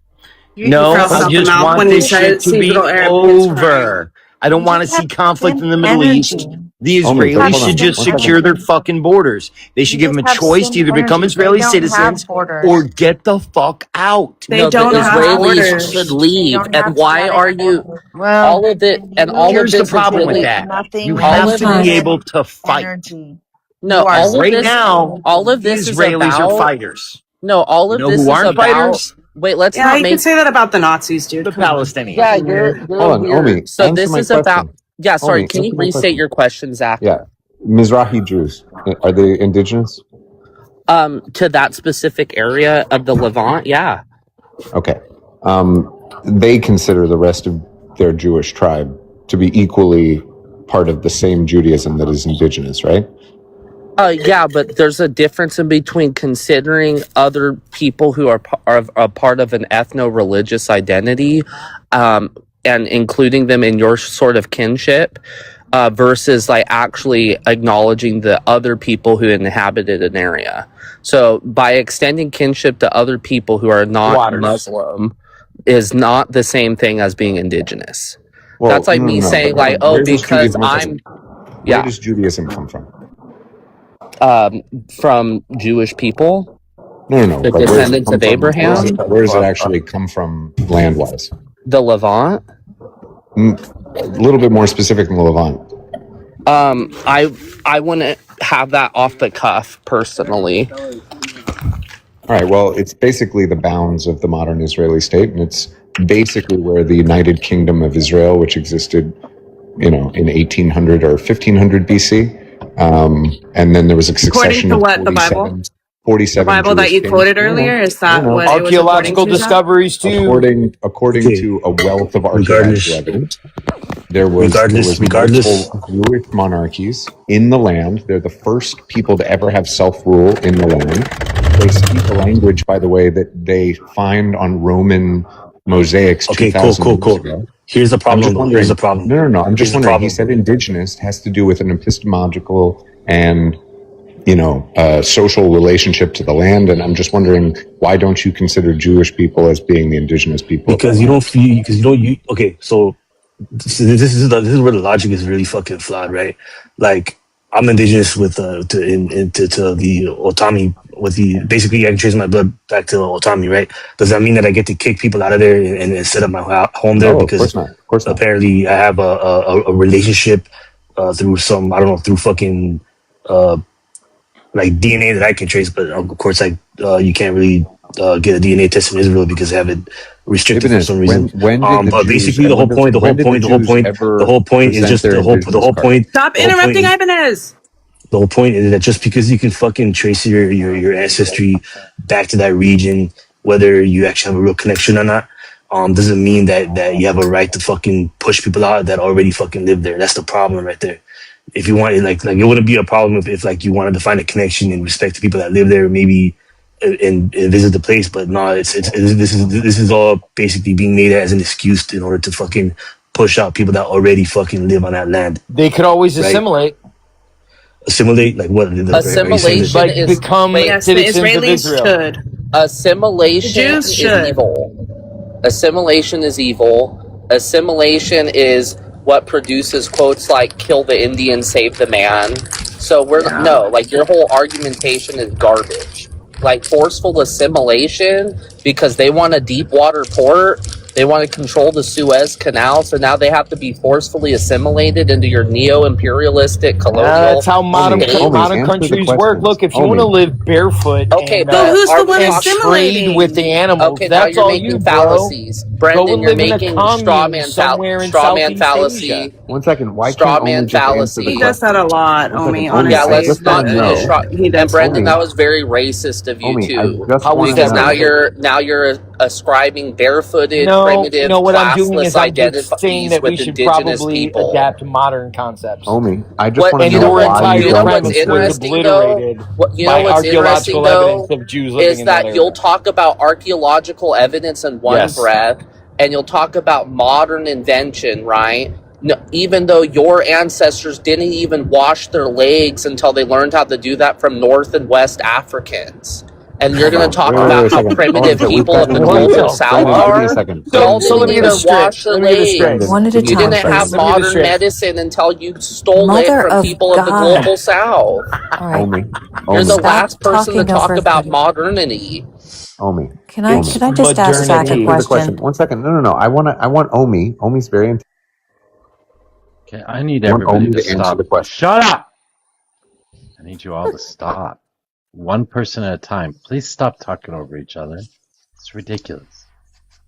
You No, just Froth I out the just mouth want when he this shit to sees be little Arab kids crying. over. I don't you want to just see have conflict in the simp Middle energy. East. The Omi, but Israelis hold on should just one second. secure their fucking borders. They should You give just them a have choice to simp either become energy. Israeli They don't citizens have borders. or get the fuck out. They No, the don't have Israelis borders. should They leave. don't And have why are static you borders. Well, all of it? And all of here's the this is problem with really that. You Nothing all have but of to be this. simp able to fight. energy. No, You are all of Right this. simp now, All of the this is Israelis are about. fighters. No, all You of know this who is aren't about. fighters? Wait, let's Yeah, not you could make. say that about the Nazis, dude. The Come on. Yeah, Palestinians. you're Hold on, weird. Omi, So answer this my is about. question. Yeah, sorry. Omi, Can you answer my restate question. your question, Zach? Yeah. Mizrahi Jews, are they indigenous? To that specific area of the Levant, yeah. Okay. They consider the rest of their Jewish tribe to be equally part of the same Judaism that is indigenous, right? Yeah, but there's a difference in between considering other people who are a part of an ethno-religious identity, and including them in your sort of kinship, versus like actually acknowledging the other people who inhabited an area. So by extending kinship to other people who are not Muslim is not the same thing as being indigenous. Well, That's like me saying like, oh, because I'm Where does Judaism come from? From Jewish people, No. the Like, where does it descendants come of from? Abraham, Where does it actually come from land-wise? the Levant. A little bit more specific than the Levant. I wouldn't have that off the cuff personally. All right, well, it's basically the bounds of the modern Israeli state, and it's basically where the United Kingdom of Israel, which existed, in 1800 or 1500 BC, and then there was a succession According to of what, the Bible? 47 The Bible that Jewish you kings. quoted earlier, is that what it was Archaeological according to, Zach? discoveries too. According to a wealth of Regardless. archaeological evidence, there was Regardless. multiple Jewish monarchies in the land. They're the first people to ever have self-rule in the land. They speak a language, by the way, that they find on Roman mosaics. Okay, 2,000 cool. years ago. Here's the I'm problem. just wondering. Here's the problem. No. I'm just Here's the wondering. problem. He said indigenous has to do with an epistemological and social relationship to the land, and I'm just wondering, why don't you consider Jewish people as being the indigenous people? Because you don't feel, because you don't. Okay, so this is where the logic is really fucking flawed, right? Like, I'm indigenous with to the Otami, with the basically I can trace my blood back to Otami, right? Does that mean that I get to kick people out of there and set up my home there? No, of Because course not. Of course not. apparently I have a relationship through some, I don't know, through fucking like DNA that I can trace, but of course, like you can't really get a DNA test in Israel because they have it restricted for some reason. When did the But Jews basically, ever- the whole point is just the whole point. Stop interrupting Ibanez! The whole point is that just because you can fucking trace your ancestry back to that region, whether you actually have a real connection or not, doesn't mean that you have a right to fucking push people out that already fucking live there. That's the problem right there. If you want, like it wouldn't be a problem if like you wanted to find a connection and respect to people that live there, maybe and visit the place. But no, this is all basically being made as an excuse in order to fucking push out people that already fucking live on that land. They could always assimilate. Assimilate, like what? Assimilation like is become Yes, the citizens of Israelis Israel. should. assimilation The Jews is should. evil. Assimilation is evil. Assimilation is what produces quotes like "kill the Indian, save the man." So like your whole argumentation is garbage. Like forceful assimilation because they want a deep water port They want to control the Suez Canal, so now they have to be forcefully assimilated into your neo-imperialistic colonial That's how modern state. countries work. Look, if you want to live barefoot Okay, and but who's the one and trade with the animals, okay, now that's you're all you, making bro. fallacies. Go Brendan, and you're live in a making commune somewhere in straw man Southeast Asia. fallacy. One second. Why Straw can't Omi man just answer the He fallacy. does that question? a lot, One second. Omi. Omi, Yeah, I Honestly, let's just want not to do the know. straw. he And does Brendan, that. that was very racist of you Omi, I too, just How want was to that because know. now you're ascribing barefooted, No, primitive, what I'm doing is classless I'm just saying identities that we with should indigenous probably people. adapt modern concepts. Omi, I just What want to And know your why you entire you know don't what's premise was consider. interesting though? obliterated What you know by what's interesting archaeological though evidence of Jews living is in that that you'll area. talk about archaeological evidence in one Yes. breath, and you'll talk about modern invention, right? No, even though your ancestors didn't even wash their legs until they learned how to do that from North and West Africans. And you're Hold going to on. talk Wait about a how second. Hold on a primitive second. We've people got of the Brendan. What global the South Brendan, give me a are. second. So Y'all Brendan, give let me didn't a me get this even second. straight. wash your Let me get this straight. legs. One at a Give You me time, one didn't have second. Let me get this please. modern straight. medicine until you stole it Mother from of people of the God. global South. All right. Omi, You're the Omi, Stop last person to talking talk over about everybody. modernity. Omi, It's Omi. Can I just ask Just Zach a modernity. answer the question. question? One second. No. I want Omi. Omi's very. Okay, I need I want everybody Omi to to answer the stop. question. Shut up! I need you all to stop. One person at a time. Please stop talking over each other. It's ridiculous.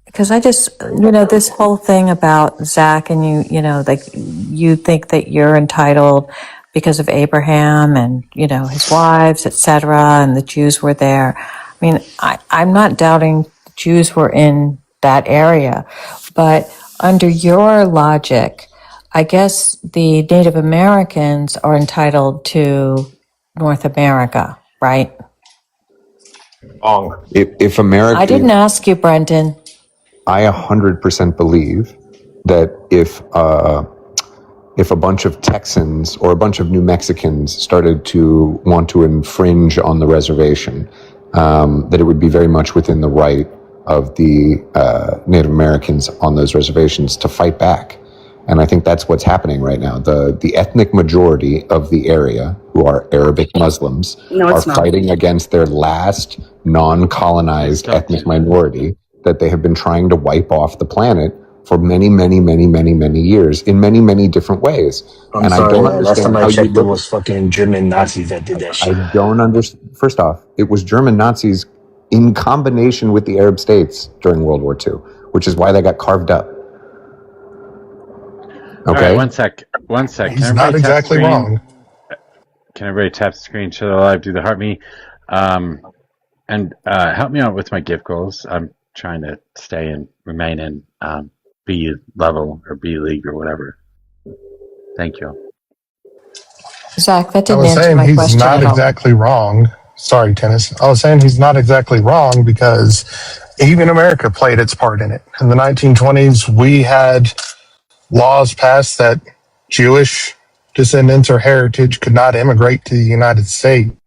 Because I just, this whole thing about Zach and like you think that you're entitled because of Abraham and, his wives, etc., and the Jews were there. I mean, I'm not doubting the Jews were in that area, but under your logic, I guess the Native Americans are entitled to North America, right? Wrong. If I America, didn't ask you, Brendan. I 100% believe that if a bunch of Texans or a bunch of New Mexicans started to want to infringe on the reservation, that it would be very much within the right of the Native Americans on those reservations to fight back. And I think that's what's happening right now. The ethnic majority of the area, who are Arabic Muslims, No, are it's not. fighting against their last non-colonized ethnic minority that they have been trying to wipe off the planet for many, many, many, many, many years in many, many different ways. I'm And I sorry. don't Last time understand I how you checked, it look. was fucking German Nazis that did that I shit. don't understand. First off, it was German Nazis in combination with the Arab states during World War II, which is why they got carved up. All right, Okay. one sec. Can He's everybody not tap the exactly screen? wrong. Can everybody tap the screen? Show the live, do the heart me, and help me out with my gift goals. I'm trying to stay and remain in B level or B league or whatever. Thank you. Zach, that I didn't was answer saying my he's question not at all. exactly wrong. Sorry, Tennis. I was saying he's not exactly wrong because even America played its part in it. In the 1920s, we had laws passed that Jewish descendants or heritage could not immigrate to the United States.